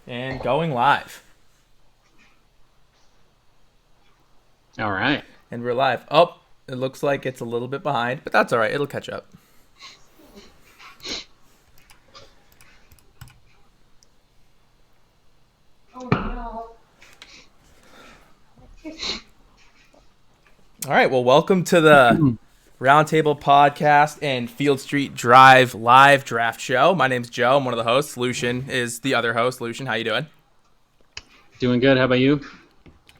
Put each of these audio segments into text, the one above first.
And going live. All right. And we're live. Oh, it looks like it's a little bit behind, but that's all right. It'll catch up. All right. Well, welcome to the Roundtable podcast and Field Street Drive live draft show. My name's Joe. I'm one of the hosts. Lucian is the other host. Lucian, how you doing? Doing good. How about you?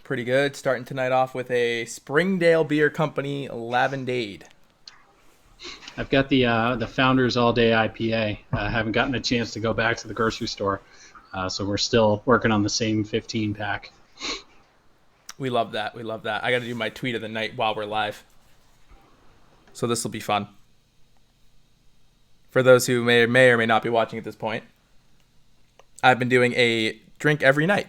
Pretty good. Starting tonight off with a Springdale Beer Company Lavendade. I've got the Founders All Day IPA. I haven't gotten a chance to go back to the grocery store, so we're still working on the same 15 pack. We love that. We love that. I got to do my tweet of the night while we're live. So this will be fun. For those who may or may not be watching at this point, I've been doing a drink every night.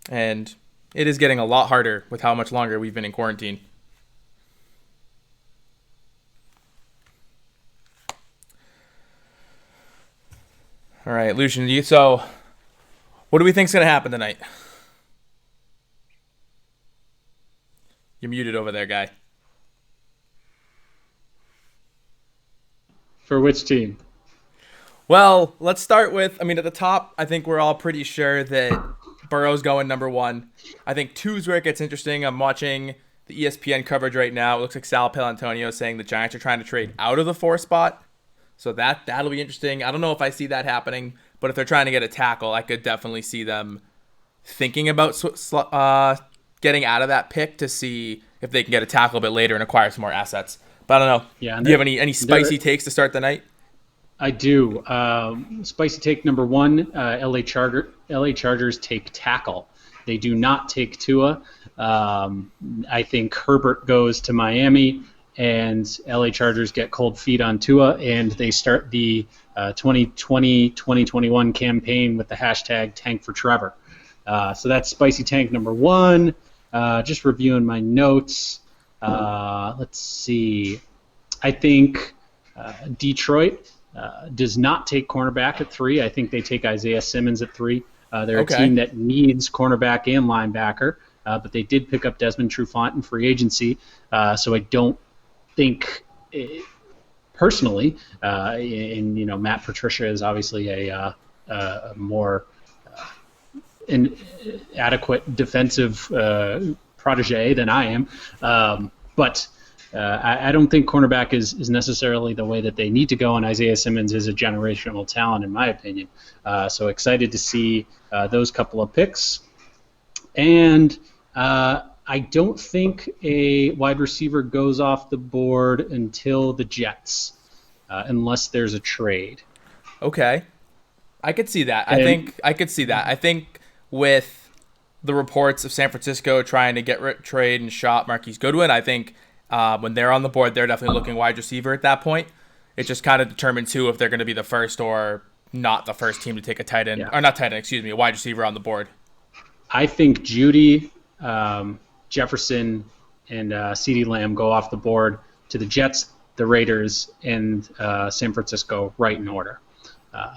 And it is getting a lot harder with how much longer we've been in quarantine. All right, Lucian, so what do we think is going to happen tonight? You're muted over there, guy. For which team? Well, let's start with, at the top, I think we're all pretty sure that Burrow's going number one. I think two's where it gets interesting. I'm watching the ESPN coverage right now. It looks like Sal Palantonio saying the Giants are trying to trade out of the four spot. So that'll be interesting. I don't know if I see that happening, but if they're trying to get a tackle, I could definitely see them thinking about getting out of that pick to see if they can get a tackle a bit later and acquire some more assets. But I don't know. Yeah, Do you have any spicy takes to start the night? I do. Spicy take number one: LA Chargers take tackle. They do not take Tua. I think Herbert goes to Miami, and LA Chargers get cold feet on Tua, and they start the 2020-2021 campaign with the hashtag Tank for Trevor. So that's spicy tank number one. Just reviewing my notes. Let's see. I think Detroit does not take cornerback at 3. I think they take Isaiah Simmons at 3. They're a team that needs cornerback and linebacker, but they did pick up Desmond Trufant in free agency. So I don't think, personally, and Matt Patricia is obviously a more an adequate defensive protege than I am, but. I don't think cornerback is necessarily the way that they need to go, and Isaiah Simmons is a generational talent, in my opinion. So excited to see those couple of picks. And I don't think a wide receiver goes off the board until the Jets, unless there's a trade. Okay. I could see that. I could see that. I think with the reports of San Francisco trying to get trade and shop Marquise Goodwin, I think when they're on the board, they're definitely looking wide receiver at that point. It just kind of determines too if they're going to be the first or not the first team to take a tight end, or not tight end, excuse me, a wide receiver on the board. I think Judy, Jefferson, and CeeDee Lamb go off the board to the Jets, the Raiders, and San Francisco right in order.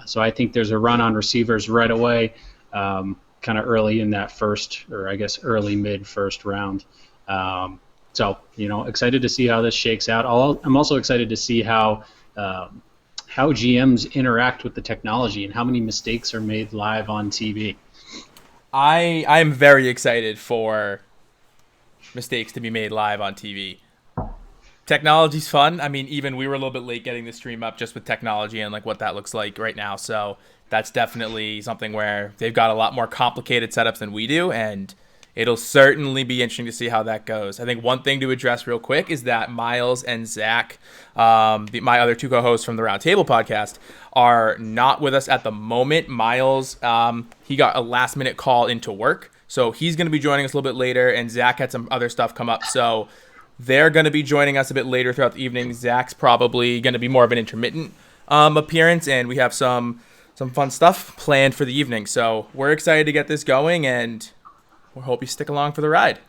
So I think there's a run on receivers right away, kind of early in that first, or I guess early mid-first round. So, excited to see how this shakes out. I'm also excited to see how GMs interact with the technology and how many mistakes are made live on TV. I am very excited for mistakes to be made live on TV. Technology's fun. Even we were a little bit late getting the stream up just with technology and like what that looks like right now. So that's definitely something where they've got a lot more complicated setups than we do, and it'll certainly be interesting to see how that goes. I think one thing to address real quick is that Miles and Zach, my other two co-hosts from the Roundtable podcast, are not with us at the moment. Miles, he got a last-minute call into work, so he's going to be joining us a little bit later, and Zach had some other stuff come up, so they're going to be joining us a bit later throughout the evening. Zach's probably going to be more of an intermittent appearance, and we have some fun stuff planned for the evening, so we're excited to get this going, and we hope you stick along for the ride.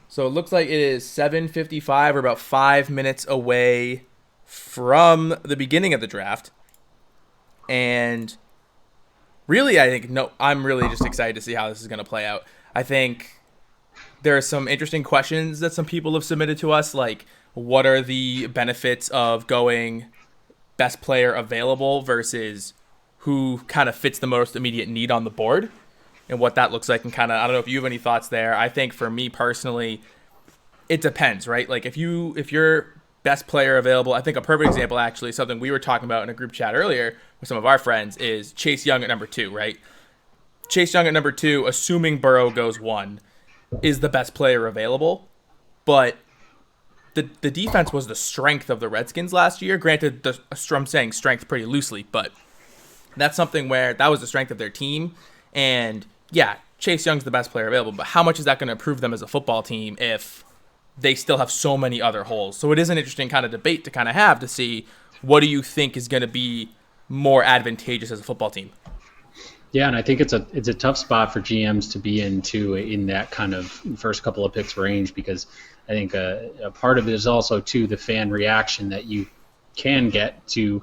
So it looks like it is 7:55. We're about 5 minutes away from the beginning of the draft. And really, I think, no, I'm really just excited to see how this is going to play out. I think there are some interesting questions that some people have submitted to us, like what are the benefits of going best player available versus who kind of fits the most immediate need on the board, and what that looks like, and kind of, I don't know if you have any thoughts there. I think for me personally, it depends, right? Like if you're best player available, I think a perfect example, actually, something we were talking about in a group chat earlier with some of our friends, is Chase Young at number 2, right? Chase Young at number 2, assuming Burrow goes 1, is the best player available. But the defense was the strength of the Redskins last year. Granted, I'm saying strength pretty loosely, but that's something where that was the strength of their team. And yeah, Chase Young's the best player available, but how much is that going to improve them as a football team if they still have so many other holes? So it is an interesting kind of debate to kind of have, to see what do you think is going to be more advantageous as a football team. Yeah, and I think it's a tough spot for GMs to be in that kind of first couple of picks range, because I think a part of it is also too the fan reaction that you can get to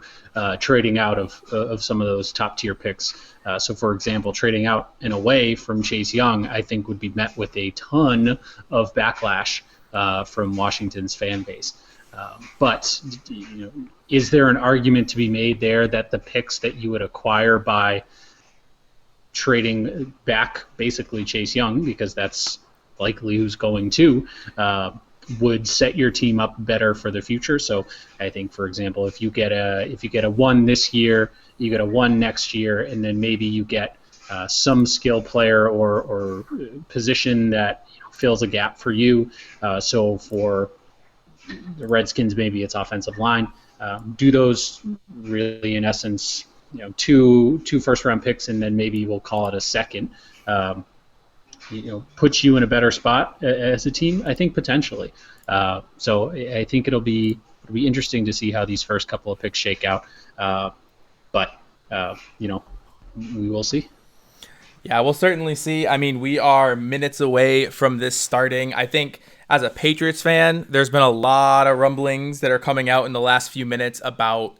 trading out of some of those top tier picks. So, for example, trading out and away from Chase Young, I think would be met with a ton of backlash from Washington's fan base. But is there an argument to be made there that the picks that you would acquire by trading back basically Chase Young, because that's likely who's going to, would set your team up better for the future? So I think, for example, if you get a 1 this year, you get a 1 next year, and then maybe you get some skill player or position that fills a gap for you. So for the Redskins, maybe it's offensive line. Do those really, in essence, two first round picks, and then maybe we'll call it a second, puts you in a better spot as a team? I think potentially. So I think it'll be interesting to see how these first couple of picks shake out. But we will see. Yeah, we'll certainly see. I mean, we are minutes away from this starting. I think as a Patriots fan, there's been a lot of rumblings that are coming out in the last few minutes about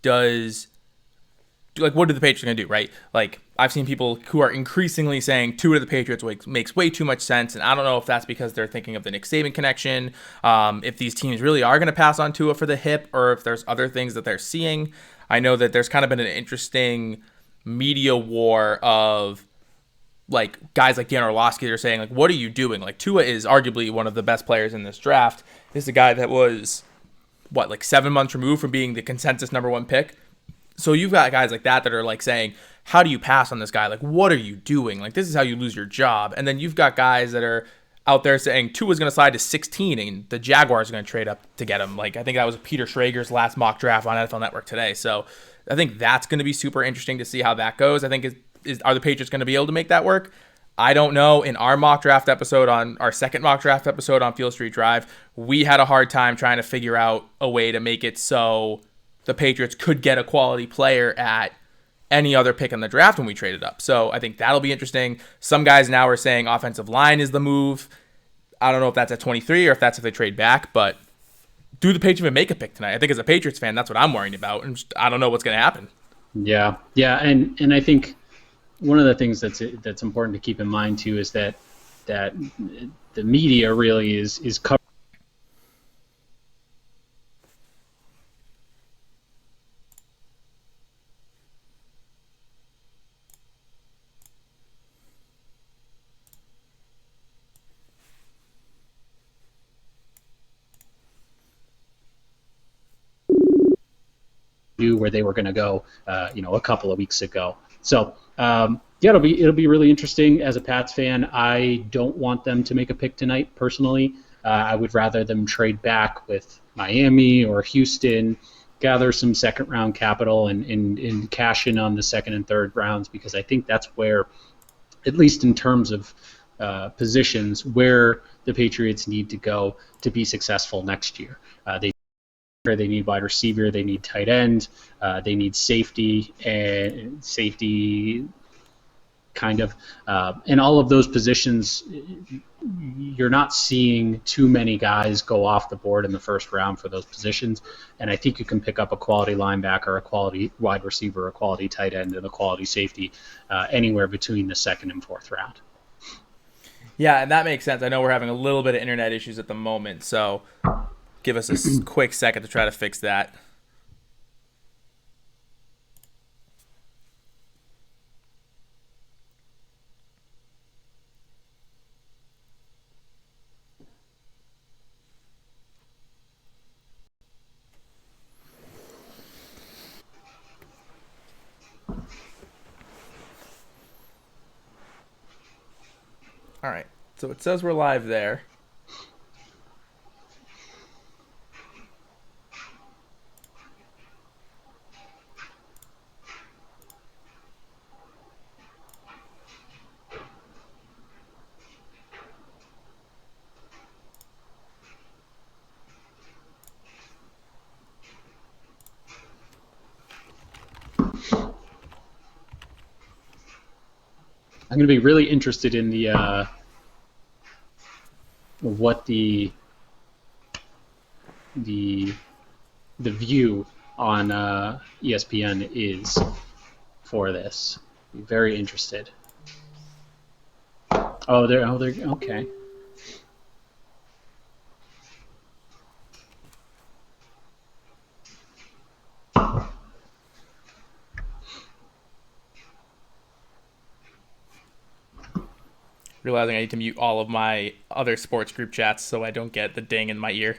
what are the Patriots going to do, right? Like, I've seen people who are increasingly saying Tua to the Patriots makes way too much sense, and I don't know if that's because they're thinking of the Nick Saban connection, if these teams really are going to pass on Tua for the hip, or if there's other things that they're seeing. I know that there's kind of been an interesting media war of like guys like Dan Orlovsky are saying, like, what are you doing? Like, Tua is arguably one of the best players in this draft. This is a guy that was, 7 months removed from being the consensus number 1 pick. So you've got guys like that are like saying, how do you pass on this guy? Like, what are you doing? Like, this is how you lose your job. And then you've got guys that are out there saying Tua's going to slide to 16 and the Jaguars are going to trade up to get him. Like, I think that was Peter Schrager's last mock draft on NFL Network today. So I think that's going to be super interesting to see how that goes. I think are the Patriots going to be able to make that work? I don't know. In our mock draft episode, on our second mock draft episode on Field Street Drive, we had a hard time trying to figure out a way to make it so the Patriots could get a quality player at any other pick in the draft when we traded up. So I think that'll be interesting. Some guys now are saying offensive line is the move. I don't know if that's at 23 or if that's if they trade back, but do the Patriots even make a pick tonight? I think as a Patriots fan, that's what I'm worried about. And I don't know what's going to happen. Yeah, and I think one of the things that's important to keep in mind too is that the media really is covering where they were going to go, a couple of weeks ago. So it'll be really interesting. As a Pats fan, I don't want them to make a pick tonight personally. I would rather them trade back with Miami or Houston, gather some second round capital and cash in on the second and third rounds, because I think that's where, at least in terms of positions, where the Patriots need to go to be successful next year. They need wide receiver, they need tight end, they need safety, and safety kind of. In all of those positions, you're not seeing too many guys go off the board in the first round for those positions. And I think you can pick up a quality linebacker, a quality wide receiver, a quality tight end, and a quality safety anywhere between the second and fourth round. Yeah, and that makes sense. I know we're having a little bit of internet issues at the moment, so give us a quick second to try to fix that. All right, so it says we're live there. I'm going to be really interested in the what the the view on ESPN is for this. Be very interested. They're okay. Realizing I need to mute all of my other sports group chats so I don't get the ding in my ear.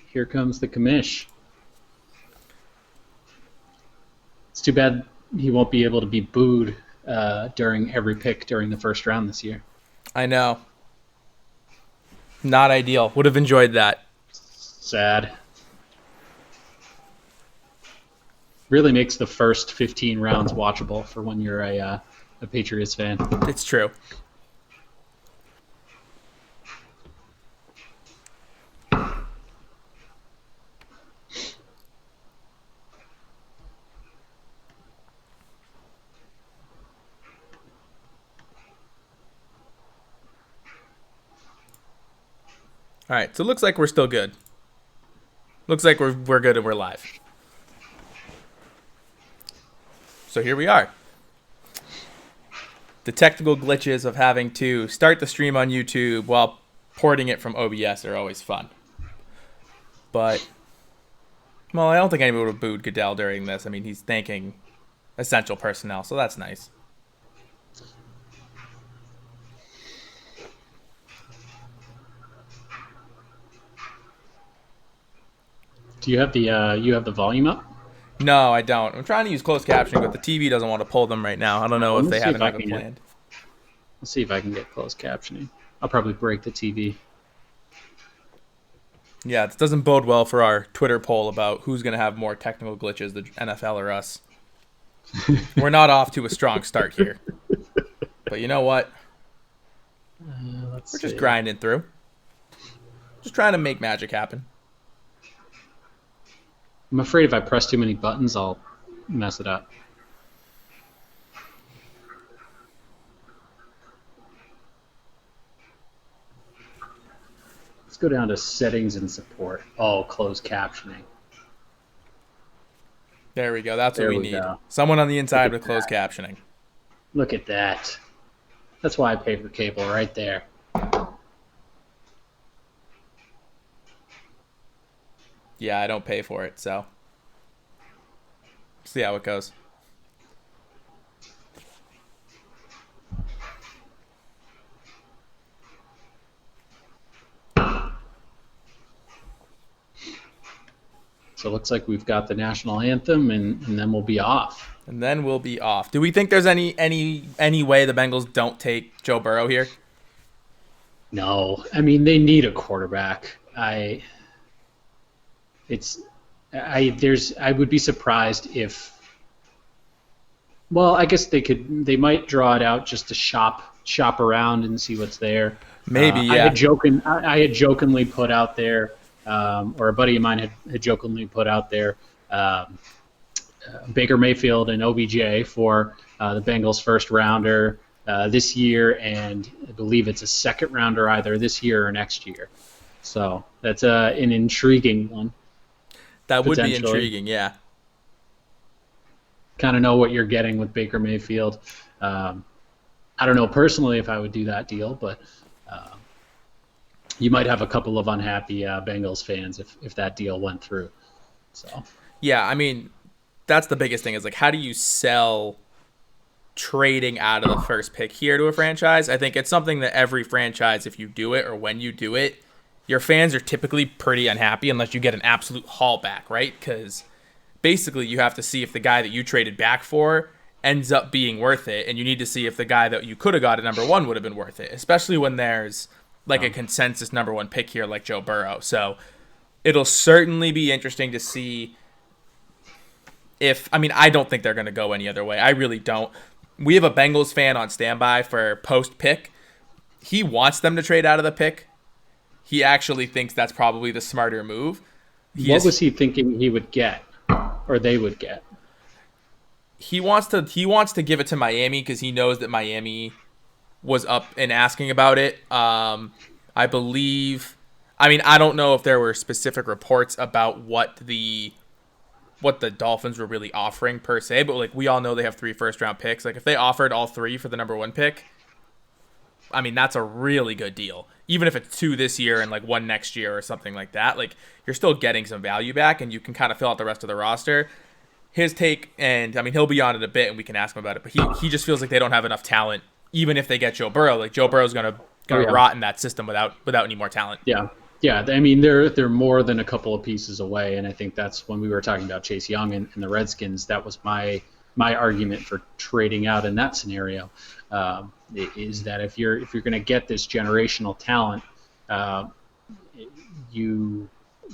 Here comes the commish. It's too bad he won't be able to be booed during every pick during the first round this year. I know. Not ideal. Would have enjoyed that. Sad. Really makes the first 15 rounds watchable for when you're a Patriots fan. It's true. All right, so it looks like we're still good. Looks like we're good and we're live. So here we are. The technical glitches of having to start the stream on YouTube while porting it from OBS are always fun. But, well, I don't think anybody would have booed Goodell during this. I mean, he's thanking essential personnel, so that's nice. Do you have the volume up? No, I don't. I'm trying to use closed captioning, but the TV doesn't want to pull them right now. I don't know if they haven't have it planned. Let's see if I can get closed captioning. I'll probably break the TV. Yeah, this doesn't bode well for our Twitter poll about who's going to have more technical glitches, the NFL or us. We're not off to a strong start here. But you know what? We're just grinding through. Just trying to make magic happen. I'm afraid if I press too many buttons, I'll mess it up. Let's go down to settings and support. Oh, closed captioning. There we go. That's what we need. Go. Someone on the inside with closed captioning. Look at that. That's why I pay for cable right there. Yeah, I don't pay for it, so see how it goes. So it looks like we've got the national anthem, and then we'll be off. And then we'll be off. Do we think there's any way the Bengals don't take Joe Burrow here? No, I mean they need a quarterback. It's I would be surprised if. Well, I guess they might draw it out just to shop around and see what's there. Maybe, yeah. I had jokingly put out there, or a buddy of mine had jokingly put out there, Baker Mayfield and OBJ for the Bengals first rounder this year, and I believe it's a second rounder either this year or next year. So that's an intriguing one. That would be intriguing, yeah. Kind of know what you're getting with Baker Mayfield. I don't know personally if I would do that deal, but you might have a couple of unhappy Bengals fans if that deal went through. So yeah, I mean, that's the biggest thing is like, how do you sell trading out of the first pick here to a franchise? I think it's something that every franchise, if you do it or when you do it, your fans are typically pretty unhappy unless you get an absolute haul back, right? Because basically you have to see if the guy that you traded back for ends up being worth it, and you need to see if the guy that you could have got at number one would have been worth it, especially when there's like a consensus number one pick here like Joe Burrow. So it'll certainly be interesting to see if, I mean, I don't think they're going to go any other way. I really don't. We have a Bengals fan on standby for post-pick. He wants them to trade out of the pick. He actually thinks that's probably the smarter move. What was he thinking he would get, or they would get? He wants to give it to Miami because he knows that Miami was up and asking about it. I believe. I mean, I don't know if there were specific reports about what the Dolphins were really offering per se, but like we all know they have 3 first-round picks. Like if they offered all 3 for the number 1 pick, I mean that's a really good deal. Even if it's 2 this year and like 1 next year or something like that, like you're still getting some value back, and you can kind of fill out the rest of the roster. His take, and I mean he'll be on it a bit, and we can ask him about it. But he just feels like they don't have enough talent, even if they get Joe Burrow. Like Joe Burrow's gonna rot in that system without any more talent. Yeah. Yeah, I mean they're more than a couple of pieces away, and I think that's when we were talking about Chase Young and the Redskins. That was my argument for trading out in that scenario. Is that if you're going to get this generational talent, you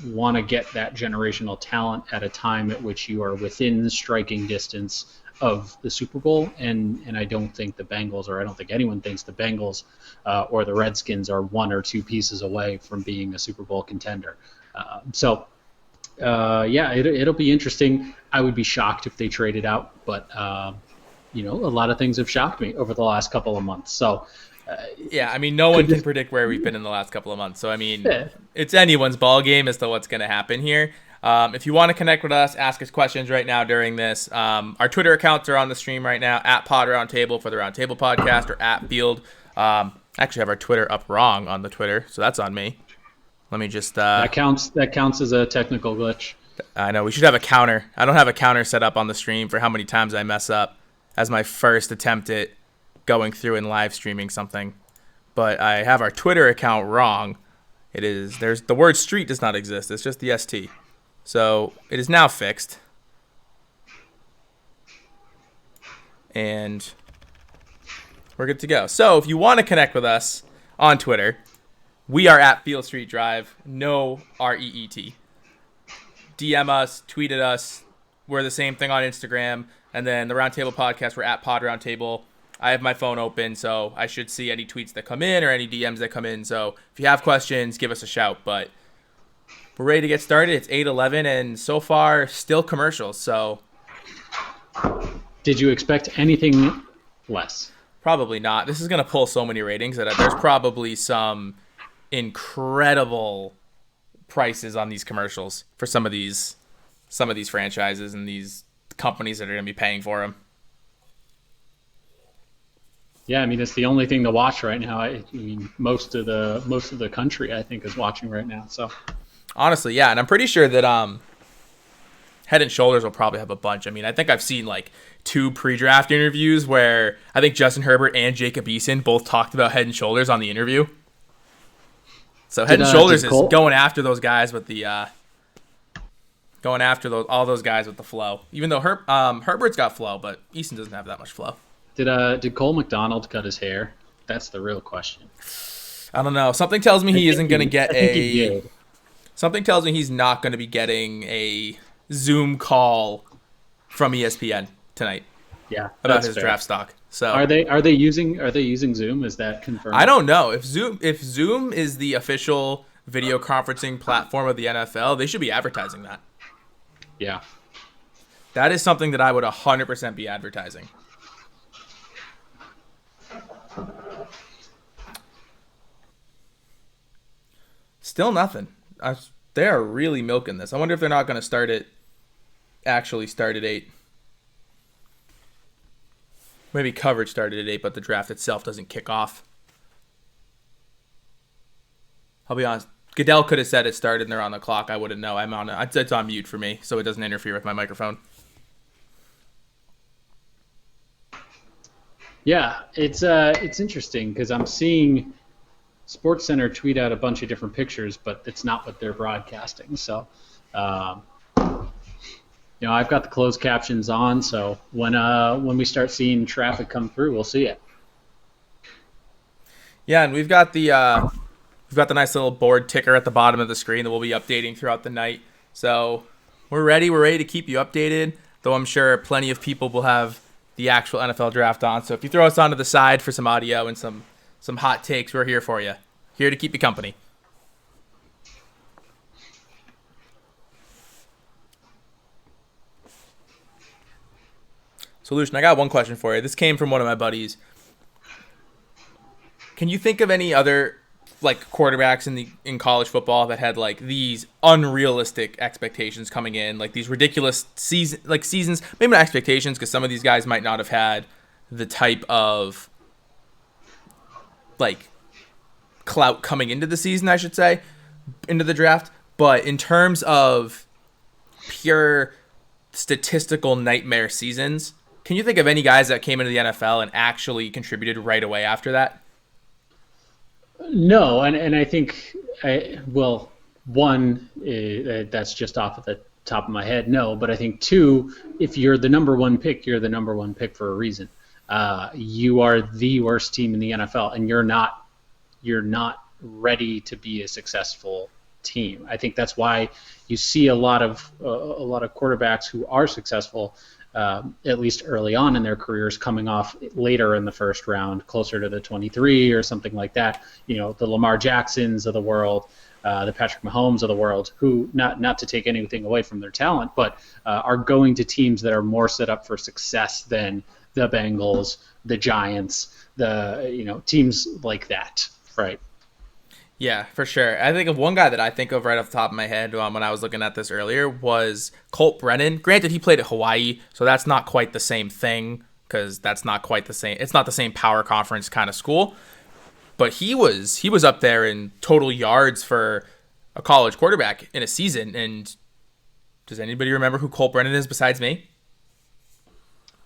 want to get that generational talent at a time at which you are within striking distance of the Super Bowl, and I don't think the Bengals, or I don't think anyone thinks the Bengals or the Redskins are 1 or 2 pieces away from being a Super Bowl contender. Yeah, it'll be interesting. I would be shocked if they traded out, but a lot of things have shocked me over the last couple of months. So yeah, I mean, no one can predict where we've been in the last couple of months. So I mean, it's anyone's ball game as to what's going to happen here. If you want to connect with us, ask us questions right now during this. Our Twitter accounts are on the stream right now, at Pod Roundtable for the Roundtable podcast, or at Field. Actually have our Twitter up wrong on the Twitter, so that's on me. Let me just... That counts as a technical glitch. I know, we should have a counter. I don't have a counter set up on the stream for how many times I mess up as my first attempt at going through and live streaming something. But I have our Twitter account wrong. There's the word street does not exist. It's just the ST. So it is now fixed. And we're good to go. So if you want to connect with us on Twitter, we are at Field Street Drive. No REET. DM us, tweet at us. We're the same thing on Instagram. And then the Roundtable podcast, we're at Pod Roundtable. I have my phone open, so I should see any tweets that come in or any DMs that come in. So if you have questions, give us a shout. But we're ready to get started. It's 8:11, and so far, still commercials. So, did you expect anything less? Probably not. This is going to pull so many ratings that there's probably some incredible prices on these commercials for some of these franchises and these companies that are going to be paying for them. Yeah, I mean it's the only thing to watch right now. I mean most of the country I think is watching right now. So Honestly, yeah, and I'm pretty sure that Head and Shoulders will probably have a bunch. I mean, I think I've seen like 2 pre-draft interviews where I think Justin Herbert and Jacob Eason both talked about Head and Shoulders on the interview. So Head and Shoulders is going after those guys with the going after all those guys with the flow. Even though Herbert's got flow, but Eason doesn't have that much flow. Did Cole McDonald cut his hair? That's the real question. I don't know. Something tells me he isn't going to get a. Something tells me he's not going to be getting a Zoom call from ESPN tonight. Yeah, about his draft stock. So are they using Zoom? Is that confirmed? I don't know if Zoom is the official video conferencing platform of the NFL. They should be advertising that. Yeah, that is something that I would 100% be advertising. Still nothing. They are really milking this. I wonder if they're not going to start at 8. Maybe coverage started at 8, but the draft itself doesn't kick off. I'll be honest. Goodell could have said it started and they're on the clock. I wouldn't know. It's on mute for me, so it doesn't interfere with my microphone. Yeah, it's interesting because I'm seeing SportsCenter tweet out a bunch of different pictures, but it's not what they're broadcasting. So, I've got the closed captions on, so when we start seeing traffic come through, we'll see it. Yeah, and we've got the nice little board ticker at the bottom of the screen that we'll be updating throughout the night. So we're ready. We're ready to keep you updated, though I'm sure plenty of people will have the actual NFL draft on. So if you throw us onto the side for some audio and some hot takes, we're here for you. Here to keep you company. So, Lucian, I got one question for you. This came from one of my buddies. Can you think of any other quarterbacks in college football that had these unrealistic expectations coming in, these ridiculous seasons? Maybe not expectations, because some of these guys might not have had the type of clout coming into the season, I should say, into the draft. But in terms of pure statistical nightmare seasons, can you think of any guys that came into the NFL and actually contributed right away after that? No, and I think, one, that's just off of the top of my head, no. But I think, two, if you're the number one pick, you're the number one pick for a reason. You are the worst team in the NFL, and you're not ready to be a successful team. I think that's why you see a lot of quarterbacks who are successful, at least early on in their careers, coming off later in the first round, closer to the 23 or something like that. The Lamar Jacksons of the world, the Patrick Mahomes of the world, who, not to take anything away from their talent, but are going to teams that are more set up for success than the Bengals, the Giants, teams like that, right? Yeah, for sure. I think of one guy that I think of right off the top of my head when I was looking at this earlier was Colt Brennan. Granted, he played at Hawaii, so that's not quite the same thing, because that's not quite the same. It's not the same power conference kind of school. But he was up there in total yards for a college quarterback in a season. And does anybody remember who Colt Brennan is besides me?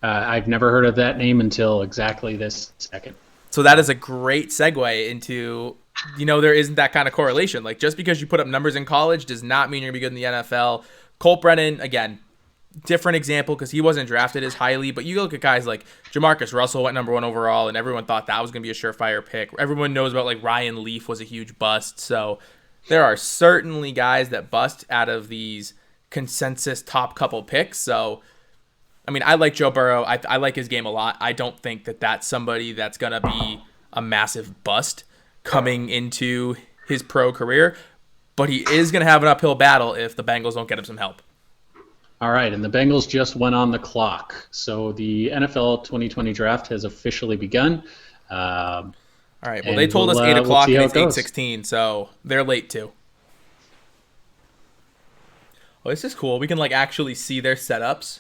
I've never heard of that name until exactly this second. So that is a great segue into, there isn't that kind of correlation. Just because you put up numbers in college does not mean you're going to be good in the NFL. Colt Brennan, again, different example because he wasn't drafted as highly, but you look at guys like Jamarcus Russell went number 1 overall, and everyone thought that was going to be a surefire pick. Everyone knows about Ryan Leaf was a huge bust. So there are certainly guys that bust out of these consensus top couple picks. So I mean, I like Joe Burrow. I like his game a lot. I don't think that that's somebody that's going to be a massive bust coming into his pro career, but he is going to have an uphill battle if the Bengals don't get him some help. All right, and the Bengals just went on the clock. So the NFL 2020 draft has officially begun. All right, well, they told us 8 o'clock and it's 8:16, so they're late too. Oh, this is cool. We can actually see their setups.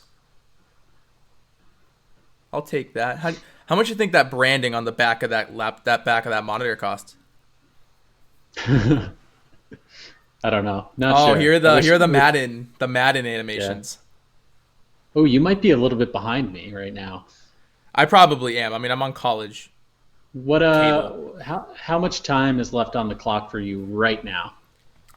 I'll take that. How much do you think that branding on the back of that monitor costs? I don't know. Not Oh, sure. I wish, here are the Madden yeah. animations. Oh, you might be a little bit behind me right now. I probably am. I mean, I'm on college What cable. how much time is left on the clock for you right now?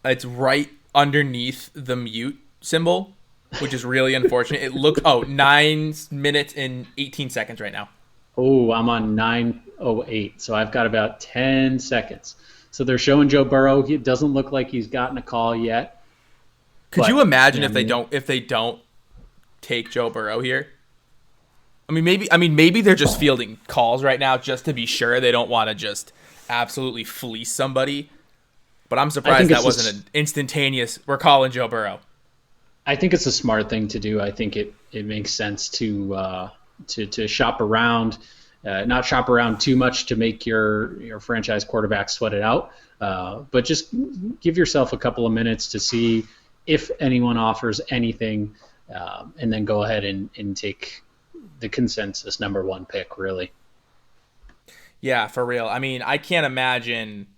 It's right underneath the mute symbol, which is really unfortunate. It look 9 minutes and 18 seconds right now. Oh, I'm on 9:08, so I've got about 10 seconds. So they're showing Joe Burrow. He doesn't look like he's gotten a call yet, Could you but imagine yeah, I mean, if they don't take Joe Burrow here? Maybe they're just fielding calls right now just to be sure they don't want to just absolutely fleece somebody. But I'm I surprised think that it's wasn't an instantaneous. We're calling Joe Burrow. I think it's a smart thing to do. I think it makes sense to shop around, not shop around too much to make your franchise quarterback sweat it out, but just give yourself a couple of minutes to see if anyone offers anything, and then go ahead and take the consensus number one pick. Really, Yeah, for real. I mean, I can't imagine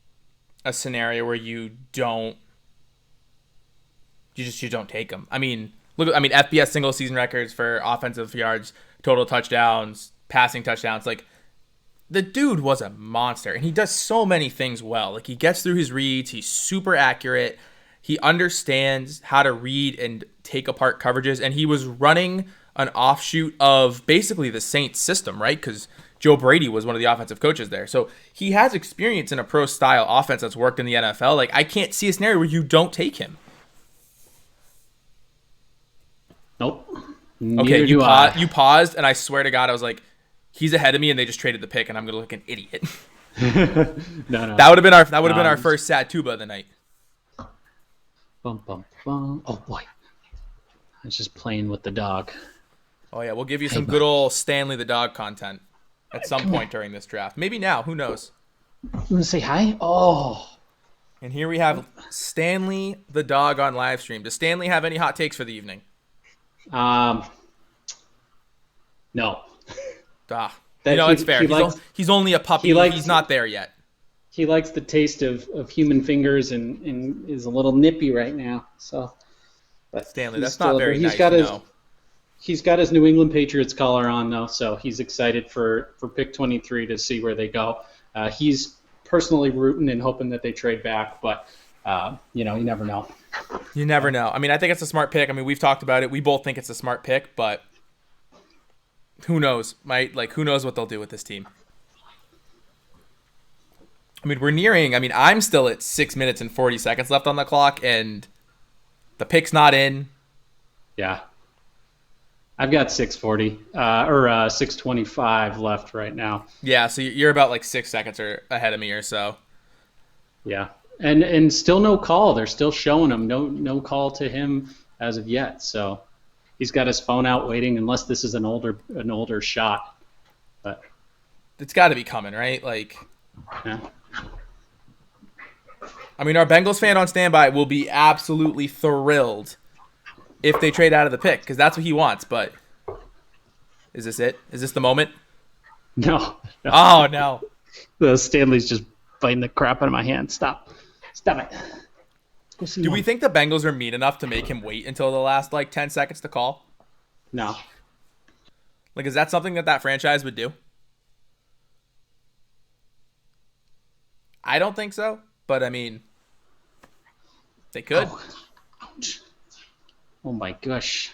a scenario where you don't take him. I mean, look. I mean, FBS single season records for offensive yards, total touchdowns, passing touchdowns. Like the dude was a monster, and he does so many things well. Like he gets through his reads. He's super accurate. He understands how to read and take apart coverages, and he was running an offshoot of basically the Saints system, right? Because Joe Brady was one of the offensive coaches there. So he has experience in a pro style offense that's worked in the NFL. Like I can't see a scenario where you don't take him. nope. Okay, Neither do I. you paused, and I swear to God, I was like, he's ahead of me, and they just traded the pick, and I'm gonna look an idiot. No, no. That would have been our first Sat Tuba of the night. Bum, bum, bum. Oh boy, I was just playing with the dog. Oh yeah, we'll give you Hey, some bud. good old Stanley the dog content at some Come here. point during this draft. Maybe now, who knows? You want to say hi? Oh, And here we have Stanley the dog on live stream. Does Stanley have any hot takes for the evening? um, no. Ah, That it's fair. he likes He's only a he puppy. likes He's not there yet. he likes the taste of human fingers and is a little nippy right now. So, but Stanley, he's that's not still very he's nice, got you his know. he's got his New England Patriots collar on though, so he's excited for pick 23 to see where they go. He's personally rooting and hoping that they trade back, but you never know. You never know. I mean, I think it's a smart pick. I mean, we've talked about it. We both think it's a smart pick, but who knows? Who knows what they'll do with this team? I mean, we're nearing. I mean, I'm still at 6 minutes and 40 seconds left on the clock, and the pick's not in. Yeah. I've got 640 or 625 left right now. Yeah, so you're about like 6 seconds or ahead of me or so. Yeah, and still no call. They're still showing him no call to him as of yet. So he's got his phone out waiting, unless this is an older shot. But It's got to be coming, right? Like, yeah, I mean, our Bengals fan on standby will be absolutely thrilled if they trade out of the pick because that's what he wants. But is this it? Is this the moment? no, Oh no! the Stanley's just biting the crap out of my hand. Stop it. Let's go see Do Mom. we think the Bengals are mean enough to make him wait until the last 10 seconds to call? No, Like, is that something that franchise would do? I don't think so, but I mean, they could. oh, ouch. Oh my gosh.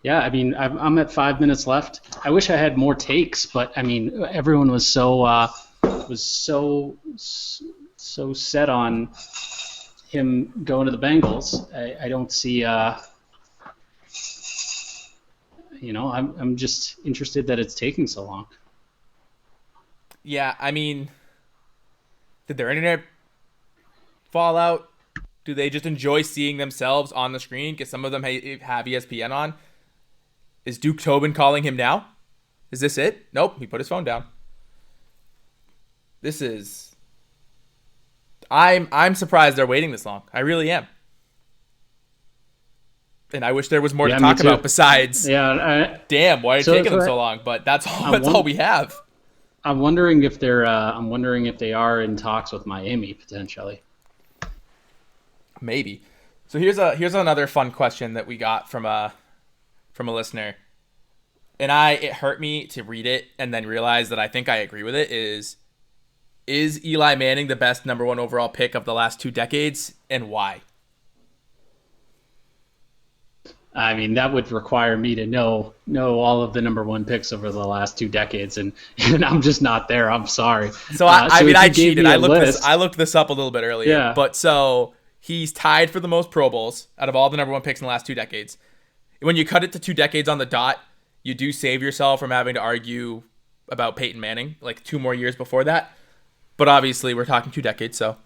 Yeah, I mean, I'm at 5 minutes left. I wish I had more takes, but I mean, everyone was so set on him going to the Bengals. I don't see. I'm just interested that it's taking so long. Yeah, I mean, did their internet fall out? Do they just enjoy seeing themselves on the screen? Because some of them have ESPN on. Is Duke Tobin calling him now? Is this it? Nope, he put his phone down. This is. I'm surprised they're waiting this long. I really am. And I wish there was more Yeah, to me talk too. about besides. Yeah, Damn, why are it so taking them so so long? But that's all. I'm That's won- all we have. I'm wondering if they're. I'm wondering if they are in talks with Miami potentially. Maybe. So here's another fun question that we got from a listener, and it hurt me to read it and then realize that I think I agree with it. Is Eli Manning the best number one overall pick of the last 2 decades, and why? I mean, that would require me to know all of the number one picks over the last 2 decades, and I'm just not there. I'm sorry. So I mean, if I you gave cheated. me I a looked list, this. I looked this up a little bit earlier. Yeah. But so he's tied for the most Pro Bowls out of all the number one picks in the last 2 decades. When you cut it to 2 decades on the dot, you do save yourself from having to argue about Peyton Manning, like 2 more years before that. But obviously, we're talking 2 decades, so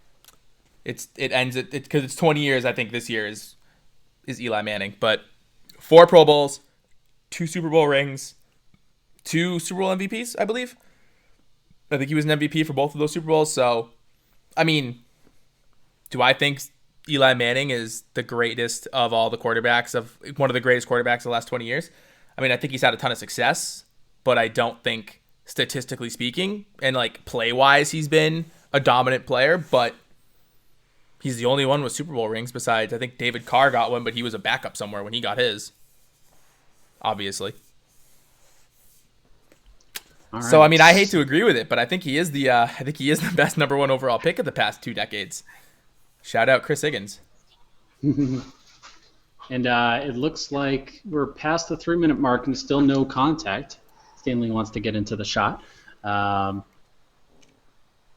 it ends at because it's 20 years. I think this year is Eli Manning, but 4 Pro Bowls, 2 Super Bowl rings, 2 Super Bowl MVPs, I believe. I think he was an MVP for both of those Super Bowls. So, I mean, do I think Eli Manning is the greatest of all the quarterbacks, of one of the greatest quarterbacks of the last 20 years? I mean, I think he's had a ton of success, but I don't think, statistically speaking, and like play-wise, he's been a dominant player, but he's the only one with Super Bowl rings besides, I think David Carr got one, but he was a backup somewhere when he got his, obviously. all So, I right. mean, I hate to agree with it, but I think he is the best number one overall pick of the past 2 decades. Shout out Chris Higgins. And it looks like we're past the 3-minute mark and still no contact. Stanley wants to get into the shot.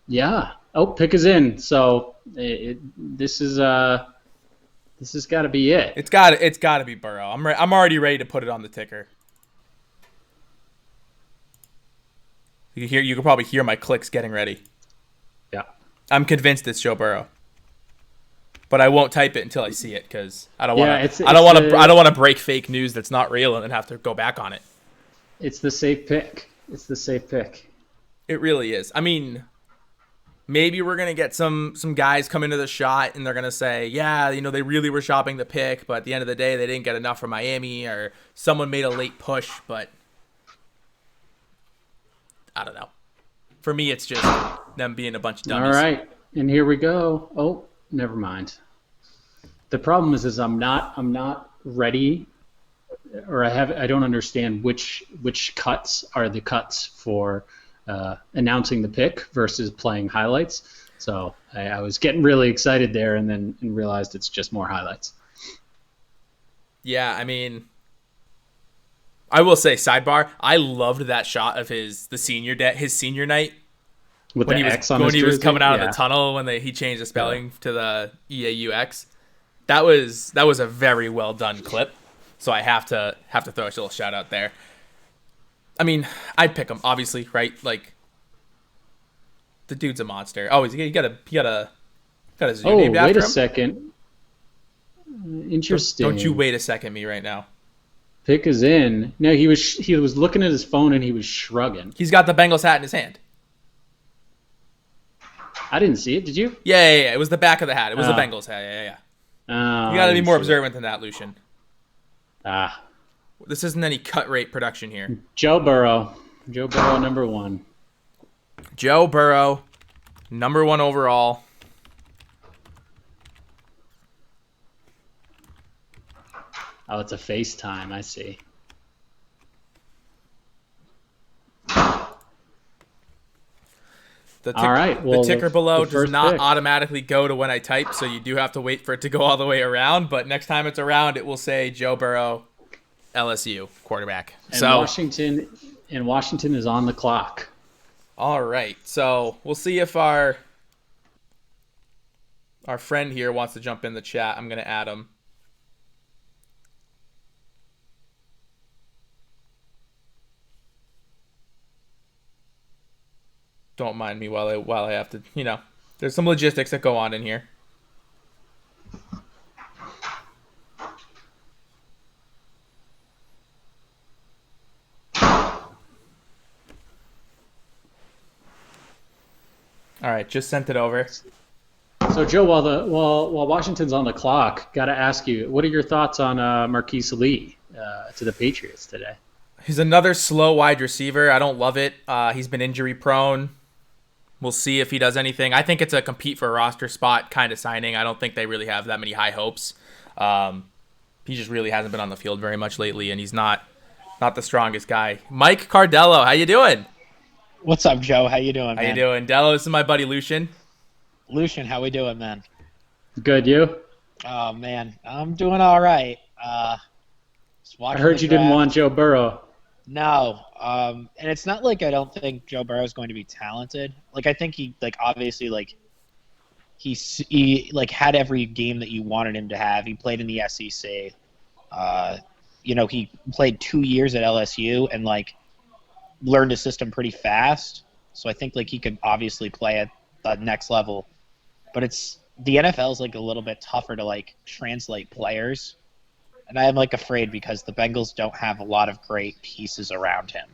Yeah. Oh, pick is in. So this is got to be it. It's got to be Burrow. I'm already ready to put it on the ticker. You can probably hear my clicks getting ready. Yeah. I'm convinced it's Joe Burrow, but I won't type it until I see it because I don't want to. Yeah, I don't want to break fake news that's not real and then have to go back on it. It's the safe pick. It really is. I mean, maybe we're gonna get some guys come into the shot and they're gonna say, yeah, they really were shopping the pick, but at the end of the day, they didn't get enough from Miami, or someone made a late push. But I don't know. For me, it's just them being a bunch of dummies. All right, and here we go. Oh, never mind. The problem is I'm not ready, or I don't understand which cuts are the cuts for announcing the pick versus playing highlights. So I was getting really excited there, and then realized it's just more highlights. Yeah, I mean, I will say, sidebar, I loved that shot of his senior night With when the he was X on when his he was jersey? coming out of Yeah. the tunnel when he changed the spelling to the EAUX. That was a very well done clip. So I have to throw a little shout out there. I mean, I'd pick him, obviously, right? Like, the dude's a monster. Oh, he got a zoo named after him. Wait a second. Interesting. Don't you wait a second, me right now. Pick is in. No, he was looking at his phone and he was shrugging. He's got the Bengals hat in his hand. I didn't see it. Did you? Yeah. It was the back of the hat. It was the Oh. Bengals hat. Yeah. Oh, You got to I be didn't more see observant than that, Lucian. it. This isn't any cut rate production here. Joe Burrow. Joe Burrow, number one. Joe Burrow, number one overall. Oh, it's a FaceTime. I see. All right. Well, the ticker below the does first not pick. automatically go to when I type, so you do have to wait for it to go all the way around. But next time it's around, it will say Joe Burrow, LSU quarterback. And So Washington is on the clock. all right, so we'll see if our friend here wants to jump in the chat. I'm gonna add him. Don't mind me while I have to, there's some logistics that go on in here. All right, just sent it over. So, Joe, while Washington's on the clock, got to ask you, what are your thoughts on Marquise Lee to the Patriots today? He's another slow wide receiver. I don't love it. He's been injury prone. We'll see if he does anything. I think it's a compete for a roster spot kind of signing. I don't think they really have that many high hopes. He just really hasn't been on the field very much lately, and he's not the strongest guy. Mike Cardello, how you doing? What's up, Joe? How you doing, How you man? doing, Dello? This is my buddy Lucian. Lucian, how we doing, man? Good, you? Oh man, I'm doing all right. Just I watching the heard you didn't want draft. Joe Burrow. No, and it's not like I don't think Joe Burrow is going to be talented. Like I think he, like obviously, like he like had every game that you wanted him to have. He played in the SEC. He played 2 years at LSU and like learned the system pretty fast. So I think like he could obviously play at the next level. But it's the NFL is like a little bit tougher to like translate players, and I am like afraid because the Bengals don't have a lot of great pieces around him.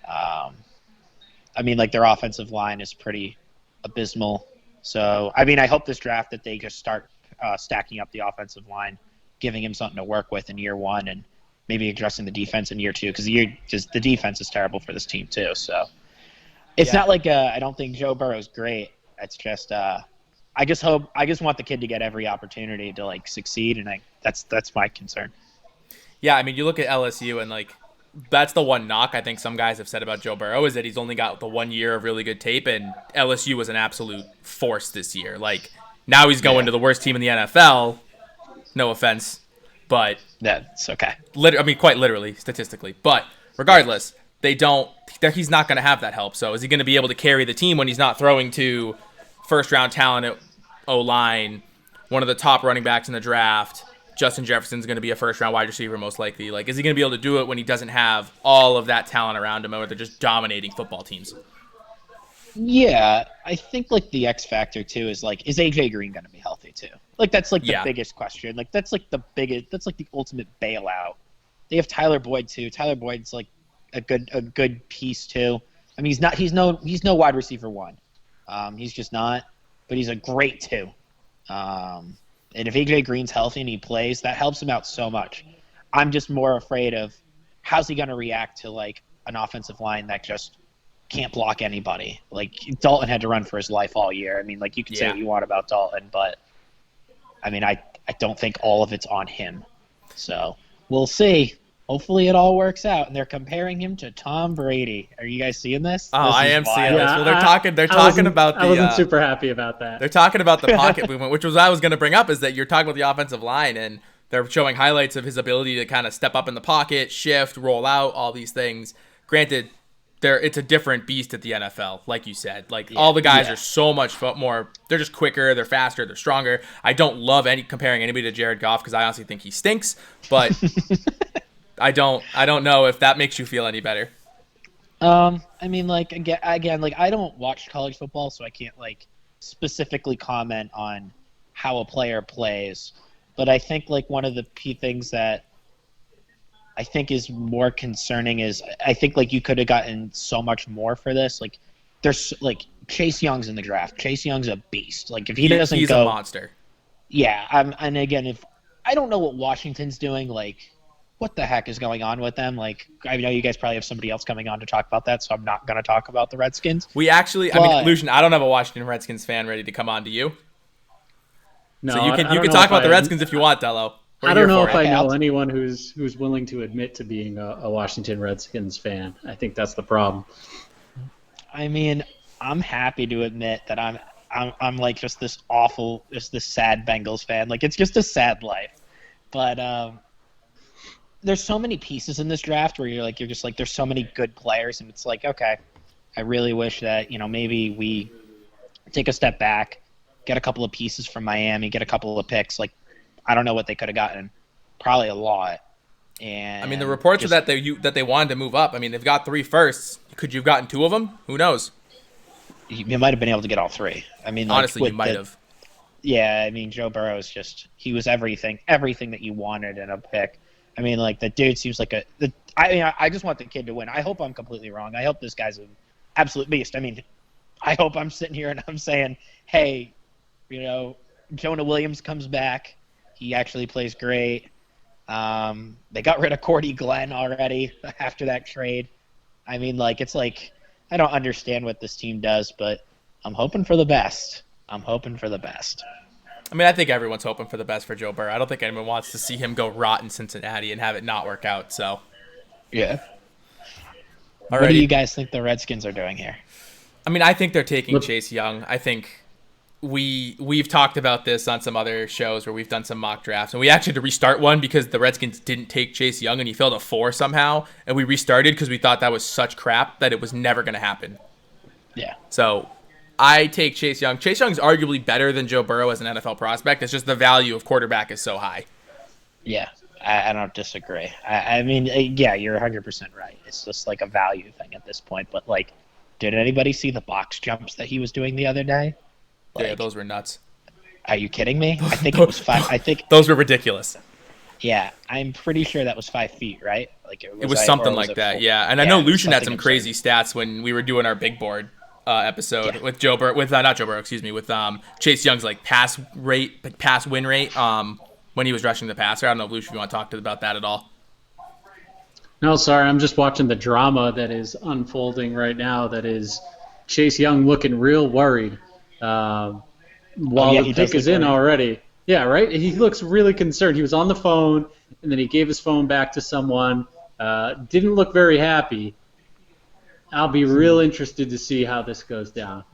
I mean, like their offensive line is pretty abysmal. So I mean, I hope this draft that they just start stacking up the offensive line, giving him something to work with in year one, and maybe addressing the defense in year two because the defense is terrible for this team too. So it's Yeah. not like I don't think Joe Burrow's great. It's just I just want the kid to get every opportunity to like succeed, and that's my concern. Yeah, I mean, you look at LSU and like that's the one knock I think some guys have said about Joe Burrow is that he's only got the 1 year of really good tape, and LSU was an absolute force this year. Like now he's going Yeah. to the worst team in the NFL. No offense, but That's okay. I mean, quite literally, statistically. But regardless, they don't. He's not going to have that help. So is he going to be able to carry the team when he's not throwing to first round talent at O line, one of the top running backs in the draft? Justin Jefferson's going to be a first round wide receiver most likely. Like, is he going to be able to do it when he doesn't have all of that talent around him, or they're just dominating football teams? Yeah, I think like the X factor too is like, is AJ Green going to be healthy too? Like that's like the Yeah. biggest question. Like that's like the biggest. That's like the ultimate bailout. They have Tyler Boyd too. Tyler Boyd's like a good piece too. I mean, he's no wide receiver one. He's just not. But he's a great two. And if AJ Green's healthy and he plays, that helps him out so much. I'm just more afraid of how's he going to react to like an offensive line that just can't block anybody. Like Dalton had to run for his life all year. I mean, like you can say Yeah. what you want about Dalton, but I mean, I don't think all of it's on him. So we'll see. Hopefully it all works out. And they're comparing him to Tom Brady. Are you guys seeing this? Oh, This I is am seeing wild. this. Well, they're talking. They're talking about the. I wasn't super happy about that. They're talking about the pocket movement, which was what I was going to bring up. Is that you're talking about the offensive line, and they're showing highlights of his ability to kind of step up in the pocket, shift, roll out, all these things. Granted, it's a different beast at the NFL, like you said. Like all the guys Yeah. are so much more. They're just quicker, they're faster, they're stronger. I don't love comparing anybody to Jared Goff because I honestly think he stinks. But I don't know if that makes you feel any better. I mean, like again, like I don't watch college football, so I can't like specifically comment on how a player plays. But I think like one of the key things that I think is more concerning is I think like you could have gotten so much more for this. Like there's like Chase Young's in the draft. Chase Young's a beast. Like if he doesn't He's go, a monster. yeah. And again, if I don't know what Washington's doing, like what the heck is going on with them? Like I know you guys probably have somebody else coming on to talk about that, so I'm not going to talk about the Redskins. We actually, I But- mean, Lucian, I don't have a Washington Redskins fan ready to come on to you. No, So you I can don't know talk if about the I- Redskins if you want, Dello. We're I don't here know for if it. I Okay, know I'll- anyone who's willing to admit to being a Washington Redskins fan. I think that's the problem. I mean, I'm happy to admit that I'm like just this awful, just this sad Bengals fan. Like it's just a sad life. But there's so many pieces in this draft where you're just like there's so many good players, and it's like okay, I really wish that maybe we take a step back, get a couple of pieces from Miami, get a couple of picks. Like I don't know what they could have gotten, probably a lot. And I mean, the reports just- are that they wanted to move up. I mean, they've got 3 firsts. Could you have gotten 2 of them? Who knows? you might have been able to get all 3. I mean, like, Honestly, with you might the- have. Yeah, I mean, Joe Burrow is he was everything that you wanted in a pick. I mean, like, the dude seems like I just want the kid to win. I hope I'm completely wrong. I hope this guy's an absolute beast. I mean, I hope I'm sitting here and I'm saying, hey, Jonah Williams comes back. He actually plays great. They got rid of Cordy Glenn already after that trade. I mean, like, it's like, I don't understand what this team does, but I'm hoping for the best. I'm hoping for the best. I mean, I think everyone's hoping for the best for Joe Burrow. I don't think anyone wants to see him go rot in Cincinnati and have it not work out. So, Yeah. What do alrighty. you guys think the Redskins are doing here? I mean, I think they're taking Look- Chase Young. I think we've talked about this on some other shows where we've done some mock drafts, and we actually had to restart one because the Redskins didn't take Chase Young and he fell to 4 somehow, and we restarted because we thought that was such crap that it was never going to happen. Yeah. So I take Chase Young. Chase Young's arguably better than Joe Burrow as an NFL prospect. It's just the value of quarterback is so high. Yeah. I don't disagree. I mean, yeah, you're 100% right. It's just like a value thing at this point. But, like, did anybody see the box jumps that he was doing the other day? Yeah, Like, those were nuts. are you kidding me? I think it was 5. I think, Those were ridiculous. yeah, I'm pretty sure that was 5 feet, right? Like It was something like that, 4? yeah. And I know it was Lucian had something some absurd. crazy stats when we were doing our big board episode Yeah. with Joe Burrow, with not Joe Burrow, excuse me, with Chase Young's like pass win rate when he was rushing the passer. I don't know, Lucian, if you want to talk about that at all. No, sorry, I'm just watching the drama that is unfolding right now. That is Chase Young looking real worried while yeah, the he does pick is look in worried. already. Yeah, right? He looks really concerned. He was on the phone, and then he gave his phone back to someone. Didn't look very happy. I'll be real interested to see how this goes down.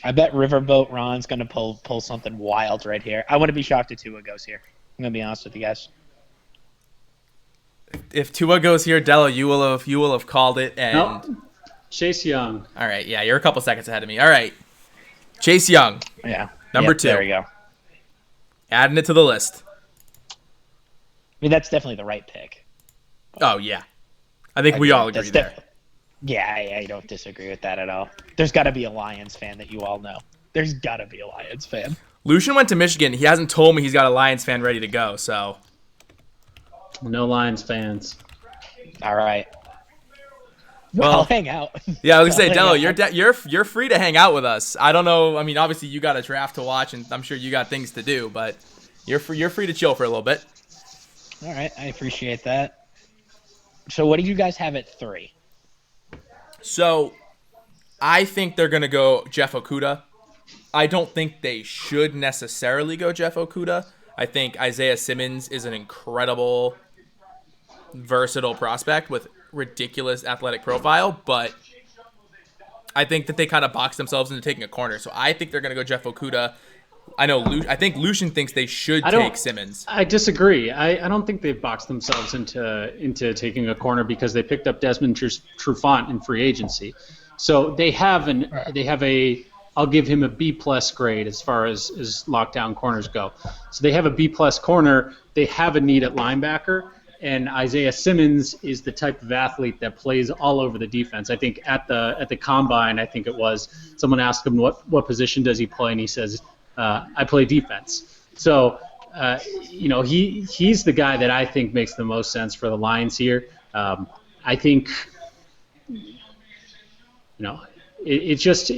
I bet Riverboat Ron's going to pull something wild right here. I wouldn't be shocked if Tua goes here. I'm going to be honest with you guys. If Tua goes here, Dello, you will have called it. And Nope. Chase Young. all right, yeah, you're a couple seconds ahead of me. All right, Chase Young, Yeah. Number Yep, 2. There we go. adding it to the list. I mean, that's definitely the right pick. Oh yeah, I think we all agree That's there. Yeah, I don't disagree with that at all. There's got to be a Lions fan that you all know. There's got to be a Lions fan. Lucian went to Michigan. He hasn't told me he's got a Lions fan ready to go. So No Lions fans. All right. Well, I'll hang out. yeah, I was gonna say, I'll Dello, hang out. you're free to hang out with us. I don't know. I mean, obviously you got a draft to watch, and I'm sure you got things to do, but you're free to chill for a little bit. All right, I appreciate that. So what do you guys have at 3? So I think they're gonna go Jeff Okudah. I don't think they should necessarily go Jeff Okudah. I think Isaiah Simmons is an incredible, versatile prospect with ridiculous athletic profile, but I think that they kind of boxed themselves into taking a corner. So I think they're going to go Jeff Okudah. I think Lucian thinks they should take Simmons. I disagree. I don't think they've boxed themselves into taking a corner because they picked up Desmond Trufant in free agency. So they have a I'll give him a B+ grade as far as lockdown corners go. So they have a B+ corner. They have a need at linebacker, and Isaiah Simmons is the type of athlete that plays all over the defense. I think at the combine, I think it was, someone asked him what position does he play, and he says, I play defense. So he's the guy that I think makes the most sense for the Lions here. I think it's just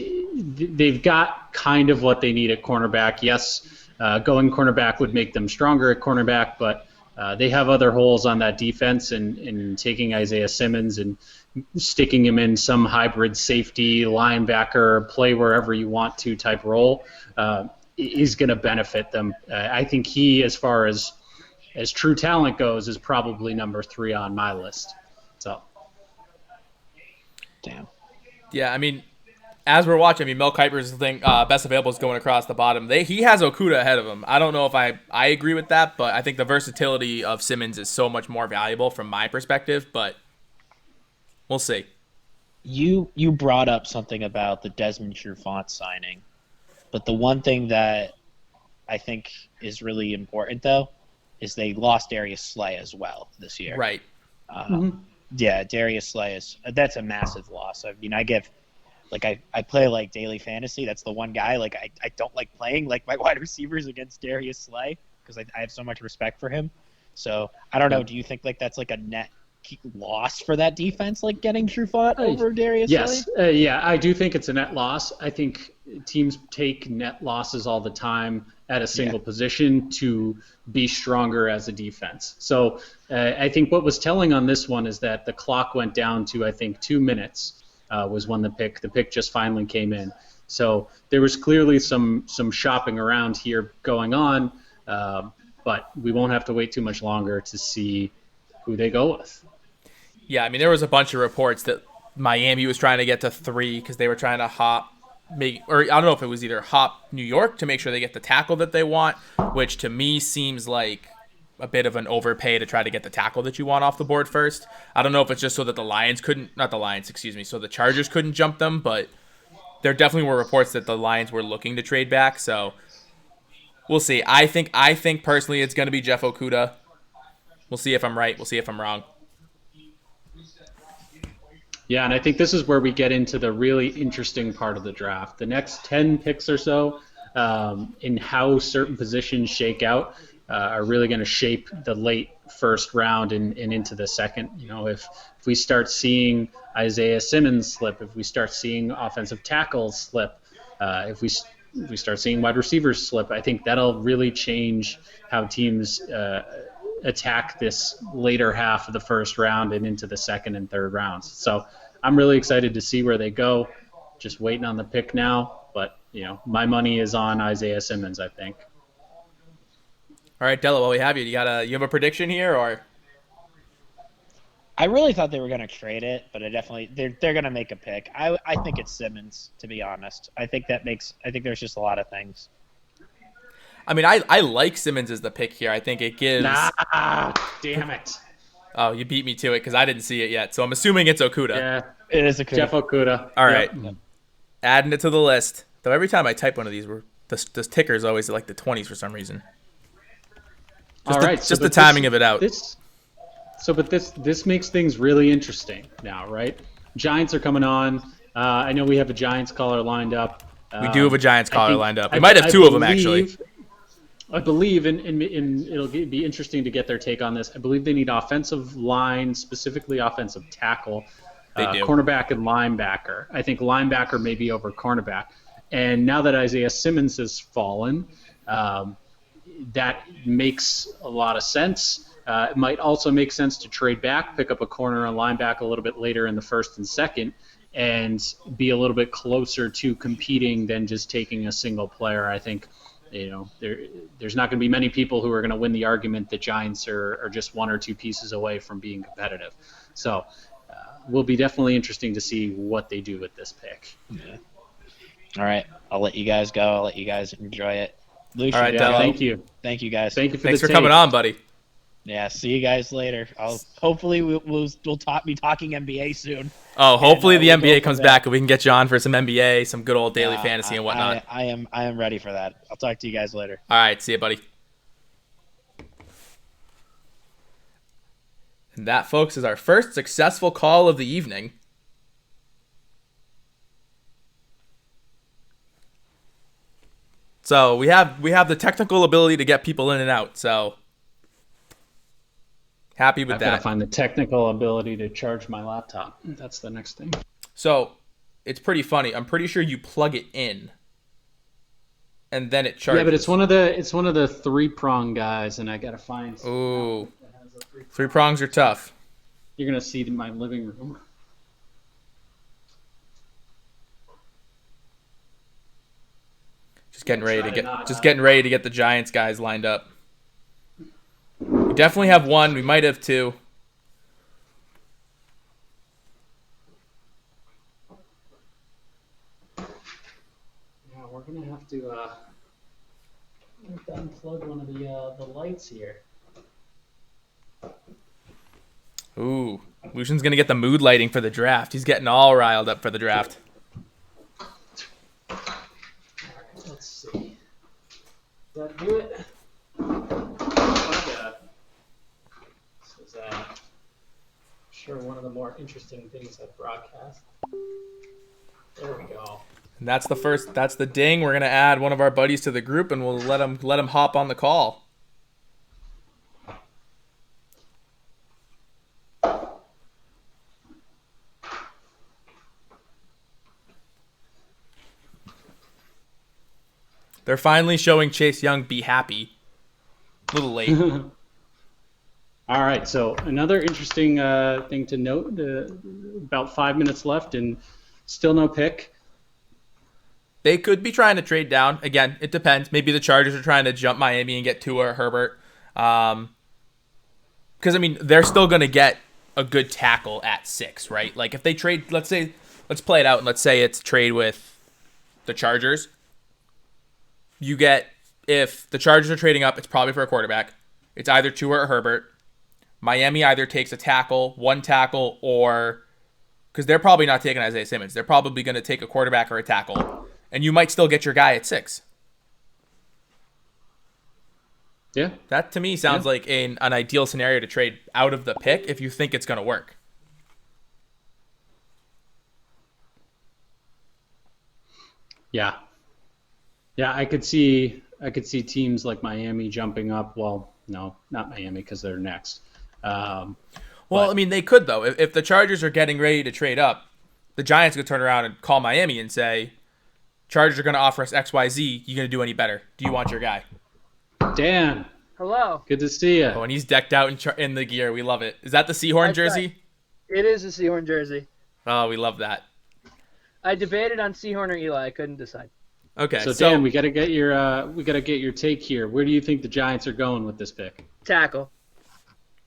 they've got kind of what they need at cornerback. Yes, going cornerback would make them stronger at cornerback, but they have other holes on that defense, and taking Isaiah Simmons and sticking him in some hybrid safety, linebacker, play wherever you want to type role is going to benefit them. I think he, as far as true talent goes, is probably number 3 on my list. So, Damn. Yeah, I mean, as we're watching, Mel Kiper's thing, best available is going across the bottom. He has Okudah ahead of him. I don't know if I agree with that, but I think the versatility of Simmons is so much more valuable from my perspective, but we'll see. You brought up something about the Desmond Trufant signing, but the one thing that I think is really important, though, is they lost Darius Slay as well this year. Right. Yeah, Darius Slay that's a massive loss. I mean, I play like daily fantasy. That's the one guy I don't like playing like my wide receivers against Darius Slay because I have so much respect for him. So I don't know. Do you think that's like a net loss for that defense, like getting Trufant over Darius yes. Slay? Yeah, I do think it's a net loss. I think teams take net losses all the time at a single position to be stronger as a defense. So I think what was telling on this one is that the clock went down to, I think, 2 minutes was when the pick just finally came in. So there was clearly some shopping around here going on, but we won't have to wait too much longer to see who they go with. Yeah, I mean, there was a bunch of reports that Miami was trying to get to 3 because they were trying to or I don't know if it was either hop New York to make sure they get the tackle that they want, which to me seems like a bit of an overpay to try to get the tackle that you want off the board first. I don't know if it's just so that so the Chargers couldn't jump them, but there definitely were reports that the Lions were looking to trade back, so we'll see. I think personally it's going to be Jeff Okudah. We'll see if I'm right. We'll see if I'm wrong. Yeah, and I think this is where we get into the really interesting part of the draft. The next 10 picks or so, in how certain positions shake out, are really going to shape the late first round and into the second. If we start seeing Isaiah Simmons slip, if we start seeing offensive tackles slip, if we start seeing wide receivers slip, I think that'll really change how teams attack this later half of the first round and into the second and third rounds. So I'm really excited to see where they go. Just waiting on the pick now, but my money is on Isaiah Simmons, I think. All right, Della, while we have you, you have a prediction here, or? I really thought they were going to trade it, but they're going to make a pick. I think it's Simmons, to be honest. I think there's just a lot of things. I mean, I like Simmons as the pick here. I think it gives. Damn it! Oh, you beat me to it because I didn't see it yet. So I'm assuming it's Okudah. Yeah, it is Okudah. Jeff Okudah. All right, Yep. Adding it to the list. Though every time I type one of these, this ticker is always like the 20s for some reason. Just the timing of it out. But this makes things really interesting now, right? Giants are coming on. I know we have a Giants caller lined up. We do have a Giants caller lined up. We might have two of them, actually. I believe, and it'll be interesting to get their take on this. I believe they need offensive line, specifically offensive tackle, They do. cornerback, and linebacker. I think linebacker may be over cornerback. And now that Isaiah Simmons has fallen, that makes a lot of sense. It might also make sense to trade back, pick up a corner and linebacker a little bit later in the first and second, and be a little bit closer to competing than just taking a single player. I think there's not going to be many people who are going to win the argument that Giants are just one or two pieces away from being competitive. So will be definitely interesting to see what they do with this pick. Yeah. All right, I'll let you guys go. I'll let you guys enjoy it. Lucian, All right, Della. Thank you. Thank you, guys. Thank you Thanks for coming on, buddy. Yeah, see you guys later. Hopefully we'll be talking NBA soon. Oh, hopefully the we'll go NBA from comes there. back and we can get you on for some NBA, some good old daily fantasy and whatnot. I am ready for that. I'll talk to you guys later. All right, see you, buddy. And that, folks, is our first successful call of the evening. So we have the technical ability to get people in and out. So happy with I've got that. to find the technical ability to charge my laptop. That's the next thing. So it's pretty funny. I'm pretty sure you plug it in, and then it charges. Yeah, but it's one of the 3-prong guys, and I got to find. Ooh, 3 prongs are tough. You're gonna see my living room. Just getting ready to get the Giants guys lined up. We definitely have one. We might have two. Yeah, we're gonna have to unplug one of the lights here. Ooh, Lucian's gonna get the mood lighting for the draft. He's getting all riled up for the draft. Let's see. Does that do it? This is sure one of the more interesting things at broadcast. There we go. And that's the ding. We're gonna add one of our buddies to the group, and we'll let him hop on the call. They're finally showing Chase Young be happy. A little late. All right, so another interesting thing to note, about 5 minutes left and still no pick. They could be trying to trade down. Again, it depends. Maybe the Chargers are trying to jump Miami and get Tua or Herbert. Because, I mean, they're still going to get a good tackle at 6, right? Like, if they trade, let's play it out, and let's say it's trade with the Chargers. You get, if the Chargers are trading up, it's probably for a quarterback. It's either Tua or Herbert. Miami either takes a tackle, one tackle, or... Because they're probably not taking Isaiah Simmons. They're probably going to take a quarterback or a tackle. And you might still get your guy at 6. Yeah. That, to me, sounds like an ideal scenario to trade out of the pick if you think it's going to work. Yeah. Yeah, I could see teams like Miami jumping up. Well, no, not Miami because they're next. Well, I mean, they could, though. If the Chargers are getting ready to trade up, the Giants could turn around and call Miami and say, Chargers are going to offer us XYZ. You going to do any better? Do you want your guy? Dan. Hello. Good to see you. Oh, and he's decked out in the gear. We love it. Is that the Seahorn jersey? It is a Seahorn jersey. Oh, we love that. I debated on Seahorn or Eli. I couldn't decide. Okay, so Dan, we got to get your take here. Where do you think the Giants are going with this pick? Tackle.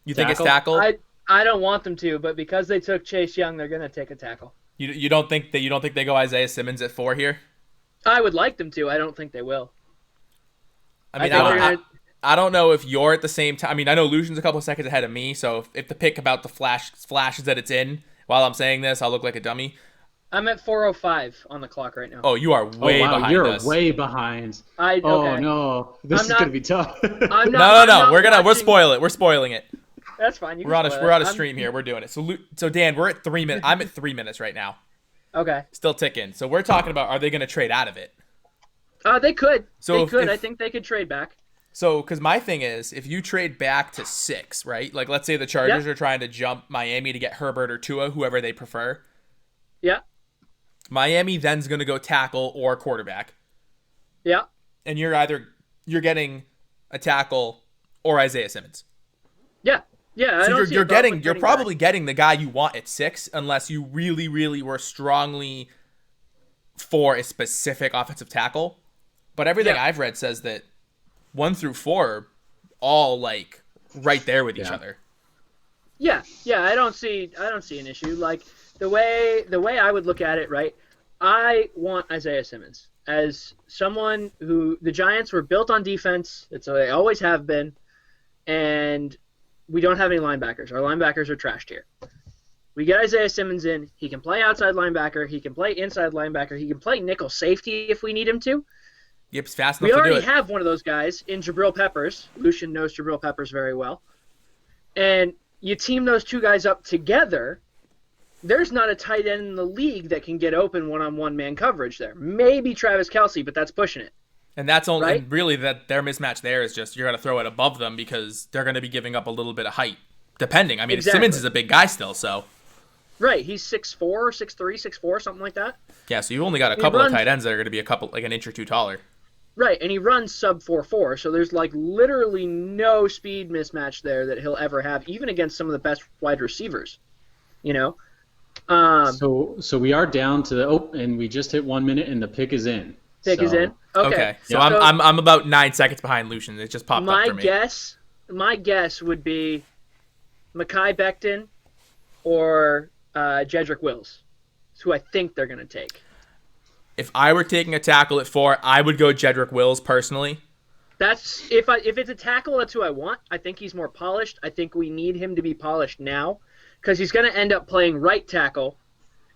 You think it's tackle? I don't want them to, but because they took Chase Young, they're going to take a tackle. You don't think they go Isaiah Simmons at 4 here? I would like them to. I don't think they will. I mean, I don't know if you're at the same time. I mean, I know Lucian's a couple of seconds ahead of me, so if the pick about the flashes that it's in while I'm saying this, I'll look like a dummy. I'm at 4:05 on the clock right now. Oh, you are way behind you're us. way behind. Okay. Oh no, this is gonna be tough. No. We're spoil it. We're spoiling it. That's fine. We're on a stream here. We're doing it. So Dan, we're at 3 minutes. I'm at 3 minutes right now. Okay. Still ticking. So we're talking about, are they going to trade out of it? They could. So I think they could trade back. So, because my thing is, if you trade back to 6, right? Like, let's say the Chargers are trying to jump Miami to get Herbert or Tua, whoever they prefer. Yeah. Miami then's going to go tackle or quarterback. Yeah. And you're getting a tackle or Isaiah Simmons. Yeah. Yeah. So you're probably getting the guy you want at 6, unless you really, really were strongly for a specific offensive tackle. But everything I've read says that 1 through 4 are all like right there with each other. Yeah. I don't see an issue. Like the way I would look at it, right? I want Isaiah Simmons as someone who the Giants were built on defense. It's they always have been, and we don't have any linebackers. Our linebackers are trashed here. We get Isaiah Simmons in. He can play outside linebacker. He can play inside linebacker. He can play nickel safety if we need him to. Yep, it's fast enough to do it. We already have one of those guys in Jabril Peppers. Lucian knows Jabril Peppers very well. And you team those two guys up together, there's not a tight end in the league that can get open one-on-one man coverage there. Maybe Travis Kelce, but that's pushing it. And that's only and really that their mismatch there is just you're going to throw it above them because they're going to be giving up a little bit of height, depending. I mean, Simmons is a big guy still, so. Right, he's 6'4", 6'3", 6'4", something like that. Yeah, so you've only got a couple of tight ends that are going to be like an inch or two taller. Right, and he runs sub 4.4, so there's like literally no speed mismatch there that he'll ever have, even against some of the best wide receivers. You know. So we are down to and we just hit 1 minute, and the pick is in. Pick is in. Okay. So I'm about 9 seconds behind Lucian. It just popped up for me. My guess would be Mekhi Becton or Jedrick Wills, who I think they're going to take. If I were taking a tackle at 4, I would go Jedrick Wills personally. That's if it's a tackle, that's who I want. I think he's more polished. I think we need him to be polished now because he's going to end up playing right tackle,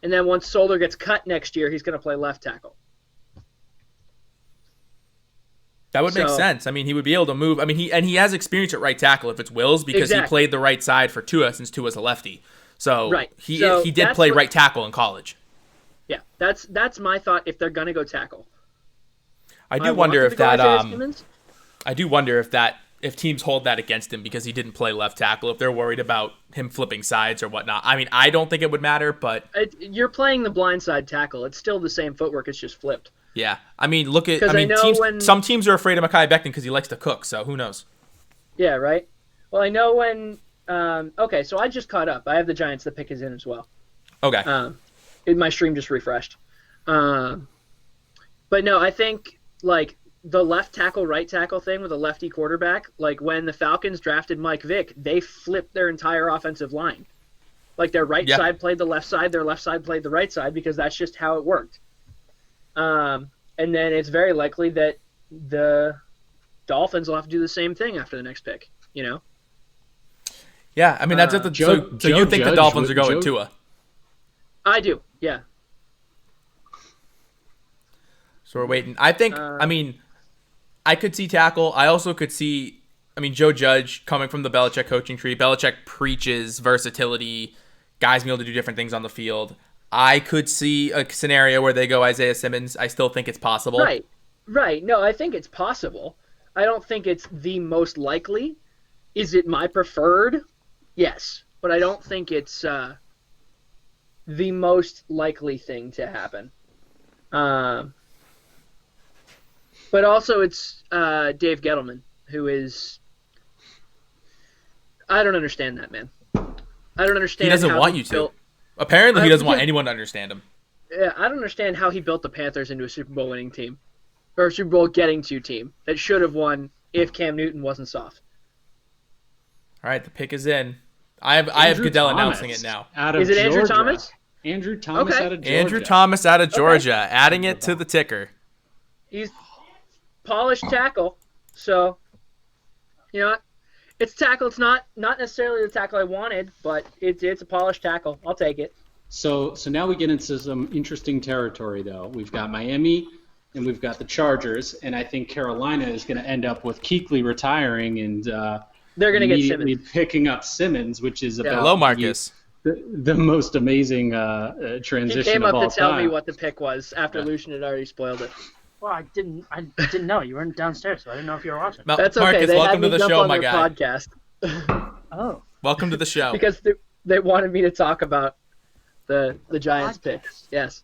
and then once Solder gets cut next year, he's going to play left tackle. That would make sense. I mean, he would be able to move. I mean, he has experience at right tackle if it's Wills because he played the right side for Tua since Tua's a lefty. So he did play right tackle in college. Yeah, that's my thought if they're gonna go tackle. I do wonder if teams hold that against him because he didn't play left tackle, if they're worried about him flipping sides or whatnot. I mean, I don't think it would matter, but you're playing the blindside tackle. It's still the same footwork. It's just flipped. Yeah, I mean, some teams are afraid of Mekhi Becton because he likes to cook. So who knows? Yeah, right. Well, I know when. Okay, so I just caught up. I have the Giants. The pick is in as well. Okay. My stream just refreshed. But no, I think like the left tackle, right tackle thing with a lefty quarterback, like when the Falcons drafted Mike Vick, they flipped their entire offensive line. Like their right Yeah. side played the left side, their left side played the right side because that's just how it worked. And then it's very likely that the Dolphins will have to do the same thing after the next pick, you know? Yeah, I mean that's at the so you think the Dolphins are going Tua? I do, yeah. So we're waiting. I think. I mean, I could see tackle. I also could see. I mean, Joe Judge coming from the Belichick coaching tree. Belichick preaches versatility, guys being able to do different things on the field. I could see a scenario where they go Isaiah Simmons. I still think it's possible. Right. No, I think it's possible. I don't think it's the most likely. Is it my preferred? Yes, but I don't think it's the most likely thing to happen. But also it's Dave Gettleman, who is... I don't understand that, man. I don't understand He doesn't how want he you to. built... Apparently, he doesn't want anyone to understand him. Yeah, I don't understand how he built the Panthers into a Super Bowl winning team. Or a Super Bowl getting to team that should have won if Cam Newton wasn't soft. All right, the pick is in. I have Goodell announcing it now. Is it Andrew Thomas? Andrew Thomas Okay. out of Georgia. Andrew Thomas out of Georgia, adding it to the ticker. He's polished tackle, so you know what? It's tackle. It's not necessarily the tackle I wanted, but it's a polished tackle. I'll take it. So now we get into some interesting territory, though. We've got Miami and we've got the Chargers, and I think Carolina is going to end up with Kuechly retiring and they're going to get immediately Simmons. picking up Simmons, which is about Hello, Marcus. the most amazing transition He came of up all to tell time. me what the pick was after Lucian had already spoiled it. Well, I didn't know. You weren't downstairs, so I didn't know if you were watching. That's okay. Marcus, They had welcome me to the jump show, on my their guy. podcast Oh. Welcome to the show. because they wanted me to talk about the Giants pick. Yes.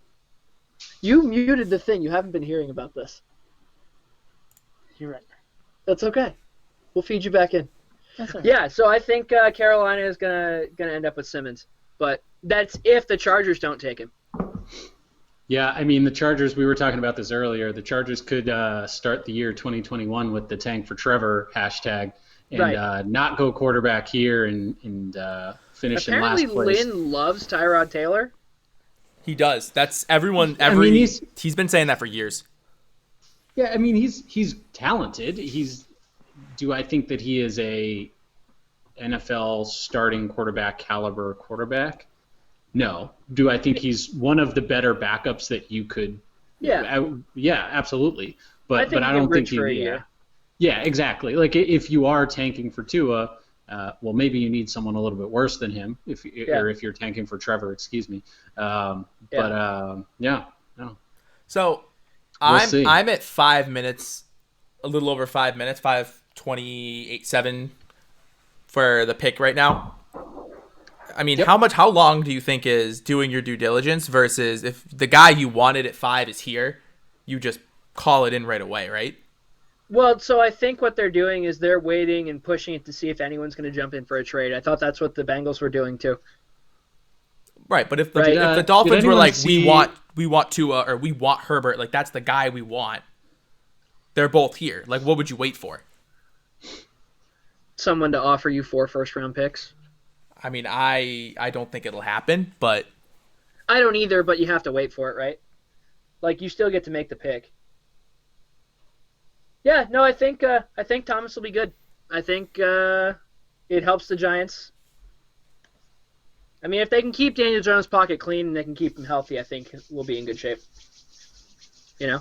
You muted the thing. You haven't been hearing about this. You're right. That's okay. We'll feed you back in. That's all right. Yeah, so I think Carolina is gonna end up with Simmons, but that's if the Chargers don't take him. Yeah, I mean, the Chargers, we were talking about this earlier, the Chargers could start the year 2021 with the Tank for Trevor hashtag and Right. not go quarterback here and finish Apparently, in last place. Lynn loves Tyrod Taylor. He does. That's everyone. I mean, He's been saying that for years. Yeah, I mean, he's talented. Do I think that he is a NFL starting quarterback caliber quarterback? No. Do I think he's one of the better backups that you could? Yeah. Yeah, absolutely. But think I he don't can think bridge for a year. Yeah, exactly. Like if you are tanking for Tua, well, maybe you need someone a little bit worse than him. Or if you're tanking for Trevor, excuse me. No. So see. I'm at 5 minutes, a little over 5 minutes, 5:28.7 for the pick right now. I mean, how long do you think is doing your due diligence versus if the guy you wanted at 5 is here, you just call it in right away, right? Well, so I think what they're doing is they're waiting and pushing it to see if anyone's going to jump in for a trade. I thought that's what the Bengals were doing too. Right, but if the, Right. if the Dolphins were anyone like, see- we want Tua or we want Herbert, like that's the guy we want, they're both here. Like, what would you wait for? Someone to offer you 4 first-round picks. I mean, I don't think it'll happen, but I don't either, but you have to wait for it, right? Like you still get to make the pick. Yeah, no, I think Thomas will be good. I think it helps the Giants. I mean, if they can keep Daniel Jones' pocket clean and they can keep him healthy, I think we'll be in good shape. You know?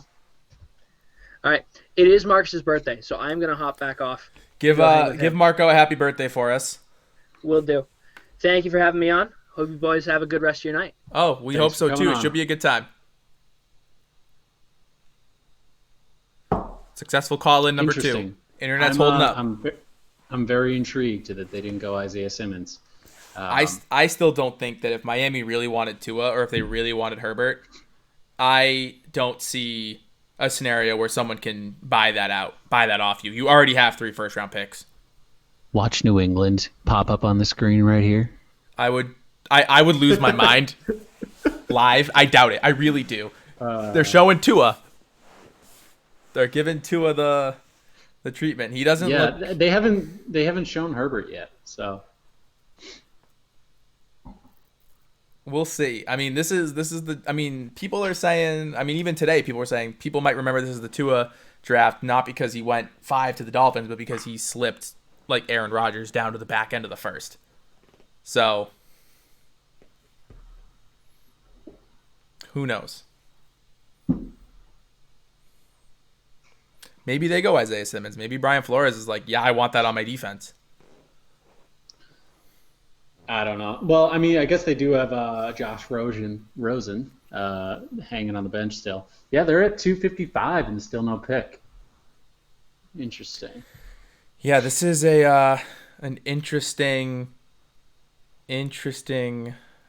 All right. It is Marcus's birthday, so I'm going to hop back off. give Go ahead with him. Marco a happy birthday for us. Will do. Thank you for having me on. Hope you boys have a good rest of your night. Oh, we Thanks hope so for too. coming It on. should be a good time. Successful call in number 2. Interesting. Internet's holding up. I'm very intrigued that they didn't go Isaiah Simmons. I still don't think that if Miami really wanted Tua or if they really wanted Herbert, I don't see a scenario where someone can buy that off you. You already have 3 first-round picks. Watch New England pop up on the screen right here. I would lose my mind live. I doubt it. I really do. They're showing Tua. They're giving Tua the treatment. He doesn't Yeah, look. they haven't shown Herbert yet, so We'll see. I mean, this is the. I mean, people are saying. I mean, even today, people were saying people might remember this as the Tua draft, not because he went 5 to the Dolphins, but because he slipped like Aaron Rodgers down to the back end of the first. So, who knows? Maybe they go Isaiah Simmons. Maybe Brian Flores is like, yeah, I want that on my defense. I don't know. Well, I mean, I guess they do have Josh Rosen hanging on the bench still. Yeah, they're at 255 and still no pick. Interesting. Yeah, this is a an interesting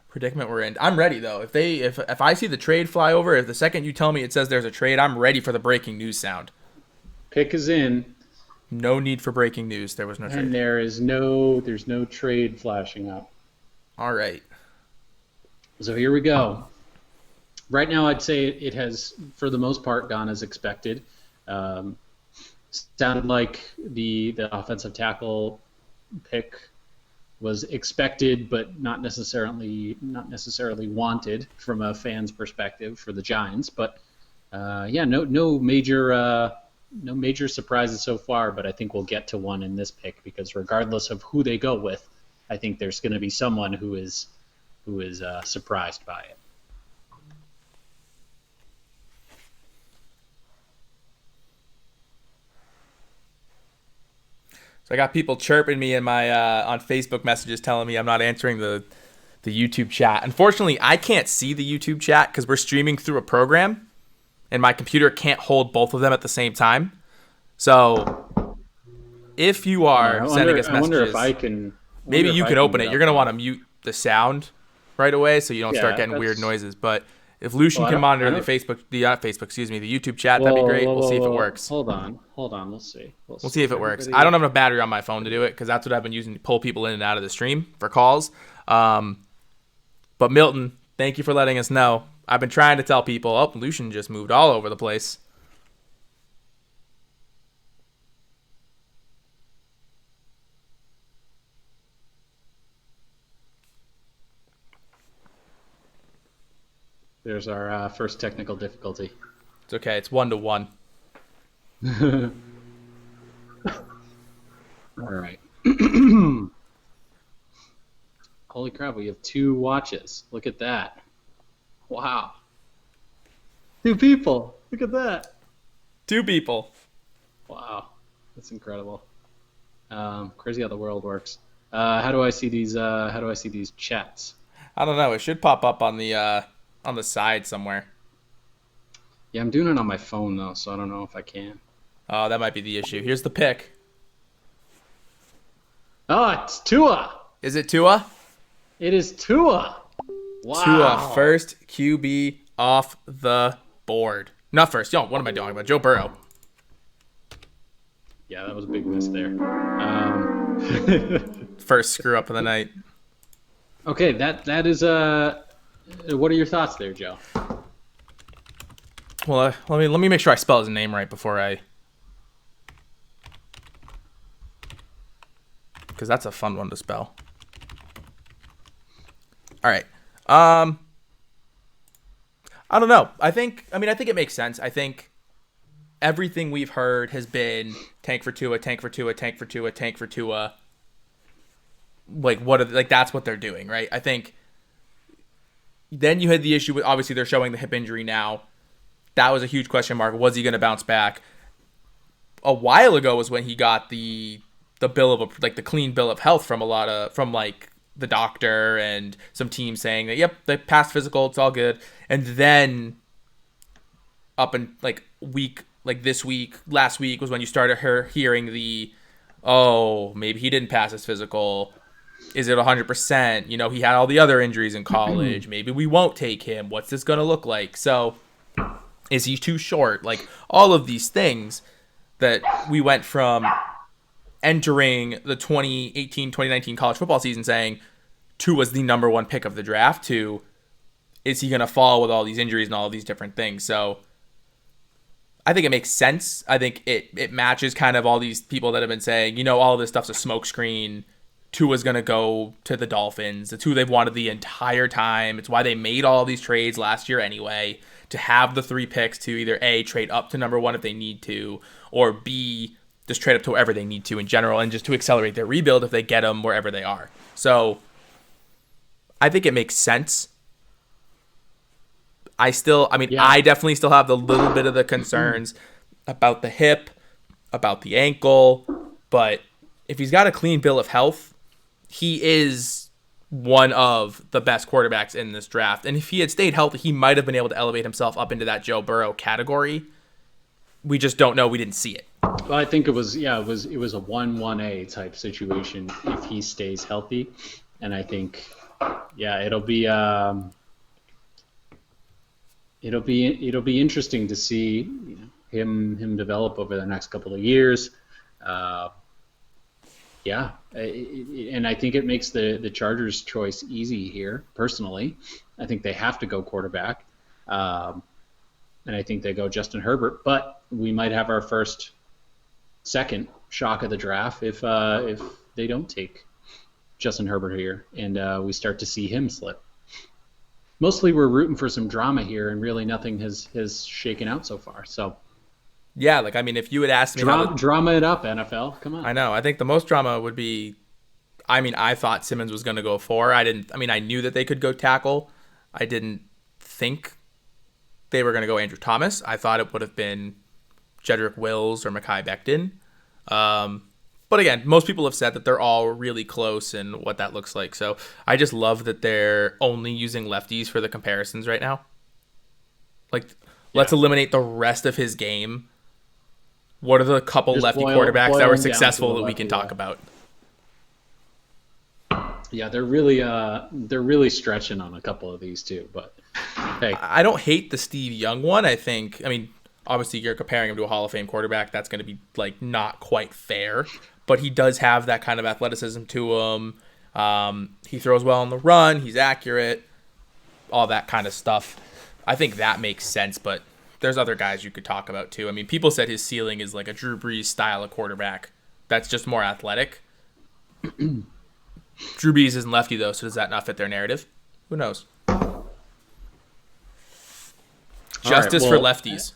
predicament we're in. I'm ready though. If I see the trade fly over, if the second you tell me it says there's a trade, I'm ready for the breaking news sound. Pick is in, No need for breaking news. There was no and trade. there's no trade flashing up. All right. So here we go. Right now, I'd say it has, for the most part, gone as expected. Sounded like the offensive tackle pick was expected, but not necessarily wanted from a fan's perspective for the Giants. But no major surprises so far. But I think we'll get to one in this pick because regardless of who they go with, I think there's going to be someone who is surprised by it. So I got people chirping me in my on Facebook messages telling me I'm not answering the YouTube chat. Unfortunately, I can't see the YouTube chat because we're streaming through a program, and my computer can't hold both of them at the same time. So if you are sending us messages, I wonder if I can. maybe you can open it. You're gonna want to mute the sound right away so you don't start Yeah, getting weird that's- noises. But if Lucian Well, I can don't- monitor I the don't- the YouTube chat, that'd be great. We'll see if it works. Hold on. We'll see. We'll see if it works. I don't have enough battery on my phone to do it because that's what I've been using to pull people in and out of the stream for calls. But Milton, thank you for letting us know. I've been trying to tell people, oh, Lucian just moved all over the place. There's our first technical difficulty. It's okay. It's 1-1. All right. Holy crap, we have 2 watches. Look at that. Wow. 2 people. Look at that. 2 people. Wow. That's incredible. Crazy how the world works. How do I see these chats? I don't know. It should pop up on the side somewhere. Yeah, I'm doing it on my phone though, so I don't know if I can. Oh, that might be the issue. Here's the pick. Oh, it's Tua. Is it Tua? It is Tua. Wow. Tua, first QB off the board. Not first. Yo, what am I talking about? Joe Burrow. Yeah, that was a big miss there. First screw up of the night. Okay, that is what are your thoughts there, Joe? Well, let me make sure I spell his name right before I, because that's a fun one to spell. All right. I don't know. I think it makes sense. I think everything we've heard has been tank for Tua, tank for Tua, tank for Tua, tank for Tua. That's what they're doing, right? I think then you had the issue with, obviously they're showing the hip injury now. That was a huge question mark. Was he going to bounce back? A while ago was when he got the bill of the clean bill of health from the doctor and some teams saying that, yep, they passed physical, it's all good. And then up in last week was when you started hearing maybe he didn't pass his physical. Is it 100%? You know, he had all the other injuries in college. Maybe we won't take him. What's this going to look like? So is he too short? Like all of these things that we went from entering the 2018-2019 college football season saying Tua was the number 1 pick of the draft to is he going to fall with all these injuries and all these different things? So I think it makes sense. I think it matches kind of all these people that have been saying, all of this stuff's a smokescreen. Tua's going to go to the Dolphins. It's who they've wanted the entire time. It's why they made all these trades last year anyway, to have the 3 picks to either A, trade up to number 1 if they need to, or B, just trade up to wherever they need to in general, and just to accelerate their rebuild if they get them wherever they are. So I think it makes sense. I definitely still have the little bit of the concerns about the hip, about the ankle, but if he's got a clean bill of health, he is one of the best quarterbacks in this draft. And if he had stayed healthy, he might have been able to elevate himself up into that Joe Burrow category. We just don't know. We didn't see it. Well, I think it was a 1-1A type situation if he stays healthy. And I think, it'll be interesting to see him develop over the next couple of years. And I think it makes the Chargers' choice easy here. Personally, I think they have to go quarterback, and I think they go Justin Herbert. But we might have our second shock of the draft if they don't take Justin Herbert here, and we start to see him slip. Mostly, we're rooting for some drama here, and really nothing has shaken out so far. So. Yeah, if you had asked me drama it up, NFL. Come on. I know. I think the most drama would be, I thought Simmons was going to go 4. I knew that they could go tackle. I didn't think they were going to go Andrew Thomas. I thought it would have been Jedrick Wills or Mekhi Becton. But again, most people have said that they're all really close and what that looks like. So I just love that they're only using lefties for the comparisons right now. Let's eliminate the rest of his game. What are the couple lefty quarterbacks that were successful that we can talk about? Yeah, they're really stretching on a couple of these too. But hey, I don't hate the Steve Young one. Obviously you're comparing him to a Hall of Fame quarterback. That's going to be not quite fair. But he does have that kind of athleticism to him. He throws well on the run. He's accurate. All that kind of stuff. I think that makes sense, but there's other guys you could talk about too. People said his ceiling is like a Drew Brees style of quarterback that's just more athletic. Drew Brees isn't lefty though, so does that not fit their narrative? Who knows? Justice for lefties.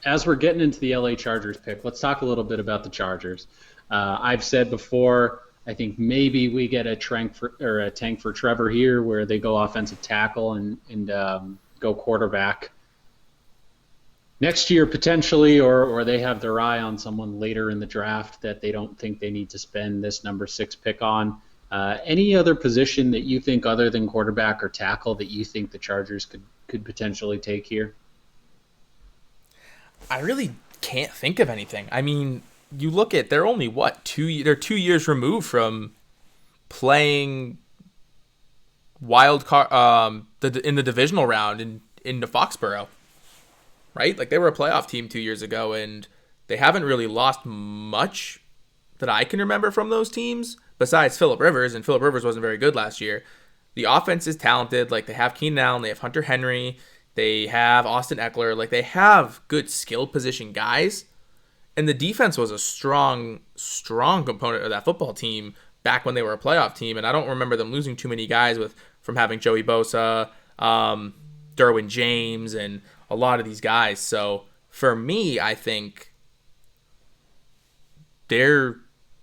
As we're getting into the LA Chargers pick, let's talk a little bit about the Chargers. I've said before, I think maybe we get a tank for Trevor here, where they go offensive tackle and go quarterback next year potentially, or they have their eye on someone later in the draft that they don't think they need to spend this number 6 pick on. Any other position that you think other than quarterback or tackle that you think the Chargers could potentially take here? I really can't think of anything. You look at, they're only they're 2 years removed from playing wild card in the divisional round in Foxborough, right? They were a playoff team 2 years ago, and they haven't really lost much that I can remember from those teams besides Phillip Rivers, and Phillip Rivers wasn't very good last year. The offense is talented. They have Keenan Allen, they have Hunter Henry, they have Austin Eckler. They have good skill position guys. And the defense was a strong component of that football team back when they were a playoff team. And I don't remember them losing too many guys from having Joey Bosa, Derwin James, and a lot of these guys. So for me, I think the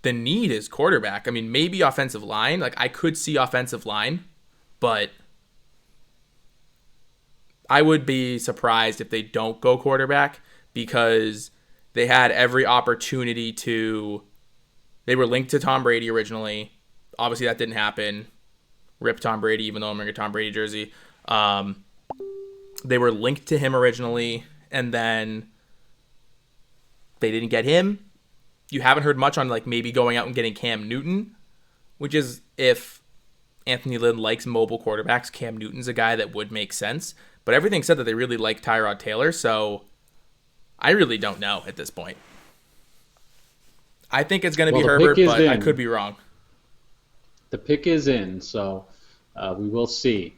need is quarterback. Maybe offensive line. I could see offensive line, but I would be surprised if they don't go quarterback, because they had every opportunity to. They were linked to Tom Brady originally. Obviously, that didn't happen. Rip Tom Brady, even though I'm wearing a Tom Brady jersey. They were linked to him originally, and then they didn't get him. You haven't heard much on maybe going out and getting Cam Newton, which is, if Anthony Lynn likes mobile quarterbacks, Cam Newton's a guy that would make sense. But everything said that they really like Tyrod Taylor, so I really don't know at this point. I think it's going to be Herbert, but I could be wrong. The pick is in, so we will see.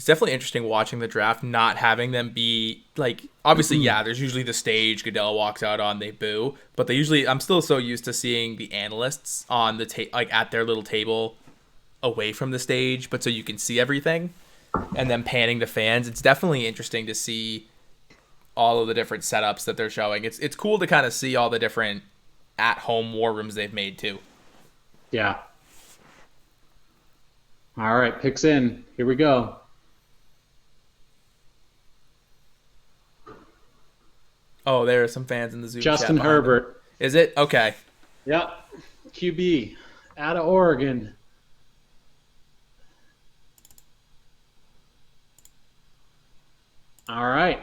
It's definitely interesting watching the draft, not having them be like, obviously, yeah, there's usually the stage Goodell walks out on, they boo, but they usually, I'm still so used to seeing the analysts on the like at their little table away from the stage, but so you can see everything, and then panning to fans. It's definitely interesting to see all of the different setups that they're showing. It's cool to kind of see all the different at home war rooms they've made too. Yeah. All right, picks in. Here we go. Oh, there are some fans in the Zoom Justin chat behind them. Herbert. Is it? Okay. Yep. QB out of Oregon. All right.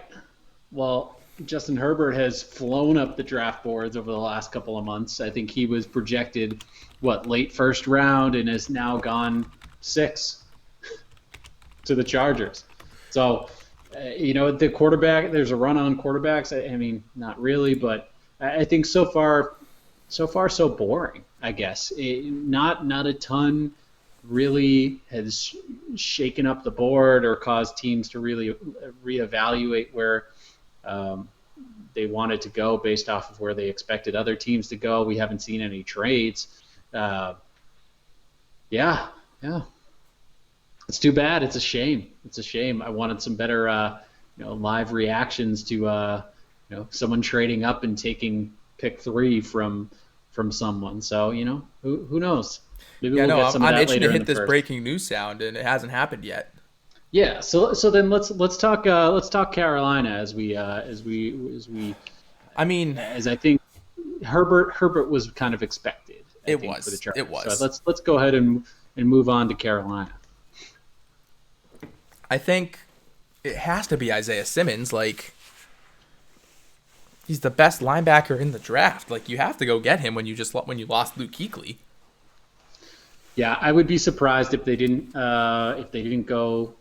Well, Justin Herbert has flown up the draft boards over the last couple of months. I think he was projected, late first round and has now gone 6 to the Chargers. So, the quarterback, there's a run on quarterbacks. I mean, not really, but I think so far so boring, I guess. Not a ton really has shaken up the board or caused teams to really reevaluate where they wanted to go based off of where they expected other teams to go. We haven't seen any trades. Yeah. It's too bad. It's a shame. I wanted some better, live reactions to, someone trading up and taking pick 3 from someone. So, who knows? Maybe we'll get some of I'm that itching later to in hit the this first. breaking news sound, and it hasn't happened yet. Yeah. So then let's talk Carolina as I think Herbert was kind of expected. I think, for the Chargers. It was. So let's go ahead and move on to Carolina. I think it has to be Isaiah Simmons. Like, he's the best linebacker in the draft. Like, you have to go get him when you lost Luke Kuechly. Yeah, I would be surprised if they didn't go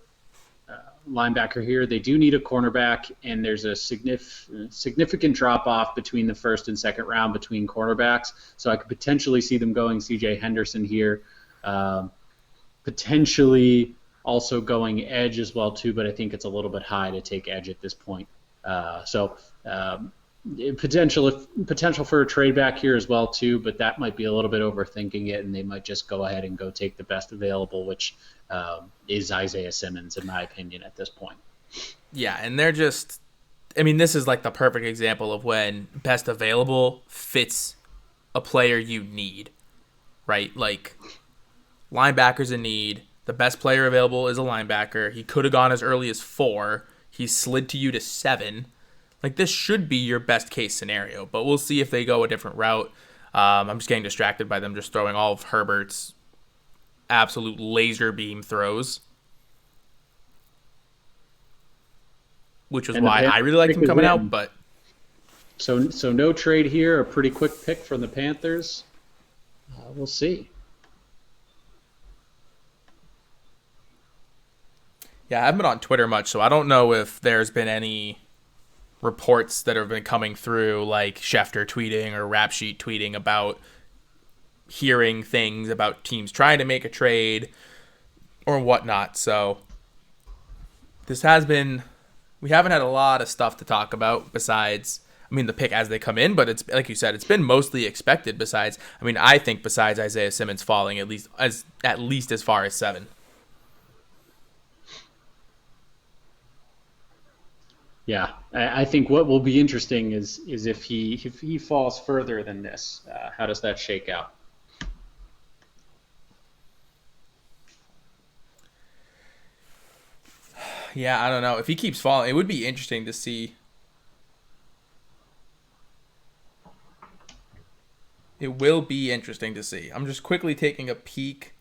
linebacker here. They do need a cornerback, and there's a significant drop off between the first and second round between cornerbacks. So I could potentially see them going C.J. Henderson here, potentially also going edge as well too. But I think it's a little bit high to take edge at this point. Potential for a trade back here as well too, but that might be a little bit overthinking it, and they might just go ahead and go take the best available, which is Isaiah Simmons in my opinion at this point. Yeah, and they're just, I mean, this is like the perfect example of when best available fits a player you need, right? Like, linebackers in need. The best player available is a linebacker. He could have gone as early as 4. He slid to you to 7. Like, this should be your best case scenario, but we'll see if they go a different route. I'm just getting distracted by them just throwing all of Herbert's absolute laser beam throws, which was why I really liked him coming out. But so no trade here. A pretty quick pick from the Panthers. We'll see. Yeah, I haven't been on Twitter much, so I don't know if there's been any reports that have been coming through, like Schefter tweeting or Rap Sheet tweeting about hearing things about teams trying to make a trade or whatnot. So we haven't had a lot of stuff to talk about besides, I mean, the pick as they come in, but it's like you said, it's been mostly expected besides, I mean, I think besides Isaiah Simmons falling at least as far as 7. Yeah, I think what will be interesting is if he falls further than this, how does that shake out? Yeah, I don't know. If he keeps falling, it would be interesting to see. It will be interesting to see. I'm just quickly taking a peek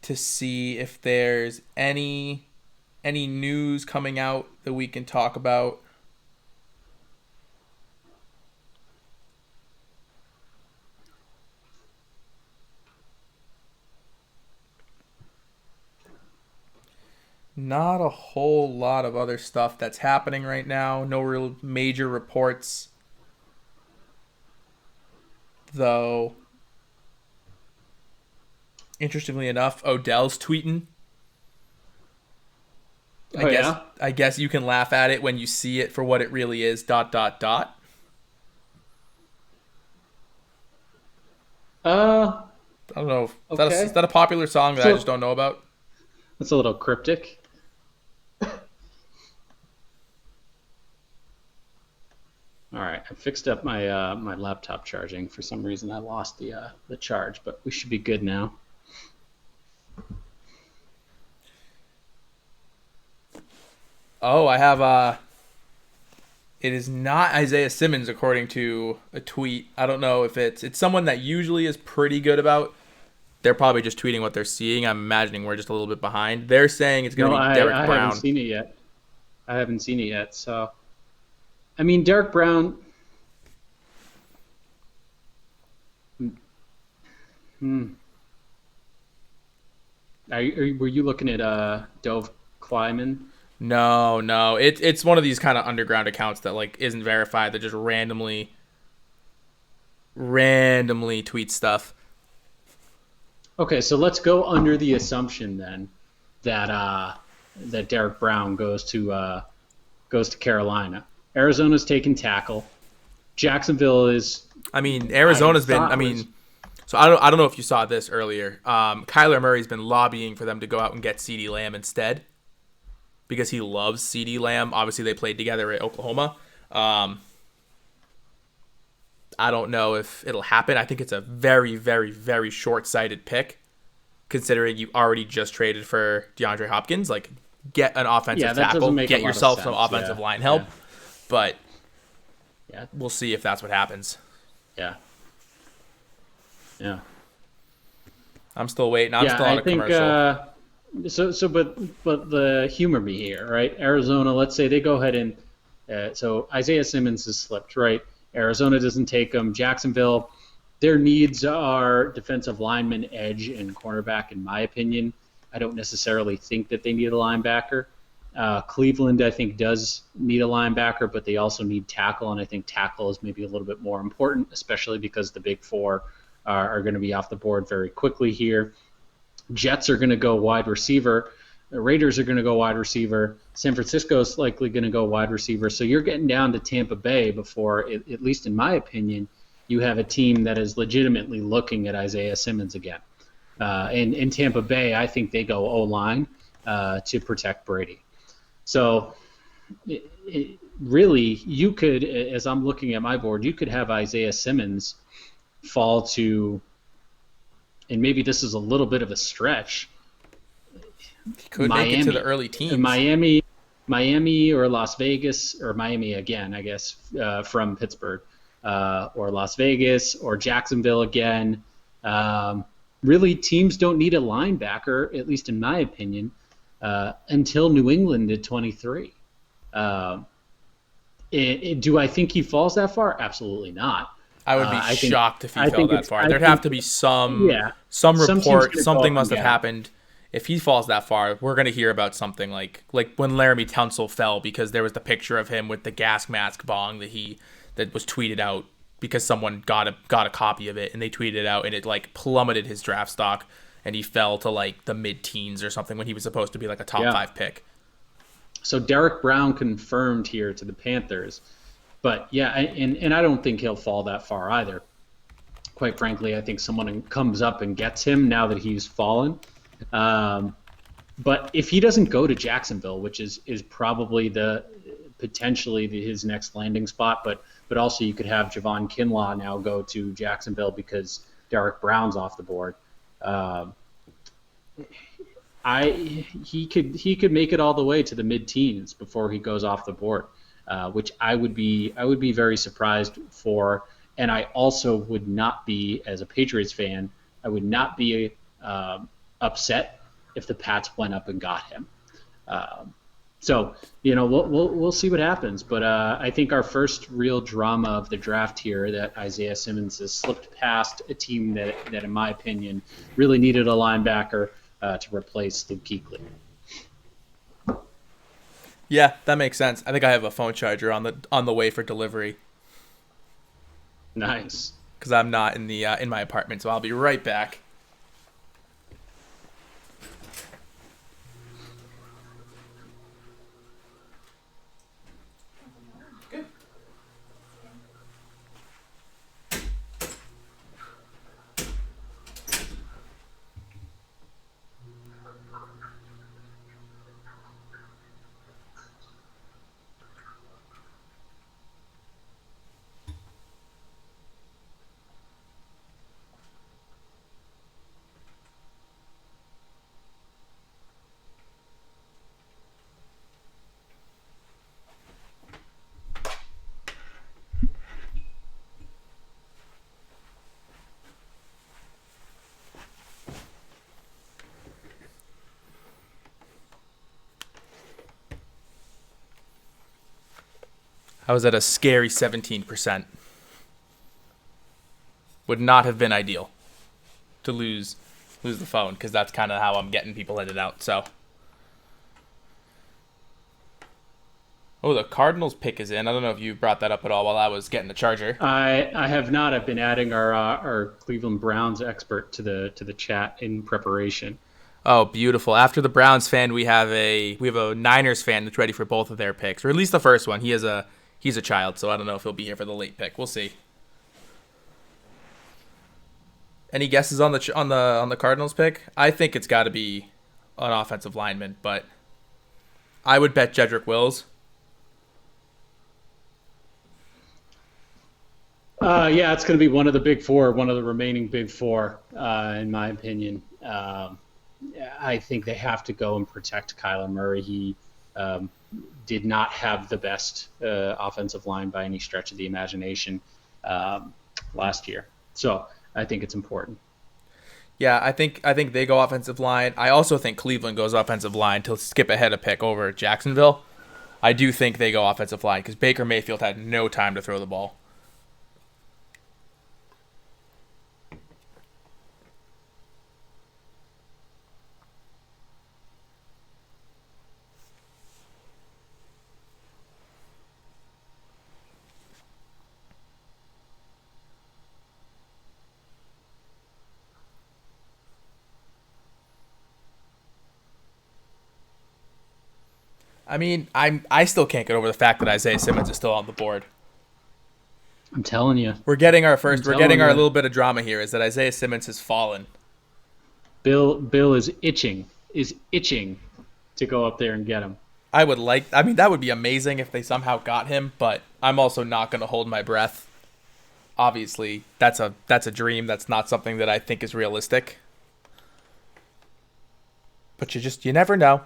to see if there's any news coming out that we can talk about. Not a whole lot of other stuff that's happening right now. No real major reports, though. Interestingly enough, Odell's tweeting I Oh, guess yeah? I guess you can laugh at it when you see it for what it really is. Dot dot dot. Uh, I don't know. Is okay. that a popular song that I just So don't know about? that's a little cryptic. All right, I fixed up my my laptop charging. For some reason, I lost the charge, but we should be good now. Oh, I have it is not Isaiah Simmons according to a tweet. I don't know if it's someone that usually is pretty good about. They're probably just tweeting what they're seeing. I'm imagining we're just a little bit behind. They're saying it's going No, to be Derek I haven't Brown. seen it yet. I haven't seen it yet. So, I mean, Derek Brown. Hmm. Were you looking at Dove Kleiman? No, no. It's one of these kind of underground accounts that like isn't verified that just randomly tweet stuff. Okay, so let's go under the assumption then that that Derek Brown goes to Carolina. Arizona's taking tackle. Jacksonville is. I mean, I Arizona's been. thought I was mean, so I don't know if you saw this earlier. Kyler Murray's been lobbying for them to go out and get CeeDee Lamb instead because he loves CeeDee Lamb. Obviously, they played together at Oklahoma. I don't know if it'll happen. I think it's a very, very, very short-sighted pick, considering you already just traded for DeAndre Hopkins. Like, get an offensive that doesn't tackle, make a get lot of yourself some sense. offensive Yeah, line help. yeah. But Yeah, we'll see if that's what happens. yeah, yeah. I'm still waiting. I'm Yeah, still on I a think commercial. but the humor me here, right? Arizona, let's say they go ahead and so Isaiah Simmons has slipped, right? Arizona doesn't take him. Jacksonville, their needs are defensive lineman, edge, and cornerback, in my opinion. I don't necessarily think that they need a linebacker. Cleveland, I think, does need a linebacker, but they also need tackle, and I think tackle is maybe a little bit more important, especially because the big four are going to be off the board very quickly here. Jets are going to go wide receiver. The Raiders are going to go wide receiver. San Francisco is likely going to go wide receiver. So you're getting down to Tampa Bay before, at least in my opinion, you have a team that is legitimately looking at Isaiah Simmons again. And in Tampa Bay, I think they go O-line to protect Brady. So really, you could, as I'm looking at my board, you could have Isaiah Simmons fall to, and maybe this is a little bit of a stretch, He could make it to the early teens. Miami or Las Vegas, or Miami again, I guess, from Pittsburgh, or Las Vegas or Jacksonville again. Really, teams don't need a linebacker, at least in my opinion, until New England at 23. Do I think he falls that far? Absolutely not. I would be shocked if he fell that far. There'd think- have to be some Yeah. some Some team's report. gonna Something go must up have and get him. happened. If he falls that far, we're gonna hear about something like when Laramie Tunsil fell because there was the picture of him with the gas mask bong that was tweeted out because someone got a copy of it and they tweeted it out and it like plummeted his draft stock and he fell to like the mid-teens or something when he was supposed to be like a top 5 pick. So Derek Brown confirmed here to the Panthers. But yeah, and I don't think he'll fall that far either. Quite frankly, I think someone comes up and gets him now that he's fallen. But if he doesn't go to Jacksonville, which is probably potentially his next landing spot, but also you could have Javon Kinlaw now go to Jacksonville because Derek Brown's off the board. He could make it all the way to the mid-teens before he goes off the board, which I would be very surprised for. And I also would not be, as a Patriots fan, I would not be upset if the Pats went up and got him. So we'll see what happens. But I think our first real drama of the draft here that Isaiah Simmons has slipped past a team that in my opinion really needed a linebacker to replace Luke Kuechly. Yeah, that makes sense. I think I have a phone charger on the way for delivery Nice. because I'm not in my apartment, so I'll be right back. I was at a scary 17%. Would not have been ideal to lose the phone, because that's kind of how I'm getting people in and out. So, oh, the Cardinals pick is in. I don't know if you brought that up at all while I was getting the charger. I have not. I've been adding our Cleveland Browns expert to the chat in preparation. Oh, beautiful. After the Browns fan, we have a Niners fan that's ready for both of their picks, or at least the first one. He's a child, so I don't know if he'll be here for the late pick. We'll see. Any guesses on the Cardinals pick? I think it's got to be an offensive lineman, but I would bet Jedrick Wills. Yeah, it's going to be one of the big four, one of the remaining big four, in my opinion. I think they have to go and protect Kyler Murray. He did not have the best offensive line by any stretch of the imagination last year. So I think it's important. Yeah, I think they go offensive line. I also think Cleveland goes offensive line to skip ahead a pick over Jacksonville. I do think they go offensive line because Baker Mayfield had no time to throw the ball. I mean, I still can't get over the fact that Isaiah Simmons is still on the board. I'm telling you. We're getting our little bit of drama here is that Isaiah Simmons has fallen. Bill is itching to go up there and get him. That would be amazing if they somehow got him, but I'm also not going to hold my breath. Obviously, that's a dream. That's not something that I think is realistic. But you never know.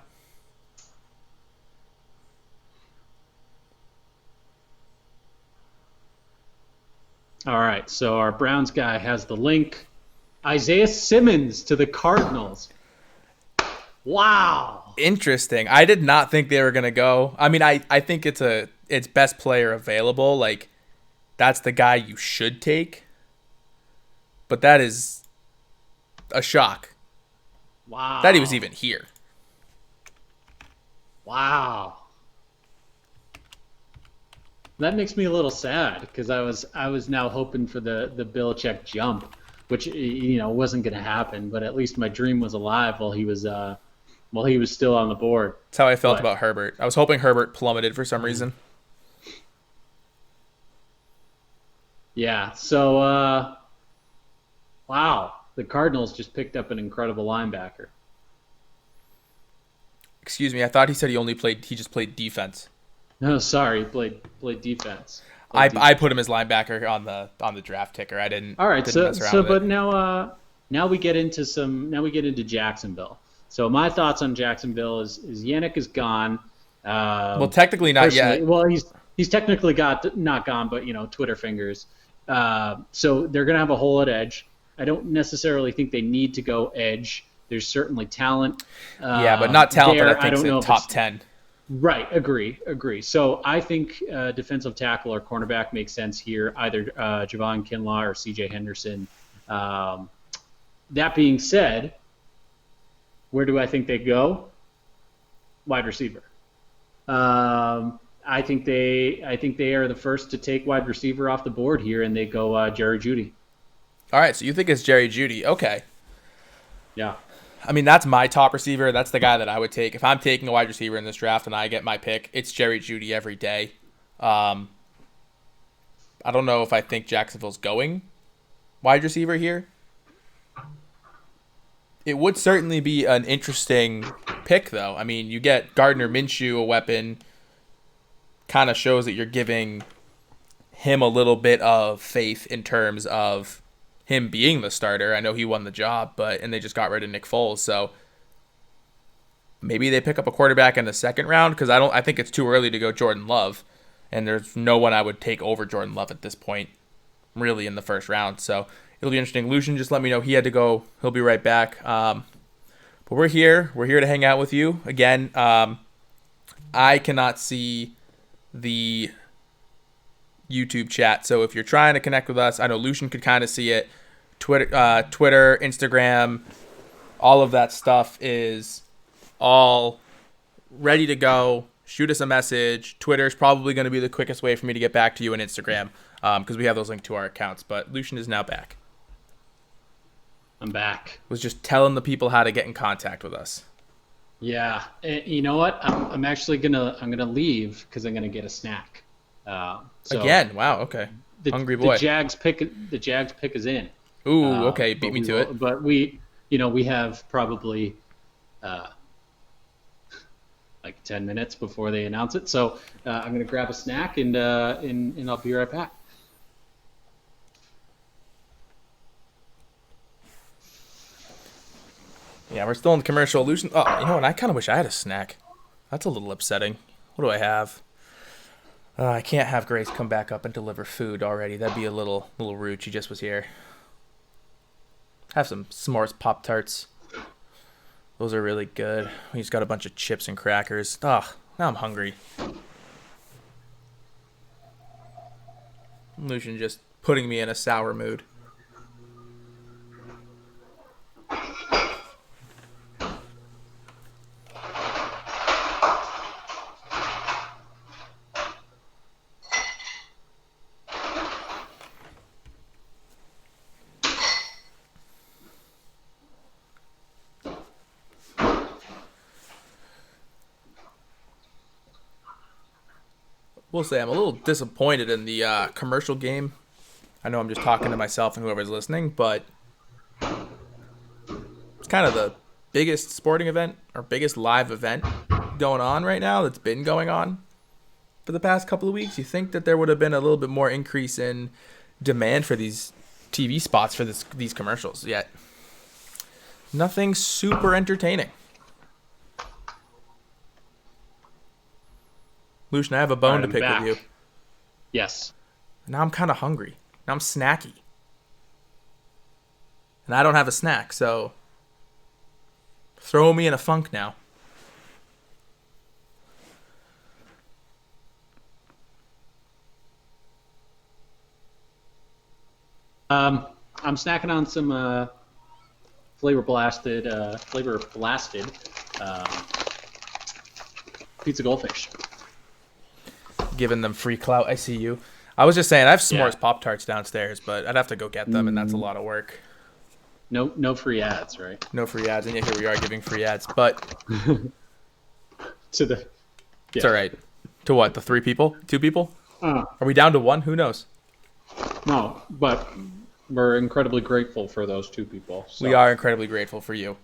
All right, so our Browns guy has the link. Isaiah Simmons to the Cardinals. Wow. Interesting. I did not think they were going to go. I mean, I think it's best player available. Like, that's the guy you should take. But that is a shock. Wow. That he was even here. Wow. That makes me a little sad because I was now hoping for the Belichick jump, which wasn't going to happen. But at least my dream was alive while he was still on the board. That's how I felt about Herbert. I was hoping Herbert plummeted for some reason. Yeah. So wow, the Cardinals just picked up an incredible linebacker. Excuse me, I thought he said he just played defense. No, sorry, played defense. I put him as linebacker on the draft ticker. I didn't. All right, didn't mess around with but it. now we get into Jacksonville. So my thoughts on Jacksonville is Yannick is gone. Well, technically not yet. Well, he's technically not gone, but Twitter fingers. So they're gonna have a hole at edge. I don't necessarily think they need to go edge. There's certainly talent. Yeah, but not talent there. that I think is top 10. Right, agree. So I think defensive tackle or cornerback makes sense here, either Javon Kinlaw or C.J. Henderson. That being said, where do I think they go? Wide receiver. I think they are the first to take wide receiver off the board here, and they go Jerry Jeudy. All right, so you think it's Jerry Jeudy? Okay. Yeah. I mean, that's my top receiver. That's the guy that I would take. If I'm taking a wide receiver in this draft and I get my pick, it's Jerry Jeudy every day. I don't know if I think Jacksonville's going wide receiver here. It would certainly be an interesting pick, though. I mean, you get Gardner Minshew, a weapon. Kind of shows that you're giving him a little bit of faith in terms of him being the starter. I know he won the job, and they just got rid of Nick Foles, so maybe they pick up a quarterback in the second round because I think it's too early to go Jordan Love, and there's no one I would take over Jordan Love at this point, really, in the first round. So it'll be interesting. Lucian just let me know he had to go. He'll be right back. But we're here. We're here to hang out with you again. I cannot see the YouTube chat. So if you're trying to connect with us, I know Lucian could kind of see it. Twitter, Instagram, all of that stuff is all ready to go. Shoot us a message. Twitter is probably going to be the quickest way for me to get back to you, and Instagram, because we have those linked to our accounts. But Lucian is now back. I'm back. Was just telling the people how to get in contact with us. Yeah, and you know what? I'm actually gonna leave because I'm gonna get a snack. Again, wow, okay. Hungry boy. The Jags pick is in. Ooh, okay, beat me to it. But we have probably like 10 minutes before they announce it. So I'm gonna grab a snack and I'll be right back. Yeah, we're still in the commercial illusion. Oh, you know what? I kind of wish I had a snack. That's a little upsetting. What do I have? I can't have Grace come back up and deliver food already. That'd be a little rude. She just was here. Have some s'mores Pop-Tarts. Those are really good. We just got a bunch of chips and crackers. Ugh, now I'm hungry. Lucian just putting me in a sour mood. We'll say I'm a little disappointed in the commercial game. I know I'm just talking to myself and whoever's listening, but it's kind of the biggest sporting event or biggest live event going on right now that's been going on for the past couple of weeks. You think that there would have been a little bit more increase in demand for these TV spots for these commercials, yet nothing super entertaining. Lucian, I have a bone to pick with you. Yes. Now I'm kind of hungry. Now I'm snacky. And I don't have a snack, so throw me in a funk now. I'm snacking on some flavor blasted pizza goldfish. Giving them free clout. I see you. I was just saying, I have s'mores Pop-Tarts downstairs, but I'd have to go get them, and that's a lot of work. No free ads, right? No free ads, and yet here we are giving free ads. But it's all right. To what? The 3 people? 2 people? Are we down to 1? Who knows? No, but we're incredibly grateful for those 2 people. So. We are incredibly grateful for you.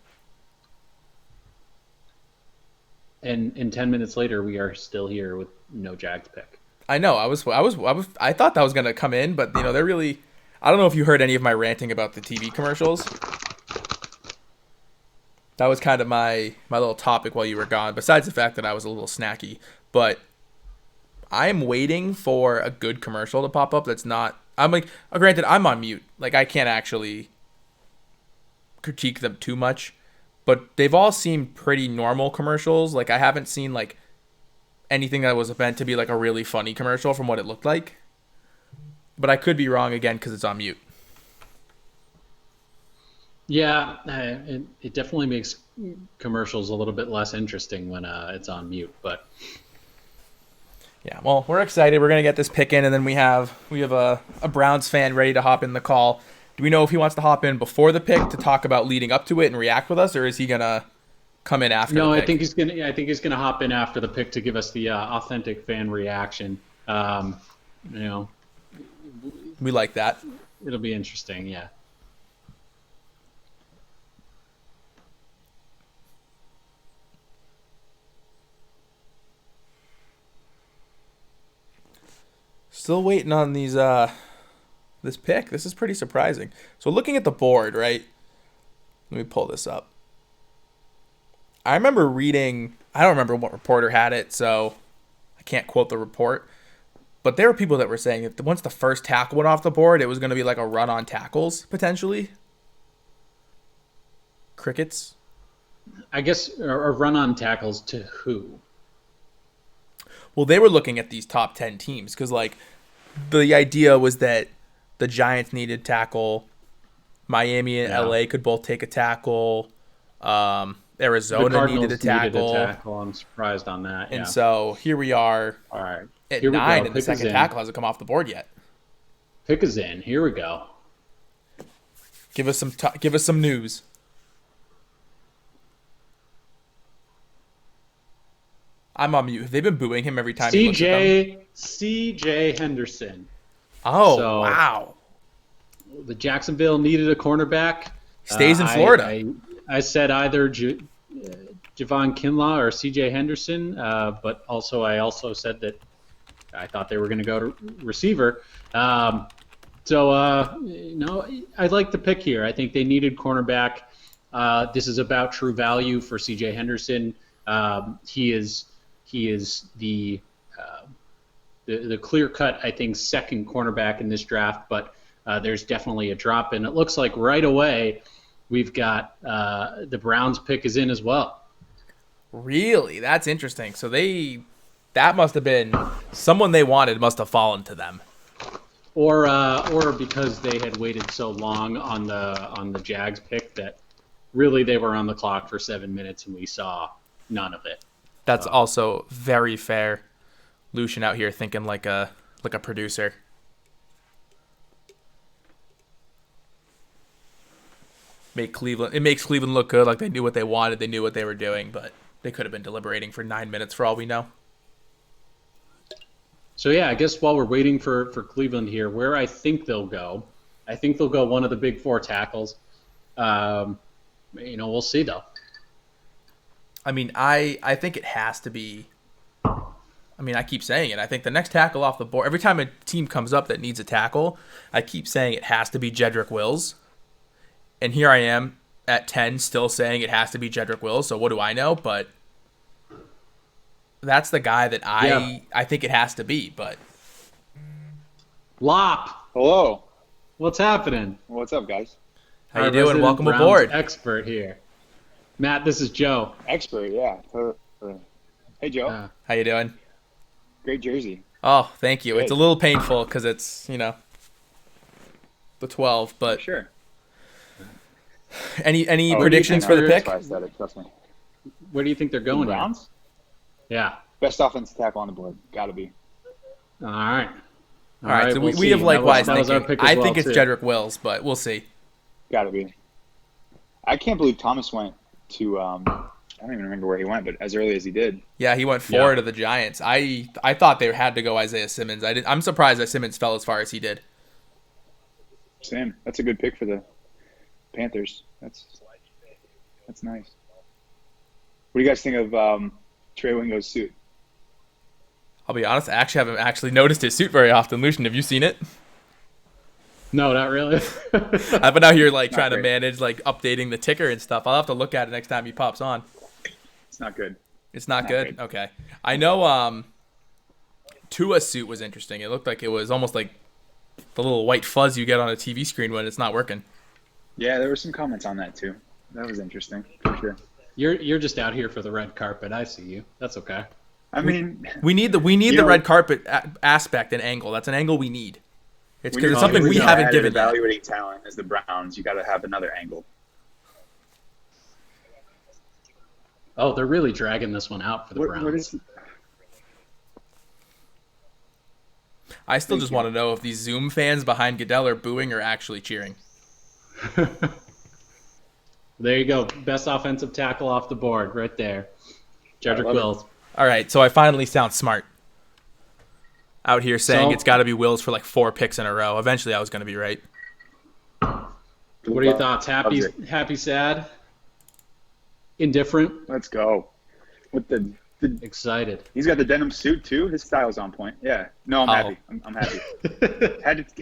And 10 minutes later, we are still here with no Jags pick. I know. I thought that was gonna come in, but they're really. I don't know if you heard any of my ranting about the TV commercials. That was kind of my little topic while you were gone. Besides the fact that I was a little snacky, but I am waiting for a good commercial to pop up. That's not. I'm like, granted, I'm on mute. Like I can't actually critique them too much. But they've all seemed pretty normal commercials. Like, I haven't seen, like, anything that was meant to be, like, a really funny commercial from what it looked like. But I could be wrong again because it's on mute. Yeah, it definitely makes commercials a little bit less interesting when it's on mute. But yeah, well, we're excited. We're going to get this pick in, and then we have a Browns fan ready to hop in the call. Do we know if he wants to hop in before the pick to talk about leading up to it and react with us, or is he gonna come in after? No, the pick? I think he's gonna hop in after the pick to give us the authentic fan reaction. We like that. It'll be interesting, yeah. Still waiting on these. This pick. This is pretty surprising. So looking at the board, right? Let me pull this up. I remember reading, I don't remember what reporter had it, so I can't quote the report. But there were people that were saying that once the first tackle went off the board, it was going to be like a run on tackles, potentially. Crickets? I guess, or run on tackles to who? Well, they were looking at these top 10 teams because, like, the idea was that the Giants needed tackle. Miami and Yeah. LA could both take a tackle. The Arizona needed a Cardinals needed a tackle. tackle. I'm surprised on that. And yeah. so here we are All right. at Here we 9, go. and the Pick us second in. tackle hasn't come off the board yet. Pick us in. Here we go. Give us some news. I'm on mute. Have they been booing him every time he looks at them? CJ Henderson. Oh, So- wow. The Jacksonville needed a cornerback. Stays in Florida. I said either Javon Kinlaw or CJ Henderson, but I also said that I thought they were going to go to receiver. I like the pick here. I think they needed cornerback. This is about true value for CJ Henderson. He is the clear-cut, I think, second cornerback in this draft, but there's definitely a drop, and it looks like right away we've got the Browns pick is in as well. Really? That's interesting. So that must have been someone they wanted must have fallen to them. Or because they had waited so long on the Jags pick that really they were on the clock for 7 minutes and we saw none of it. That's also very fair. Lucian out here thinking like a producer. It makes Cleveland look good, like they knew what they wanted, they knew what they were doing, but they could have been deliberating for 9 minutes for all we know. So yeah, I guess while we're waiting for Cleveland here, where I think they'll go one of the big four tackles. We'll see though. I mean, I think it has to be. I mean, I keep saying it. I think the next tackle off the board, every time a team comes up that needs a tackle, I keep saying it has to be Jedrick Wills. And here I am at 10 still saying it has to be Jedrick Wills, so what do I know? But that's the guy that I think it has to be. But Lop, Hello. what's happening? What's up, guys? how you Our doing? resident Welcome Browns aboard. expert here. Matt, this is Joe. Expert, yeah. Hey, Joe. How you doing? Great jersey. Oh, thank you. Good. It's a little painful because it's, the 12. But Sure. any Oh, predictions hang for on. the That's pick? why I said it, trust me. Where do you think they're going? here? Browns? Yeah. Best offensive tackle on the board. Gotta be. All right. All right, so we'll we see. have likewise that was our thinking. pick as I well, think it's too. Jedrick Wills, but we'll see. Gotta be. I can't believe Thomas went to, I don't even remember where he went, but as early as he did. Yeah, he went 4 to the Giants. I thought they had to go Isaiah Simmons. I'm surprised that Simmons fell as far as he did. Sam, that's a good pick for the Panthers. That's nice. What do you guys think of Trey Wingo's suit? I'll be honest, I actually haven't actually noticed his suit very often. Lucian, have you seen it? No, not really. I've been out here trying to great. manage updating the ticker and stuff. I'll have to look at it next time he pops on. It's not good. It's not Not good? great. Okay. I know Tua's suit was interesting. It looked like it was almost like the little white fuzz you get on a TV screen when it's not working. Yeah, there were some comments on that too. That was interesting, for sure. You're just out here for the red carpet. I see you. That's okay. I mean, We need the You know- red carpet aspect and angle. That's an angle we need. It's when because you're it's something we looking haven't at given yet. evaluating talent as the Browns, you got to have another angle. Oh, they're really dragging this one out for the Browns. What is? I still Thank just you. want to know if these Zoom fans behind Goodell are booing or actually cheering. There you go. Best offensive tackle off the board right there. Jedrick love it. Wills. All right, so I finally sound smart. Out here saying So- it's got to be Wills for 4 picks in a row. Eventually, I was going to be right. What are your thoughts? Happy, Loves it. happy, sad, indifferent, Let's go. With the excited. he's got the denim suit too. His style's on point. Yeah. No, I'm Oh. happy. I'm happy.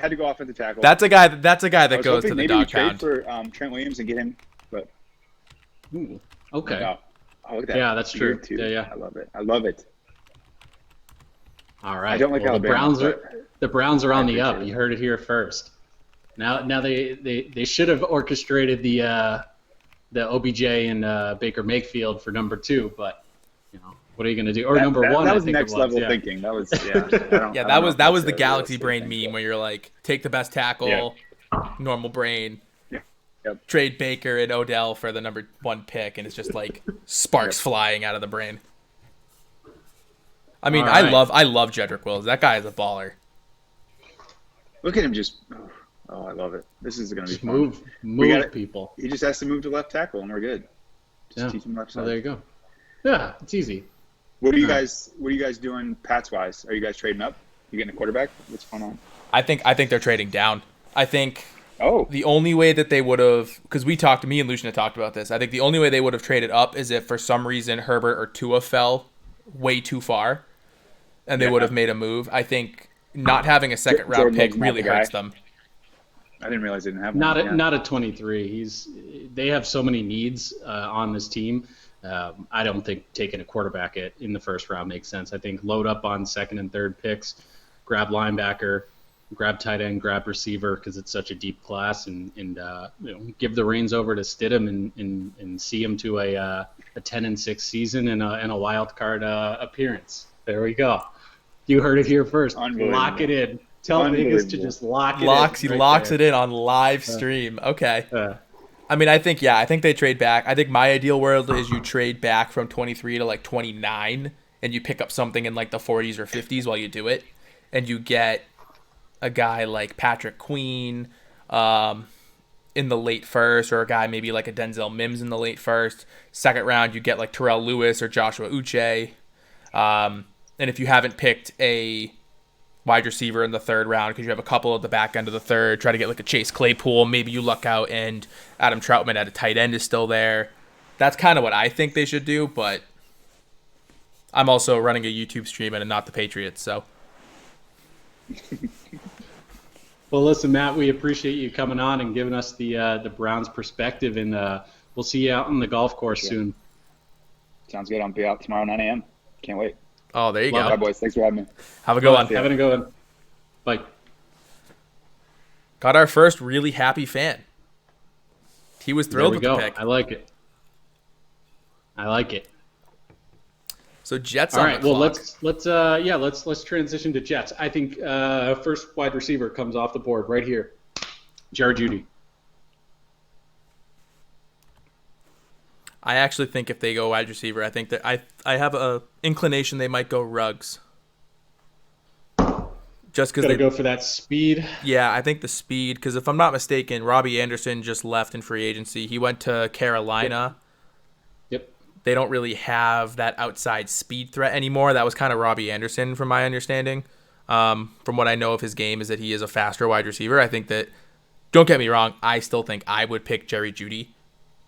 had to go offensive tackle. That's a guy. I that was goes hoping to the maybe dog we trade pound. for Trent Williams and get him, but Ooh, okay. no. Oh, look at that. Yeah, that's true. Beard, too. Yeah, yeah. I love it. I love it. All right. I don't like well, Alabama, the Browns are on the I up. appreciate it. You heard it here first. Now they should have orchestrated the OBJ and Baker Mayfield for number 2, but What are you going to do? Or number one, that I was think next it was, level yeah. thinking. That was I Yeah, don't that know was if that was that's the a Galaxy realistic Brain thing, meme but- where you're like, take the best tackle, normal brain, Yep. trade Baker and Odell for the number 1 pick, and it's just like sparks flying out of the brain. I mean, All right. I love Jedrick Wills. That guy is a baller. Look at him just. Oh, I love it. This is going to be Just fun. move people. He just has to move to left tackle, and we're good. Just teach him left side. Oh, there you go. Yeah, it's easy. What are you guys doing Pats wise? Are you guys trading up? You getting a quarterback? What's going on? I think they're trading down. I think Oh, the only way that they would have, because me and Lucian had talked about this, I think the only way they would have traded up is if for some reason Herbert or Tua fell way too far, and they would have made a move. I think not having a second round Jordan pick Love's not really the guy. hurts them. I didn't realize they didn't have one. Not a 23. They have so many needs on this team. I don't think taking a quarterback in the first round makes sense. I think load up on second and third picks, grab linebacker, grab tight end, grab receiver because it's such a deep class, and give the reins over to Stidham and see him to a 10-6 season and a wild card appearance. There we go. You heard it here first. Lock it in. Tell Vegas to just lock it in. He locks it in on live stream. Okay. I mean, I think they trade back. I think my ideal world is you trade back from 23 to like 29, and you pick up something in like the 40s or 50s while you do it, and you get a guy like Patrick Queen in the late first, or a guy maybe like a Denzel Mims in the late first. Second round, you get like Terrell Lewis or Joshua Uche. And if you haven't picked a wide receiver in the third round because you have a couple at the back end of the third, try to get like a Chase Claypool. Maybe you luck out and Adam Troutman at a tight end is still there. That's kind of what I think they should do, but I'm also running a YouTube stream and not the Patriots, so. Well, listen, Matt, we appreciate you coming on and giving us the Browns perspective, and we'll see you out on the golf course soon. Sounds good. I'll be out tomorrow 9 a.m. Can't wait. Oh, there you Love go. Bye, boys. Thanks for having me. Have a good one. Having a good one. Bye. Got our first really happy fan. He was thrilled with the pick. I like it. So Jets. All on right. the Well, clock. let's transition to Jets. I think first wide receiver comes off the board right here. Jerry Jeudy. I actually think if they go wide receiver, I think that I have a inclination they might go Ruggs. Just because Gotta go for that speed. Yeah, I think the speed. Because if I'm not mistaken, Robbie Anderson just left in free agency. He went to Carolina. Yep. They don't really have that outside speed threat anymore. That was kind of Robbie Anderson, from my understanding. From what I know of his game, is that he is a faster wide receiver. I think that. Don't get me wrong. I still think I would pick Jerry Jeudy,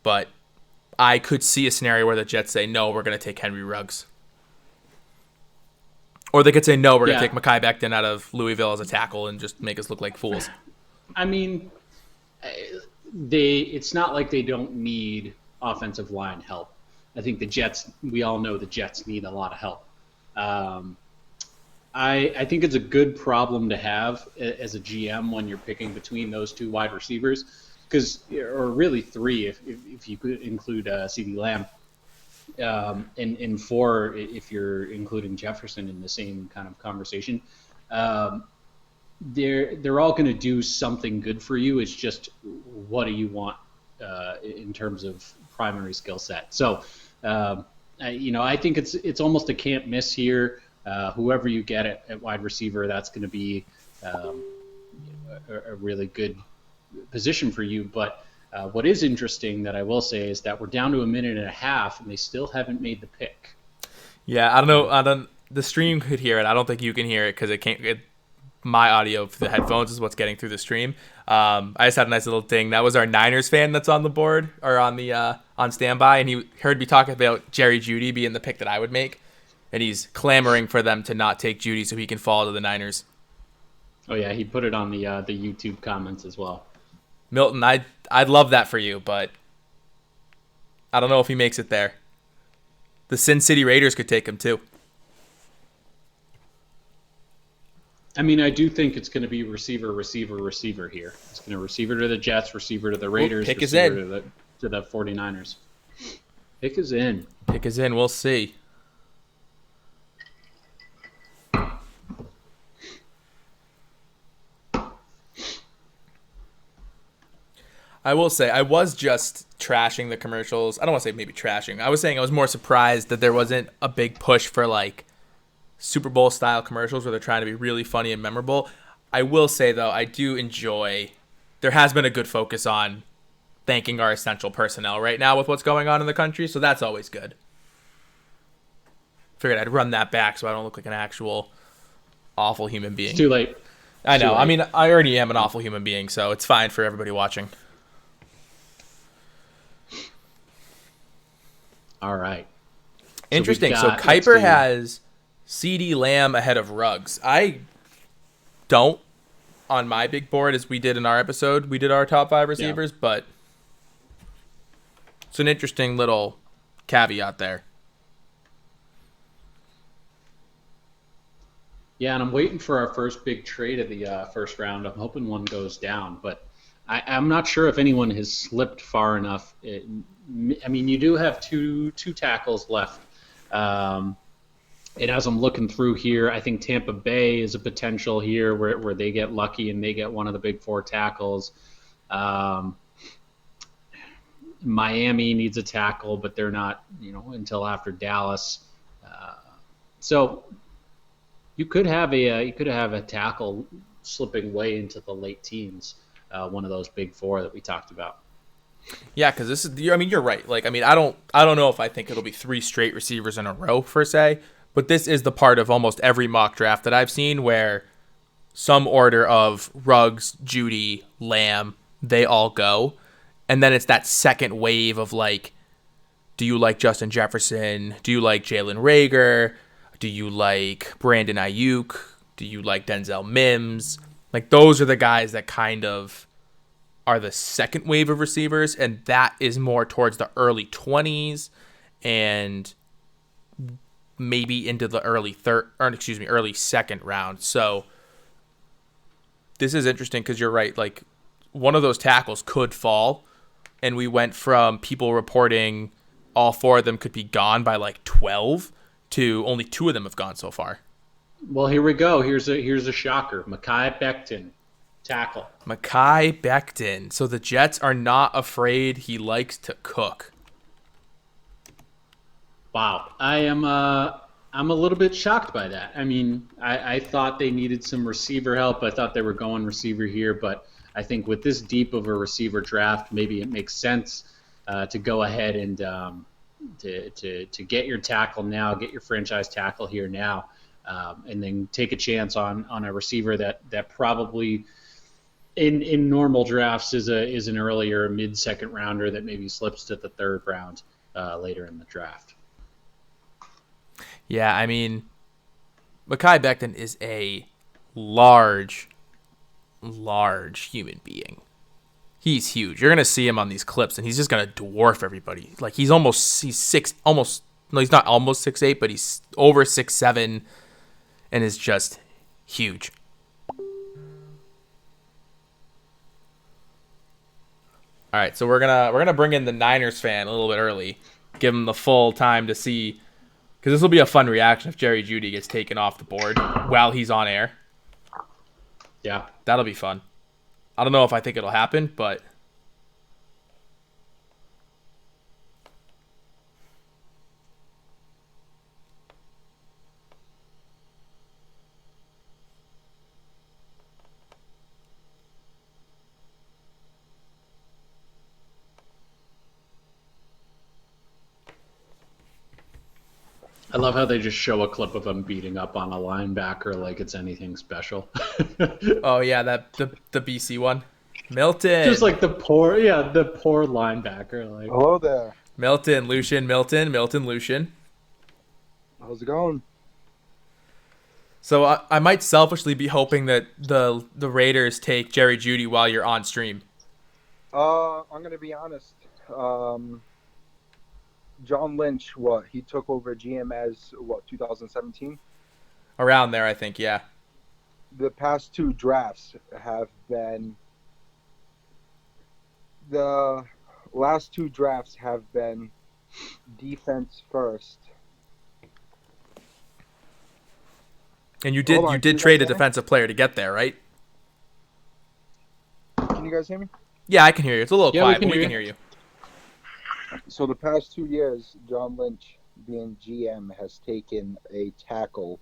but I could see a scenario where the Jets say, no, we're going to take Henry Ruggs. Or they could say, no, we're going to take Mekhi Becton out of Louisville as a tackle and just make us look like fools. I mean, it's not like they don't need offensive line help. I think the Jets, we all know the Jets need a lot of help. I think it's a good problem to have as a GM when you're picking between those two wide receivers, or really three if you could include CeeDee Lamb, and four if you're including Jefferson in the same kind of conversation. They're all going to do something good for you. It's just what do you want in terms of primary skill set. So, I think it's almost a can't miss here. Whoever you get at wide receiver, that's going to be a really good position for you. But what is interesting that I will say is that we're down to a minute and a half, and they still haven't made the pick. Yeah, I don't know. The stream could hear it. I don't think you can hear it because it can't. My audio for the headphones is what's getting through the stream. I just had a nice little ding. That was our Niners fan that's on the board or on the on standby, and he heard me talk about Jerry Jeudy being the pick that I would make, and he's clamoring for them to not take Jeudy so he can fall to the Niners. Oh yeah, he put it on the YouTube comments as well. Milton, I'd love that for you, but I don't know if he makes it there. The Sin City Raiders could take him too. I mean, I do think it's going to be receiver here. It's going to receiver to the Jets, receiver to the Raiders, pick is receiver in. to the 49ers. Pick is in. Pick is in. We'll see. I will say I was just trashing the commercials. I don't want to say maybe trashing. I was saying I was more surprised that there wasn't a big push for like Super Bowl style commercials where they're trying to be really funny and memorable. I will say though, I do enjoy. There has been a good focus on thanking our essential personnel right now with what's going on in the country, so that's always good. Figured I'd run that back so I don't look like an actual awful human being. It's too late. I know. too late. I mean, I already am an awful human being, so it's fine for everybody watching. All right. Interesting. we've So got- Kuiper let's see. has CD Lamb ahead of Ruggs. I don't on my big board as we did in our episode. We did our top 5 receivers, but it's an interesting little caveat there. Yeah, and I'm waiting for our first big trade of the first round. I'm hoping one goes down, but I'm not sure if anyone has slipped far enough. I mean, you do have two tackles left. And as I'm looking through here, I think Tampa Bay is a potential here where they get lucky and they get one of the big 4 tackles. Miami needs a tackle, but they're not, until after Dallas. So you could have a tackle slipping way into the late teens, one of those big 4 that we talked about. Yeah, because this is. I mean, you're right. Like, I mean, I don't know if I think it'll be 3 straight receivers in a row per se, but this is the part of almost every mock draft that I've seen where some order of Ruggs, Judy, Lamb, they all go, and then it's that second wave of like, do you like Justin Jefferson? Do you like Jalen Reagor? Do you like Brandon Ayuk? Do you like Denzel Mims? Like, those are the guys that kind of are the second wave of receivers, and that is more towards the early 20s and maybe into the early second round. So this is interesting because you're right. Like, one of those tackles could fall, and we went from people reporting all 4 of them could be gone by like 12 to only 2 of them have gone so far. Well, here we go. Here's a shocker. Mekhi Becton, tackle. Mekhi Becton. So the Jets are not afraid he likes to cook. Wow, I'm a little bit shocked by that. I mean, I thought they needed some receiver help. I thought they were going receiver here, but I think with this deep of a receiver draft, maybe it makes sense to go ahead and to get your tackle now, get your franchise tackle here now, and then take a chance on a receiver that probably in normal drafts is an earlier mid-second rounder that maybe slips to the 3rd round later in the draft. Yeah, I mean, Mekhi Becton is a large human being. He's huge. You're gonna see him on these clips, and he's just gonna dwarf everybody. Like, he's not almost 6'8", but he's over 6'7", and is just huge. All right, so we're gonna bring in the Niners fan a little bit early, give him the full time to see. Because this will be a fun reaction if Jerry Jeudy gets taken off the board while he's on air. Yeah. That'll be fun. I don't know if I think it'll happen, but... I love how they just show a clip of him beating up on a linebacker like it's anything special. Oh, yeah, the BC one. Milton. Just like the poor linebacker. Like, Hello there. Milton, Lucian. How's it going? So I might selfishly be hoping that the Raiders take Jerry Jeudy while you're on stream. I'm gonna be honest. John Lynch, he took over GM as 2017? Around there, I think, yeah. The past 2 drafts have been defense first. And you did trade a defensive player to get there, right? Can you guys hear me? Yeah, I can hear you. It's a little Yeah, we quiet, can but we hear can you. hear you. So the past 2 years, John Lynch, being GM, has taken a tackle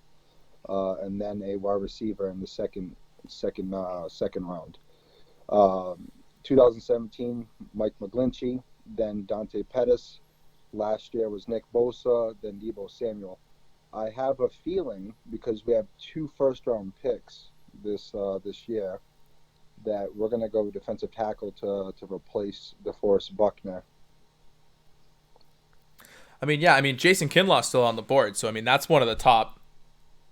and then a wide receiver in the second round. Um, 2017, Mike McGlinchey, then Dante Pettis. Last year was Nick Bosa, then Debo Samuel. I have a feeling, because we have two first-round picks this year, that we're going to go defensive tackle to replace DeForest Buckner. I mean, yeah, I mean Jason Kinlaw's still on the board, so I mean that's one of the top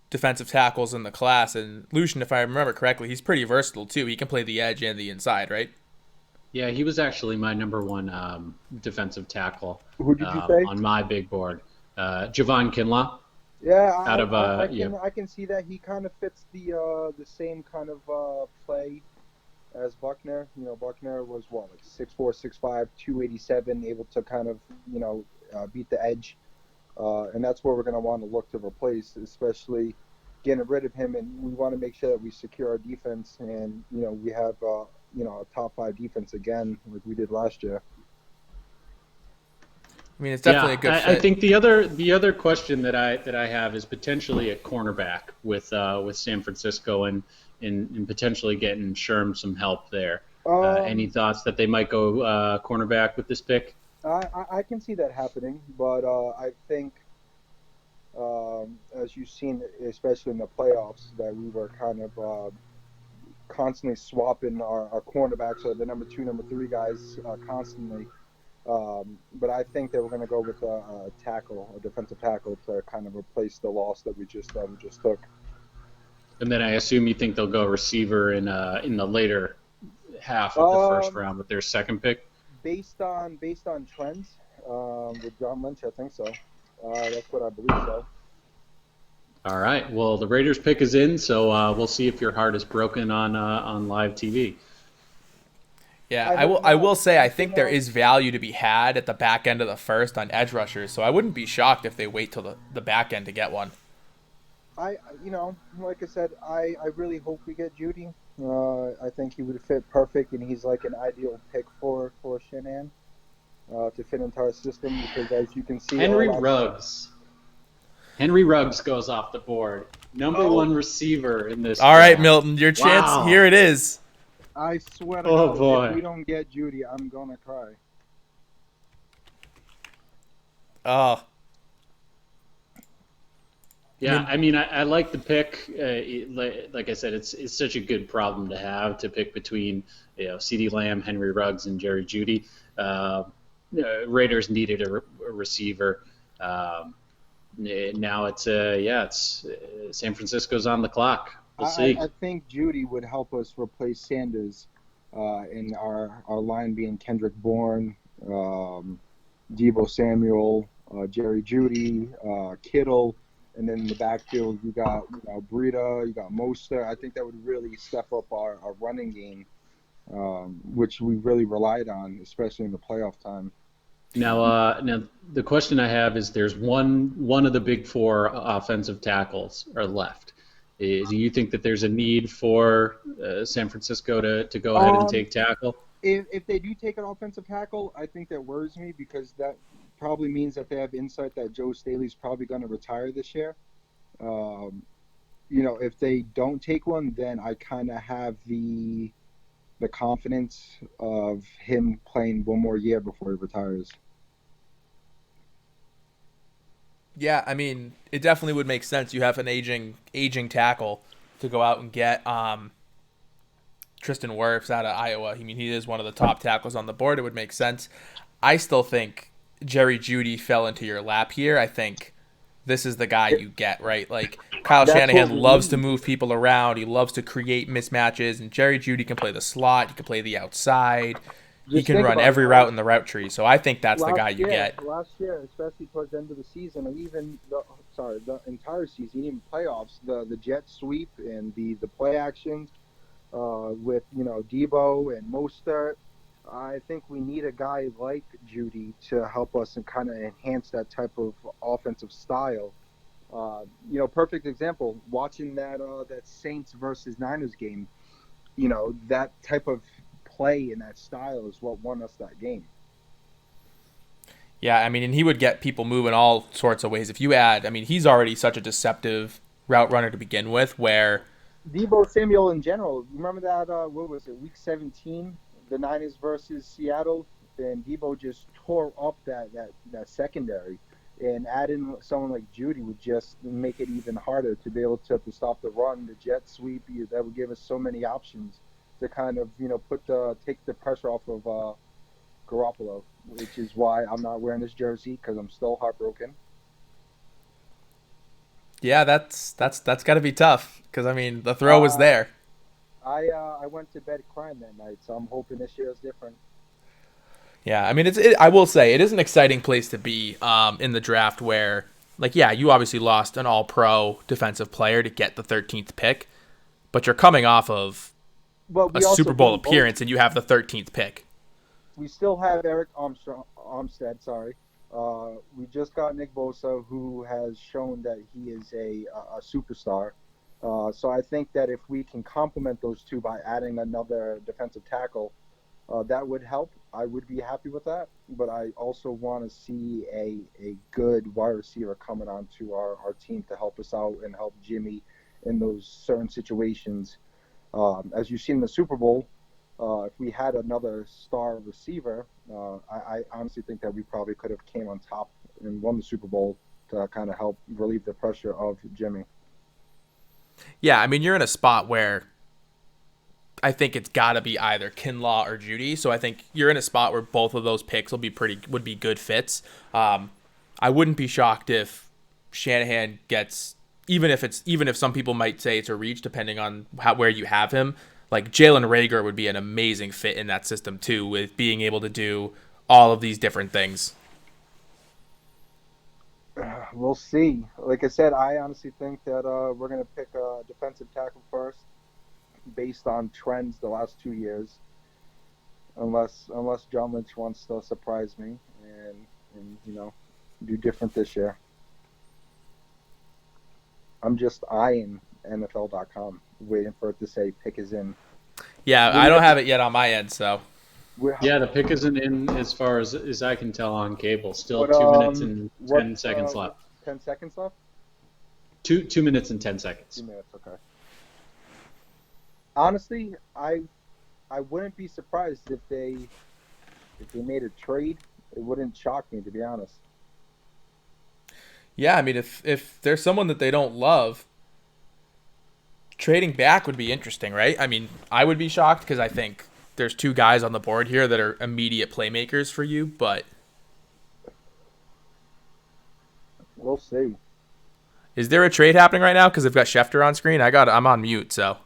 defensive tackles in the class. And Lucian, if I remember correctly, he's pretty versatile too. He can play the edge and the inside, right? Yeah, he was actually my number one defensive tackle Who did you say? on my big board. Javon Kinlaw Yeah, out of I can see that he kind of fits the same kind of play as Buckner. You know, Buckner was what, like 6'4", 6'5", 287, able to kind of beat the edge, and that's where we're going to want to look to replace, especially getting rid of him. And we want to make sure that we secure our defense, and we have a top 5 defense again, like we did last year. I mean, it's definitely a good fit. I think the other question that I have is potentially a cornerback with San Francisco and potentially getting Sherm some help there. Any thoughts that they might go cornerback with this pick? I can see that happening, but I think, as you've seen, especially in the playoffs, that we were kind of constantly swapping our cornerbacks, or the number 2, number 3 guys constantly. But I think that we're going to go with a defensive tackle, to kind of replace the loss that we just took. And then I assume you think they'll go receiver in the later half of the first round with their second pick. Based on trends with John Lynch, I think so. That's what I believe so. All right. Well, the Raiders pick is in, so we'll see if your heart is broken on live TV. Yeah, I will say I think there is value to be had at the back end of the first on edge rushers, so I wouldn't be shocked if they wait till the back end to get one. Like I said, I really hope we get Judy. I think he would fit perfect, and he's like an ideal pick for Shanahan to fit into our system, because as you can see, Henry Ruggs goes off the board. Number 1 receiver in this. All right, Milton, your chance. Here it is. I swear to God, boy. If we don't get Judy, I'm gonna cry. Oh. Yeah, I mean, I like the pick. Like I said, it's such a good problem to have, to pick between CeeDee Lamb, Henry Ruggs, and Jerry Jeudy. Raiders needed a receiver. Now it's San Francisco's on the clock. We'll see. I think Judy would help us replace Sanders in our line being Kendrick Bourne, Debo Samuel, Jerry Jeudy, Kittle. And then in the backfield, you got Breida, you got Mostert. I think that would really step up our running game, which we really relied on, especially in the playoff time. Now the question I have is: there's one of the big 4 offensive tackles are left. Do you think that there's a need for San Francisco to go ahead and take tackle? If they do take an offensive tackle, I think that worries me, because that probably means that they have insight that Joe Staley's probably going to retire this year. If they don't take one, then I kind of have the confidence of him playing one more year before he retires. Yeah, I mean, it definitely would make sense. You have an aging tackle to go out and get. Tristan Wirfs out of Iowa. I mean, he is one of the top tackles on the board. It would make sense. I still think Jerry Jeudy fell into your lap here. I think this is the guy you get, right? Like, Kyle Shanahan loves to move people around. He loves to create mismatches, and Jerry Jeudy can play the slot. He can play the outside. He can run every route in the route tree. So I think that's the guy you get. Last year, especially towards the end of the season, and even the entire season, even playoffs, the jet sweep and the play actions with Debo and Mostert. I think we need a guy like Jeudy to help us and kind of enhance that type of offensive style. Perfect example, watching that Saints versus Niners game. That type of play and that style is what won us that game. Yeah, I mean, and he would get people moving all sorts of ways. If you add, I mean, he's already such a deceptive route runner to begin with, where Debo Samuel in general. Remember that? What was it? Week 17, the Niners versus Seattle, and Debo just tore up that secondary. And adding someone like Judy would just make it even harder to be able to stop the run, the jet sweep. That would give us so many options to kind of take the pressure off of Garoppolo, which is why I'm not wearing this jersey because I'm still heartbroken. yeah, that's got to be tough because I mean the throw was there. I went to bed crying that night, so I'm hoping this year is different. Yeah, I mean I will say it is an exciting place to be in the draft where like yeah, you obviously lost an All-Pro defensive player to get the 13th pick, but you're coming off of But a we also Super Bowl gained both. appearance and you have the 13th pick. We still have Eric Armstead. Sorry, we just got Nick Bosa, who has shown that he is a superstar. So I think that if we can complement those two by adding another defensive tackle, that would help. I would be happy with that. But I also want to see a good wide receiver coming onto our team to help us out and help Jimmy in those certain situations. As you've seen in the Super Bowl, if we had another star receiver, I honestly think that we probably could have came on top and won the Super Bowl to kind of help relieve the pressure of Jimmy. Yeah, I mean you're in a spot where I think it's got to be either Kinlaw or Judy. So I think you're in a spot where both of those picks would be good fits. I wouldn't be shocked if Shanahan gets even if some people might say it's a reach depending on where you have him. Like Jalen Reagor would be an amazing fit in that system too, with being able to do all of these different things. We'll see. Like I said, I honestly think that we're going to pick a defensive tackle first, based on trends the last 2 years. Unless John Lynch wants to surprise me and do different this year. I'm just eyeing NFL.com, waiting for it to say pick is in. Yeah, I don't have it yet on my end, so. Yeah, the pick isn't in as far as I can tell on cable. Still But, 2 minutes and 10 seconds left. 10 seconds left? 2 minutes and 10 seconds. 2 minutes, okay. Honestly, I wouldn't be surprised if they made a trade. It wouldn't shock me, to be honest. Yeah, I mean, if there's someone that they don't love, trading back would be interesting, right? I mean, I would be shocked because I think there's two guys on the board here that are immediate playmakers for you, but We'll see. is there a trade happening right now? Because I've got Schefter on screen. I'm on mute, so.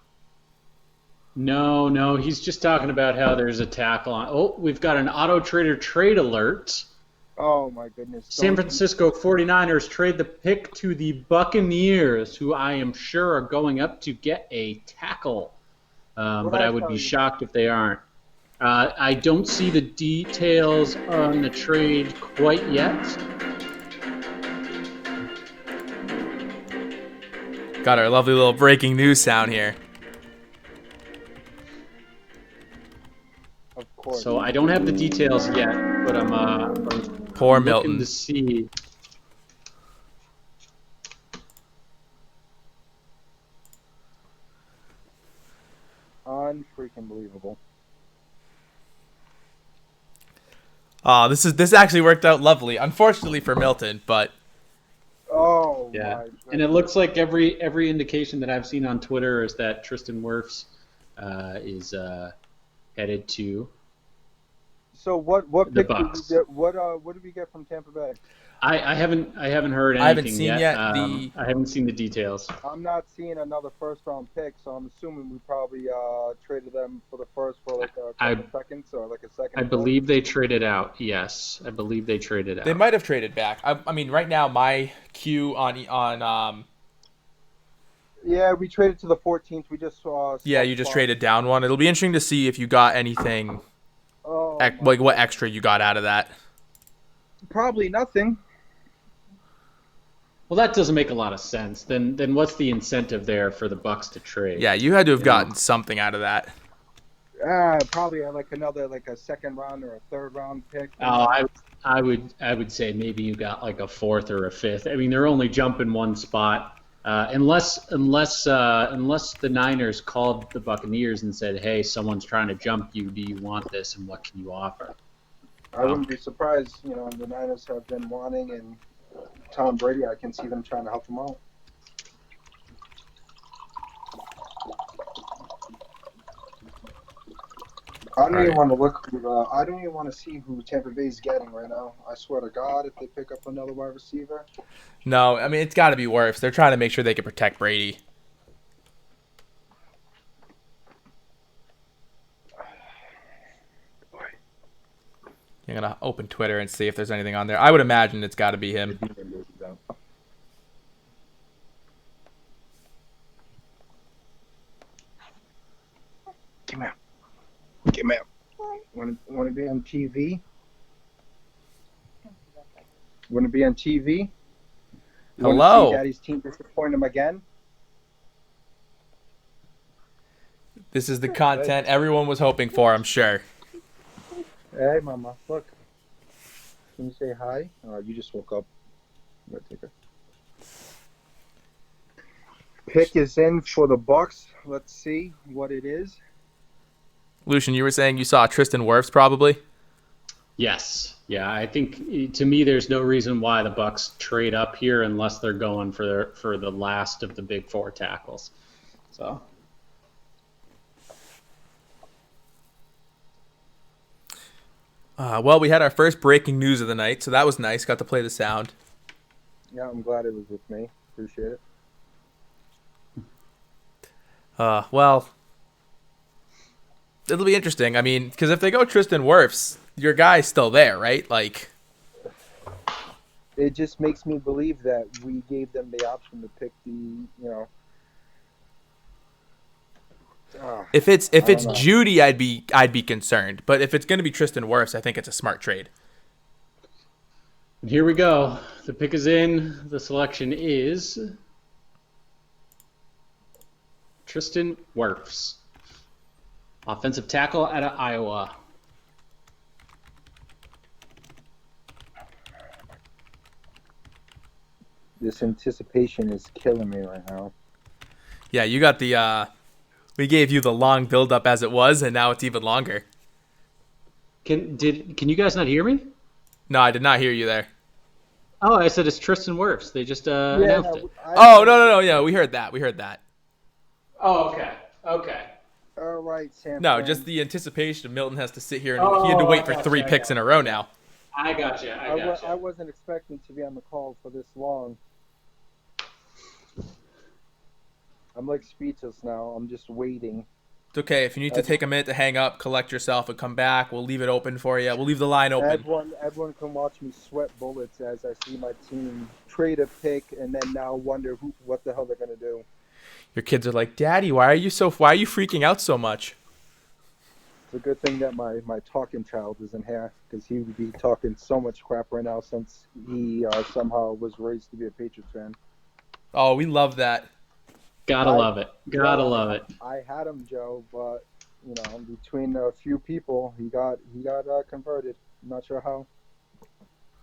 No, he's just talking about how there's a tackle on. Oh, we've got an auto trader trade alert. Oh, my goodness. San Francisco 49ers trade the pick to the Buccaneers, who I am sure are going up to get a tackle. But I would be shocked if they aren't. I don't see the details on the trade quite yet. Got our lovely little breaking news sound here. Of course. So I don't have the details yet, but I'm Poor looking Milton. to see. Unfreaking believable. This actually worked out lovely. Unfortunately for Milton, but Oh, Yeah, my and goodness. it looks like every indication that I've seen on Twitter is that Tristan Wirfs is headed to. So what The pick did we Bucs. get? What did we get from Tampa Bay? I haven't heard anything I haven't seen yet I haven't seen the details. I'm not seeing another first round pick, so I'm assuming we probably traded them for the first for like a I- couple seconds or like a second. I believe they traded out. Yes, I believe they traded out. they might have traded back. I mean, right now my queue on Yeah, we traded to the 14th. We just saw. yeah, you just traded down one. It'll be interesting to see if you got anything Oh, like what extra you got out of that. probably nothing. Well, that doesn't make a lot of sense. Then what's the incentive there for the Bucks to trade? Yeah, you had to have Yeah. gotten something out of that. Probably like another like a second round or a third round pick. In Oh, that. I would say maybe you got like a fourth or a fifth. I mean, they're only jumping one spot, unless the Niners called the Buccaneers and said, "Hey, someone's trying to jump you. Do you want this? And what can you offer?" I wouldn't be surprised. The Niners have been wanting, and Tom Brady, I can see them trying to help him out. I don't even want to look. I don't even want to see who Tampa Bay's getting right now. I swear to God, if they pick up another wide receiver, No, I mean it's got to be worse. They're trying to make sure they can protect Brady. I'm gonna open Twitter and see if there's anything on there. I would imagine it's got to be him. come here, come here. Want to be on TV? Want to be on TV? Want to Hello. see Daddy's team disappoint him again? This is the content everyone was hoping for, I'm sure. Hey, Mama, look. Can you say hi? You just woke up. I'm gonna take her. Pick is in for the Bucks. Let's see what it is. Lucian, you were saying you saw Tristan Wirfs probably? Yes. Yeah, I think to me there's no reason why the Bucks trade up here unless they're going for the last of the big four tackles. So. Well, we had our first breaking news of the night, so that was nice. Got to play the sound. Yeah, I'm glad it was with me. Appreciate it. Well, it'll be interesting. I mean, because if they go Tristan Wirfs, your guy's still there, right? Like, It just makes me believe that we gave them the option to pick if it's know. Judy, I'd be concerned. But if it's going to be Tristan Wirfs, I think it's a smart trade. And here we go. The pick is in. The selection is Tristan Wirfs, offensive tackle out of Iowa. This anticipation is killing me right now. Yeah, you got the. We gave you the long build-up as it was, and now it's even longer. Can you guys not hear me? No, I did not hear you there. Oh, I said it's Tristan Wirfs. They just announced it. No. Yeah, we heard that. Oh, okay. Okay. All right, Sam. No, just the anticipation of Milton has to sit here and he had to wait for 3 picks in a row now. I got you. I wasn't expecting to be on the call for this long. I'm like speechless now. I'm just waiting. It's okay. If you need to take a minute to hang up, collect yourself, and come back, we'll leave it open for you. We'll leave the line open. Everyone can watch me sweat bullets as I see my team trade a pick and then now wonder what the hell they're gonna do. Your kids are like, Daddy, why are you freaking out so much? It's a good thing that my talking child isn't here because he would be talking so much crap right now since he somehow was raised to be a Patriots fan. Oh, we love that. Gotta love it. Love it. I had him, Joe, but between a few people, he got converted. I'm not sure how.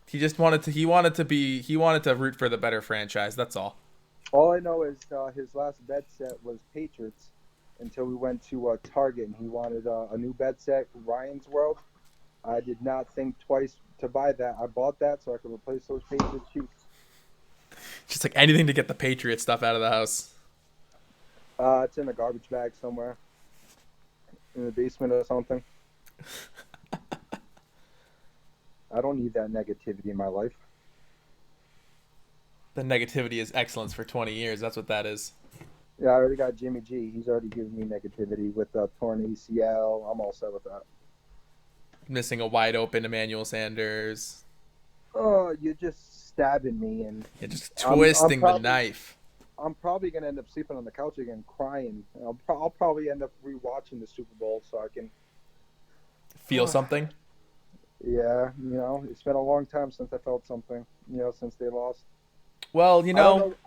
He just wanted to root for the better franchise. That's all. All I know is his last bed set was Patriots until we went to Target and he wanted a new bed set, Ryan's World. I did not think twice to buy that. I bought that so I could replace those Patriots sheets. Just like anything to get the Patriot stuff out of the house. It's in a garbage bag somewhere in the basement or something. I don't need that negativity in my life. The negativity is excellence for 20 years. That's what that is. Yeah, I already got Jimmy G. He's already given me negativity with torn ACL. I'm all set with that. Missing a wide open Emmanuel Sanders. Oh, you're just stabbing me and you're just twisting the knife. I'm probably gonna end up sleeping on the couch again, crying. I'll probably end up rewatching the Super Bowl so I can feel something. Yeah, it's been a long time since I felt something. Since they lost. Well,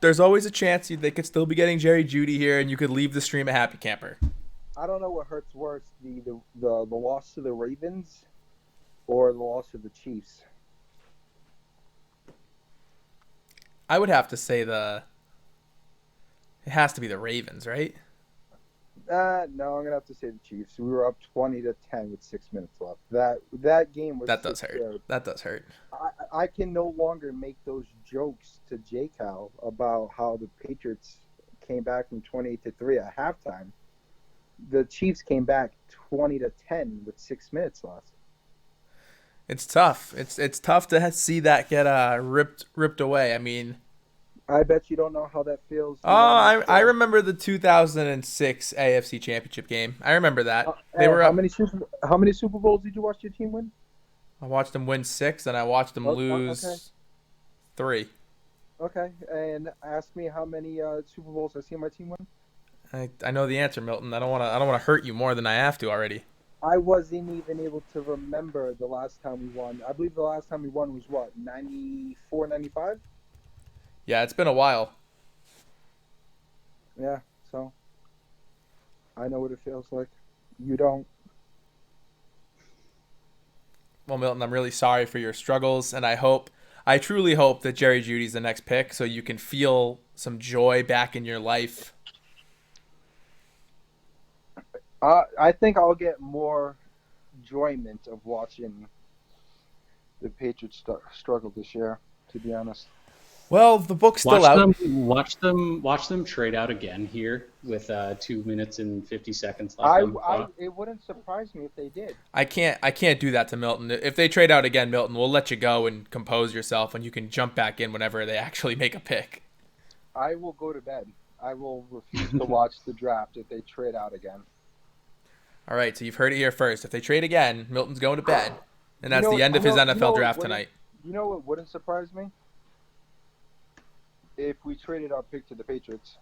there's always a chance they could still be getting Jerry Jeudy here, and you could leave the stream a happy camper. I don't know what hurts worse, the loss to the Ravens or the loss to the Chiefs. I would have to say it has to be the Ravens, right? No, I'm gonna have to say the Chiefs. We were up 20-10 with 6 minutes left. That game was That so does hurt. scary. That does hurt. I can no longer make those jokes to J-Cal about how the Patriots came back from 28-3 at halftime. The Chiefs came back 20-10 with 6 minutes left. It's tough. It's tough to see that get ripped away. I mean, I bet you don't know how that feels. I remember the 2006 AFC Championship game. I remember that. They were how up. many Super Bowls did you watch your team win? I watched them win 6, and I watched them lose okay. 3. Okay, and ask me how many Super Bowls I seen my team win. I know the answer, Milton. I don't want to hurt you more than I have to already. I wasn't even able to remember the last time we won. I believe the last time we won was what, 94, 95? Yeah, it's been a while. Yeah, so I know what it feels like. You don't. Well, Milton, I'm really sorry for your struggles, and I truly hope that Jerry Jeudy's the next pick so you can feel some joy back in your life. I think I'll get more enjoyment of watching the Patriots struggle this year, to be honest. Well, the book's still out. Watch them trade out again here with 2 minutes and 50 seconds left. It wouldn't surprise me if they did. I can't do that to Milton. If they trade out again, Milton, we'll let you go and compose yourself, and you can jump back in whenever they actually make a pick. I will go to bed. I will refuse to watch the draft if they trade out again. All right, so you've heard it here first. If they trade again, Milton's going to bed, and that's the end of his NFL draft tonight. You know what wouldn't surprise me? If we traded our pick to the Patriots.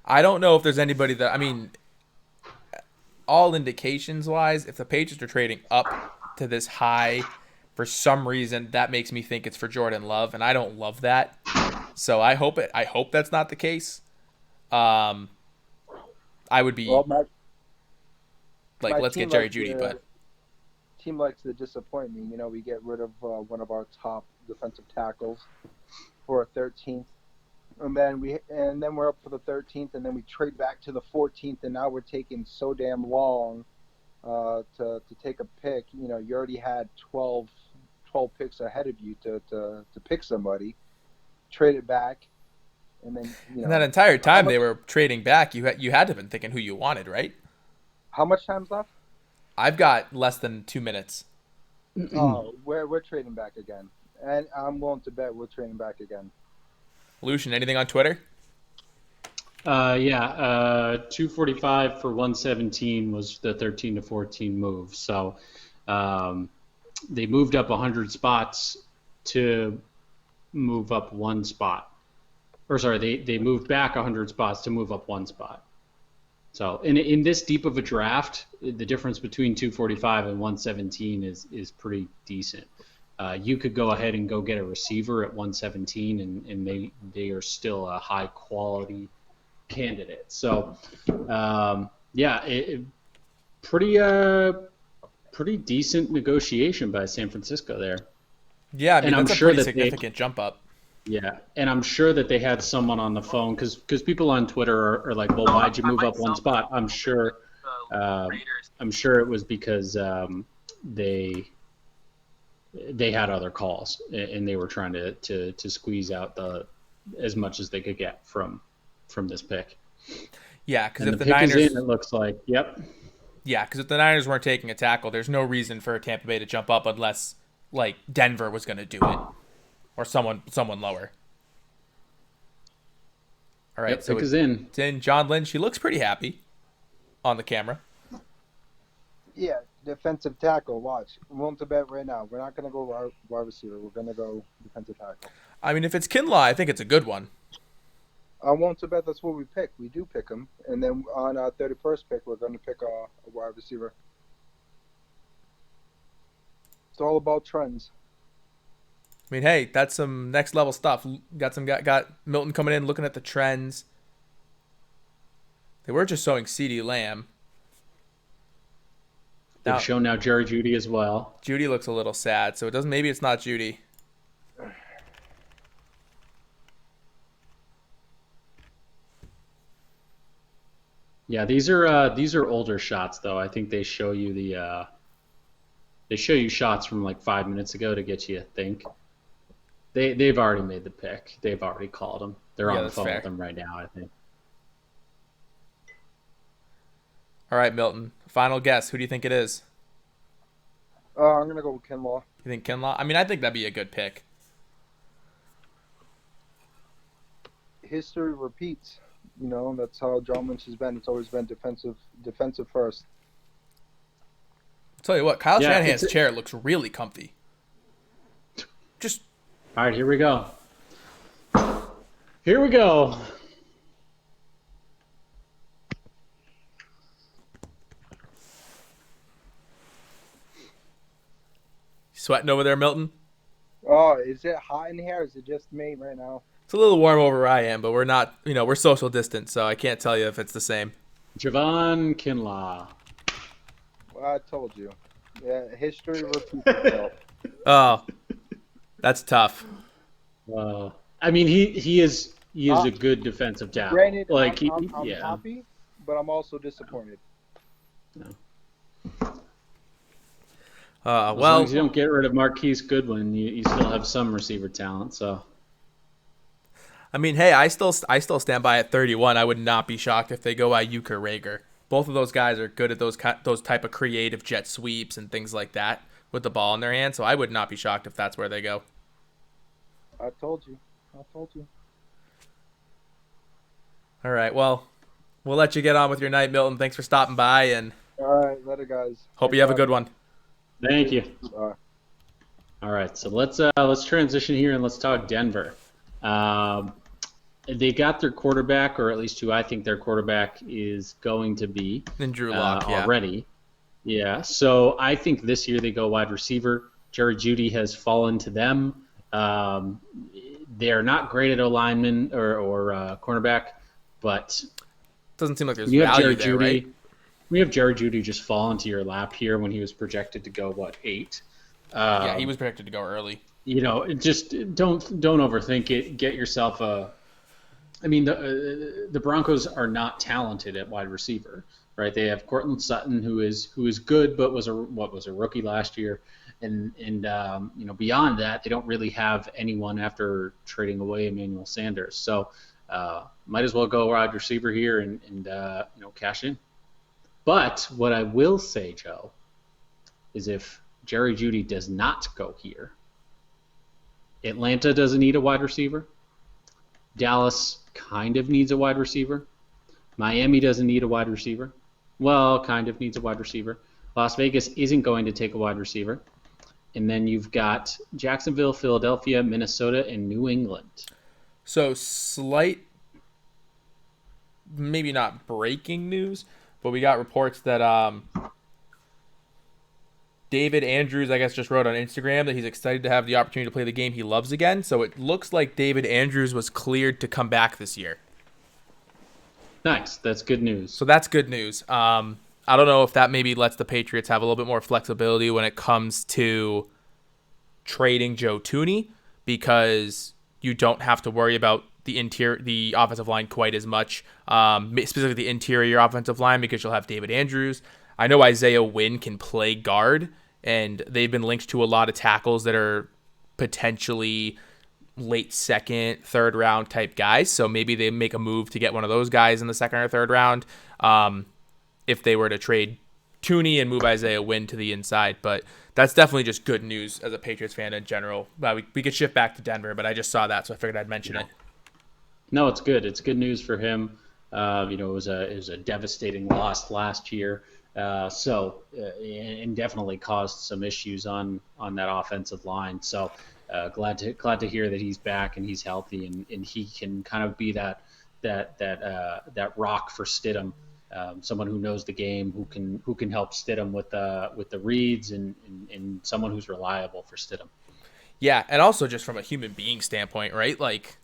I don't know if there's anybody that, I mean, all indications wise, if the Patriots are trading up to this high, for some reason, that makes me think it's for Jordan Love, and I don't love that. So I hope that's not the case. I would be let's get Jerry Jeudy, but team likes to disappoint me. You know, we get rid of one of our top defensive tackles for a 13th, and then we're up for the 13th, and then we trade back to the 14th, and now we're taking so damn long to take a pick. You know, you already had 12 picks ahead of you to pick somebody, trade it back. And then, and that entire time they were trading back, you had to have been thinking who you wanted, right? How much time's left? I've got less than 2 minutes. Oh, we're trading back again, and I'm willing to bet we're trading back again. Lucian, anything on Twitter? 245 for 117 was the 13-14 move. So they moved up 100 spots to move up one spot. Or sorry, they moved back 100 spots to move up one spot. So in this deep of a draft, the difference between 245 and 117 is pretty decent. You could go ahead and go get a receiver at 117, and they are still a high quality candidate. So pretty decent negotiation by San Francisco there. Yeah, I mean, that's a pretty significant jump up. Yeah, and I'm sure that they had someone on the phone because people on Twitter are like, well, why'd you move up one spot? I'm sure it was because they had other calls and they were trying to squeeze out as much as they could get from this pick. Yeah, because if the pick Niners, is in, it looks like, yep. Yeah, because if the Niners weren't taking a tackle, there's no reason for Tampa Bay to jump up unless like Denver was going to do it. Or someone lower. All right, yep, so it's in. John Lynch. He looks pretty happy on the camera. Yeah, defensive tackle. Watch. I'm willing to bet right now. We're not going to go wide receiver. We're going to go defensive tackle. I mean, if it's Kinlaw, I think it's a good one. I'm willing to bet that's what we pick. We do pick him. And then on our 31st pick, we're going to pick a wide receiver. It's all about trends. I mean, hey, that's some next level stuff. Got Milton coming in, looking at the trends. They were just showing CeeDee Lamb. They've Now, shown now Jerry Jeudy as well. Judy looks a little sad, so it doesn't. Maybe it's not Judy. Yeah, these are older shots though. I think they show you they show you shots from like 5 minutes ago to get you to think. They've already made the pick. They've already called them. They're Yeah, on the that's phone fair. with them right now, I think. All right, Milton. Final guess. Who do you think it is? I'm gonna go with Kinlaw. You think Kinlaw? I mean, I think that'd be a good pick. History repeats. You know, that's how John Lynch has been. It's always been defensive first. I'll tell you what, Kyle Yeah, Shanahan's it's- chair looks really comfy. Just All right, here we go. Here we go. sweating over there, Milton. Oh, is it hot in here? Or is it just me right now? It's a little warm over where I am, but we're not, we're social distance, so I can't tell you if it's the same. Javon Kinlaw. Well, I told you. Yeah, history repeats itself. Oh, that's tough. I mean, he is a good defensive tackle. Granted, Like I'm yeah. happy, but I'm also disappointed. As long Well, as you don't get rid of Marquise Goodwin, you still have some receiver talent. So I mean, hey, I still stand by at 31. I would not be shocked if they go Ayuk or Rager. Both of those guys are good at those type of creative jet sweeps and things like that with the ball in their hand. So I would not be shocked if that's where they go. I told you. All right, well, we'll let you get on with your night, Milton. Thanks for stopping by, and All right, later, guys. hope you have a good one. thank you. Bye. All right, so let's transition here and let's talk Denver. They got their quarterback, or at least who I think their quarterback is going to be And Drew Lock, yeah. already. Yeah, so I think this year they go wide receiver. Jerry Jeudy has fallen to them. They are not great at O-lineman or cornerback, but Doesn't seem like there's you have value Jerry there, Jeudy. right? We have Jerry Jeudy just fall into your lap here when he was projected to go 8. Yeah, he was projected to go early. Just don't overthink it. Get yourself a. I mean, the Broncos are not talented at wide receiver, right? They have Cortland Sutton, who is good, but was a rookie last year, and beyond that, they don't really have anyone after trading away Emmanuel Sanders. So might as well go wide receiver here and cash in. But what I will say, Joe, is if Jerry Jeudy does not go here, Atlanta doesn't need a wide receiver. Dallas kind of needs a wide receiver. Miami doesn't need a wide receiver. Well, kind of needs a wide receiver. Las Vegas isn't going to take a wide receiver. And then you've got Jacksonville, Philadelphia, Minnesota, and New England. So slight, maybe not breaking news, but we got reports that David Andrews, I guess, just wrote on Instagram that he's excited to have the opportunity to play the game he loves again. So it looks like David Andrews was cleared to come back this year. Nice. That's good news. So that's good news. I don't know if that maybe lets the Patriots have a little bit more flexibility when it comes to trading Joe Thuney, because you don't have to worry about the offensive line quite as much, specifically the interior offensive line, because you'll have David Andrews. I know Isaiah Wynn can play guard, and they've been linked to a lot of tackles that are potentially late second, third round type guys. So maybe they make a move to get one of those guys in the second or third round if they were to trade Thuney and move Isaiah Wynn to the inside. But that's definitely just good news as a Patriots fan in general. We could shift back to Denver, but I just saw that, so I figured I'd mention it. No, it's good. It's good news for him. It was a devastating loss last year. And definitely caused some issues on that offensive line. So glad to hear that he's back and he's healthy and he can kind of be that rock for Stidham, someone who knows the game, who can help Stidham with the reads and someone who's reliable for Stidham. Yeah, and also just from a human being standpoint, right? Like,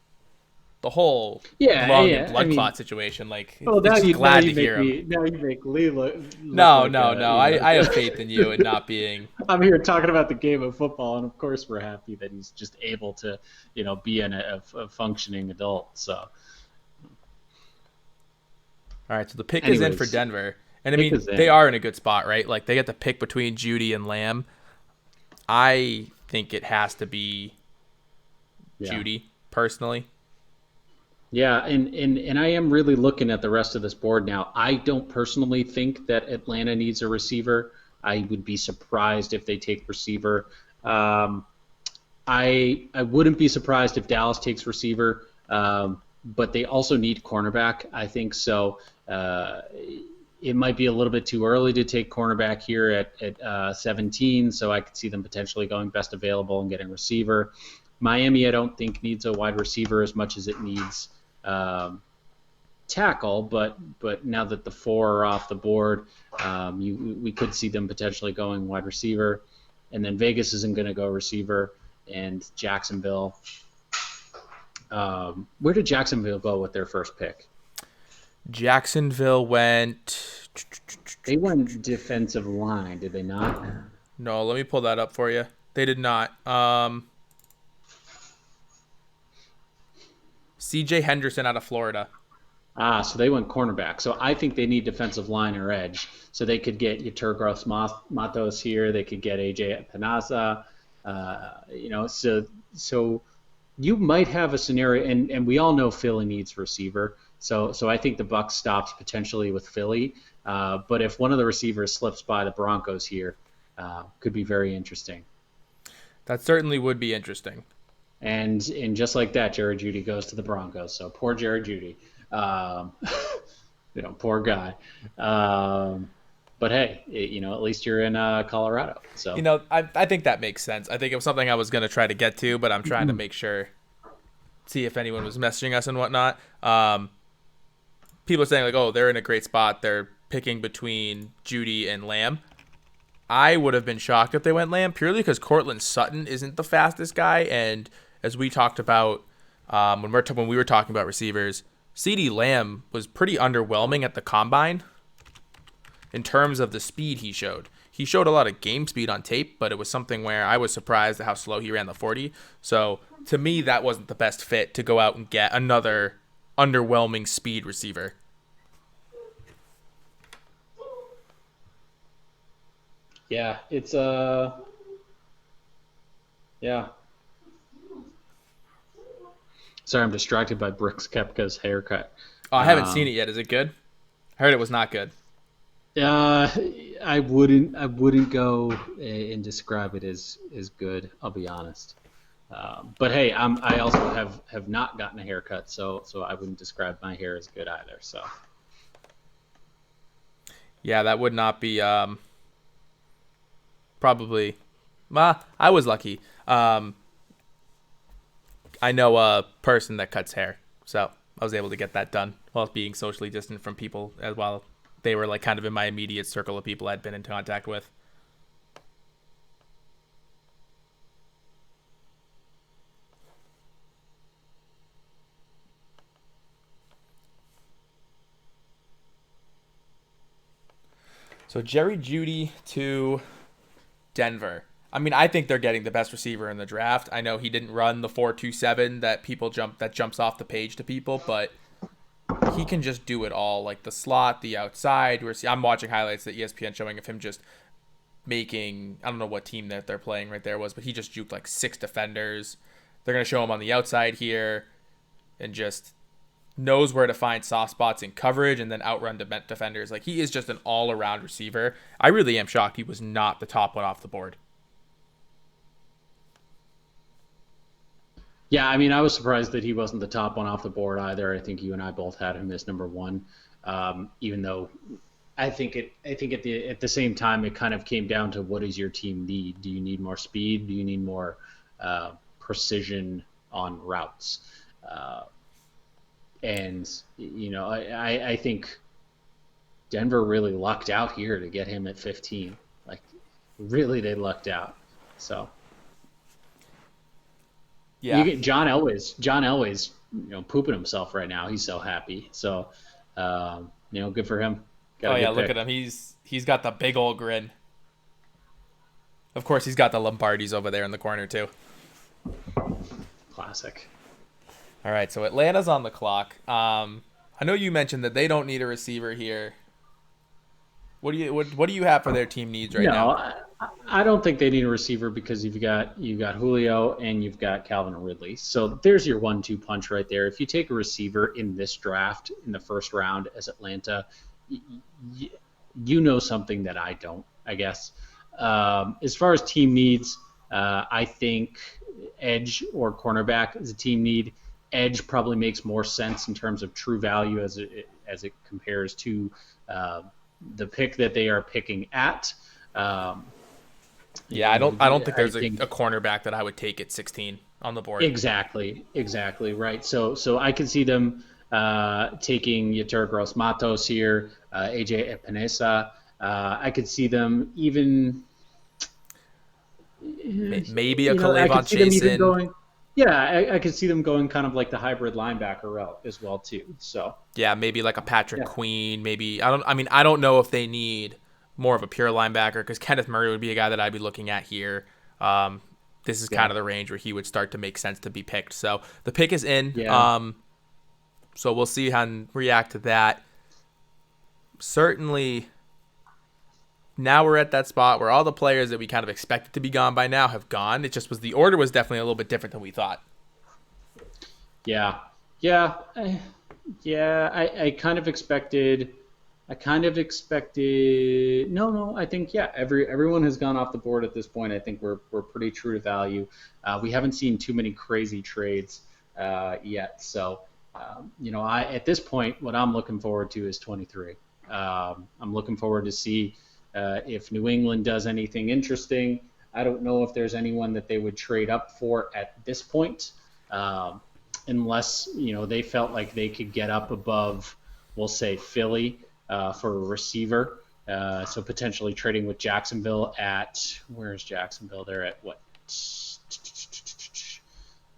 the whole Yeah, lung and yeah. I blood mean, clot situation. Like, oh, it's just glad to make hear him. me now you make Lee look No, like no, no. you know. I have faith in you and not being. I'm here talking about the game of football, and of course we're happy that he's just able to, be a functioning adult. So, All right, so the pick is in for anyways, Denver, and I pick mean is they in. are in a good spot, right? Like they get the pick between Judy and Lamb. I think it has to be Yeah. Judy personally. Yeah, and I am really looking at the rest of this board now. I don't personally think that Atlanta needs a receiver. I would be surprised if they take receiver. Um, I wouldn't be surprised if Dallas takes receiver, but they also need cornerback. I think so. It might be a little bit too early to take cornerback here at 17, so I could see them potentially going best available and getting receiver. Miami, I don't think needs a wide receiver as much as it needs tackle, but now that the 4 are off the board, we could see them potentially going wide receiver, and then Vegas isn't going to go receiver, and Jacksonville. Where did Jacksonville go with their first pick? Jacksonville went. They went defensive line, did they not? No, let me pull that up for you. They did not. C.J. Henderson out of Florida. So they went cornerback. So I think they need defensive line or edge. So they could get Yeturgos Matos here. They could get AJ Panasa. So you might have a scenario, and we all know Philly needs receiver. So I think the Bucs stops potentially with Philly. But if one of the receivers slips by the Broncos here, could be very interesting. That certainly would be interesting. And just like that, Jared Jeudy goes to the Broncos. So poor Jared Jeudy. Poor guy. But hey, at least you're in Colorado. So I think that makes sense. I think it was something I was going to try to get to, but I'm trying to make sure, see if anyone was messaging us and whatnot. People are saying like, oh, they're in a great spot. They're picking between Judy and Lamb. I would have been shocked if they went Lamb purely because Cortland Sutton isn't the fastest guy, and as we talked about when we were talking about receivers, CeeDee Lamb was pretty underwhelming at the combine in terms of the speed he showed. He showed a lot of game speed on tape, but it was something where I was surprised at how slow he ran the 40. So to me, that wasn't the best fit to go out and get another underwhelming speed receiver. Yeah, it's yeah. Sorry, I'm distracted by Brooks Koepka's haircut. Oh, I haven't seen it yet. Is it good? I heard it was not good. I wouldn't go and describe it as good. I'll be honest. But hey, I also have not gotten a haircut, so I wouldn't describe my hair as good either. So yeah, that would not be probably. I was lucky. I know a person that cuts hair, so I was able to get that done while being socially distant from people as well. They were like kind of in my immediate circle of people I'd been in contact with. So Jerry Jeudy to Denver. I mean, I think they're getting the best receiver in the draft. I know he didn't run the 4.27 that jumps off the page to people, but he can just do it all, like the slot, the outside. I'm watching highlights that ESPN showing of him just making, I don't know what team that they're playing right there was, but he just juked like 6 defenders. They're going to show him on the outside here and just knows where to find soft spots in coverage and then outrun defenders. Like, he is just an all-around receiver. I really am shocked he was not the top one off the board. yeah, I mean, I was surprised that he wasn't the top one off the board either. I think you and I both had him as number 1, even though I think at the same time it kind of came down to what does your team need? Do you need more speed? Do you need more precision on routes? And I think Denver really lucked out here to get him at 15. Like, really, they lucked out. So yeah, you get John Elway's pooping himself right now. He's so happy. So, good for him. Got Oh a yeah, good look pick. at him. He's got the big old grin. Of course, he's got the Lombardis over there in the corner too. Classic. All right, so Atlanta's on the clock. I know you mentioned that they don't need a receiver here. What do you have for their team needs right No, now? I don't think they need a receiver because you've got Julio and you've got Calvin Ridley. So there's your 1-2 punch right there. If you take a receiver in this draft in the first round as Atlanta, y- y- you know something that I don't, I guess. As far as team needs, I think edge or cornerback is a team need. Edge probably makes more sense in terms of true value as it compares to uh, the pick that they are picking at. Um, Yeah, I don't think I there's a think cornerback that I would take at 16 on the board. exactly right. So I can see them taking Yetur Gross Matos here, AJ Epinesa. I could see them even, Maybe a I could Khalevon see them even Chasen. going. Yeah, I could see them going kind of like the hybrid linebacker route as well too. So Yeah, maybe like a Patrick yeah, Queen. Maybe I don't. I mean, I don't know if they need more of a pure linebacker because Kenneth Murray would be a guy that I'd be looking at here. Um, this is kind yeah, of the range where he would start to make sense to be picked. So the pick is in. yeah. So we'll see how and react to that. Certainly, now we're at that spot where all the players that we kind of expected to be gone by now have gone. It just was the order was definitely a little bit different than we thought. Yeah, yeah, yeah. I kind of expected. I kind of expected. No. I think yeah. Everyone has gone off the board at this point. I think we're pretty true to value. We haven't seen too many crazy trades yet. So I at this point, what I'm looking forward to is 23. I'm looking forward to see if New England does anything interesting. I don't know if there's anyone that they would trade up for at this point. Um, Unless they felt like they could get up above, we'll say Philly for a receiver. So potentially trading with Jacksonville at where's Jacksonville? They're at what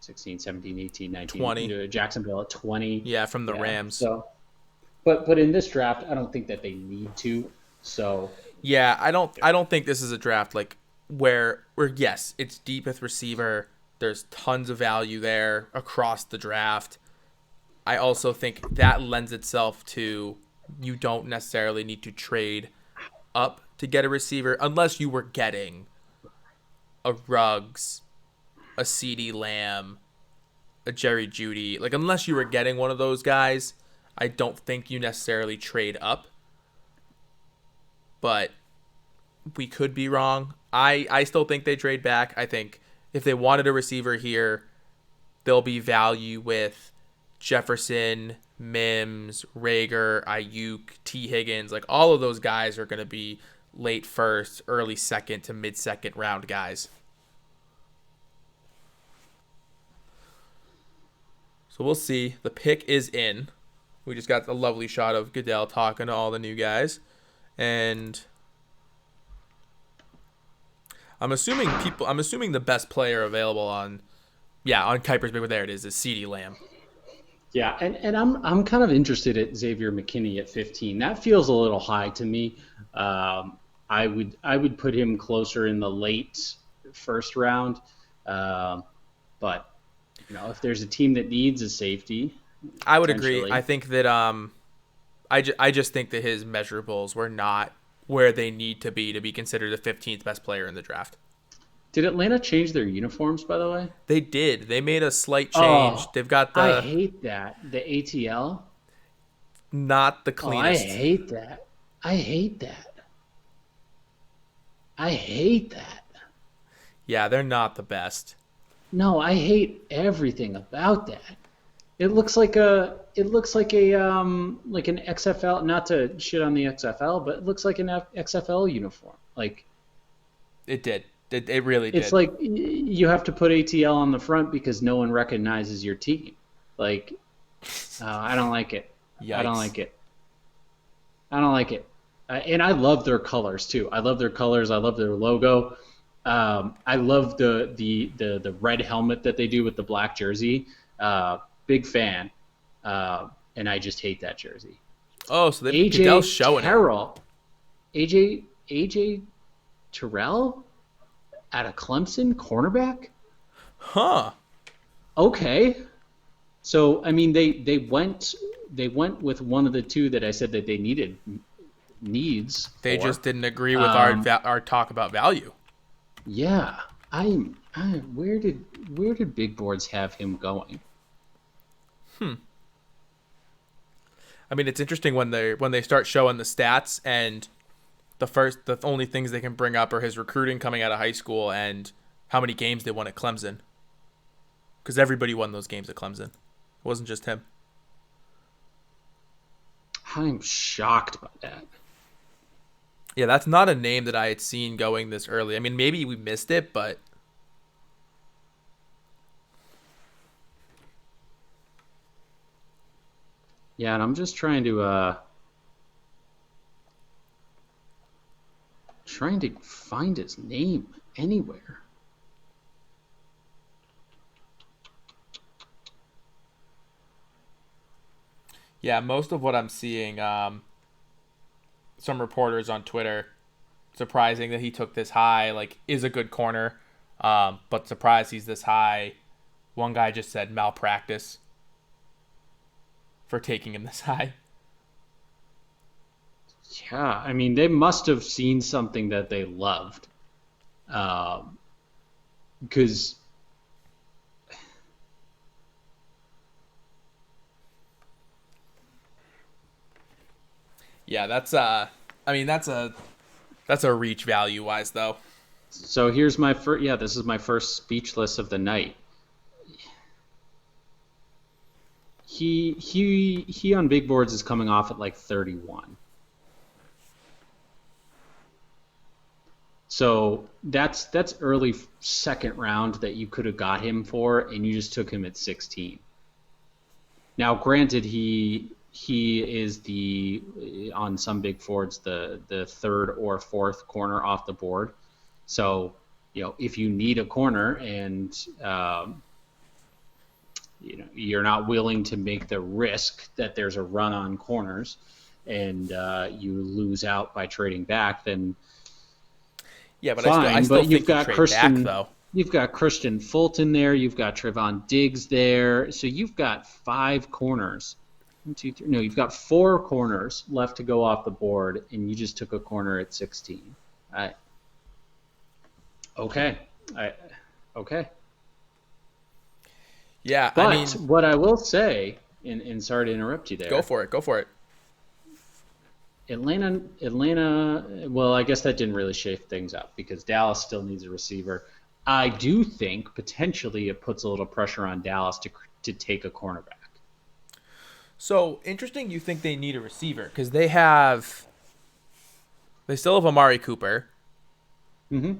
16, 17, 18, 19. 20. Jacksonville at 20. Yeah, from the Yeah. Rams. So, but in this draft, I don't think that they need to. So Yeah, I don't think this is a draft like where yes, it's deep with receiver. There's tons of value there across the draft. I also think that lends itself to you don't necessarily need to trade up to get a receiver unless you were getting a Ruggs, a CD Lamb, a Jerry Judy. Like unless you were getting one of those guys, I don't think you necessarily trade up. But we could be wrong. I still think they trade back. I think if they wanted a receiver here, there'll be value with Jefferson, Mims, Rager, Ayuk, T. Higgins. Like all of those guys are going to be late first, early second to mid second round guys. So we'll see. The pick is in. We just got a lovely shot of Goodell talking to all the new guys. And I'm assuming the best player available on Kuiper's big. There it is CD Lamb. yeah, and I'm kind of interested at Xavier McKinney at 15. That feels a little high to me. I would put him closer in the late first round. But if there's a team that needs a safety, I would agree. potentially. I think that I just think that his measurables were not where they need to be considered the 15th best player in the draft. Did Atlanta change their uniforms, by the way? They did. They made a slight change. Oh, They've got I the hate that. The ATL. not the Oh, I cleanest. hate that. I hate that. I hate that. Yeah, they're not the best. No, I hate everything about that. It looks like like an XFL, not to shit on the XFL, but it looks like an XFL uniform. Like It did. It really it's did. like you have to put ATL on the front because no one recognizes your team. Like I don't like it. I don't Yikes. like it. I don't like it. And I love their colors too. I love their colors. I love their logo. I love the red helmet that they do with the black jersey big fan, and I just hate that jersey. Oh, so Goodell's showing Terrell, AJ Terrell out of Clemson, cornerback. it. Huh. Okay, so I mean they went with one of the two that I said that they needs. They for. just didn't agree with our talk about value. Yeah, where did Big Boards have him going? I mean, it's interesting when they start showing the stats, and the only things they can bring up are his recruiting coming out of high school and how many games they won at Clemson. Because everybody won those games at Clemson. It wasn't just him. I'm shocked by that. Yeah, that's not a name that I had seen going this early. I mean, maybe we missed it, but yeah, and I'm just trying to find his name anywhere. yeah, most of what I'm seeing, some reporters on Twitter, surprising that he took this high, like, is a good corner, but surprised he's this high. One guy just said malpractice for taking him this high. Yeah, I mean, they must have seen something that they loved. Because Yeah, that's a reach value wise though. so here's my first. Yeah, this is my first speechless of the night. He on big boards is coming off at like 31. So that's early second round that you could have got him for, and you just took him at 16. Now, granted, he is on some big boards the third or fourth corner off the board. So, if you need a corner and you're not willing to make the risk that there's a run on corners and you lose out by trading back, then yeah, but fine. I still but think you've got trade Christian, back, though. You've got Christian Fulton there. You've got Trevon Diggs there. So you've got 5 corners. 1, 2, 3. No, you've got 4 corners left to go off the board, and you just took a corner at 16. Okay. Yeah, But I mean, what I will say, and sorry to interrupt you there. go for it. Atlanta, well, I guess that didn't really shake things up because Dallas still needs a receiver. I do think potentially it puts a little pressure on Dallas to take a cornerback. So interesting. You think they need a receiver because they still have Amari Cooper. Mm-hmm.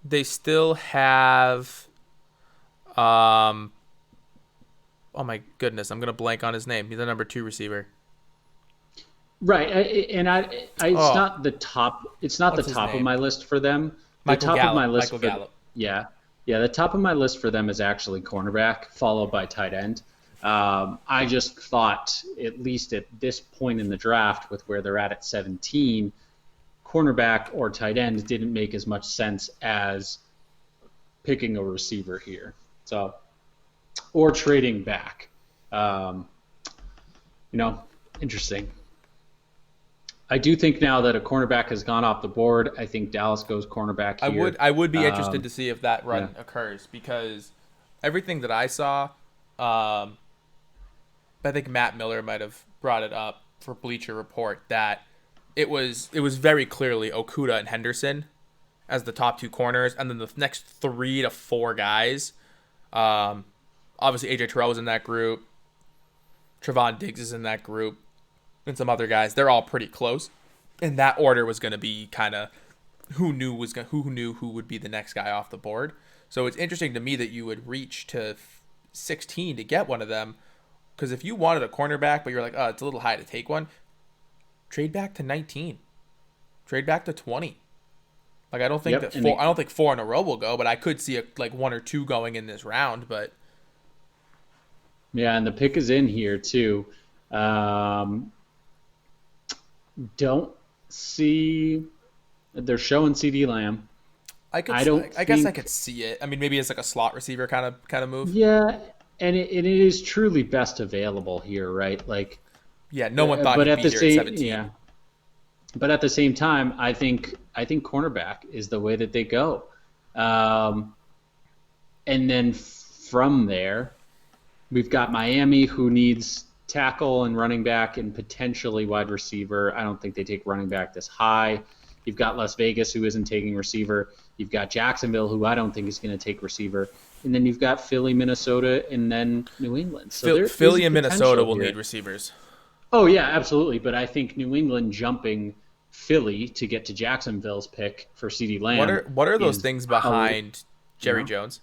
They still have, oh my goodness, I'm gonna blank on his name. He's the number 2 receiver. Right, it's not the top. It's not What's the his top of name? my list for them. Michael the top Gallup. of my list Michael for Gallup. yeah. The top of my list for them is actually cornerback, followed by tight end. I just thought, at least at this point in the draft, with where they're at 17, cornerback or tight end didn't make as much sense as picking a receiver here. So, or trading back. Interesting. I do think now that a cornerback has gone off the board, I think Dallas goes cornerback here. I would be interested to see if that run occurs because everything that I saw, I think Matt Miller might have brought it up for Bleacher Report that it was very clearly Okudah and Henderson as the top 2 corners, and then the next 3 to 4 guys. Obviously AJ Terrell was in that group. Trevon Diggs is in that group. And some other guys, they're all pretty close. And that order was going to be kind of who knew who would be the next guy off the board. So it's interesting to me that you would reach to 16 to get one of them. Because if you wanted a cornerback, but you're like, oh, it's a little high to take one, trade back to 19. Trade back to 20. Like I don't think I don't think 4 in a row will go, but I could see 1 or 2 going in this round. But Yeah, and the pick is in here too. Um, don't see they're showing CD Lamb. I don't I guess I could think. see it. I mean, maybe it's like a slot receiver kind of move. Yeah, and it is truly best available here, right? Like, Yeah, no one thought but he'd at be the here at same 17. yeah, but at the same time, I think cornerback is the way that they go, um, and then from there we've got Miami who needs tackle and running back and potentially wide receiver. I don't think they take running back this high. You've got Las Vegas who isn't taking receiver. You've got Jacksonville who I don't think is going to take receiver. And then you've got Philly, Minnesota, and then New England. So there is a Philly and Minnesota potential will here. need receivers. Oh yeah, absolutely. But I think New England jumping Philly to get to Jacksonville's pick for CeeDee Lamb What are those is things a, behind you Jerry know, Jones?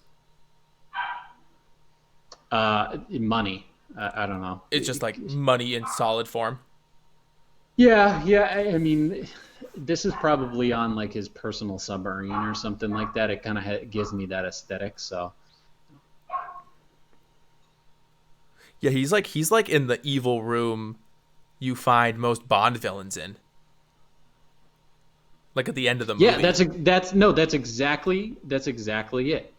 money. I don't know. It's just like money in solid form. Yeah, yeah. I mean, this is probably on like his personal submarine or something like that. It kind of gives me that aesthetic. So Yeah, he's like in the evil room you find most Bond villains in. Like at the end of the yeah, movie. that's exactly it.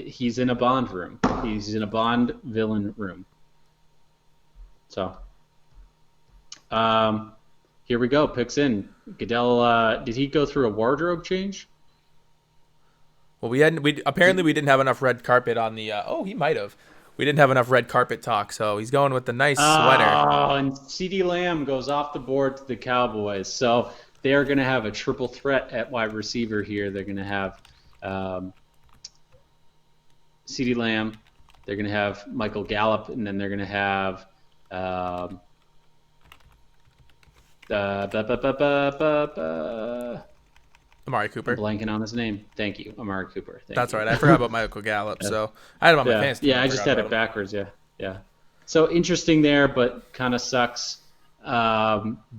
He's in a Bond room. He's in a Bond villain room. So um, here we go. Picks in. Goodell. Did he go through a wardrobe change? Well, we apparently we didn't have enough red carpet on the. Oh, he might have. We didn't have enough red carpet talk, so he's going with the nice sweater. Oh, and CeeDee Lamb goes off the board to the Cowboys. So they are going to have a triple threat at wide receiver here. They're going to have um, CeeDee Lamb. They're going to have Michael Gallup, and then they're going to have um, uh, ba, ba, ba, ba, ba, ba. Amari I'm Cooper. blanking on his name. Thank you, Amari Cooper. Thank That's you. right. I forgot about Michael Gallup. So I had him on my Yeah, fantasy team. yeah. I I just forgot had about it him. backwards. Yeah, yeah. So interesting there, but kind of sucks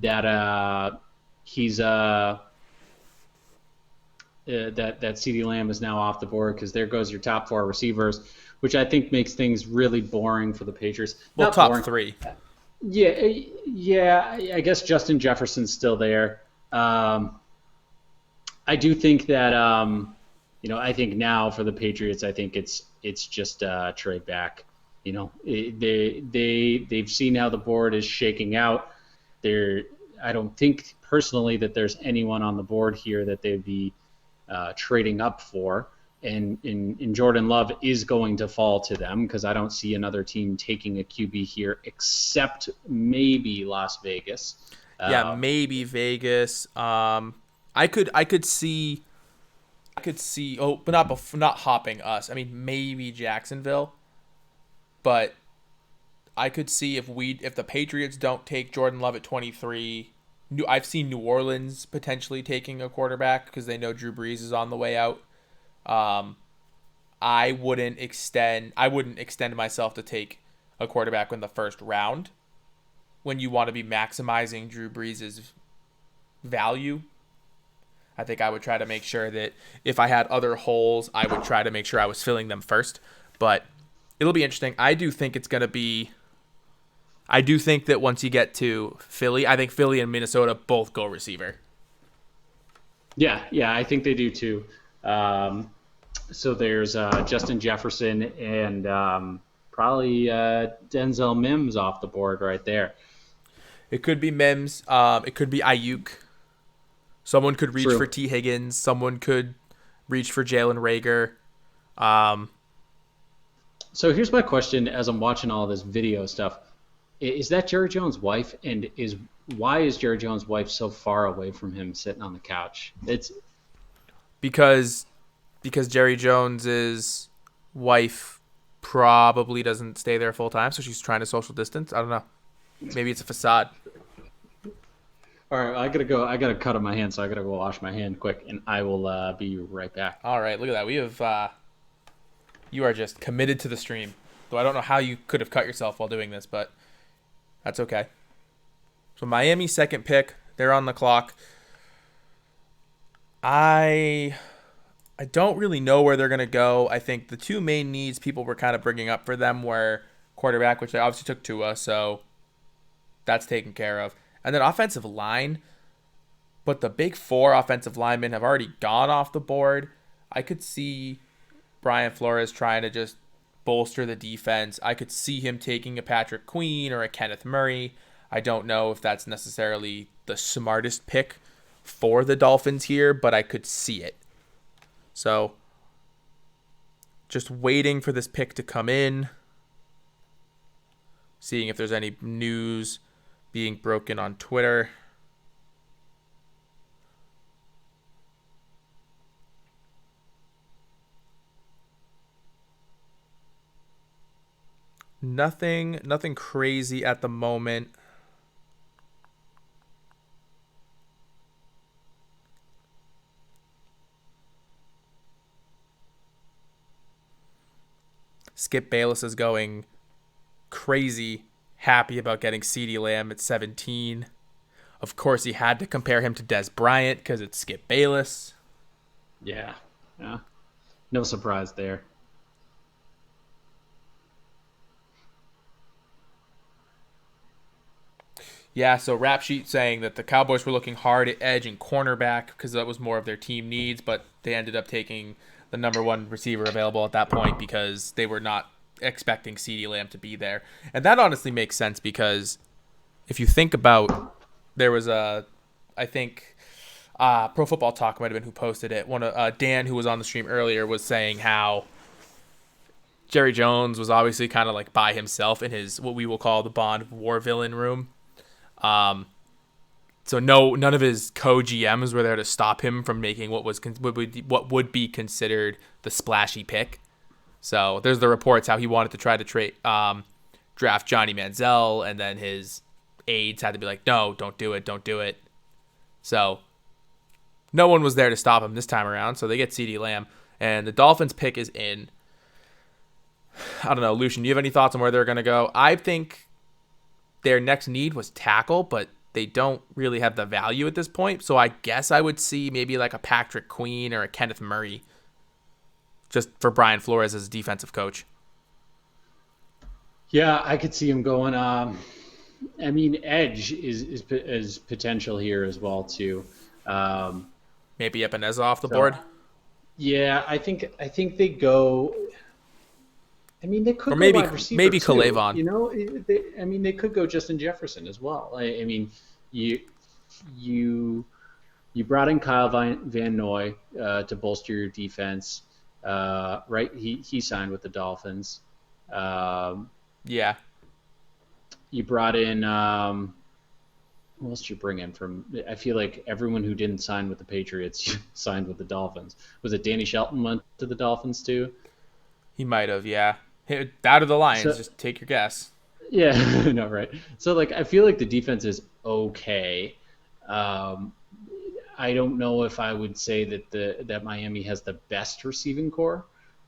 that he's that CeeDee Lamb is now off the board because there goes your top four receivers, which I think makes things really boring for the Patriots. Well, Not top boring. three. Yeah, yeah. I guess Justin Jefferson's still there. I do think that I think now for the Patriots, I think it's just trade back. They've seen how the board is shaking out. I don't think personally that there's anyone on the board here that they'd be trading up for. And Jordan Love is going to fall to them because I don't see another team taking a QB here except maybe Las Vegas. Yeah, maybe Vegas. I could see. Oh, but not hopping us. I mean, maybe Jacksonville. But I could see if the Patriots don't take Jordan Love at 23. I've seen New Orleans potentially taking a quarterback because they know Drew Brees is on the way out. Um, I wouldn't extend myself to take a quarterback in the first round when you want to be maximizing Drew Brees' value. I think I would try to make sure that if I had other holes, I would try to make sure I was filling them first. But it'll be interesting. I do think that once you get to Philly, I think Philly and Minnesota both go receiver. Yeah, I think they do too. So there's Justin Jefferson and probably Denzel Mims off the board right there. It could be Mims. It could be Ayuk. Someone could reach True. for T. Higgins. Someone could reach for Jalen Rager. So here's my question as I'm watching all this video stuff. Is that Jerry Jones' wife? And why is Jerry Jones' wife so far away from him sitting on the couch? It's because Jerry Jones's wife probably doesn't stay there full time, so she's trying to social distance. I don't know. Maybe it's a facade. all right. I gotta go. I gotta cut on my hand, so I gotta go wash my hand quick, and I will be right back. All right, look at that. We have you are just committed to the stream. Though I don't know how you could have cut yourself while doing this, but that's okay. So Miami's second pick, they're on the clock. I don't really know where they're going to go. I think the two main needs people were kind of bringing up for them were quarterback, which they obviously took Tua, so that's taken care of. And then offensive line, but the big four offensive linemen have already gone off the board. I could see Brian Flores trying to just bolster the defense. I could see him taking a Patrick Queen or a Kenneth Murray. I don't know if that's necessarily the smartest pick for the Dolphins here, but I could see it. So, just waiting for this pick to come in. Seeing if there's any news being broken on Twitter. Nothing crazy at the moment. Skip Bayless is going crazy, happy about getting CeeDee Lamb at 17. Of course, he had to compare him to Des Bryant because it's Skip Bayless. Yeah. No surprise there. Yeah, so Rap Sheet saying that the Cowboys were looking hard at edge and cornerback because that was more of their team needs, but they ended up taking the number one receiver available at that point because they were not expecting CeeDee Lamb to be there. And that honestly makes sense because if you think about, there was I think Pro Football Talk might have been who posted it. Dan, who was on the stream earlier, was saying how Jerry Jones was obviously kind of like by himself in his, what we will call the Bond war villain room. So none of his co-GMs were there to stop him from making what would be considered the splashy pick. So there's the reports how he wanted to try to draft Johnny Manziel, and then his aides had to be like, no, don't do it. So no one was there to stop him this time around. So they get CeeDee Lamb, and the Dolphins pick is in. I don't know, Lucian, do you have any thoughts on where they're going to go? I think their next need was tackle, but they don't really have the value at this point. So I guess I would see maybe like a Patrick Queen or a Kenneth Murray just for Brian Flores as a defensive coach. Yeah, I could see him going. I mean, edge is potential here as well too. Maybe Epineza off the board. Yeah, I think they go. I mean, they could or maybe go wide receiver maybe too, Kalavon. You know, they could go Justin Jefferson as well. I mean, you brought in Kyle Van Noy to bolster your defense, right? He signed with the Dolphins. Yeah. You brought in who else did you bring in from? I feel like everyone who didn't sign with the Patriots signed with the Dolphins. Was it Danny Shelton went to the Dolphins too? He might have, yeah. Out of the Lions, So- just take your guess. Yeah, no, right. So, like, I feel like the defense is okay. I don't know if I would say that Miami has the best receiving core.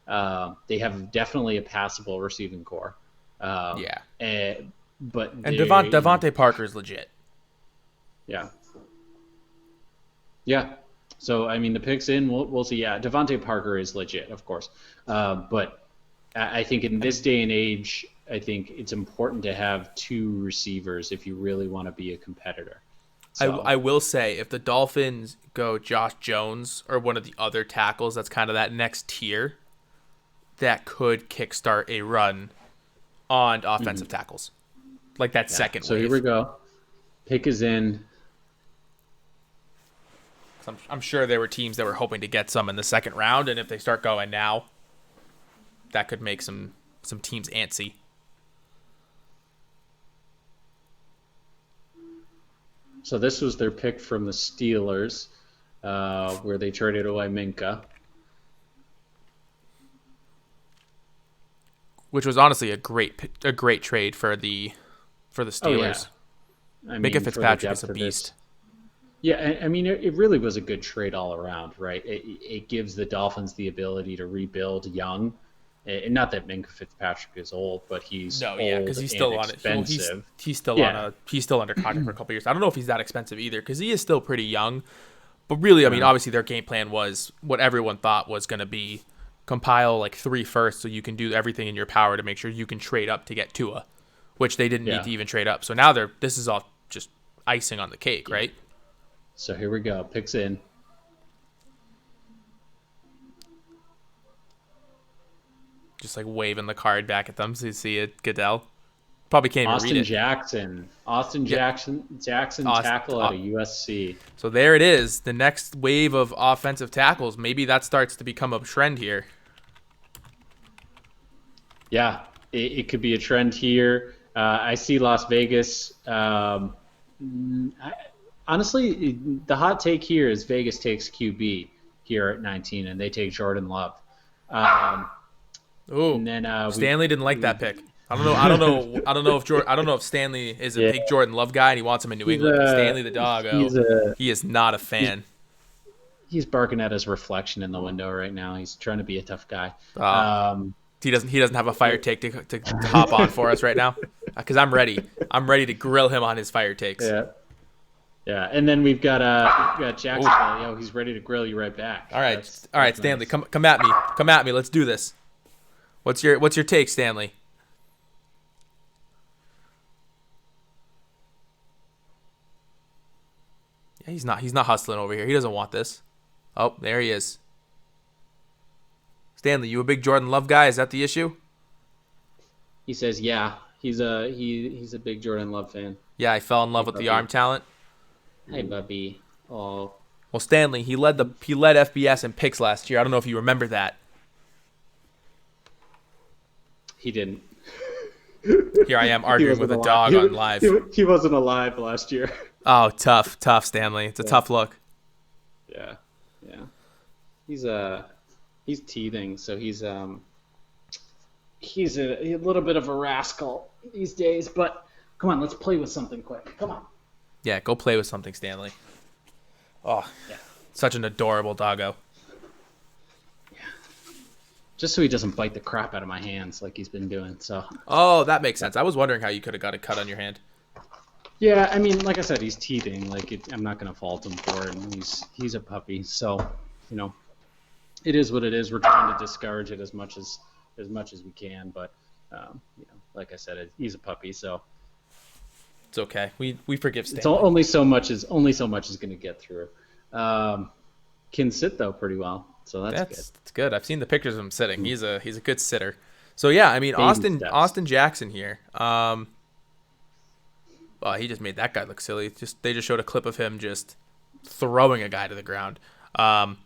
They have definitely a passable receiving core. Yeah. But And they- Devontae Parker's legit. Yeah. Yeah. So, I mean, the pick's in. We'll see. Yeah, Devontae Parker is legit, of course. But I think in this day and age, I think it's important to have two receivers if you really want to be a competitor. So, I will say, if the Dolphins go Josh Jones or one of the other tackles, that's kind of that next tier, that could kickstart a run on offensive tackles. Like that second so wave. here we go. Pick is in. I'm sure there were teams that were hoping to get some in the second round, and if they start going now, that could make some teams antsy. So this was their pick from the Steelers, where they traded away Minka. Which was honestly a great trade for the Steelers. I mean, Minka for the Fitzpatrick is depth a of this- beast. Yeah, I mean, it really was a good trade all around, right? It gives the Dolphins the ability to rebuild young. And not that Minka Fitzpatrick is old, but he's old because he's still and on it. expensive. He's still Yeah. he's still under contract for a couple years. I don't know if he's that expensive either because he is still pretty young. But really, I mean, obviously their game plan was what everyone thought was going to be compile like 3 firsts so you can do everything in your power to make sure you can trade up to get Tua, which they didn't need to even trade up. So now this is all just icing on the cake, right? So here we go. Picks in. Just like waving the card back at them so you see it. Goodell probably can't even read it. Austin Jackson tackle out of USC. So there it is. The next wave of offensive tackles. Maybe that starts to become a trend here. Yeah, it could be a trend here. I see Las Vegas. Honestly, the hot take here is Vegas takes QB here at 19, and they take Jordan Love. Ooh, and then Stanley didn't like that pick. I don't know if Stanley is a big Jordan Love guy and he wants him in New England. Stanley the dog, he is not a fan. He's barking at his reflection in the window right now. He's trying to be a tough guy. He doesn't have a fire take to hop on for us right now, because I'm ready. I'm ready to grill him on his fire takes. Yeah, and then we've got Jacksonville. He's ready to grill you right back. All right, That's Stanley, nice. come at me. Let's do this. What's your take, Stanley? Yeah, he's not hustling over here. He doesn't want this. Oh, there he is. Stanley, you a big Jordan Love guy? Is that the issue? He says, yeah, he's a big Jordan Love fan. Yeah, I fell in love with the arm talent. Hey, Bubby. Oh. Well, Stanley, he led FBS in picks last year. I don't know if you remember that. He didn't. Here I am arguing with a dog on live. He wasn't alive last year. Oh, tough, Stanley. It's a tough look. Yeah. He's teething, so he's a little bit of a rascal these days. But come on, let's play with something quick. Come on. Yeah, go play with something, Stanley. Oh, yeah. Such an adorable doggo. Yeah. Just so he doesn't bite the crap out of my hands like he's been doing. So. Oh, that makes sense. I was wondering how you could have got a cut on your hand. Yeah, I mean, like I said, he's teething. I'm not going to fault him for it. And he's a puppy, so it is what it is. We're trying to discourage it as much as we can, but like I said, he's a puppy, so it's okay. We forgive Stanley. It's only so much is going to get through. Can sit though pretty well, so that's good. That's good. I've seen the pictures of him sitting. He's a good sitter. So yeah, I mean Austin Jackson here. Well, he just made that guy look silly. They just showed a clip of him just throwing a guy to the ground. I'm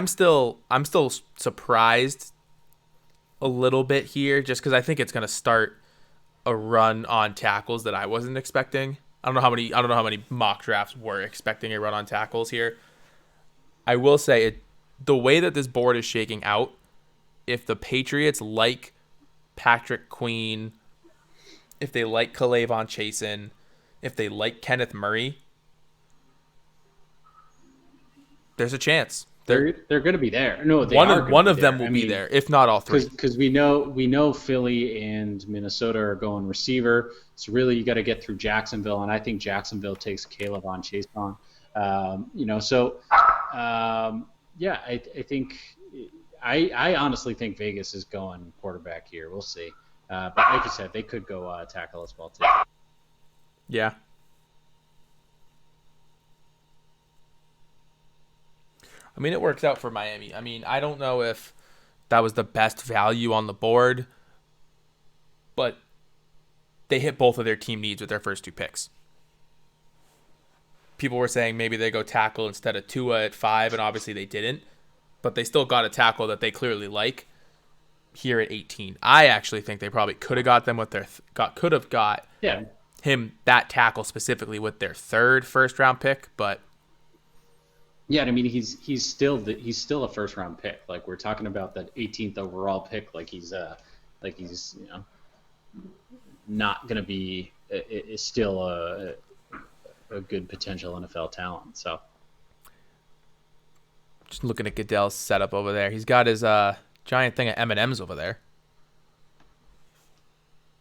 still surprised a little bit here, just because I think it's gonna start a run on tackles that I wasn't expecting. I don't know how many mock drafts were expecting a run on tackles here. I will say the way that this board is shaking out, if the Patriots like Patrick Queen, if they like K'Lavon Chasen, if they like Kenneth Murray, there's a chance. They're going to be there. No, one of them will be there, if not all three. Because we know Philly and Minnesota are going receiver. So really, you got to get through Jacksonville, and I think Jacksonville takes K'Lavon Chasen. I think I honestly think Vegas is going quarterback here. We'll see. But like you said, they could go tackle as well too. Yeah. I mean, it works out for Miami. I mean, I don't know if that was the best value on the board, but they hit both of their team needs with their first 2 picks. People were saying maybe they go tackle instead of Tua at 5, and obviously they didn't, but they still got a tackle that they clearly like here at 18. I actually think they probably could have got them with him, that tackle specifically, with their 3rd first-round pick, but yeah, I mean he's still a first round pick. Like, we're talking about that 18th overall pick. Like he's not going to be is still a good potential NFL talent. So just looking at Goodell's setup over there, he's got his giant thing of M&Ms over there.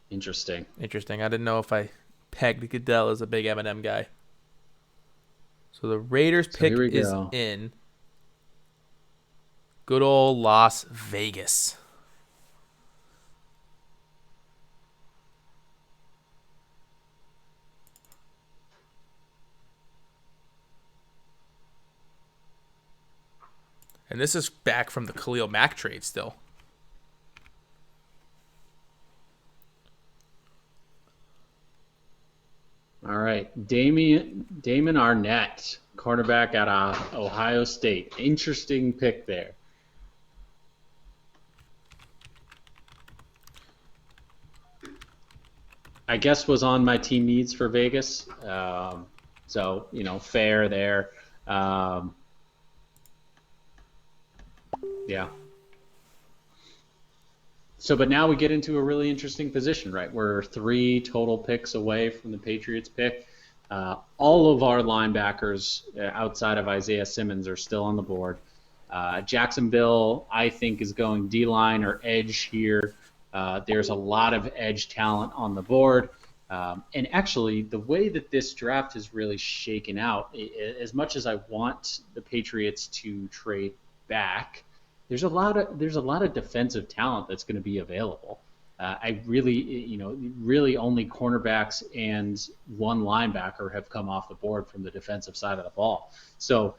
Interesting. I didn't know if I pegged Goodell as a big M&M guy. So the Raiders pick is in. Good old Las Vegas. And this is back from the Khalil Mack trade still. All right, Damon Arnett, cornerback out of Ohio State. Interesting pick there. I guess was on my team needs for Vegas. So, fair there. Yeah. So, but now we get into a really interesting position, right? We're 3 total picks away from the Patriots pick. All of our linebackers outside of Isaiah Simmons are still on the board. Jacksonville, I think, is going D-line or edge here. There's a lot of edge talent on the board. And actually, the way that this draft is really shaken out, as much as I want the Patriots to trade back, there's a lot of defensive talent that's going to be available. I really only cornerbacks and one linebacker have come off the board from the defensive side of the ball. So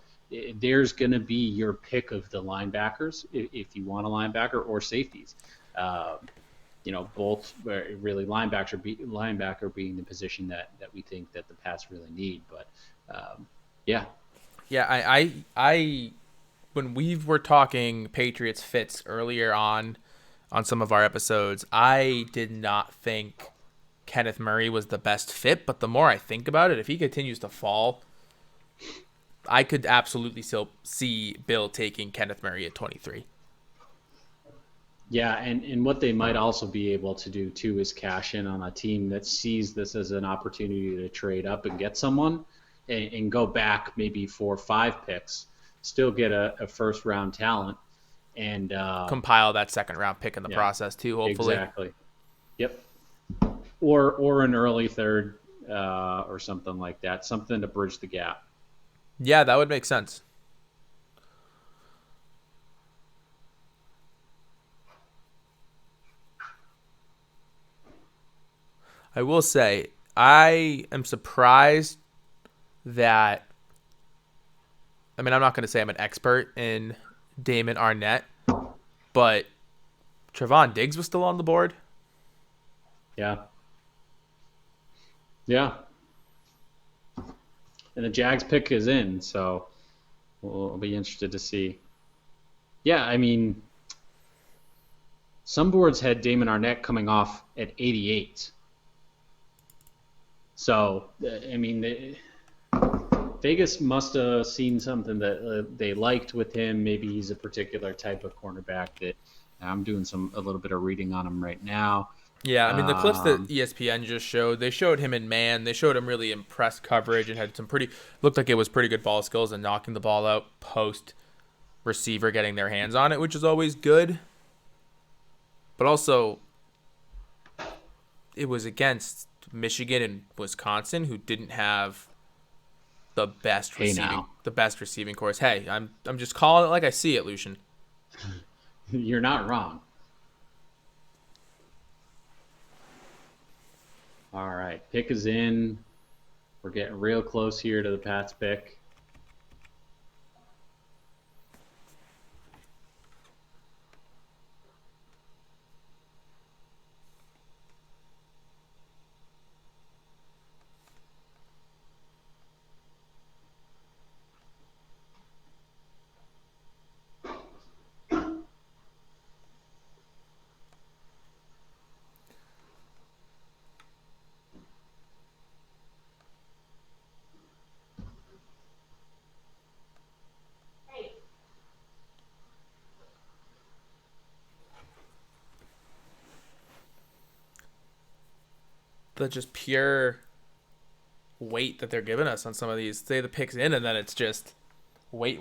there's going to be your pick of the linebackers if you want a linebacker or safeties. Both really linebacker being the position that we think that the Pats really need. But yeah. Yeah, I when we were talking Patriots fits earlier on some of our episodes, I did not think Kenneth Murray was the best fit, but the more I think about it, if he continues to fall, I could absolutely still see Bill taking Kenneth Murray at 23. Yeah, and what they might also be able to do too is cash in on a team that sees this as an opportunity to trade up and get someone and go back maybe 4 or 5 picks, still get a first round talent and compile that second round pick in the process too, hopefully. Exactly. Yep. Or an early third or something like that, something to bridge the gap. Yeah, that would make sense. I will say, I am surprised that, I'm not going to say I'm an expert in Damon Arnett, but Trevon Diggs was still on the board. Yeah. Yeah. And the Jags pick is in, so we'll be interested to see. Yeah, some boards had Damon Arnett coming off at 88. So, Vegas must have seen something that they liked with him. Maybe he's a particular type of cornerback that I'm doing a little bit of reading on him right now. Yeah, the clips that ESPN just showed, they showed him in man. They showed him really in press coverage and had looked like it was pretty good ball skills and knocking the ball out post receiver getting their hands on it, which is always good. But also, it was against Michigan and Wisconsin, who didn't have the best receiving course. Hey, I'm just calling it like I see it, Lucian. You're not wrong. All right, pick is in. We're getting real close here to the Pats pick. The just pure weight that they're giving us on some of these. Say the pick's in, and then it's just wait.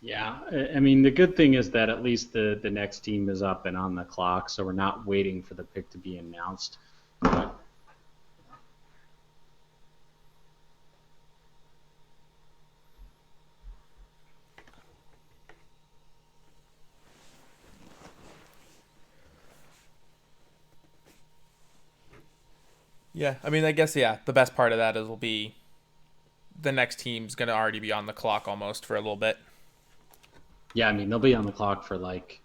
Yeah, the good thing is that at least the next team is up and on the clock, so we're not waiting for the pick to be announced. Yeah, I mean, I guess, yeah, the best part of that is will be the next team's going to already be on the clock almost for a little bit. Yeah, I mean, they'll be on the clock for like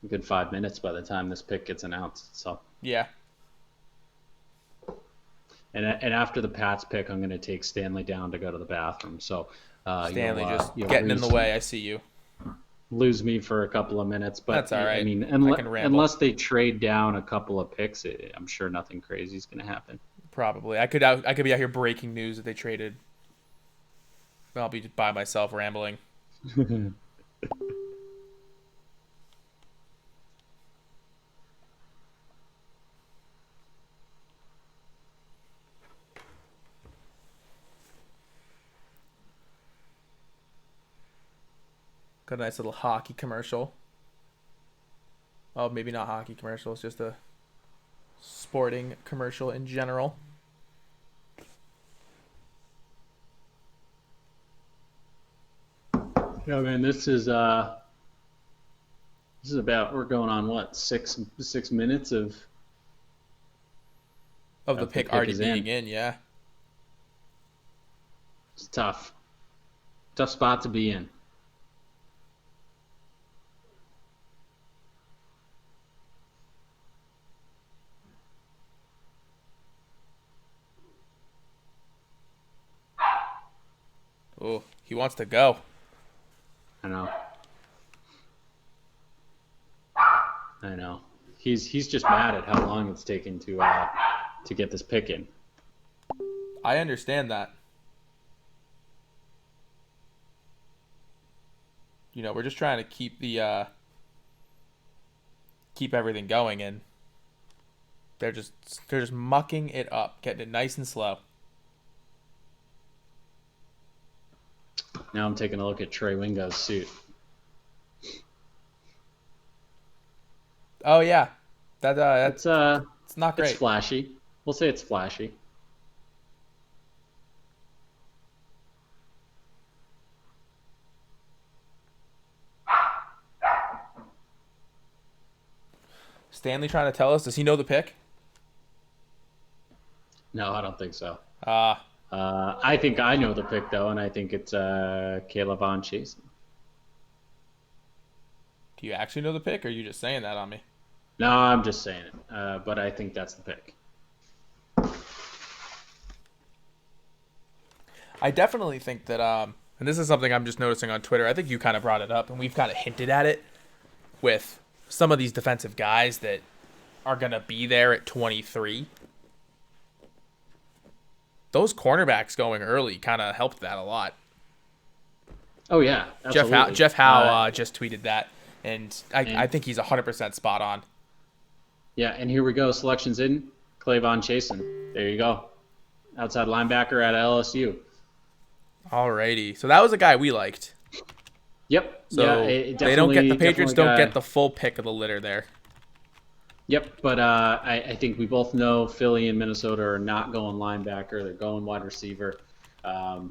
a good 5 minutes by the time this pick gets announced. So, Yeah. and after the Pats pick, I'm going to take Stanley down to go to the bathroom. So, Stanley just you'll getting in lose, the way. I see you. lose me for a couple of minutes, but That's all right. I mean, I can ramble. unless they trade down a couple of picks, I'm sure nothing crazy is going to happen. Probably. I could be out here breaking news that they traded. I'll be by myself rambling. Got a nice little hockey commercial. Oh, maybe not hockey commercial. It's just a sporting commercial in general. Yeah, man, this is about, we're going on what, 6 minutes of The pick already being in, yeah. It's tough spot to be in. Oh, he wants to go. I know. He's just mad at how long it's taken to get this pick in. I understand that. You know, we're just trying to keep everything going, and they're just mucking it up, getting it nice and slow. Now I'm taking a look at Trey Wingo's suit. Oh yeah, that's it's not great. It's flashy. We'll say it's flashy. Stanley trying to tell us, does he know the pick? No, I don't think so. Ah, I think I know the pick though, and I think it's Kayla Von Chasen. do you actually know the pick, or are you just saying that on me? No, I'm just saying it, but I think that's the pick. I definitely think that, and this is something I'm just noticing on Twitter. I think you kind of brought it up, and we've kind of hinted at it with some of these defensive guys that are going to be there at 23. Those cornerbacks going early kind of helped that a lot. Oh yeah, absolutely. Jeff Howe just tweeted that, and I think he's 100% spot on. Yeah, and here we go. Selections in. Clay Von Chasen. There you go. Outside linebacker at LSU. Alrighty, so that was a guy we liked. Yep. So yeah, the Patriots don't get the full pick of the litter there. Yep, but I think we both know Philly and Minnesota are not going linebacker. They're going wide receiver. At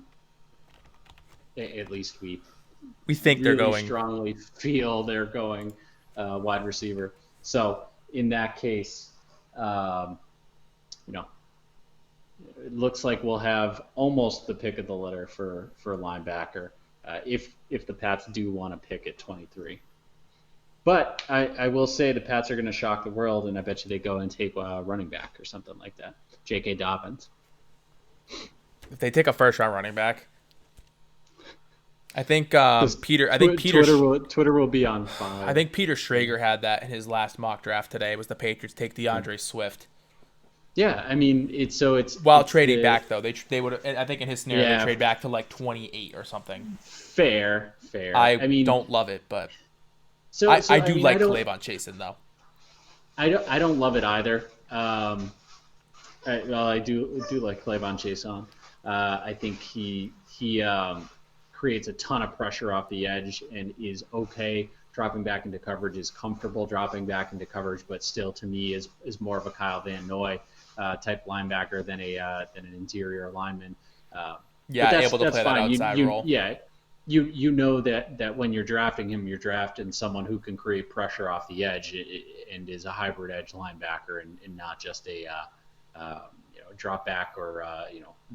least we think they're going. Strongly feel they're going wide receiver. So in that case, it looks like we'll have almost the pick of the litter for linebacker if the Pats do want to pick at 23. But I will say the Pats are going to shock the world, and I bet you they go and take a running back or something like that. J.K. Dobbins. If they take a first-round running back, I think Peter. Twitter will be on fire. I think Peter Schrager had that in his last mock draft today. Was the Patriots take DeAndre Swift? Yeah, I mean it's trading back though. They would. I think in his scenario they trade back to like 28 or something. Fair. I don't love it, but. I do like Clavon Chasen though. I don't love it either. I do like Clavon Chasen. I think he creates a ton of pressure off the edge and is okay dropping back into coverage, is comfortable dropping back into coverage, but still to me is more of a Kyle Van Noy type linebacker than an interior lineman. Able to play that outside role. Yeah. You know that when you're drafting him, you're drafting someone who can create pressure off the edge and is a hybrid edge linebacker and not just a drop back or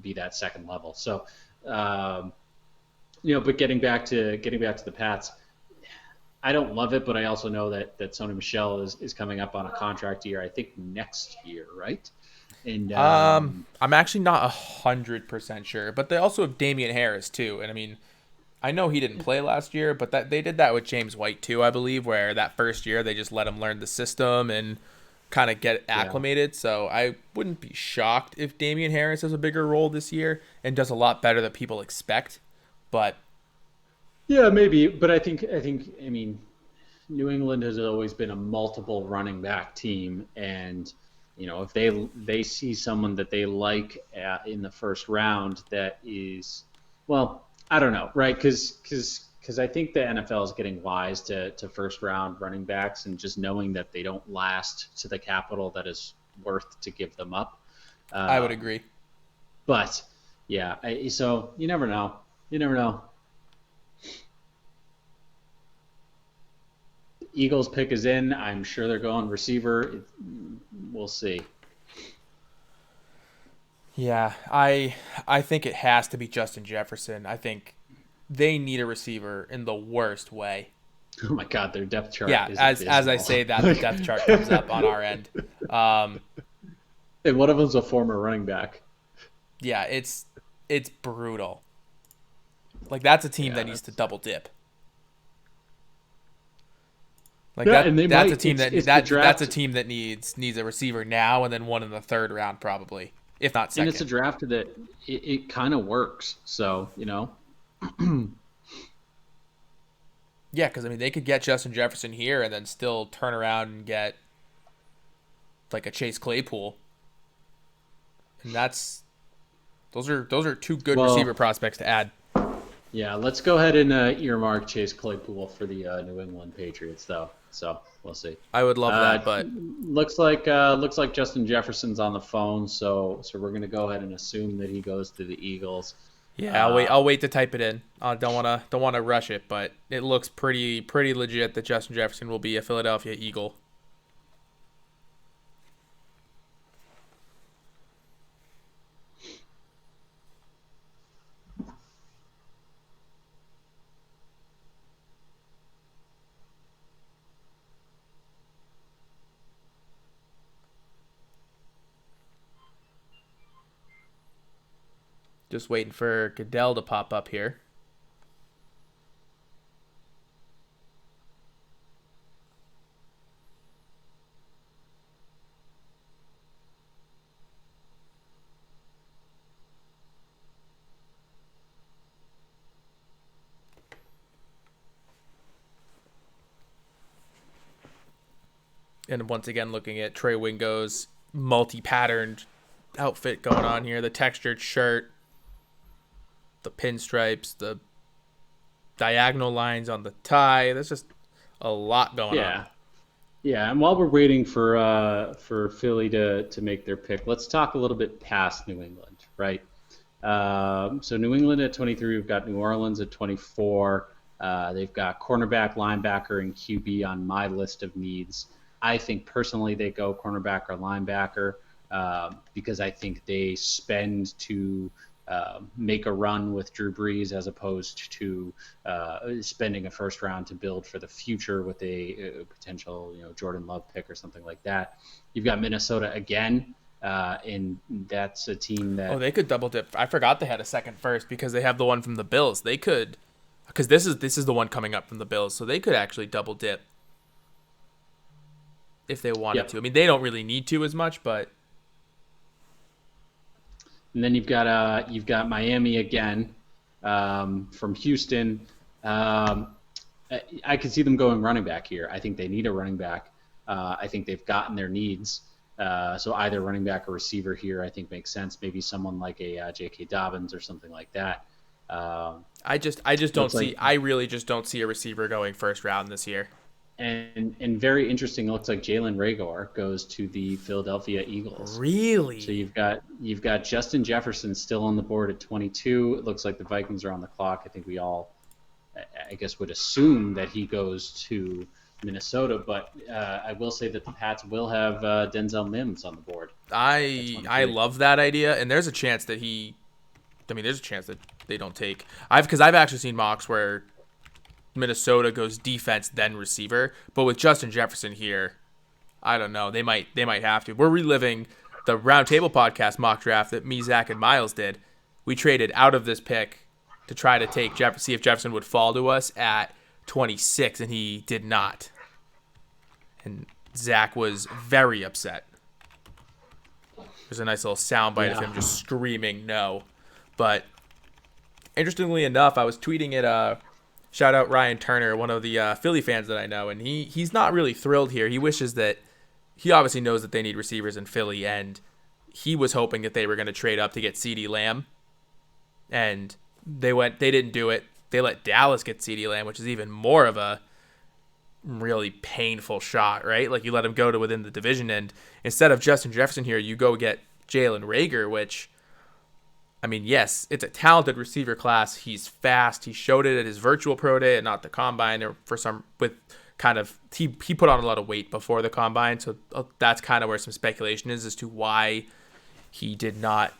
be that second level. So but getting back to the Pats, I don't love it, but I also know that Sony Michel is coming up on a contract year. I think next year, right? And I'm actually not 100% sure, but they also have Damian Harris too. And I mean, I know he didn't play last year, but that they did that with James White too, I believe, where that first year they just let him learn the system and kind of get acclimated. So I wouldn't be shocked if Damian Harris has a bigger role this year and does a lot better than people expect. But yeah, maybe. But I mean, New England has always been a multiple running back team, and if they see someone that they like in the first round, that is, well, I don't know, right? Because I think the NFL is getting wise to first round running backs, and just knowing that they don't last to the capital that is worth to give them up. I would agree. But yeah, so you never know. You never know. Eagles pick is in. I'm sure they're going receiver. We'll see. Yeah, I think it has to be Justin Jefferson. I think they need a receiver in the worst way. Oh my God, their depth chart. Yeah, is as I say that, the depth chart comes up on our end. And one of them's a former running back. Yeah, it's brutal. Like that's a team that needs to double dip. Like Yeah, that, and they that's might. a team It's that the draft. that's a team that needs a receiver now and then one in the third round probably, if not And second. it's a draft that it kind of works. So Yeah, because I mean they could get Justin Jefferson here and then still turn around and get like a Chase Claypool, and those are two good receiver prospects to add. Yeah, let's go ahead and earmark Chase Claypool for the New England Patriots, though. So we'll see. I would love that, but looks like Justin Jefferson's on the phone, so we're gonna go ahead and assume that he goes to the Eagles. yeah, I'll wait to type it in. I don't wanna rush it, but it looks pretty legit that Justin Jefferson will be a Philadelphia Eagle. Just waiting for Goodell to pop up here. And once again, looking at Trey Wingo's multi-patterned outfit going on here, the textured shirt, the pinstripes, the diagonal lines on the tie. There's just a lot going on. Yeah, and while we're waiting for Philly to make their pick, let's talk a little bit past New England, right? So New England at 23, we've got New Orleans at 24. They've got cornerback, linebacker, and QB on my list of needs. I think personally they go cornerback or linebacker because I think they spend to make a run with Drew Brees as opposed to spending a first round to build for the future with a potential Jordan Love pick or something like that. You've got Minnesota again, and that's a team that they could double dip. I forgot they had a second first because they have the one from the Bills. They could, because this is the one coming up from the Bills, so they could actually double dip if they wanted to. I mean, they don't really need to as much, but. And then you've got Miami again from Houston. I could see them going running back here. I think they need a running back. I think they've gotten their needs. So either running back or receiver here, I think makes sense. Maybe someone like a J.K. Dobbins or something like that. I really just don't see a receiver going first round this year. And very interesting. It looks like Jalen Reagor goes to the Philadelphia Eagles. Really? So you've got Justin Jefferson still on the board at 22. It looks like the Vikings are on the clock. I think we all, I guess, would assume that he goes to Minnesota, but I will say that the Pats will have Denzel Mims on the board at I 23. love that idea, and there's a chance that there's a chance that they don't take. I've actually seen mocks where Minnesota goes defense then receiver, but with Justin Jefferson here, I don't know. They might have to. We're reliving the Roundtable podcast mock draft that me, Zach, and Miles did. We traded out of this pick to try to take see if Jefferson would fall to us at 26, and he did not. And Zach was very upset. There's a nice little soundbite of him just screaming no. But interestingly enough, I was tweeting it. Shout out Ryan Turner, one of the Philly fans that I know, and he's not really thrilled here. He wishes that he obviously knows that they need receivers in Philly, and he was hoping that they were going to trade up to get CeeDee Lamb, and they didn't do it. They let Dallas get CeeDee Lamb, which is even more of a really painful shot, right? Like you let him go to within the division, and instead of Justin Jefferson here, you go get Jalen Reagor, which, I mean, yes, it's a talented receiver class. He's fast. He showed it at his virtual pro day and not the combine, or he put on a lot of weight before the combine, so that's kind of where some speculation is as to why he did not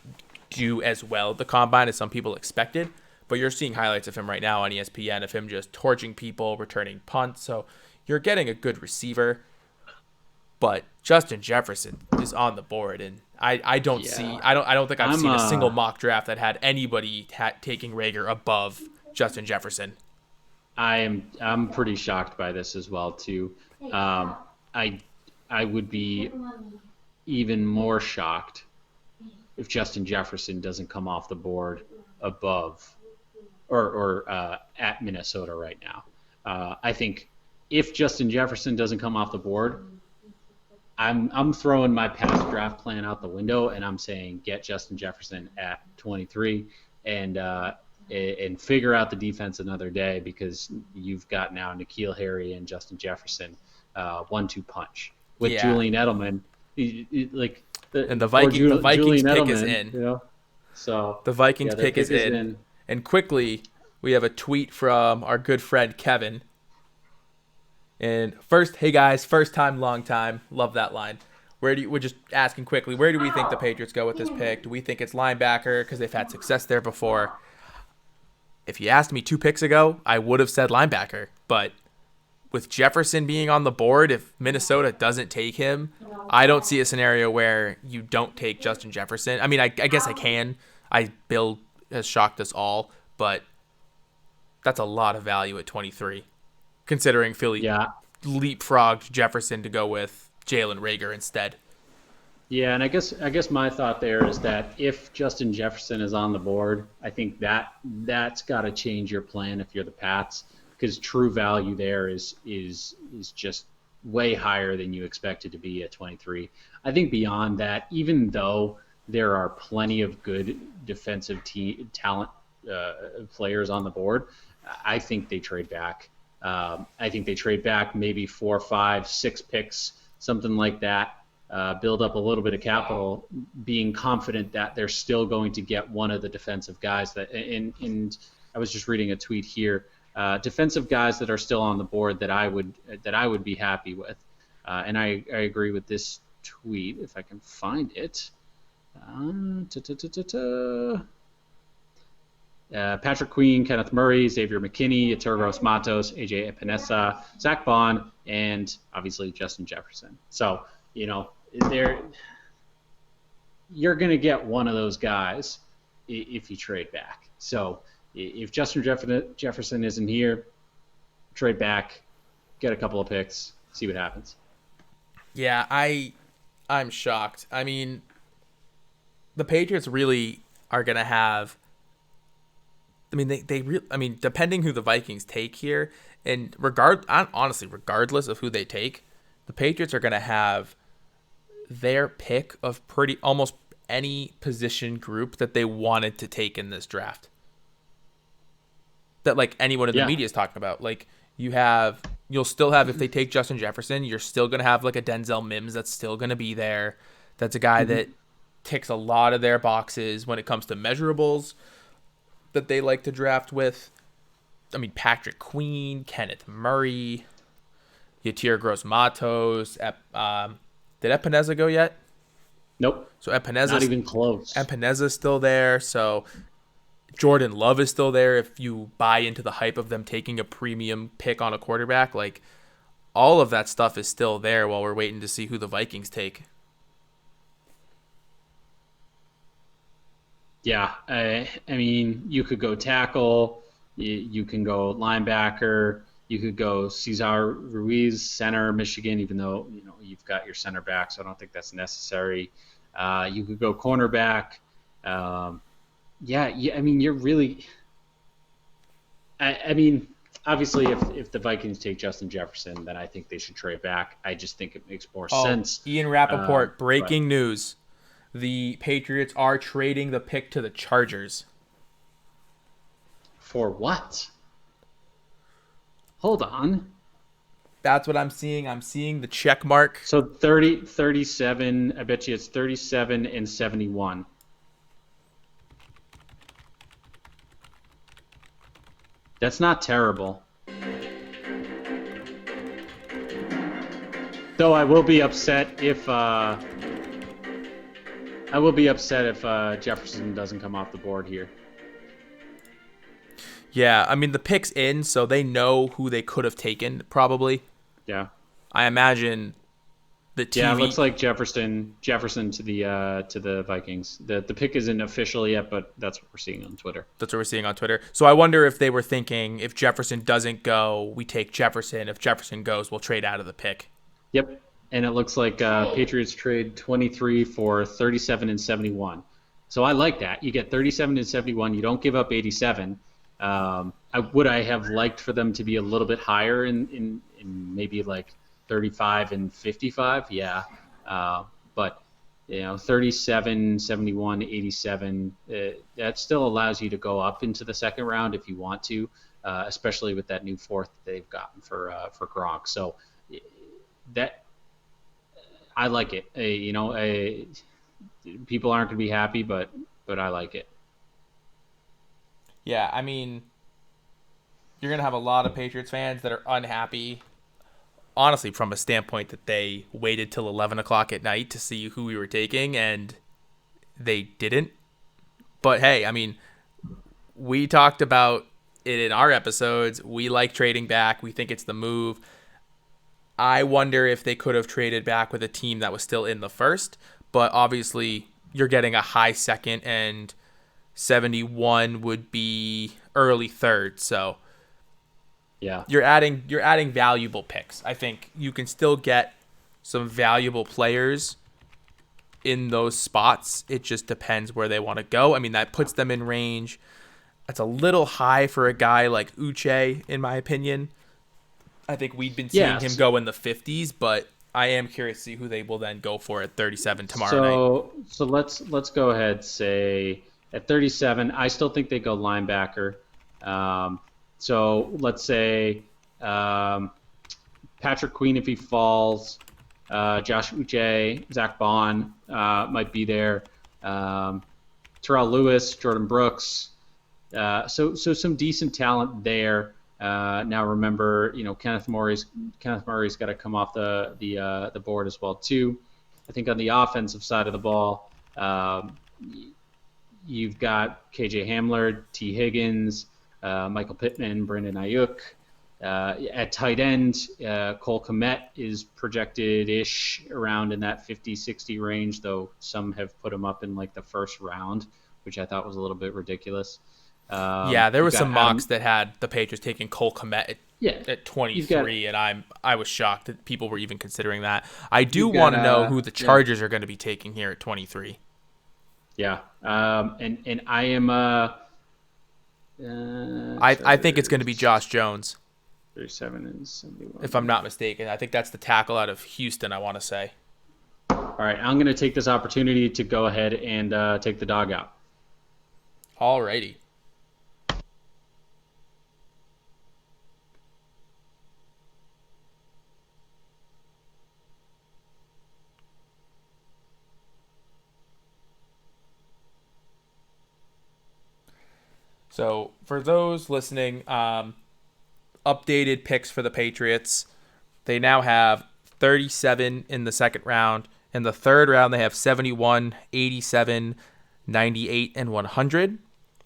do as well at the combine as some people expected. But you're seeing highlights of him right now on ESPN of him just torching people, returning punts. So you're getting a good receiver. But Justin Jefferson is on the board, and I don't think I've seen a single mock draft that had anybody taking Reagor above Justin Jefferson. I'm pretty shocked by this as well too. I would be even more shocked if Justin Jefferson doesn't come off the board above or at Minnesota right now. I think if Justin Jefferson doesn't come off the board, I'm throwing my past draft plan out the window, and I'm saying get Justin Jefferson at 23 and figure out the defense another day, because you've got now N'Keal Harry and Justin Jefferson 1-2 punch with Julian Edelman. And the Vikings pick is in. You know? So the Vikings pick is in. And quickly, we have a tweet from our good friend Kevin. And first, hey guys, first time, long time. Love that line. We're just asking quickly, where do we think the Patriots go with this pick? Do we think it's linebacker because they've had success there before? If you asked me 2 picks ago, I would have said linebacker. But with Jefferson being on the board, if Minnesota doesn't take him, I don't see a scenario where you don't take Justin Jefferson. I mean, I guess I can. Bill has shocked us all, but that's a lot of value at 23, considering Philly leapfrogged Jefferson to go with Jalen Reagor instead. Yeah, and I guess my thought there is that if Justin Jefferson is on the board, I think that's got to change your plan if you're the Pats, because true value there is just way higher than you expect it to be at 23. I think beyond that, even though there are plenty of good defensive talent players on the board, I think they trade back. I think they trade back maybe 4, 5, 6 picks, something like that. Build up a little bit of capital, being confident that they're still going to get one of the defensive guys that. And I was just reading a tweet here. Defensive guys that are still on the board that I would be happy with, and I agree with this tweet if I can find it. Patrick Queen, Kenneth Murray, Xavier McKinney, Etergos Matos, AJ Epinesa, Zach Bond, and obviously Justin Jefferson. So, you're going to get one of those guys if you trade back. So if Justin Jefferson isn't here, trade back, get a couple of picks, see what happens. Yeah, I'm shocked. I mean, the Patriots really are going to have. I mean, depending who the Vikings take here, and honestly, regardless of who they take, the Patriots are going to have their pick of almost any position group that they wanted to take in this draft. That like anyone in the media is talking about. Like you'll still have, if they take Justin Jefferson, you're still going to have like a Denzel Mims that's still going to be there. That's a guy that ticks a lot of their boxes when it comes to measurables that they like to draft with. I mean, Patrick Queen, Kenneth Murray. Yatir Gross-Matos. Did Epineza go yet? Nope, So not even close. Epeneza's still there. So Jordan Love is still there. If you buy into the hype of them taking a premium pick on a quarterback, like all of that stuff is still there while we're waiting to see who the Vikings take. Yeah, I mean, you could go tackle, you can go linebacker, you could go Cesar Ruiz, center, Michigan, even though you've got your center back, so I don't think that's necessary. You could go cornerback. I mean, you're really. I mean, obviously, if the Vikings take Justin Jefferson, then I think they should trade back. I just think it makes more sense. Ian Rappaport, breaking news. The Patriots are trading the pick to the Chargers. For what? Hold on. That's what I'm seeing. I'm seeing the check mark. So 30, 37, I bet you it's 37 and 71. That's not terrible. Though I will be upset if Jefferson doesn't come off the board here. Yeah, I mean the pick's in, so they know who they could have taken probably. Yeah. I imagine the TV. Yeah, it looks like Jefferson to the Vikings. The pick isn't official yet, but that's what we're seeing on Twitter. That's what we're seeing on Twitter. So I wonder if they were thinking if Jefferson doesn't go, we take Jefferson. If Jefferson goes, we'll trade out of the pick. Yep. And it looks like Patriots trade 23 for 37 and 71. So I like that. You get 37 and 71. You don't give up 87. Would I have liked for them to be a little bit higher in maybe like 35 and 55? Yeah. But 37, 71, 87, that still allows you to go up into the second round if you want to, especially with that new fourth that they've gotten for Gronk. So that I like it. People aren't going to be happy, but I like it. Yeah, I mean, you're going to have a lot of Patriots fans that are unhappy, honestly, from a standpoint that they waited till 11 o'clock at night to see who we were taking, and they didn't. But hey, I mean, we talked about it in our episodes. We like trading back. We think it's the move. I wonder if they could have traded back with a team that was still in the first, but obviously you're getting a high second, and 71 would be early third. So yeah, you're adding valuable picks. I think you can still get some valuable players in those spots. It just depends where they want to go. I mean, that puts them in range. That's a little high for a guy like Uche, in my opinion. I think we've been seeing him go in the 50s, but I am curious to see who they will then go for at 37 tomorrow night. So let's go ahead, say at 37, I still think they go linebacker. So let's say Patrick Queen if he falls, Josh Uche, Zach Bond might be there, Terrell Lewis, Jordan Brooks. So some decent talent there. Now remember, Kenneth Murray's got to come off the board as well too. I think on the offensive side of the ball, you've got KJ Hamler, T. Higgins, Michael Pittman, Brandon Ayuk. At tight end, Cole Kmet is projected-ish around in that 50-60 range, though some have put him up in like the first round, which I thought was a little bit ridiculous. There was some mocks that had the Patriots taking Cole Kmet at 23, and I was shocked that people were even considering that. I do want to know who the Chargers are going to be taking here at 23. Yeah, and I am. I think it's going to be Josh Jones. 37 and 71. If I'm not mistaken, I think that's the tackle out of Houston. I want to say. All right, I'm going to take this opportunity to go ahead and take the dog out. Alrighty. So for those listening, updated picks for the Patriots. they now have 37 in the second round. In the third round, they have 71, 87, 98, and 100.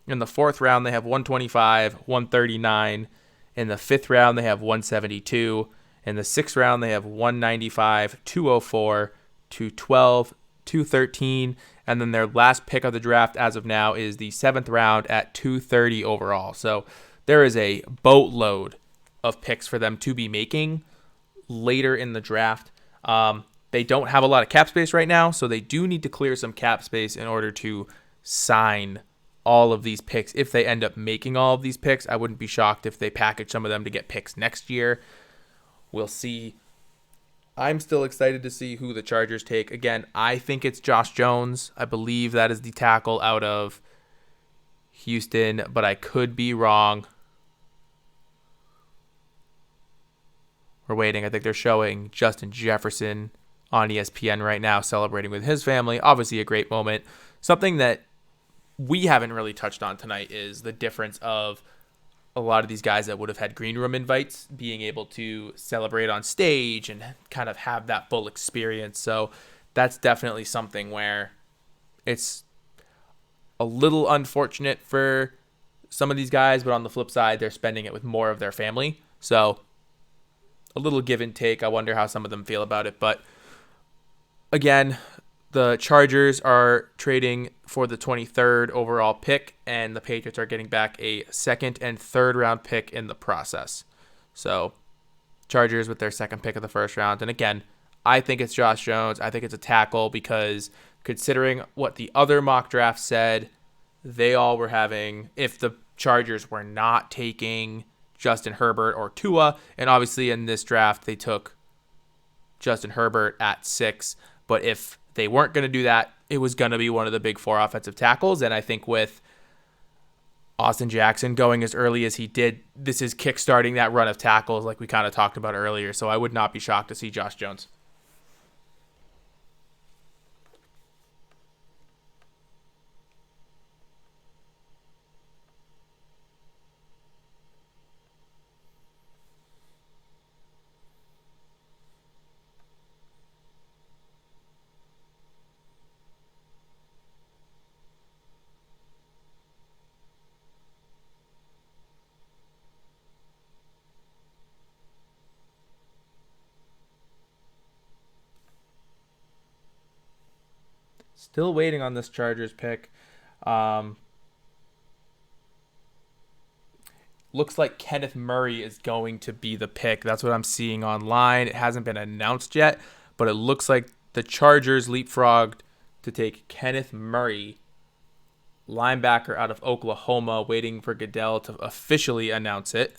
In the fourth round, they have 125, 139. In the fifth round, they have 172. In the sixth round, they have 195, 204, 212, 213. And then their last pick of the draft as of now is the seventh round at 230 overall. So there is a boatload of picks for them to be making later in the draft. They don't have a lot of cap space right now, so they do need to clear some cap space in order to sign all of these picks. If they end up making all of these picks, I wouldn't be shocked if they package some of them to get picks next year. We'll see. I'm still excited to see who the Chargers take. Again, I think it's Josh Jones. I believe that is the tackle out of Houston, but I could be wrong. We're waiting. I think they're showing Justin Jefferson on ESPN right now, celebrating with his family. Obviously a great moment. Something that we haven't really touched on tonight is the difference of a lot of these guys that would have had green room invites being able to celebrate on stage and kind of have that full experience. So that's definitely something where it's a little unfortunate for some of these guys, but on the flip side, they're spending it with more of their family. So a little give and take. I wonder how some of them feel about it. But again, the Chargers are trading for the 23rd overall pick, and the Patriots are getting back a second and third round pick in the process. So Chargers with their second pick of the first round. And again, I think it's Josh Jones. I think it's a tackle because considering what the other mock draft said, they all were having, if the Chargers were not taking Justin Herbert or Tua, and obviously in this draft they took Justin Herbert at 6, but if they weren't going to do that, it was going to be one of the big 4 offensive tackles. And I think with Austin Jackson going as early as he did, this is kickstarting that run of tackles like we kind of talked about earlier. So I would not be shocked to see Josh Jones. Still waiting on this Chargers pick. Looks like Kenneth Murray is going to be the pick. That's what I'm seeing online. It hasn't been announced yet, but it looks like the Chargers leapfrogged to take Kenneth Murray, linebacker out of Oklahoma, waiting for Goodell to officially announce it.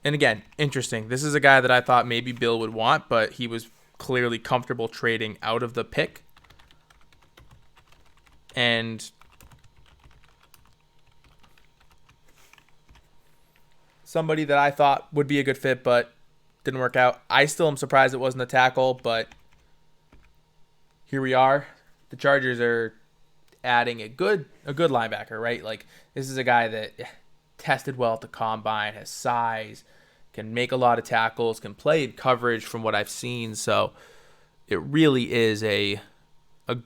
And again, interesting. This is a guy that I thought maybe Bill would want, but he was clearly comfortable trading out of the pick. And somebody that I thought would be a good fit, but didn't work out. I still am surprised it wasn't a tackle, but here we are. The Chargers are adding a good linebacker, right? Like, this is a guy that tested well at the combine, has size, can make a lot of tackles, can play in coverage from what I've seen. So it really is a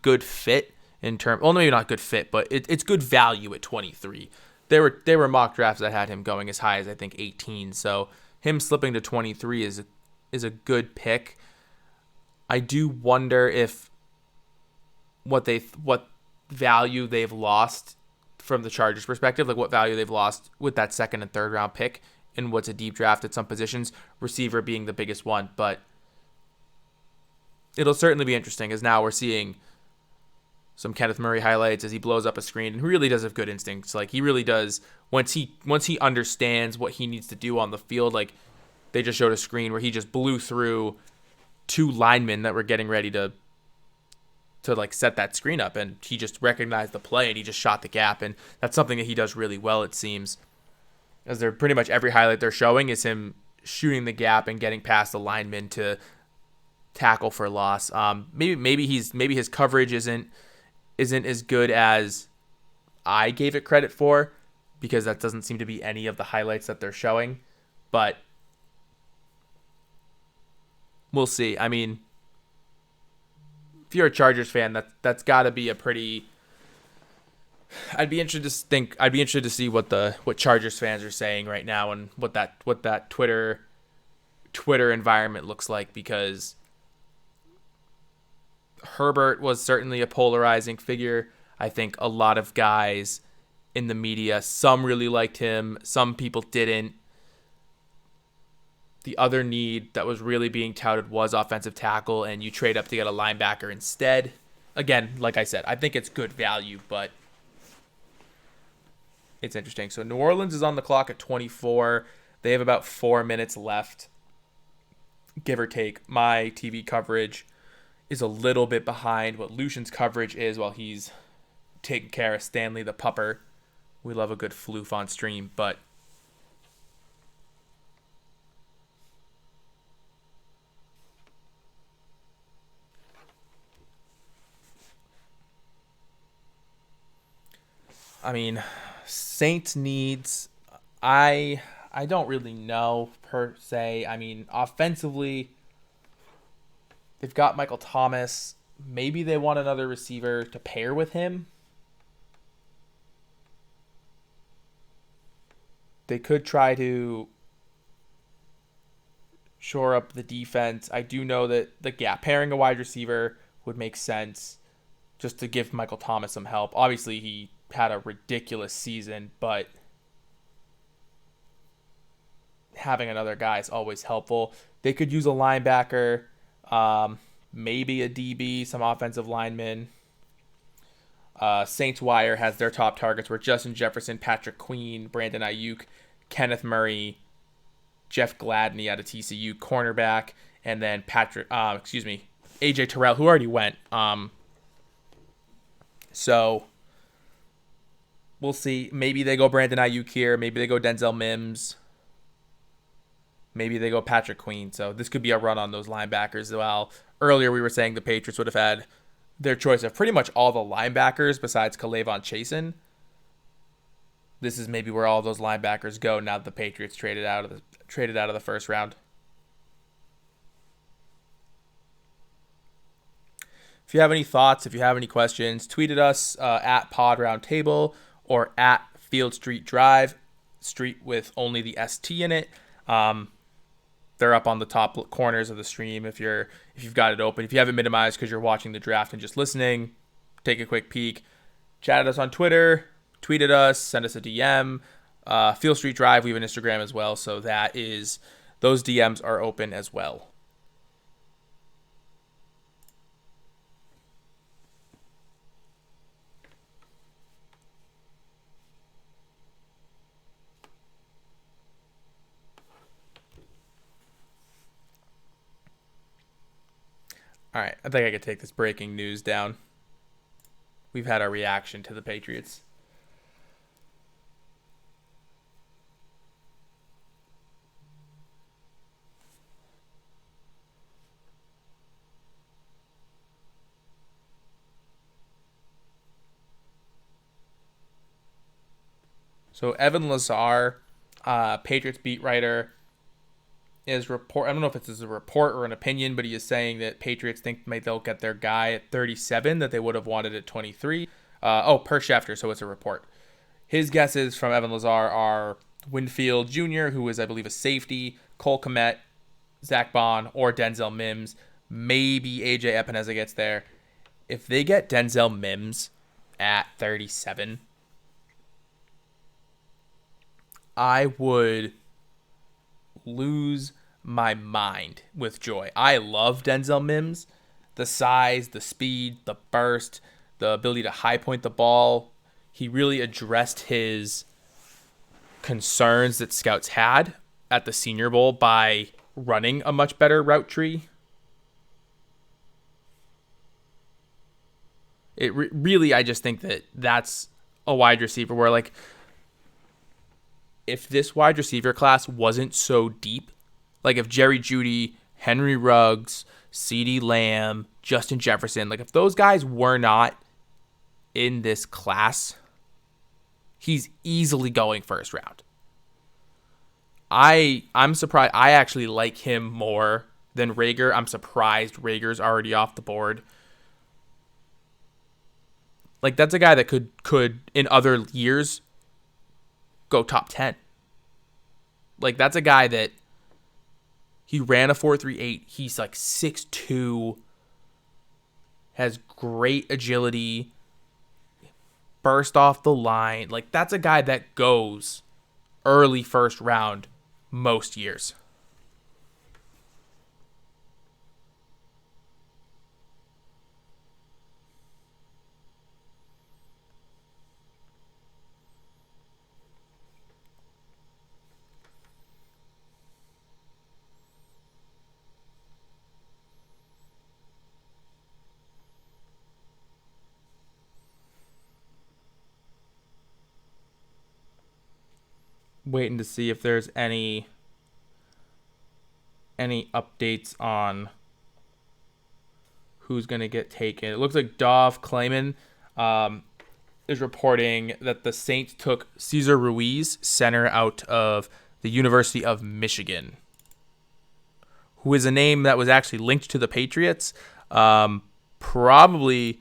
good fit in terms. Well, maybe not good fit, but it's good value at 23. There were mock drafts that had him going as high as I think 18. So him slipping to 23 is a good pick. I do wonder if what value they've lost from the Chargers perspective, like what value they've lost with that second and third round pick in what's a deep draft at some positions, receiver being the biggest one. But it'll certainly be interesting as now we're seeing some Kenneth Murray highlights as he blows up a screen and really does have good instincts. Like, he really does, once he understands what he needs to do on the field. Like, they just showed a screen where he just blew through 2 linemen that were getting ready to like set that screen up, and he just recognized the play and he just shot the gap. And that's something that he does really well, it seems, as they're pretty much every highlight they're showing is him shooting the gap and getting past the lineman to tackle for loss. Maybe his coverage isn't as good as I gave it credit for, because that doesn't seem to be any of the highlights that they're showing. But we'll see. I mean, if you're a Chargers fan, that's got to be a pretty. I'd be interested to see what Chargers fans are saying right now, and what that Twitter environment looks like, because Herbert was certainly a polarizing figure. I think a lot of guys in the media, some really liked him, some people didn't. The other need that was really being touted was offensive tackle, and you trade up to get a linebacker instead. Again, like I said, I think it's good value, but it's interesting. So New Orleans is on the clock at 24. They have about 4 minutes left, give or take. My TV coverage is a little bit behind what Lucian's coverage is while he's taking care of Stanley the pupper. We love a good floof on stream, but I mean, Saints needs, I don't really know per se. I mean, offensively, they've got Michael Thomas. Maybe they want another receiver to pair with him. They could try to shore up the defense. I do know that pairing a wide receiver would make sense, just to give Michael Thomas some help. Obviously, he had a ridiculous season, but having another guy is always helpful. They could use a linebacker, maybe a DB, some offensive linemen. Saints Wire has their top targets were Justin Jefferson, Patrick Queen, Brandon Ayuk, Kenneth Murray, Jeff Gladney out of TCU, cornerback, and then AJ Terrell, who already went. So we'll see. Maybe they go Brandon Ayuk here. Maybe they go Denzel Mims. Maybe they go Patrick Queen. So this could be a run on those linebackers as well. Earlier we were saying the Patriots would have had their choice of pretty much all the linebackers besides K'Lavon Chasen. This is maybe where all those linebackers go now that the Patriots traded out of the first round. If you have any thoughts, if you have any questions, tweet at us at Pod Roundtable or at Field Street Drive, street with only the ST in it. They're up on the top corners of the stream if you've got it open. If you have it minimized because you're watching the draft and just listening, take a quick peek. Chat at us on Twitter, tweet at us, send us a DM. Field Street Drive, we have an Instagram as well, so those DMs are open as well. All right, I think I could take this breaking news down. We've had our reaction to the Patriots. So Evan Lazar, Patriots beat writer, I don't know if it's a report or an opinion, but he is saying that Patriots think they'll get their guy at 37 that they would have wanted at 23. Per Schefter, so it's a report. His guesses from Evan Lazar are Winfield Jr., who is, I believe, a safety, Cole Kmet, Zach Bond, or Denzel Mims. Maybe AJ Epineza gets there. If they get Denzel Mims at 37, I would lose my mind with joy. I love Denzel Mims. The size, the speed, the burst, the ability to high point the ball. He really addressed his concerns that scouts had at the Senior Bowl by running a much better route tree. Really, I just think that's a wide receiver where, like, if this wide receiver class wasn't so deep, like if Jerry Jeudy, Henry Ruggs, CeeDee Lamb, Justin Jefferson, like if those guys were not in this class, he's easily going first round. I'm surprised. I actually like him more than Rager. I'm surprised Rager's already off the board. Like, that's a guy that could in other years go top 10. Like, that's a guy that he ran a 4.38. He's like 6'2", has great agility, burst off the line. Like, that's a guy that goes early first round most years. Waiting to see if there's any updates on who's going to get taken. It looks like Dov Kleiman is reporting that the Saints took Cesar Ruiz, center out of the University of Michigan, who is a name that was actually linked to the Patriots. Probably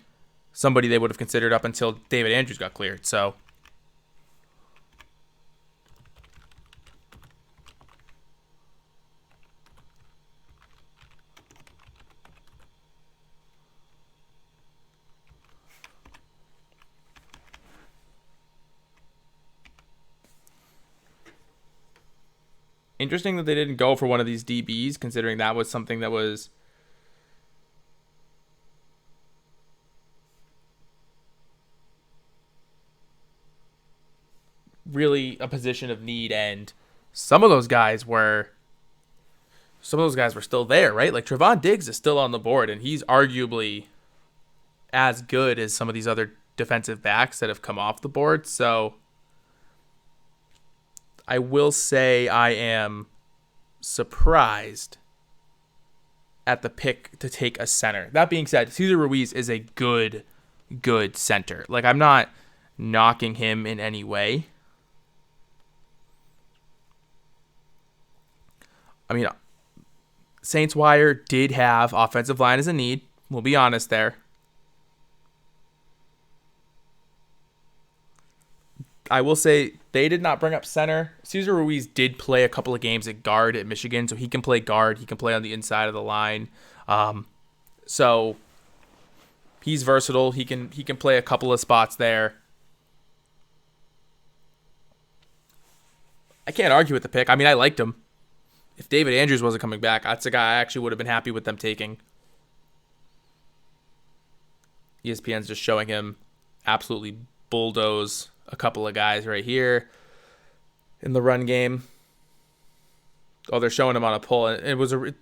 somebody they would have considered up until David Andrews got cleared. So interesting that they didn't go for one of these DBs, considering that was something that was really a position of need, and some of those guys were still there, right? Like, Trevon Diggs is still on the board, and he's arguably as good as some of these other defensive backs that have come off the board. So I will say I am surprised at the pick to take a center. That being said, Cesar Ruiz is a good center. Like, I'm not knocking him in any way. I mean, Saints Wire did have offensive line as a need. We'll be honest there. I will say they did not bring up center. Cesar Ruiz did play a couple of games at guard at Michigan, so he can play guard. He can play on the inside of the line. So he's versatile. He can play a couple of spots there. I can't argue with the pick. I mean, I liked him. If David Andrews wasn't coming back, that's a guy I actually would have been happy with them taking. ESPN's just showing him absolutely bulldoze a couple of guys right here in the run game. Oh, they're showing him on a pull. And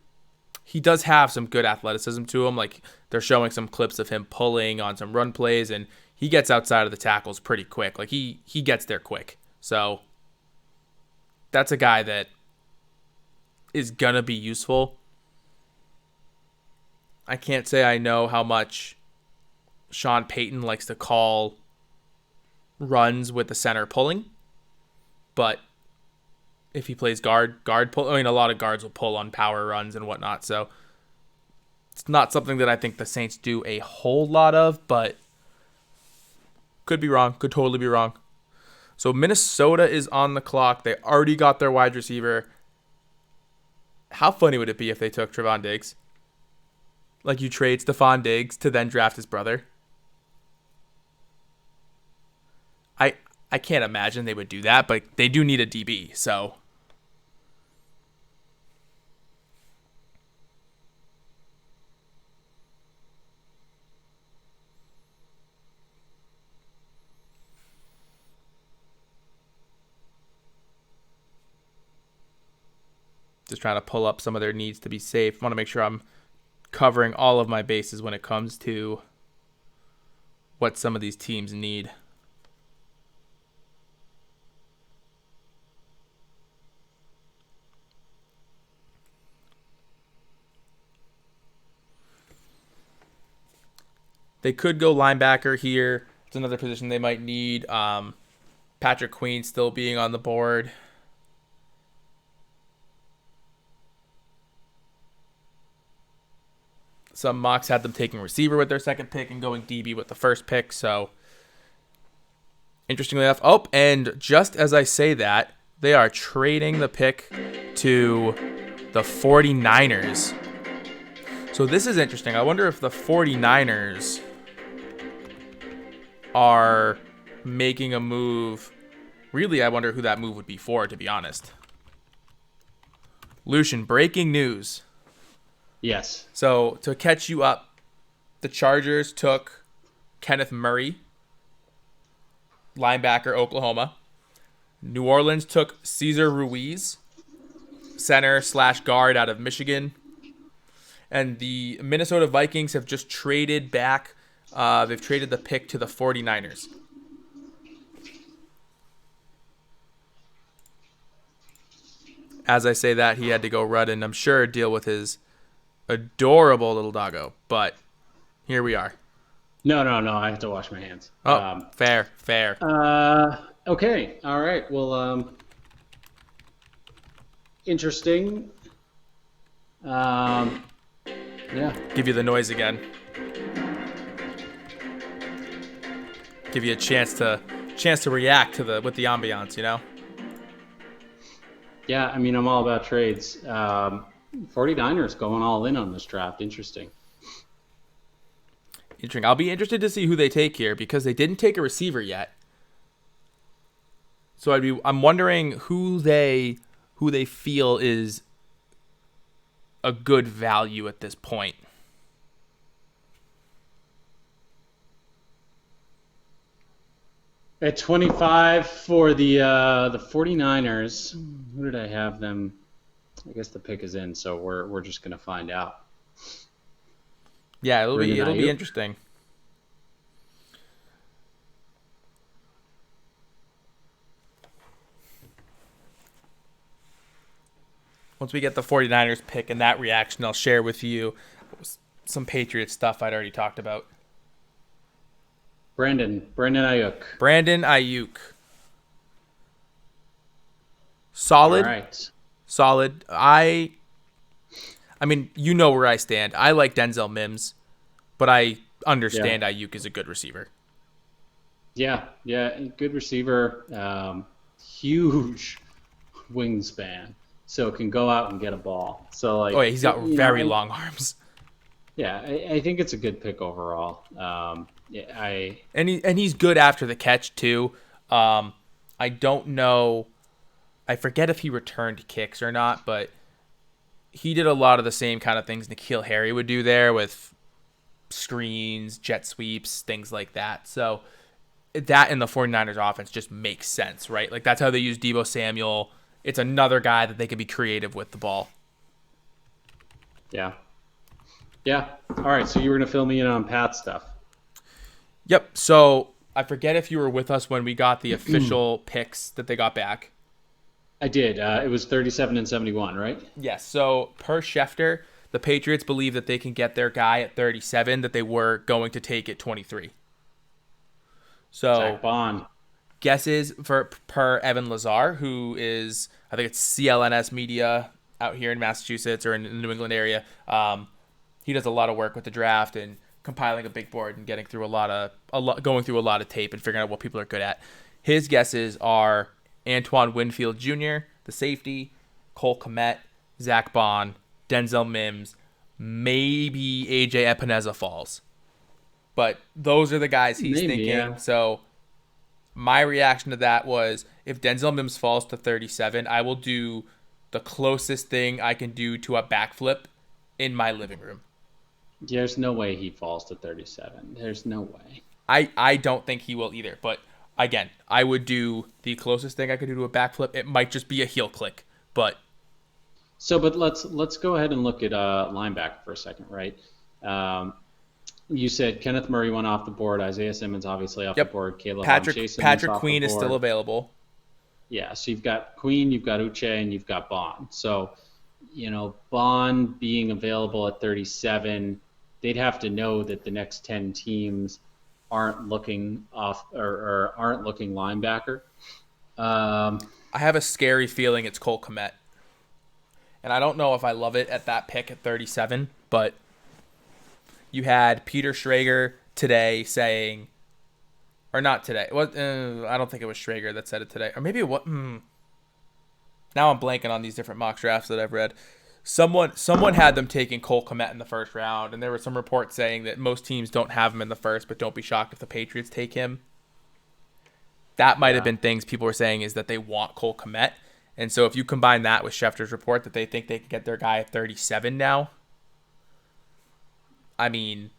he does have some good athleticism to him. Like, they're showing some clips of him pulling on some run plays, and he gets outside of the tackles pretty quick. Like, he gets there quick. So that's a guy that is going to be useful. I can't say I know how much Sean Payton likes to call runs with the center pulling, but if he plays guard pull, I mean, a lot of guards will pull on power runs and whatnot, so it's not something that I think the Saints do a whole lot of, but could be wrong, could totally be wrong. So Minnesota is on the clock. They already got their wide receiver. How funny would it be if they took Trevon Diggs? Like, you trade Stephon Diggs to then draft his brother. I can't imagine they would do that, but they do need a DB, so. Just trying to pull up some of their needs to be safe. I want to make sure I'm covering all of my bases when it comes to what some of these teams need. They could go linebacker here. It's another position they might need. Patrick Queen still being on the board. Some mocks had them taking receiver with their second pick and going DB with the first pick. So, interestingly enough, and just as I say that, they are trading the pick to the 49ers. So this is interesting. I wonder if the 49ers are making a move. Really, I wonder who that move would be for, to be honest. Lucian, breaking news. Yes. So, to catch you up, the Chargers took Kenneth Murray, linebacker, Oklahoma. New Orleans took Cesar Ruiz, center/guard out of Michigan. And the Minnesota Vikings have just traded back. They've traded the pick to the 49ers. As I say that, he had to go run and I'm sure deal with his adorable little doggo. But here we are. No. I have to wash my hands. Oh, fair. Okay. All right. Well, interesting. Yeah. Give you the noise again. Give you a chance to react to with the ambiance, you know? Yeah, I mean, I'm all about trades. 49ers going all in on this draft. Interesting. I'll be interested to see who they take here because they didn't take a receiver yet. So I'm wondering who they feel is a good value at this point. At 25 for the 49ers, who did I have them? I guess the pick is in, so we're just gonna find out. Yeah, it'll be interesting. Once we get the 49ers pick and that reaction, I'll share with you some Patriots stuff I'd already talked about. Brandon Ayuk. Brandon Ayuk. Solid. All right. Solid. I mean, you know where I stand. I like Denzel Mims, but I understand Ayuk is a good receiver. Yeah, good receiver. Huge wingspan, so can go out and get a ball. So like, yeah, he's got very long arms. Yeah, I think it's a good pick overall. And he's good after the catch too. I don't know. I forget if he returned kicks or not, but he did a lot of the same kind of things N'Keal Harry would do there with screens, jet sweeps, things like that. So that in the 49ers offense just makes sense, right? Like that's how they use Deebo Samuel. It's another guy that they can be creative with the ball. Yeah. All right, so you were going to fill me in on Pat stuff. Yep. So I forget if you were with us when we got the official picks that they got back. I did. It was 37 and 71, right? Yes. So per Schefter, the Patriots believe that they can get their guy at 37 that they were going to take at 23. So Zach Bond. Guesses per Evan Lazar, who is, I think it's CLNS Media out here in Massachusetts or in the New England area. He does a lot of work with the draft and compiling a big board and getting through going through a lot of tape and figuring out what people are good at. His guesses are Antoine Winfield Jr., the safety, Cole Kmet, Zach Bond, Denzel Mims, maybe AJ Epineza falls. But those are the guys he's thinking. Yeah. So my reaction to that was if Denzel Mims falls to 37, I will do the closest thing I can do to a backflip in my living room. There's no way he falls to 37. There's no way. I don't think he will either. But again, I would do the closest thing I could do to a backflip. It might just be a heel click, but let's go ahead and look at linebacker for a second, right? You said Kenneth Murray went off the board. Isaiah Simmons obviously off the board. Patrick Queen is still available. Yeah, so you've got Queen, you've got Uche, and you've got Bond. So, Bond being available at 37, they'd have to know that the next 10 teams aren't looking off or aren't looking linebacker. I have a scary feeling it's Cole Kmet. And I don't know if I love it at that pick at 37, but you had Peter Schrager today saying, or not today. What? I don't think it was Schrager that said it today. Or maybe it was. Now I'm blanking on these different mock drafts that I've read. Someone had them taking Cole Kmet in the first round, and there were some reports saying that most teams don't have him in the first, but don't be shocked if the Patriots take him. That might have been things people were saying is that they want Cole Kmet. And so if you combine that with Schefter's report that they think they can get their guy at 37 now, I mean,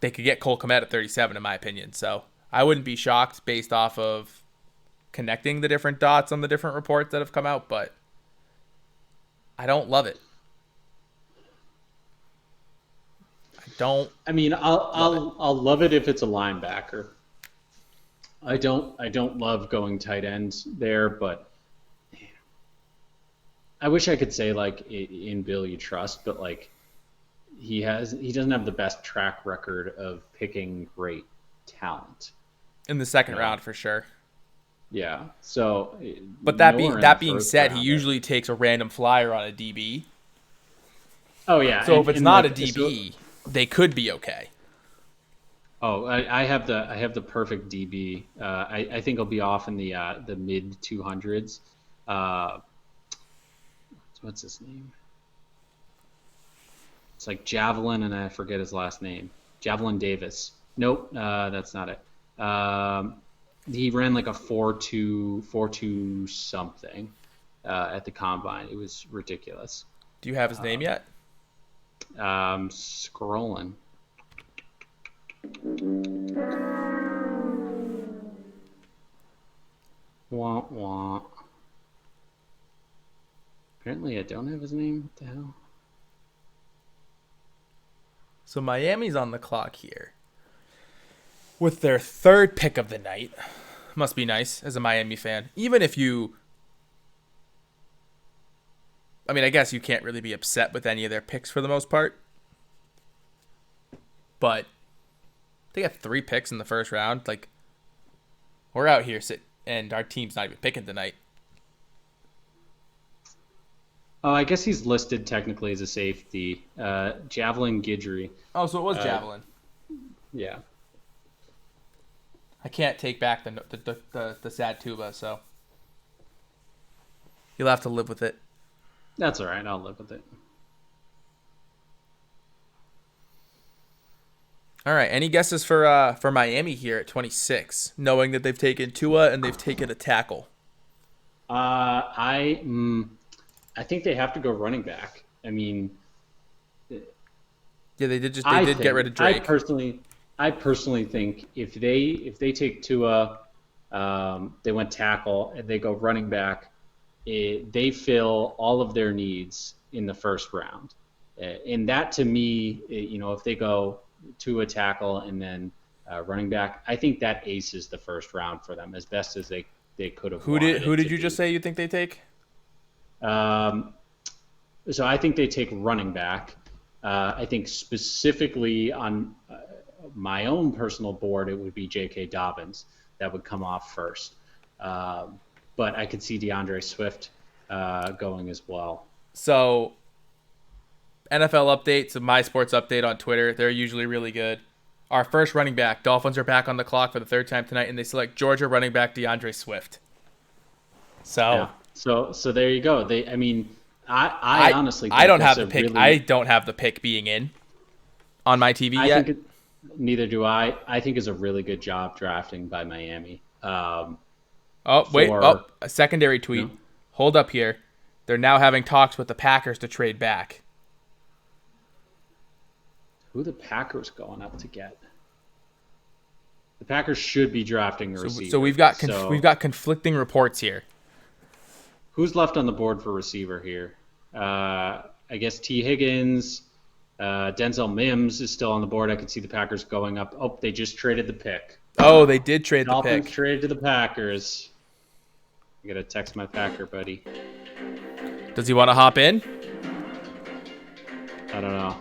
they could get Cole Kmet at 37 in my opinion. So I wouldn't be shocked based off of connecting the different dots on the different reports that have come out, but I don't love it. I mean, I'll love it if it's a linebacker. I don't love going tight ends there, but I wish I could say like in Bill you trust, but like he doesn't have the best track record of picking great talent In the second round for sure. Yeah. So, but that being said, he usually takes a random flyer on a DB. Oh yeah. So if it's not a DB, they could be okay. Oh, I have the perfect DB. I think he'll be off in the mid 200s. What's his name? It's like Javelin, and I forget his last name. Javelin Davis. Nope, that's not it. He ran like a 4.2 something at the combine. It was ridiculous. Do you have his name yet? Scrolling. Wah, wah. Apparently I don't have his name. What the hell? So Miami's on the clock here with their third pick of the night. Must be nice as a Miami fan. Even if you... I mean, I guess you can't really be upset with any of their picks for the most part. But they got 3 picks in the first round. Like, we're out here and our team's not even picking tonight. Oh, I guess he's listed technically as a safety. Javelin Guidry. Oh, so it was Javelin. Yeah. I can't take back the sad tuba, so you'll have to live with it. That's all right. I'll live with it. All right. Any guesses for Miami here at 26, knowing that they've taken Tua and they've taken a tackle? I think they have to go running back. I mean, yeah, they did get rid of Drake. I personally think if they take Tua, they went tackle and they go running back, they fill all of their needs in the first round. And that to me, if they go Tua tackle and then running back, I think that aces the first round for them as best as they could have. Who did you just say you think they take? So I think they take running back. I think specifically on my own personal board, it would be J.K. Dobbins that would come off first. But I could see DeAndre Swift going as well. So NFL updates and My Sports Update on Twitter, they're usually really good. Our first running back, Dolphins are back on the clock for the third time tonight, and they select Georgia running back DeAndre Swift. So there you go. I honestly think I don't have the pick. I don't have the pick being in on my TV yet. Neither do I. I think it's a really good job drafting by Miami. A secondary tweet. No. Hold up here. They're now having talks with the Packers to trade back. Who are the Packers going up to get? The Packers should be drafting a receiver. So we've got conflicting reports here. Who's left on the board for receiver here? I guess T. Higgins, Denzel Mims is still on the board. I could see the Packers going up. Oh, they just traded the pick. Oh, they did trade the pick. Dolphins traded to the Packers. I gotta text my Packer buddy. Does he want to hop in? I don't know.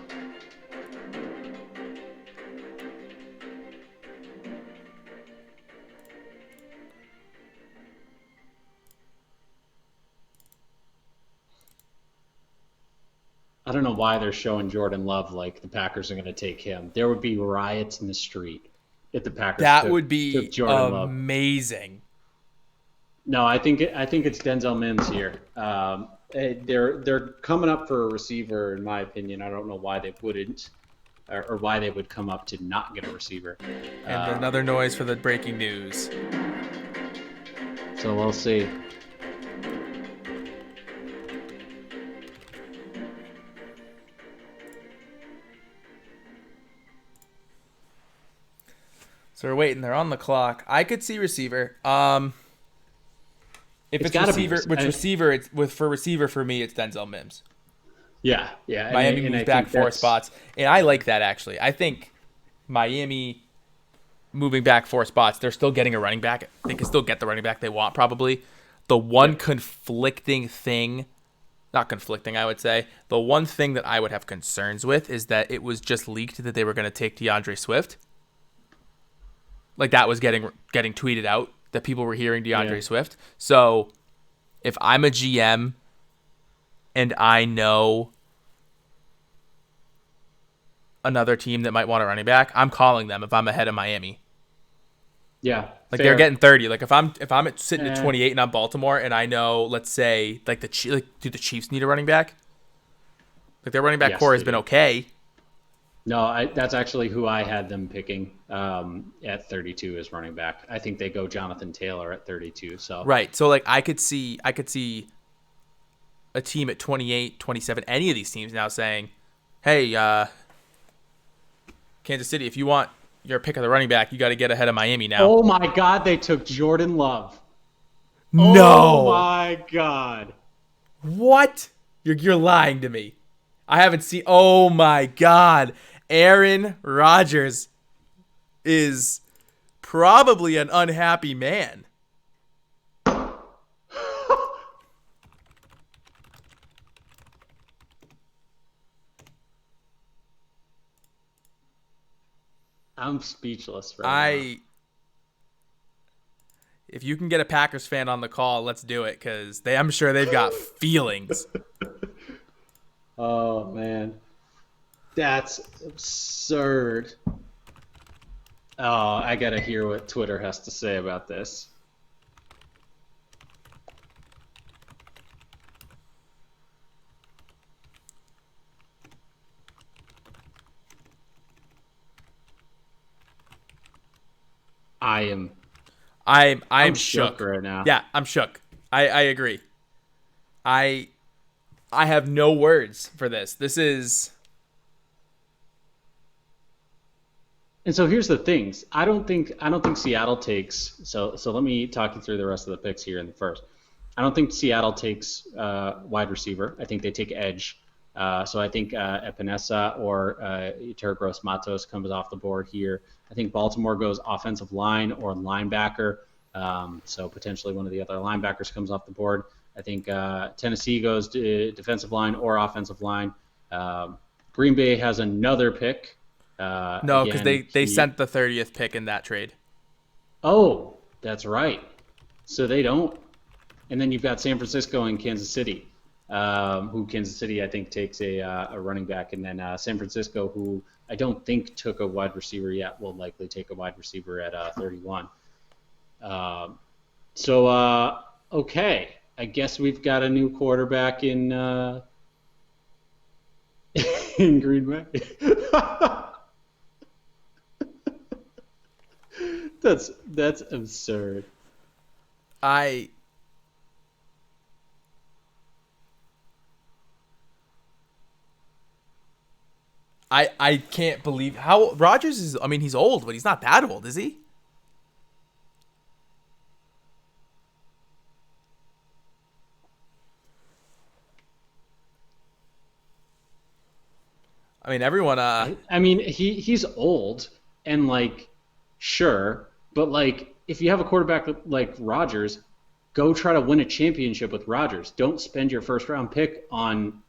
don't know why they're showing Jordan Love like the Packers are going to take him. There would be riots in the street if the Packers That took, would took be Jordan Love. amazing. No, I think it's Denzel Mims here. They're coming up for a receiver, in my opinion. I don't know why they wouldn't, or why they would come up to not get a receiver. And another noise for the breaking news. So we'll see. So we're waiting. They're on the clock. I could see receiver. If It's it's gotta be. receiver, for receiver for me, it's Denzel Mims. Yeah. Miami moves back 4 spots, and I like that actually. I think Miami moving back 4 spots, they're still getting a running back. They can still get the running back they want probably. The one conflicting thing, not conflicting, I would say, the one thing that I would have concerns with is that it was just leaked that they were going to take DeAndre Swift. Like that was getting tweeted out that people were hearing DeAndre Swift. So if I'm a GM and I know another team that might want a running back, I'm calling them if I'm ahead of Miami. Yeah. Like fair. they're getting 30. Like if I'm sitting at 28 and I'm Baltimore and I know, let's say, like do the Chiefs need a running back? Like their running back core has been okay. No, that's actually who I had them picking at 32 as running back. I think they go Jonathan Taylor at 32. So right. So like I could see a team at 28, 27, any of these teams now saying, "Hey, Kansas City, if you want your pick of the running back, you got to get ahead of Miami now." Oh my God, they took Jordan Love. No. Oh my God. What? You're lying to me. I haven't seen. Oh my God. Aaron Rodgers is probably an unhappy man. I'm speechless right now. If you can get a Packers fan on the call, let's do it because I'm sure they've got feelings. Oh man, that's absurd. Oh, I gotta hear what Twitter has to say about this. I'm shook right now. Yeah, I'm shook. I agree. I have no words for this. This is. And so here's the things. I don't think Seattle takes. So let me talk you through the rest of the picks here in the first. I don't think Seattle takes wide receiver. I think they take edge. So I think Epinesa or Tergros Matos comes off the board here. I think Baltimore goes offensive line or linebacker. So potentially one of the other linebackers comes off the board. I think Tennessee goes to defensive line or offensive line. Green Bay has another pick. No, because they sent the 30th pick in that trade. Oh, that's right. So they don't. And then you've got San Francisco and Kansas City, who Kansas City I think takes a running back, and then San Francisco, who I don't think took a wide receiver yet, will likely take a wide receiver at 31. Okay, I guess we've got a new quarterback in in Green Bay. That's absurd. I can't believe how Rodgers is. I mean, he's old, but he's not that old, is he? I mean, everyone. I mean, he's old and like, sure, but like, if you have a quarterback like Rodgers, go try to win a championship with Rodgers. Don't spend your first round pick on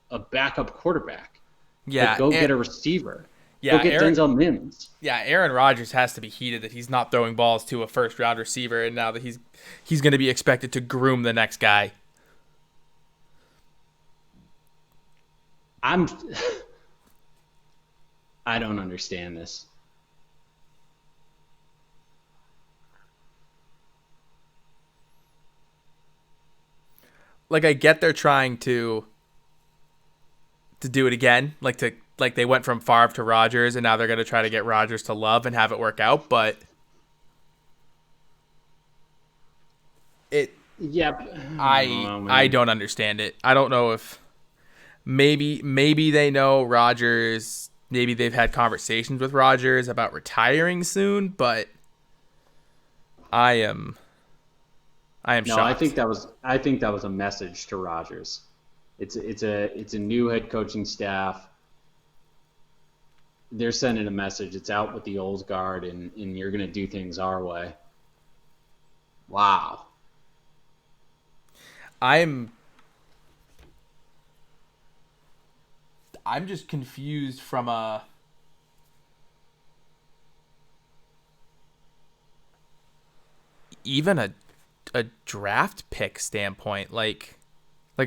a backup quarterback. Yeah, like, go get a receiver. Yeah, go get Denzel Mims. Yeah, Aaron Rodgers has to be heated that he's not throwing balls to a first round receiver, and now that he's going to be expected to groom the next guy. I'm. I don't understand this. Like I get they're trying to do it again, like they went from Favre to Rodgers, and now they're gonna try to get Rodgers to Love and have it work out. But it, Yep. I don't I know, I man. don't understand it. I don't know if maybe they know Rodgers. Maybe they've had conversations with Rodgers about retiring soon. But I am No, shocked. I think that was a message to Rodgers. It's a new head coaching staff. They're sending a message. It's out with the old guard, and you're gonna do things our way. Wow. I'm I'm just confused from even a draft pick standpoint, like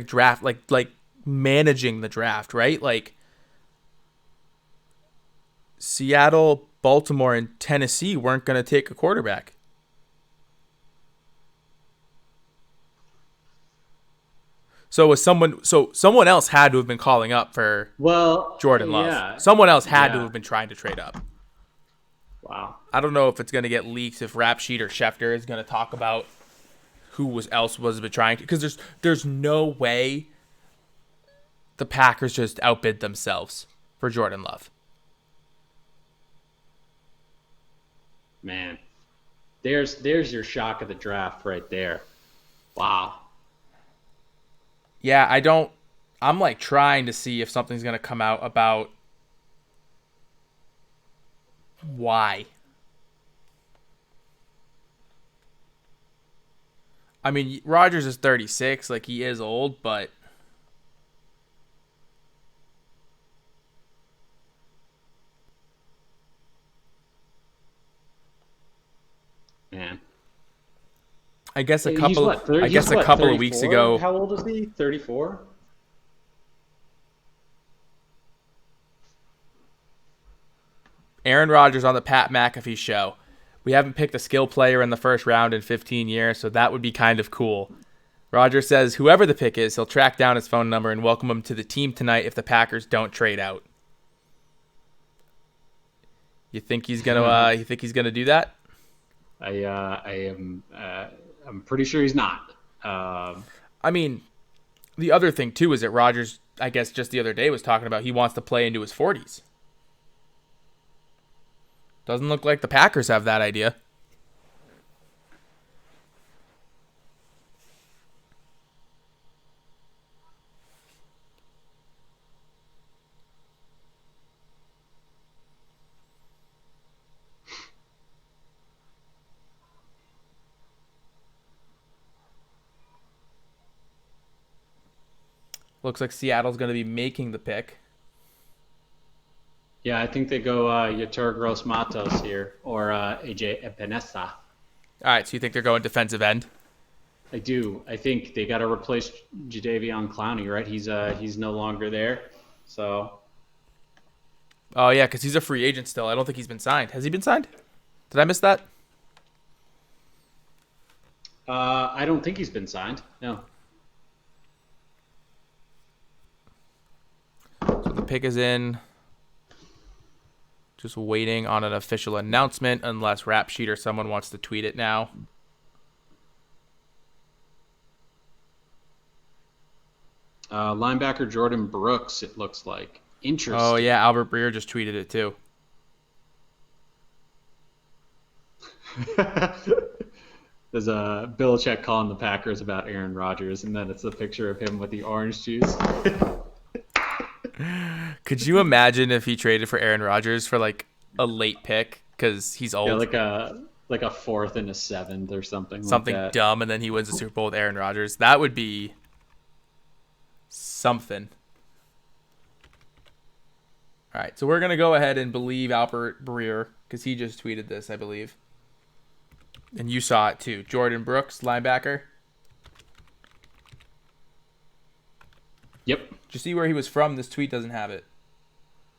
draft like managing the draft, right? Like Seattle, Baltimore, and Tennessee weren't going to take a quarterback. Someone else had to have been calling up for Well, Jordan Love. yeah, Someone else had to yeah. have been trying to trade up. Wow. I don't know if it's going to get leaked, if Rap Sheet or Schefter is going to talk about who was trying to, because there's no way the Packers just outbid themselves for Jordan Love. Man, there's your shock of the draft right there. Wow. Yeah, I'm like trying to see if something's going to come out about why. I mean, Rodgers is 36, like he is old, but Man. I guess a He's couple what? Thir- I he's guess a what? couple of weeks 34? ago, How old is he? 34. Aaron Rodgers on the Pat McAfee show. We haven't picked a skill player in the first round in 15 years, so that would be kind of cool. Rodgers says whoever the pick is, he'll track down his phone number and welcome him to the team tonight if the Packers don't trade out. You think he's gonna? You think he's gonna do that? I am. I'm pretty sure he's not. I mean, the other thing too is that Rodgers, I guess, just the other day was talking about he wants to play into his 40s. Doesn't look like the Packers have that idea. Looks like Seattle's going to be making the pick. Yeah, I think they go Yatur Gross Matos here or AJ Epinesa. All right, so you think they're going defensive end? I do. I think they got to replace Jadeveon Clowney, right? He's no longer there. So Oh yeah, because he's a free agent still. I don't think he's been signed. Has he been signed? Did I miss that? I don't think he's been signed. No. So the pick is in. Just waiting on an official announcement, unless Rap Sheet or someone wants to tweet it now. Linebacker Jordan Brooks, it looks like. Interesting. Oh yeah, Albert Breer just tweeted it too. There's a Belichick calling the Packers about Aaron Rodgers, and then it's a picture of him with the orange juice. Could you imagine if he traded for Aaron Rodgers for like a late pick because he's old? Yeah, like a fourth and a seventh or something. Something like that. dumb, and then he wins the Super Bowl with Aaron Rodgers. That would be something. All right, so we're going to go ahead and believe Albert Breer because he just tweeted this, I believe. And you saw it too. Jordan Brooks, linebacker. Yep. Did you see where he was from? This tweet doesn't have it.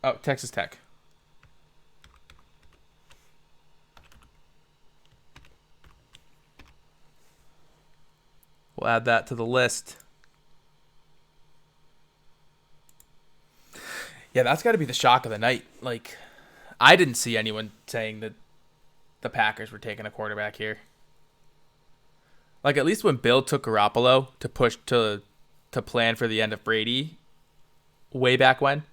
Oh, Texas Tech. We'll add that to the list. Yeah, that's got to be the shock of the night. Like, I didn't see anyone saying that the Packers were taking a quarterback here. Like, at least when Bill took Garoppolo to push to plan for the end of Brady way back when,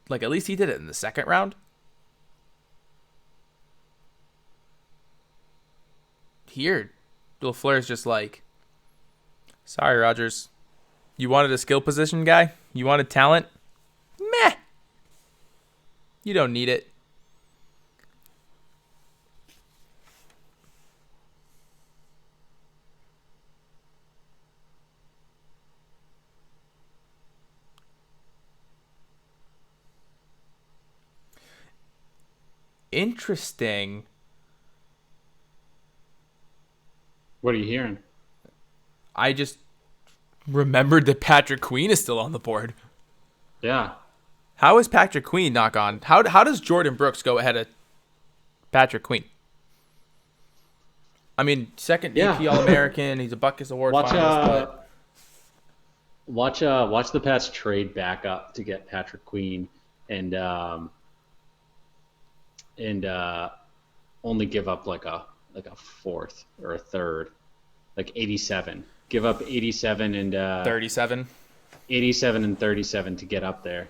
like, at least he did it in the second round. Here, LaFleur's just like, sorry, Rodgers. You wanted a skill position guy? You wanted talent? Meh. You don't need it. Interesting. What are you hearing? I just remembered that Patrick Queen is still on the board. Yeah. How is Patrick Queen not gone? How does Jordan Brooks go ahead of Patrick Queen? I mean, second Yeah. AP All-American. He's a Butkus Award Watch finalist. But watch the Pats trade back up to get Patrick Queen and only give up like a fourth or a third, like 87. Give up 87 and 37. 87 and 37 to get up there.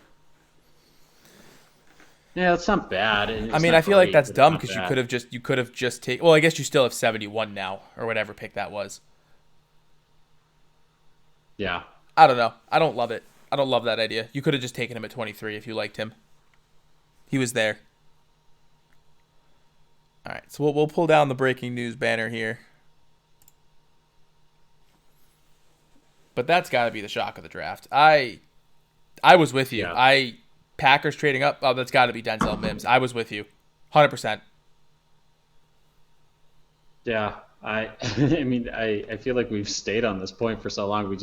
Yeah, that's not bad. I mean, I feel like that's dumb because you could have just taken. Well, I guess you still have 71 now or whatever pick that was. Yeah. I don't know. I don't love it. I don't love that idea. You could have just taken him at 23 if you liked him. He was there. All right, so we'll pull down the breaking news banner here. But that's got to be the shock of the draft. I was with you. Yeah. Packers trading up. Oh, that's got to be Denzel Mims. I was with you, 100%. Yeah, I mean, I feel like we've stayed on this point for so long.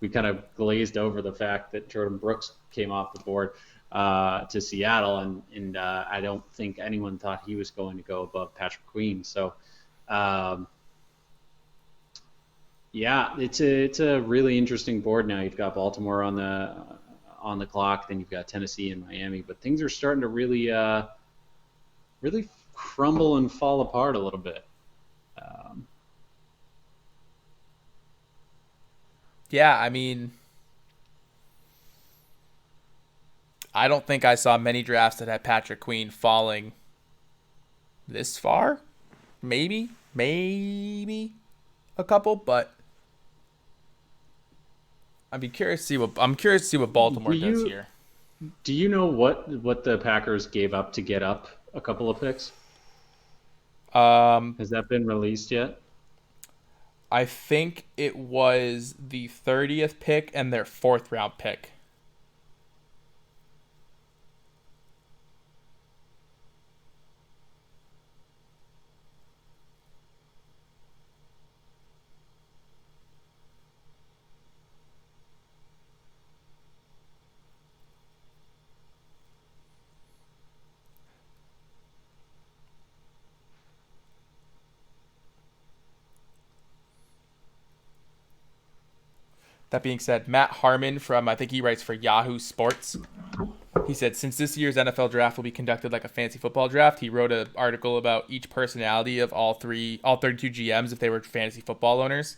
We kind of glazed over the fact that Jordan Brooks came off the board to Seattle, and I don't think anyone thought he was going to go above Patrick Queen. So, yeah, it's a really interesting board now. You've got Baltimore on the clock, then you've got Tennessee and Miami, but things are starting to really crumble and fall apart a little bit. Yeah, I mean, I don't think I saw many drafts that had Patrick Queen falling this far. Maybe a couple, but I'm curious to see what Baltimore does here. Do you know what the Packers gave up to get up a couple of picks? Has that been released yet? I think it was the 30th pick and their 4th round pick. That being said, Matt Harmon I think he writes for Yahoo Sports. He said, since this year's NFL draft will be conducted like a fantasy football draft, he wrote an article about each personality of all 32 GMs if they were fantasy football owners.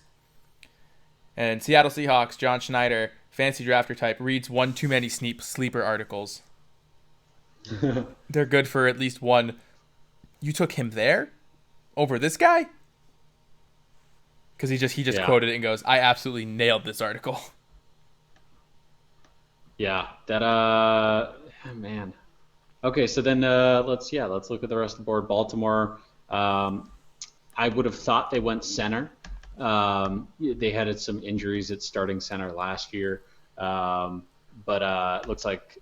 And Seattle Seahawks, John Schneider, fantasy drafter type, reads one too many sleeper articles. They're good for at least one. You took him there over this guy? Because he just quoted it and goes, I absolutely nailed this article. Yeah, that man. Okay, so then let's look at the rest of the board. Baltimore, I would have thought they went center. They had some injuries at starting center last year, but it looks like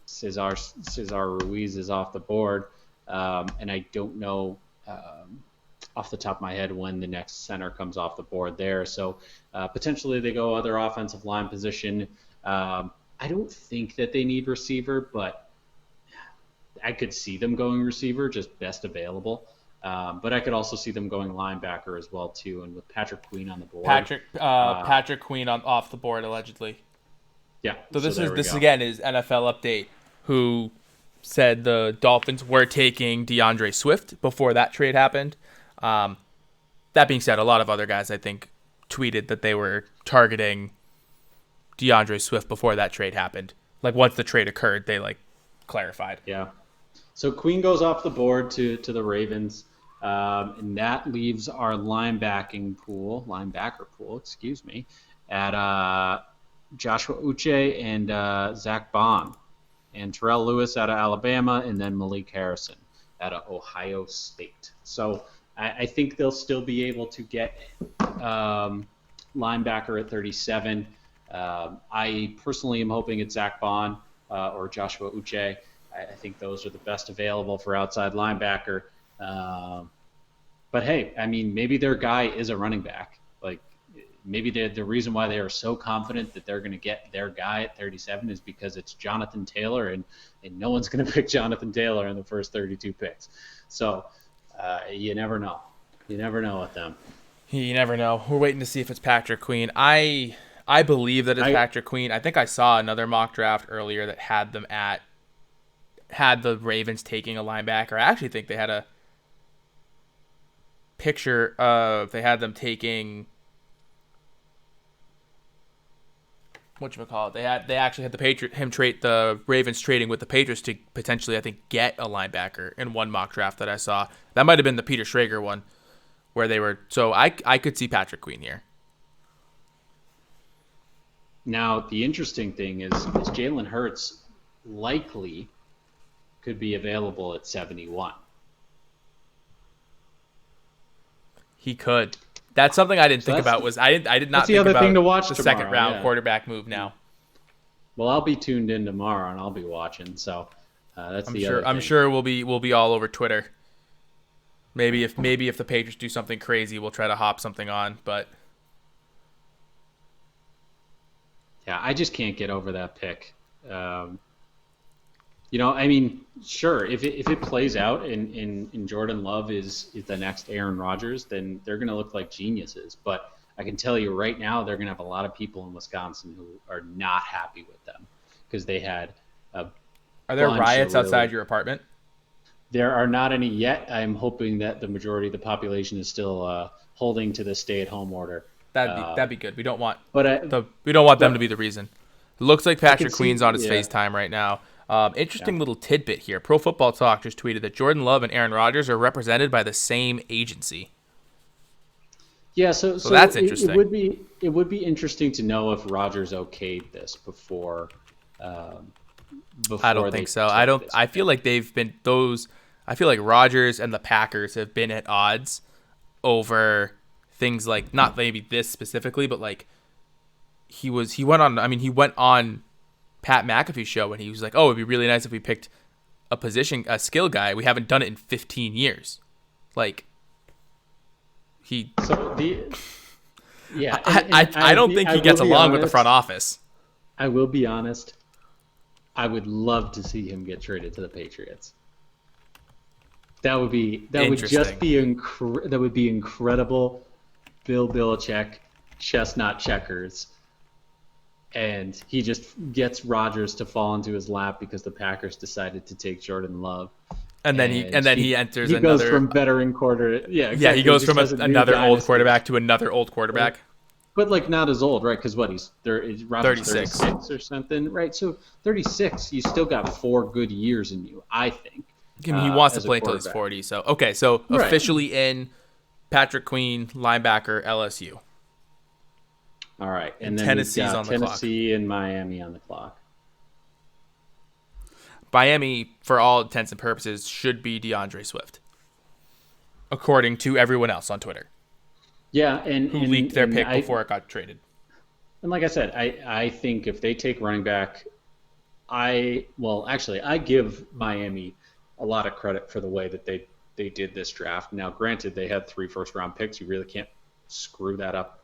Cesar Ruiz is off the board, and I don't know. off the top of my head when the next center comes off the board there. So potentially they go other offensive line position. I don't think that they need receiver, but I could see them going receiver, just best available. But I could also see them going linebacker as well too, and with Patrick Queen on the board. Patrick Queen off the board allegedly. Yeah. So this again is NFL Update, who said the Dolphins were taking DeAndre Swift before that trade happened. That being said, a lot of other guys I think tweeted that they were targeting DeAndre Swift before that trade happened. Like once the trade occurred, they like clarified. Yeah. So Queen goes off the board to the Ravens, and that leaves our linebacker pool, at Joshua Uche and Zach Bond, and Terrell Lewis out of Alabama, and then Malik Harrison out of Ohio State. So I think they'll still be able to get linebacker at 37. I personally am hoping it's Zach Bond or Joshua Uche. I think those are the best available for outside linebacker. But hey, I mean, maybe their guy is a running back. Like maybe the reason why they are so confident that they're going to get their guy at 37 is because it's Jonathan Taylor, and no one's going to pick Jonathan Taylor in the first 32 picks. So you never know. You never know with them. You never know. We're waiting to see if it's Patrick Queen. I believe that it's Patrick Queen. I think I saw another mock draft earlier that had the Ravens taking a linebacker. I actually think they had a picture of they had them taking whatchamacallit. They actually had the Ravens trading with the Patriots to potentially, I think, get a linebacker in one mock draft that I saw. That might have been the Peter Schrager one where they were. So I could see Patrick Queen here. Now the interesting thing is Jalen Hurts likely could be available at 71. He could. That's something I didn't think about. I did not think about thing to watch the tomorrow, second round quarterback move now. Well, I'll be tuned in tomorrow and I'll be watching. So that's the other thing. I'm sure we'll be all over Twitter. Maybe if the Patriots do something crazy, we'll try to hop something on. But yeah, I just can't get over that pick. I mean, sure, if it plays out and Jordan Love is the next Aaron Rodgers, then they're going to look like geniuses. But I can tell you right now, they're going to have a lot of people in Wisconsin who are not happy with them because they had a Are there riots outside your apartment? There are not any yet. I'm hoping that the majority of the population is still holding to the stay-at-home order. That'd be good. We don't want them to be the reason. It looks like Patrick Queen's on his FaceTime right now. Interesting little tidbit here. Pro Football Talk just tweeted that Jordan Love and Aaron Rodgers are represented by the same agency. Yeah, so that's interesting. It would be interesting to know if Rodgers okayed this before. I don't think so. I feel like they've been those. I feel like Rodgers and the Packers have been at odds over things like, not maybe this specifically, but like he went on Pat McAfee's show and he was like, "Oh, it'd be really nice if we picked a skill guy. We haven't done it in 15 years." Like I don't think he gets along with the front office. I will be honest. I would love to see him get traded to the Patriots. That would be incredible. Bill Belichick, chestnut checkers, and he just gets Rodgers to fall into his lap because the Packers decided to take Jordan Love. And then he enters he another. Goes from veteran quarter. Yeah, exactly. Yeah, he goes from another old quarterback to another old quarterback. But like not as old, right? Because he's 36 or something, right? So 36, you still got 4 good years in you, I think. I mean, he wants to play until he's 40. So officially in Patrick Queen, linebacker, LSU. All right, and then Tennessee's on the clock. Tennessee and Miami on the clock. Miami, for all intents and purposes, should be DeAndre Swift, according to everyone else on Twitter. Yeah, who leaked their pick before it got traded. And like I said, I think if they take running back, I give Miami a lot of credit for the way that they they did this draft. Now, granted, they had 3 first-round picks. You really can't screw that up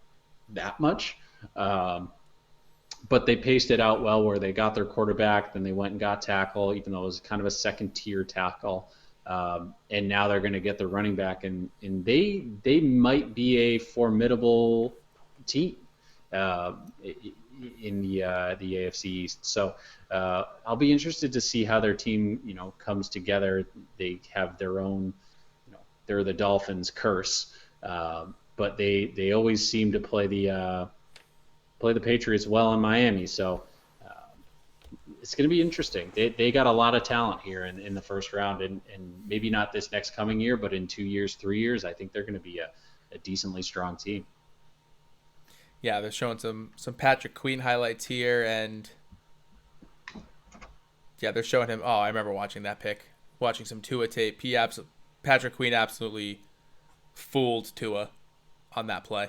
that much. But they paced it out well where they got their quarterback, then they went and got tackle, even though it was kind of a second-tier tackle. And now they're going to get their running back, and they might be a formidable team in the AFC East. So I'll be interested to see how their team comes together. They have their own, they're the Dolphins curse, but they always seem to play the Patriots well in Miami. So it's going to be interesting. They got a lot of talent here in the first round, and maybe not this next coming year, but in 2 years, 3 years, I think they're going to be a decently strong team. Yeah, they're showing some Patrick Queen highlights here, and yeah, they're showing him. Oh, I remember watching that pick, watching some Tua tape. Patrick Queen absolutely fooled Tua on that play.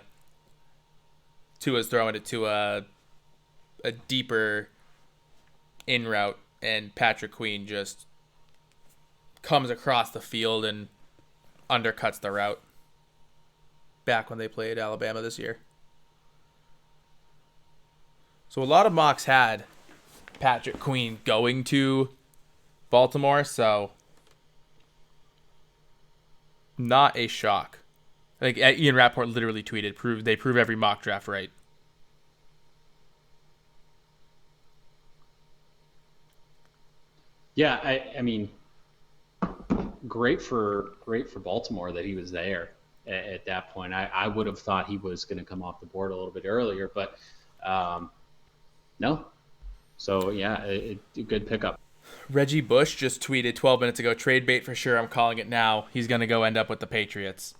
Tua's throwing it to a deeper in route, and Patrick Queen just comes across the field and undercuts the route. Back when they played Alabama this year. So a lot of mocks had Patrick Queen going to Baltimore, so not a shock. Like Ian Rapport literally tweeted, they prove every mock draft right. Yeah, I mean, great for Baltimore that he was there at that point. I would have thought he was going to come off the board a little bit earlier, but no. So yeah, a good pickup. Reggie Bush just tweeted 12 minutes ago, trade bait for sure. I'm calling it now. He's going to go end up with the Patriots.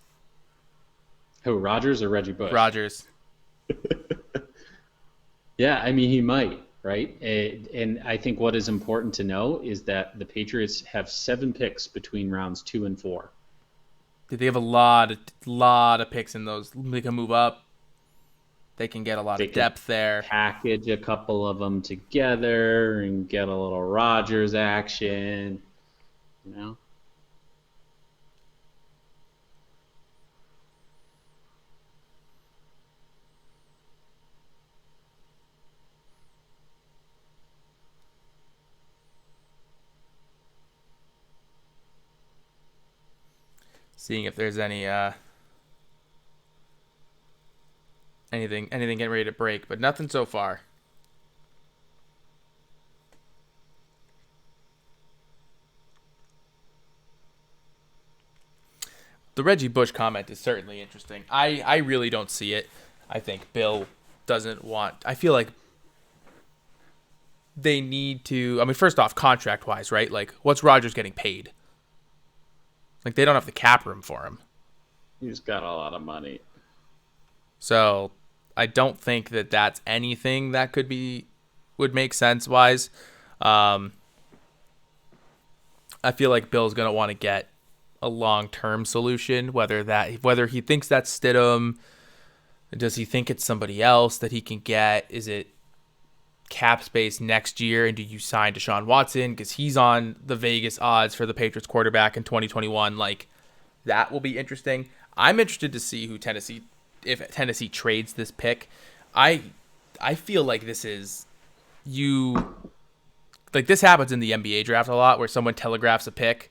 Who, Rodgers or Reggie Bush? Rodgers. Yeah, I mean, he might, right? And I think what is important to know is that the Patriots have 7 picks between rounds 2 and 4. They have a lot of picks in those. They can move up. They can get a lot of depth there. Package a couple of them together and get a little Rodgers action, Seeing if there's any anything getting ready to break, but nothing so far. The Reggie Bush comment is certainly interesting. I really don't see it. I think Bill doesn't want. I feel like they need to. I mean, first off, contract wise, right? Like, what's Rodgers getting paid? Like, they don't have the cap room for him. He's got a lot of money. So I don't think that that's anything that would make sense wise. I feel like Bill's gonna want to get a long-term solution, whether he thinks that's Stidham, does he think it's somebody else that he can get? Is it cap space next year, and do you sign Deshaun Watson because he's on the Vegas odds for the Patriots quarterback in 2021? Like, that will be interesting. I'm interested to see if Tennessee trades this pick. I feel like this happens in the NBA draft a lot, where someone telegraphs a pick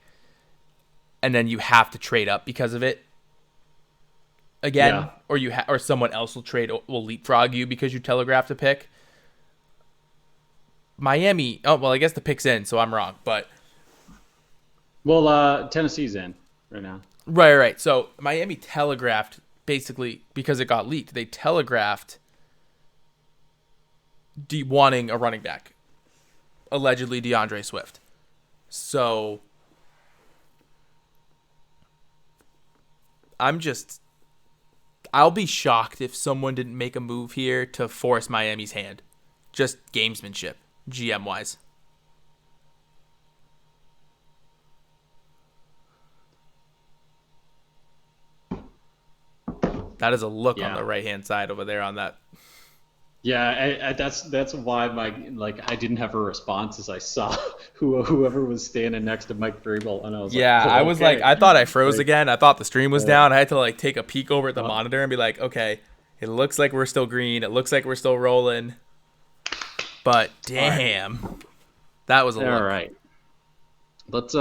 and then you have to trade up because of it again, yeah. or someone else will leapfrog you because you telegraphed a pick. Miami. Oh well, I guess the pick's in, so I'm wrong. But Tennessee's in right now. Right. So Miami telegraphed, basically because it got leaked. They telegraphed wanting a running back, allegedly DeAndre Swift. So I'll be shocked if someone didn't make a move here to force Miami's hand. Just gamesmanship. GM wise. That is a look on the right hand side over there on that. Yeah, that's why I didn't have a response as I saw whoever was standing next to Mike Vrabel, and I was like, Yeah, I oh, was like, okay. I thought I froze Like, again. I thought the stream was uh, down. I had to like take a peek over at the uh, monitor and be like, okay, it looks like we're still green. It looks like we're still rolling. But all right, damn, that was a all look. right. Let's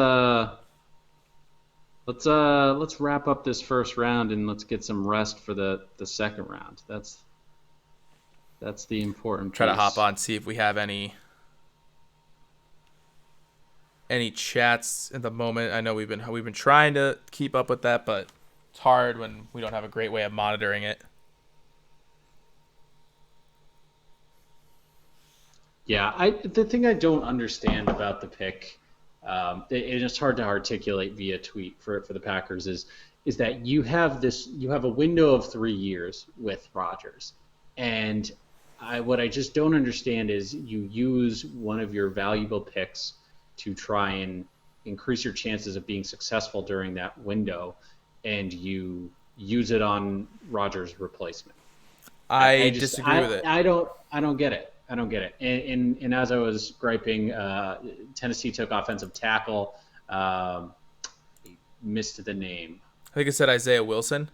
let's wrap up this first round and let's get some rest for the second round. That's the important Try to hop piece. on, see if we have any chats at the moment. I know we've been trying to keep up with that, but it's hard when we don't have a great way of monitoring it. Yeah, the thing I don't understand about the pick, it's hard to articulate via tweet for the Packers is that you have a window of 3 years with Rodgers, and what I just don't understand is you use one of your valuable picks to try and increase your chances of being successful during that window, and you use it on Rodgers' replacement. I I just disagree with it. I don't get it. I don't get it. And as I was griping, Tennessee took offensive tackle. Um, Missed the name. I think it said Isaiah Wilson.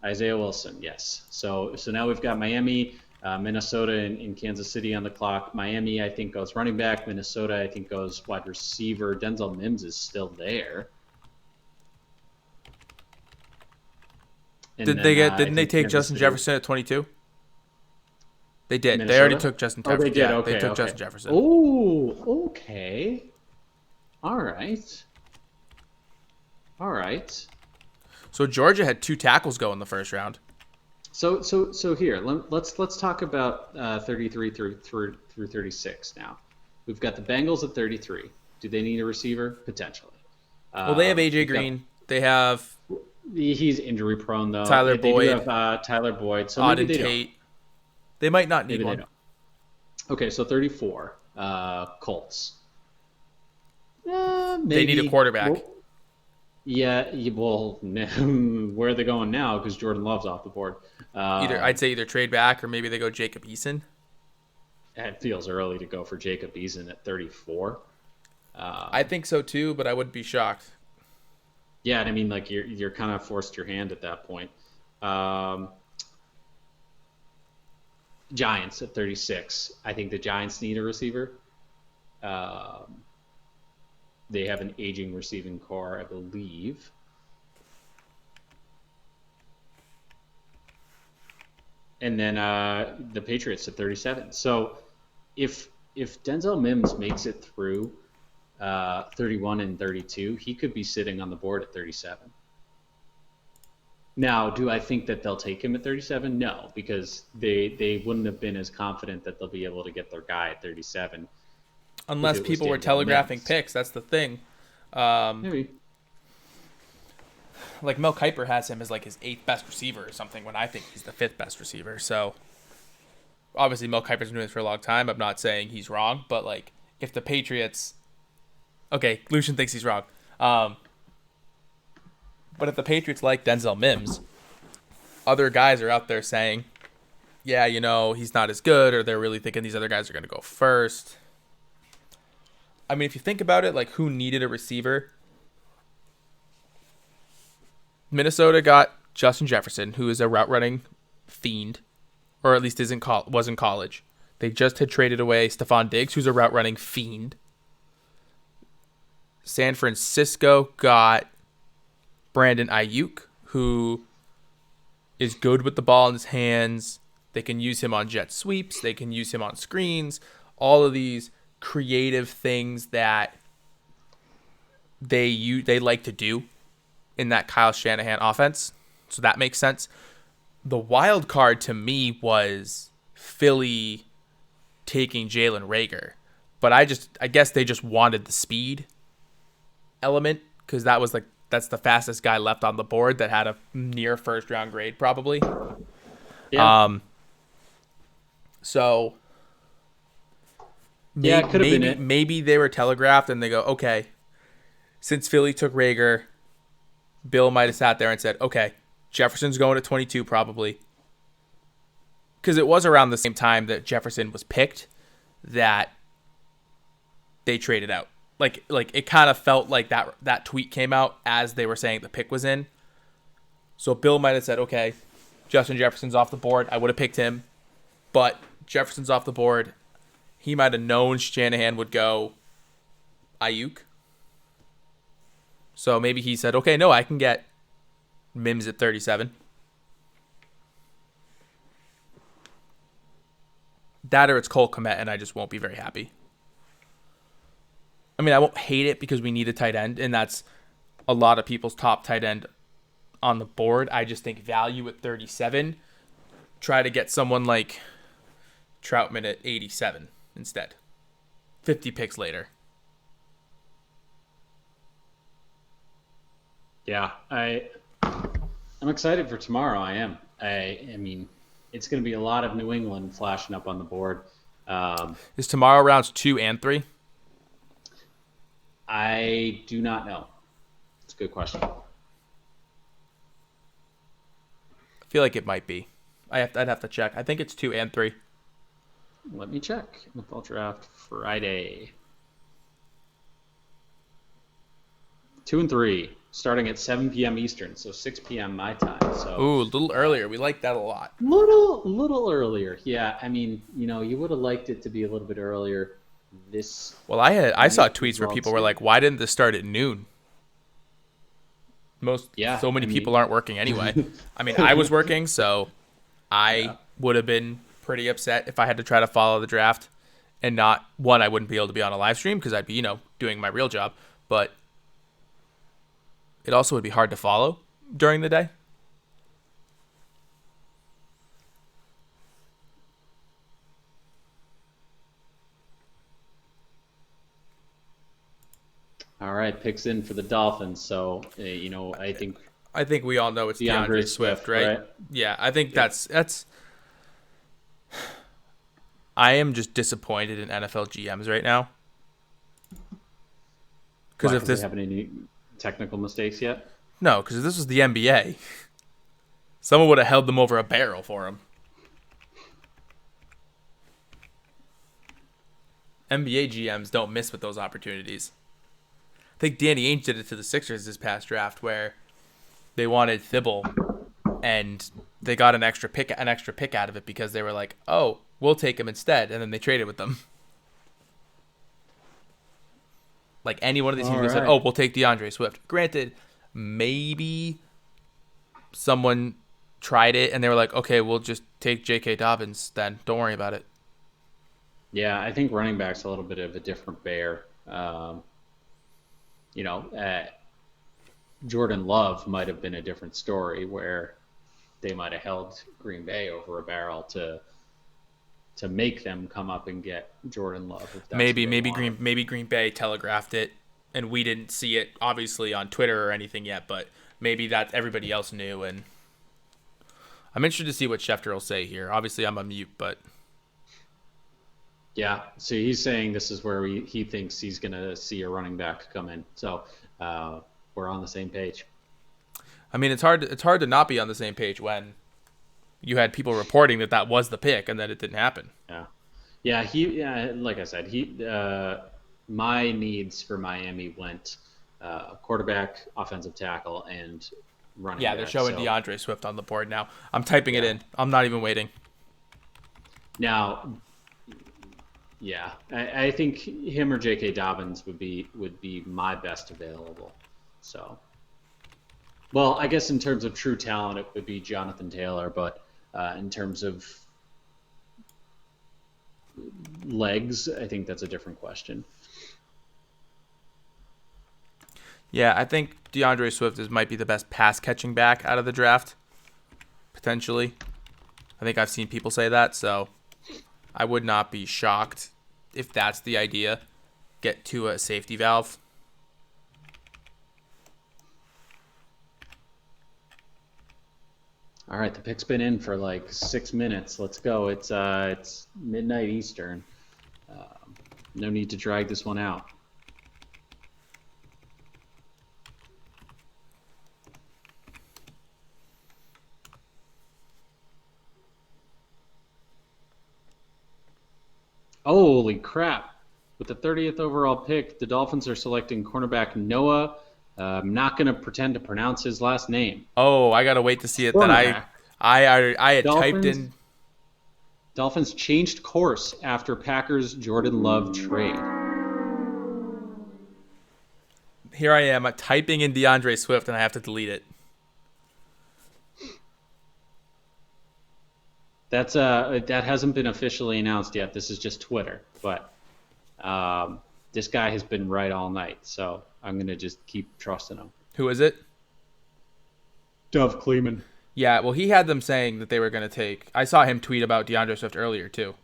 Isaiah Wilson. Yes. So now we've got Miami, Minnesota, and Kansas City on the clock. Miami, I think, goes running back. Minnesota, I think, goes wide receiver. Denzel Mims is still there. And Did then, they get? I Didn't they think take Kansas Justin City. Jefferson at 22? They did. They already Minnesota? took Justin Oh, they Jefferson. did. Yeah, Okay. they took Okay. Justin Jefferson. Oh, okay. All right. All right. So Georgia had 2 tackles go in the first round. So here, let's talk about 33 through 36 now. We've got the Bengals at 33. Do they need a receiver? Potentially. Well, they have AJ Green. They have He's injury prone though. Tyler They do Boyd. have Tyler Boyd. So maybe Auden they don't. Tate. They might not need Maybe they one. don't. Okay, so 34. Colts. Maybe. They need a quarterback. Well, yeah, well, where are they going now? Because Jordan Love's off the board. I'd say either trade back or maybe they go Jacob Eason. It feels early to go for Jacob Eason at 34. I think so too, but I wouldn't be shocked. Yeah, and I mean, like you're kind of forced your hand at that point. Giants at 36. I think the Giants need a receiver. They have an aging receiving core, I believe. And then the Patriots at 37. So if Denzel Mims makes it through 31 and 32, he could be sitting on the board at 37. Now, do I think that they'll take him at 37? No, because they wouldn't have been as confident that they'll be able to get their guy at 37. Unless If it was people were Denzel telegraphing Mims. picks, that's the thing. Maybe. Like Mel Kiper has him as like his 8th best receiver or something when I think he's the 5th best receiver. So obviously Mel Kiper's been doing this for a long time. I'm not saying he's wrong, but like if the Patriots, okay, Lucian thinks he's wrong. But if the Patriots like Denzel Mims, other guys are out there saying, yeah, he's not as good, or they're really thinking these other guys are going to go first. I mean, if you think about it, like who needed a receiver? Minnesota got Justin Jefferson, who is a route running fiend, or at least was in college. They just had traded away Stephon Diggs, who's a route running fiend. San Francisco got Brandon Ayuk, who is good with the ball in his hands. They can use him on jet sweeps. They can use him on screens. All of these creative things that they like to do in that Kyle Shanahan offense. So that makes sense. The wild card to me was Philly taking Jalen Reagor. But I guess they just wanted the speed element because that's the fastest guy left on the board that had a near first round grade probably. Yeah. So Yeah, it could have been it. Maybe they were telegraphed and they go, okay, since Philly took Rager, Bill might have sat there and said, okay, Jefferson's going to 22 probably. because it was around the same time that Jefferson was picked that they traded out. Like it kind of felt like that tweet came out as they were saying the pick was in. So Bill might have said, okay, Justin Jefferson's off the board. I would have picked him, but Jefferson's off the board. He might have known Shanahan would go Ayuk. So maybe he said, okay, no, I can get Mims at 37. That or it's Cole Kmet, and I just won't be very happy. I mean, I won't hate it because we need a tight end, and that's a lot of people's top tight end on the board. I just think value at 37. Try to get someone like Troutman at 87 instead. 50 picks later. Yeah, I'm excited for tomorrow. I am. I mean, it's going to be a lot of New England flashing up on the board. Is tomorrow rounds 2 and 3? I do not know. It's a good question. I feel like it might be. I'd have to check. I think it's 2 and 3. Let me check. NFL Draft Friday. 2 and 3, starting at 7 p.m. Eastern, so 6 p.m. my time. So Ooh, a little earlier. We like that a lot. Little earlier. Yeah, I mean, you would have liked it to be a little bit earlier. Well, I saw tweets where people were like, "Why didn't this start at noon?" So many people aren't working anyway. I mean, I was working, so I would have been pretty upset if I had to try to follow the draft and not one. I wouldn't be able to be on a live stream because I'd be, doing my real job, but it also would be hard to follow during the day. All right, picks in for the Dolphins. So, I think we all know it's DeAndre Swift, right? Yeah, I think that's. I am just disappointed in NFL GMs right now. Because if they have any technical mistakes yet? No, because if this was the NBA, someone would have held them over a barrel for him. NBA GMs don't miss with those opportunities. I think Danny Ainge did it to the Sixers this past draft where they wanted Thibault and they got an extra pick out of it because they were like, "Oh, we'll take him instead," and then they traded with them. Like any one of these teams said, "Oh, we'll take DeAndre Swift." Granted, maybe someone tried it and they were like, "Okay, we'll just take J.K. Dobbins then. Don't worry about it." Yeah, I think running back's a little bit of a different bear. Jordan Love might have been a different story where they might have held Green Bay over a barrel to make them come up and get Jordan Love. If that's maybe Green Bay telegraphed it and we didn't see it obviously on Twitter or anything yet, but maybe that everybody else knew. And I'm interested to see what Schefter will say here. Obviously, I'm on mute, but. Yeah, so he's saying this is where he thinks he's going to see a running back come in. So we're on the same page. I mean, it's hard to not be on the same page when you had people reporting that was the pick and that it didn't happen. Yeah. Like I said, my needs for Miami went quarterback, offensive tackle, and running back. Yeah, they're showing DeAndre Swift on the board now. I'm typing it in. I'm not even waiting. Now. Yeah, I think him or J.K. Dobbins would be my best available. So, well, I guess in terms of true talent, it would be Jonathan Taylor, but in terms of legs, I think that's a different question. Yeah, I think DeAndre Swift might be the best pass catching back out of the draft, potentially. I think I've seen people say that, so I would not be shocked if that's the idea. Get to a safety valve. All right, the pick's been in for like 6 minutes. Let's go. It's midnight Eastern. No need to drag this one out. Holy crap. With the 30th overall pick, the Dolphins are selecting cornerback Noah. I'm not going to pretend to pronounce his last name. Oh, I gotta wait to see it. Then Cornerback. I had typed Dolphins in. Dolphins changed course after Packers Jordan Love trade. Here I am typing in DeAndre Swift, and I have to delete it. That hasn't been officially announced yet. This is just Twitter, but this guy has been right all night, so I'm gonna just keep trusting him. Who is it? Dove Kleeman. Yeah, well, he had them saying that they were gonna take. I saw him tweet about DeAndre Swift earlier too.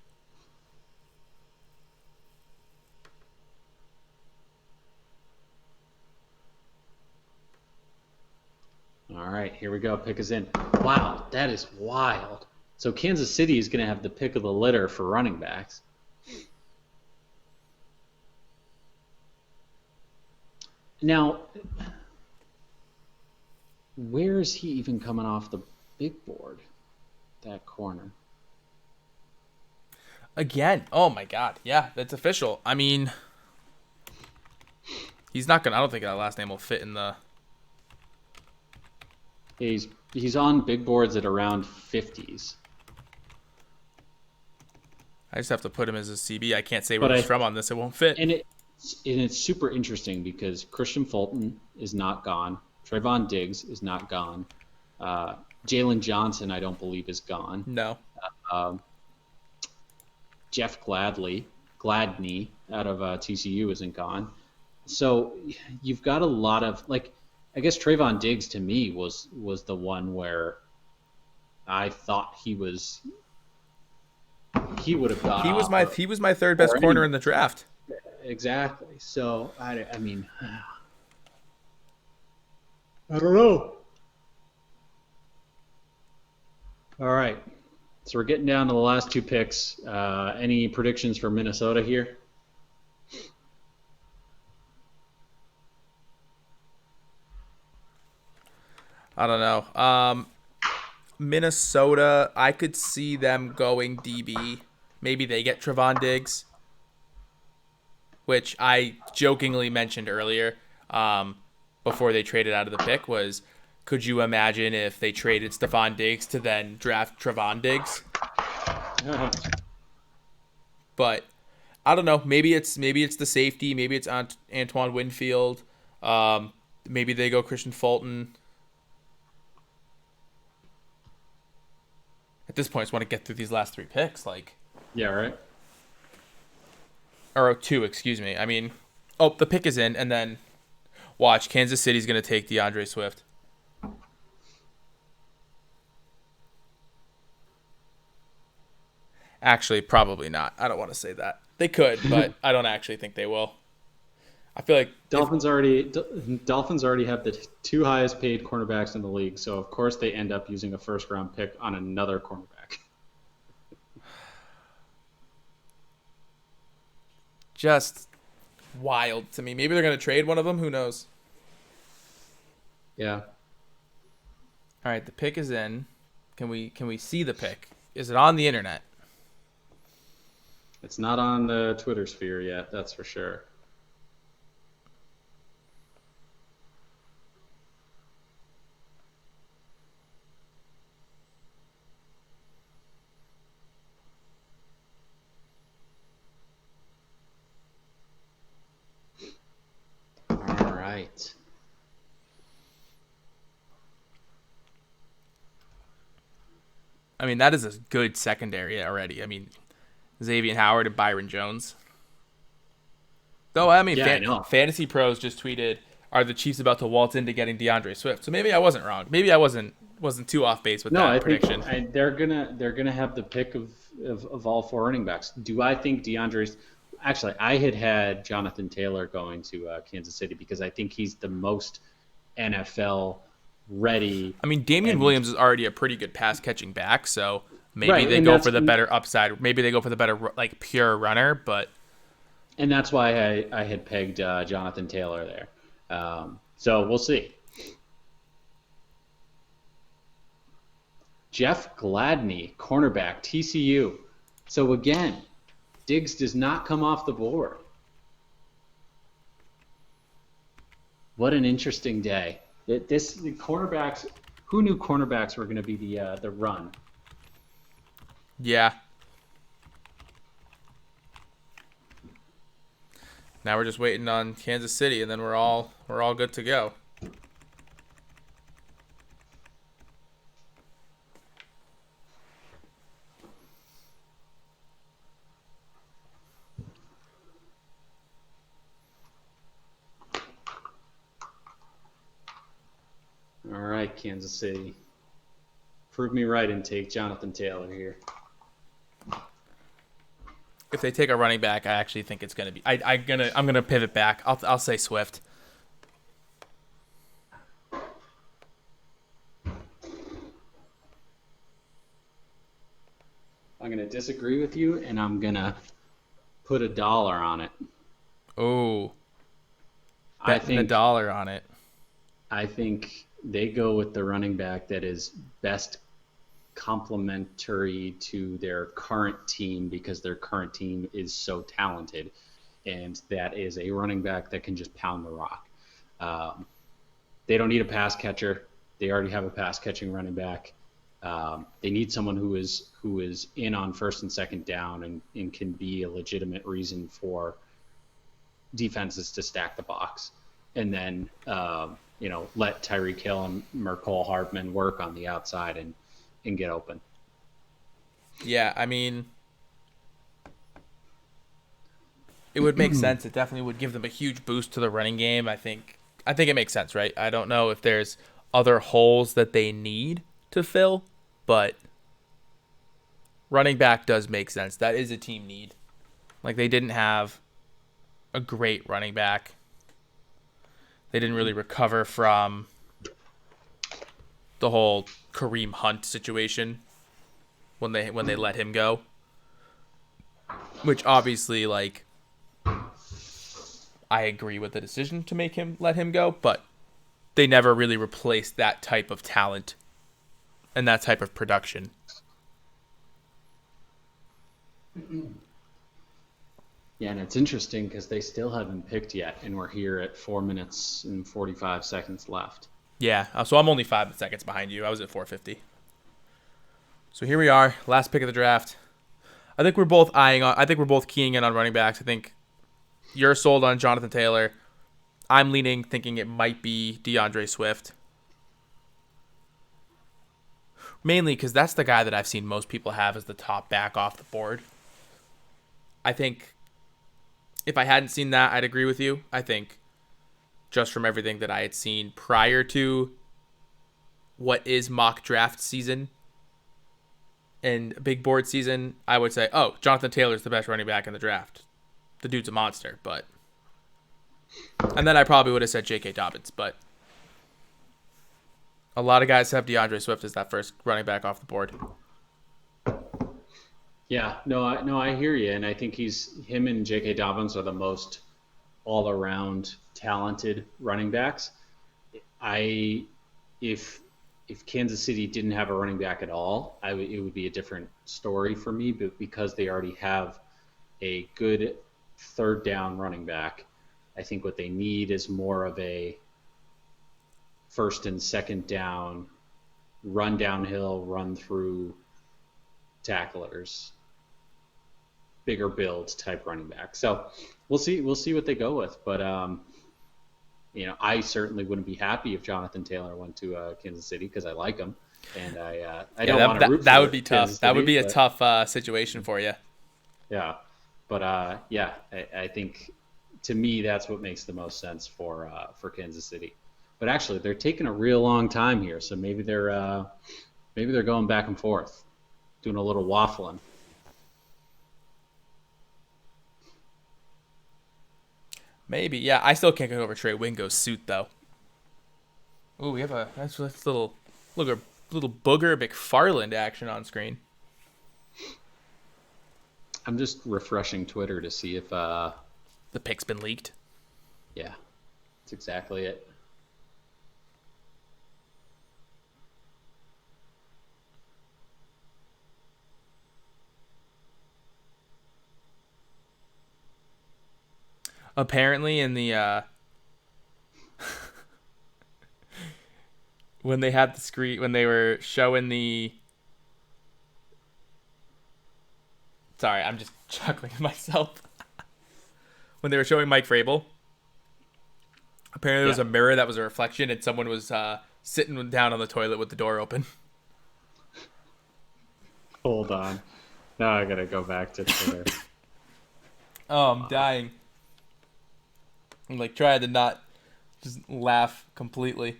All right, here we go. Pick is in. Wow, that is wild. So Kansas City is going to have the pick of the litter for running backs. Now, where is he even coming off the big board? That corner. Again, oh my God, yeah, that's official. I mean, he's not gonna. I don't think that last name will fit in the. He's on big boards at around 50s. I just have to put him as a CB. I can't say where he's from on this. It won't fit. And it's super interesting because Christian Fulton is not gone. Trayvon Diggs is not gone. Jalen Johnson, I don't believe, is gone. No. Jeff Gladney out of TCU isn't gone. So you've got a lot of I guess Trayvon Diggs to me was the one where I thought he would have gone. He was my third best corner in the draft. Exactly. So I mean, I don't know. All right. So we're getting down to the last two picks. Any predictions for Minnesota here? I don't know. Minnesota, I could see them going DB. Maybe they get Trevon Diggs, which I jokingly mentioned earlier before they traded out of the pick was, could you imagine if they traded Stephon Diggs to then draft Trevon Diggs? But I don't know. Maybe it's the safety. Maybe it's Antoine Winfield. Maybe they go Christian Fulton. At this point, I just want to get through these last three picks. Yeah, right. Or two, excuse me. I mean, the pick is in, and then watch. Kansas City's going to take DeAndre Swift. Actually, probably not. I don't want to say that. They could, but I don't actually think they will. I feel like Dolphins already have the two highest paid cornerbacks in the league, so of course they end up using a first round pick on another cornerback. Just wild to me. Maybe they're going to trade one of them. Who knows? Yeah. All right, the pick is in. Can we see the pick? Is it on the internet? It's not on the Twitter sphere yet, that's for sure. All right. I mean, that is a good secondary already. I mean, Xavier Howard and Byron Jones. Though, I mean, Yeah, I know. Fantasy Pros just tweeted, "Are the Chiefs about to waltz into getting DeAndre Swift?" So maybe I wasn't wrong. Maybe I wasn't too off base with that prediction. Think they're gonna have the pick of all four running backs. Do I think DeAndre's? Actually, I had Jonathan Taylor going to Kansas City because I think he's the most NFL ready. I mean, Damian Williams is already a pretty good pass catching back, so maybe Right, they and go that's- for the better upside. Maybe they go for the better pure runner, but And that's why I had pegged Jonathan Taylor there. So we'll see. Jeff Gladney, cornerback, TCU. So again, Diggs does not come off the board. What an interesting day. The cornerbacks. Who knew cornerbacks were going to be the run? Yeah. Now we're just waiting on Kansas City, and then we're all good to go. All right, Kansas City. Prove me right and take Jonathan Taylor here. If they take a running back, I actually think it's gonna be. I'm gonna pivot back. I'll say Swift. I'm going to disagree with you, and I'm going to put $1 on it. Oh, I betting think $1 on it. I think they go with the running back that is best complementary to their current team because their current team is so talented, and that is a running back that can just pound the rock. They don't need a pass catcher. They already have a pass catching running back. They need someone who is in on first and second down and can be a legitimate reason for defenses to stack the box, and then let Tyreek Hill and Mecole Hardman work on the outside and get open. Yeah, I mean, it would make sense. It definitely would give them a huge boost to the running game. I think it makes sense, right? I don't know if there's other holes that they need to fill, but running back does make sense. That is a team need. Like, they didn't have a great running back. They didn't really recover from the whole Kareem Hunt situation when they let him go. Which obviously, like, I agree with the decision to let him go, but they never really replaced that type of talent and that type of production. Yeah, and it's interesting because they still haven't picked yet, and we're here at 4 minutes and 45 seconds left. Yeah, so I'm only 5 seconds behind you. I was at 450. So here we are, last pick of the draft. I think we're both keying in on running backs. I think you're sold on Jonathan Taylor. I'm leaning, thinking it might be DeAndre Swift. Mainly because that's the guy that I've seen most people have as the top back off the board. I think if I hadn't seen that, I'd agree with you. I think just from everything that I had seen prior to what is mock draft season and big board season, I would say, oh, Jonathan Taylor's the best running back in the draft. The dude's a monster, but... And then I probably would have said J.K. Dobbins, but a lot of guys have DeAndre Swift as that first running back off the board. Yeah, I hear you, and I think him and J.K. Dobbins are the most all-around talented running backs. If Kansas City didn't have a running back at all, it would be a different story for me. But because they already have a good third down running back, I think what they need is more of a first and second down, run downhill, run through tacklers, bigger build type running back. So we'll see what they go with. But I certainly wouldn't be happy if Jonathan Taylor went to Kansas City because I like him, and I don't want to root for that would be tough. Kansas That would City, be a tough situation for you. Yeah, but I think to me that's what makes the most sense for Kansas City. But actually, they're taking a real long time here, so maybe they're going back and forth, doing a little waffling. Maybe, yeah. I still can't get over Trey Wingo's suit, though. Ooh, we have a nice little booger McFarland action on screen. I'm just refreshing Twitter to see if the pick's been leaked. Yeah, that's exactly it. apparently in the when they had the screen when they were showing the sorry, I'm just chuckling at myself. When they were showing Mike Vrabel, apparently there was Yeah. a mirror that was a reflection, and someone was sitting down on the toilet with the door open. Hold on. Now I gotta go back to Twitter. Oh, I'm dying. I'm like trying to not just laugh completely.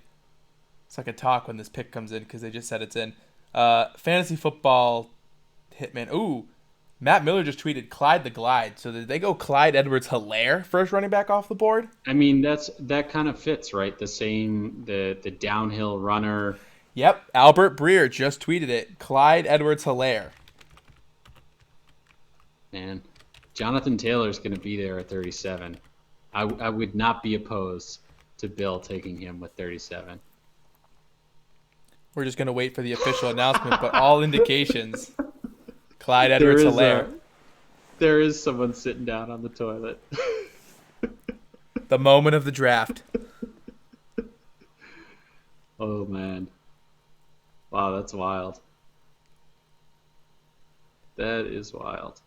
So I can talk when this pick comes in because they just said it's in. Fantasy football hitman. Ooh, Matt Miller just tweeted Clyde the Glide. So did they go Clyde Edwards-Helaire first running back off the board? I mean, that kind of fits, right? The downhill runner. Yep. Albert Breer just tweeted it. Clyde Edwards-Helaire. Man, Jonathan Taylor's going to be there at 37. I would not be opposed to Bill taking him with 37. We're just gonna wait for the official announcement, but all indications, Clyde There is Edwards-Helaire. there is someone sitting down on the toilet. The moment of the draft. Oh man, wow, that's wild. That is wild.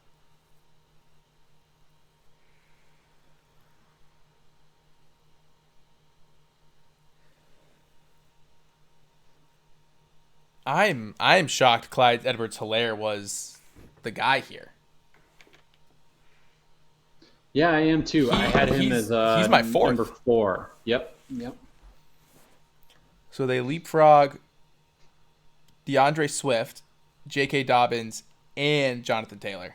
I'm shocked Clyde Edwards-Helaire was the guy here. Yeah, I am too. I had him he's- as he's my fourth. number 4. Yep. So they leapfrog DeAndre Swift, J.K. Dobbins, and Jonathan Taylor.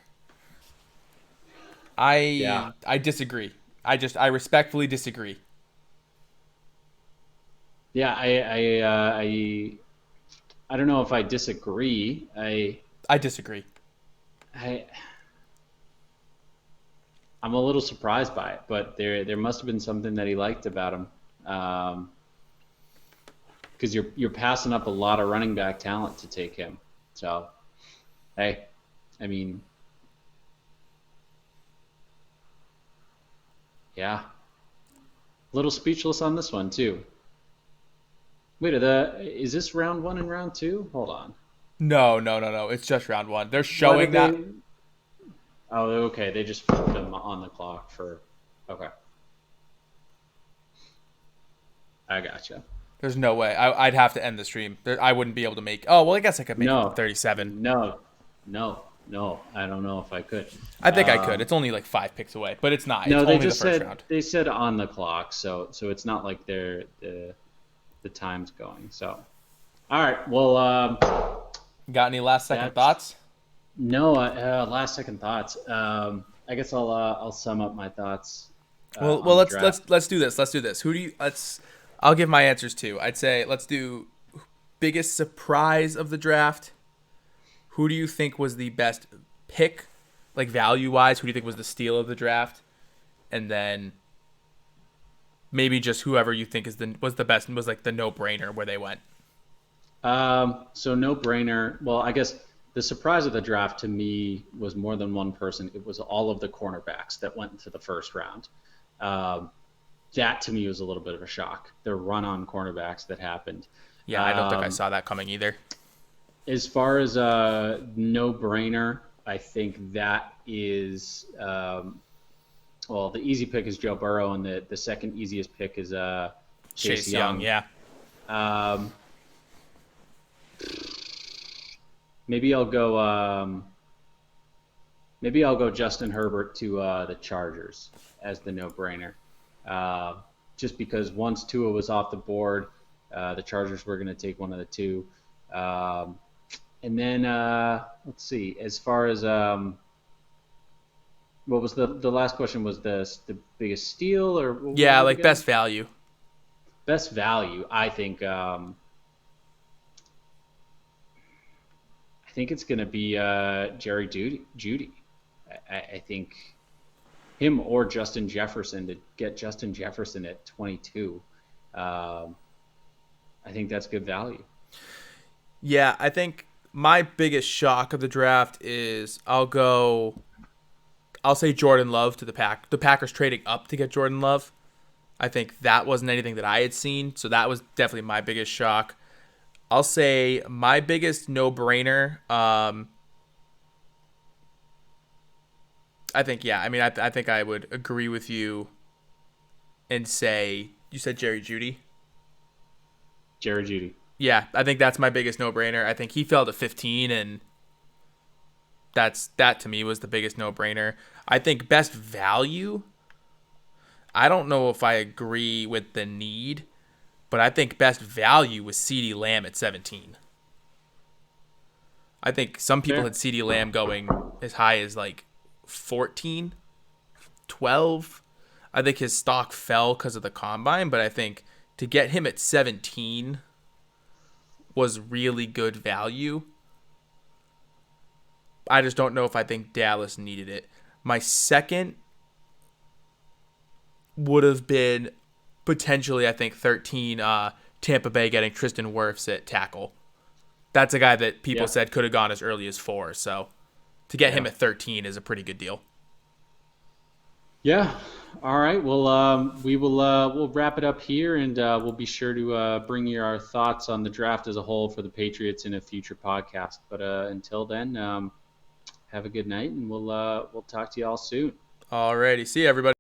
I disagree. I respectfully disagree. Yeah, I don't know if I disagree. I disagree. I'm a little surprised by it, but there must have been something that he liked about him. Because you're passing up a lot of running back talent to take him. So, hey, I mean, yeah, a little speechless on this one too. Wait, is this round 1 and round 2? Hold on. No. It's just round 1. They're Why showing did that. Oh, okay. They just put them on the clock for. Okay. I gotcha. There's no way. I'd have to end the stream. I wouldn't be able to make. Oh well, I guess I could make No. it to 37. No. I don't know if I could. I think I could. It's only like 5 picks away, but it's not. No, it's they only just the first said round. they said on the clock, so it's not like the time's going. So, all right. Well, Got any last second That's- thoughts? no. Last second thoughts. I guess I'll sum up my thoughts. Well, on the let's draft. let's do this. Let's do this. Who do you? I'll give my answers too. I'd say let's do biggest surprise of the draft. Who do you think was the best pick, like value wise? Who do you think was the steal of the draft? And then maybe just whoever you think was the best and was like the no brainer where they went. So no brainer. Well, I guess the surprise of the draft to me was more than one person. It was all of the cornerbacks that went into the first round. That to me was a little bit of a shock. The run-on cornerbacks that happened. Yeah, I don't think I saw that coming either. As far as no brainer, I think that is well, the easy pick is Joe Burrow, and the second easiest pick is Chase Young, yeah. Maybe I'll go. Maybe I'll go Justin Herbert to the Chargers as the no-brainer. Just because once Tua was off the board, the Chargers were going to take one of the two. And then let's see. As far as what was the last question? Was the biggest steal or what Yeah, was it like again? best value. Best value, I think. I think it's going to be Jerry Judy. I think him or Justin Jefferson, to get Justin Jefferson at 22. I think that's good value. Yeah, I think my biggest shock of the draft is I'll go I'll say Jordan Love to the Pack. The Packers trading up to get Jordan Love. I think that wasn't anything that I had seen, so that was definitely my biggest shock. I'll say my biggest no-brainer. I think, yeah. I mean, I think I would agree with you and say you said Jerry Jeudy. Jerry Jeudy. Yeah, I think that's my biggest no-brainer. I think he fell to 15, and that to me was the biggest no-brainer. I think best value. I don't know if I agree with the need, but I think best value was CeeDee Lamb at 17. I think some people had CeeDee Lamb going as high as like 14, 12. I think his stock fell because of the combine, but I think to get him at 17 was really good value. I just don't know if I think Dallas needed it. My second would have been potentially, I think, 13, Tampa Bay getting Tristan Wirfs at tackle. That's a guy that people said could have gone as early as 4. So to get him at 13 is a pretty good deal. Yeah. All right. Well, we'll wrap it up here, and we'll be sure to bring you our thoughts on the draft as a whole for the Patriots in a future podcast. But until then, have a good night, and we'll talk to you all soon. Alrighty, see you, everybody.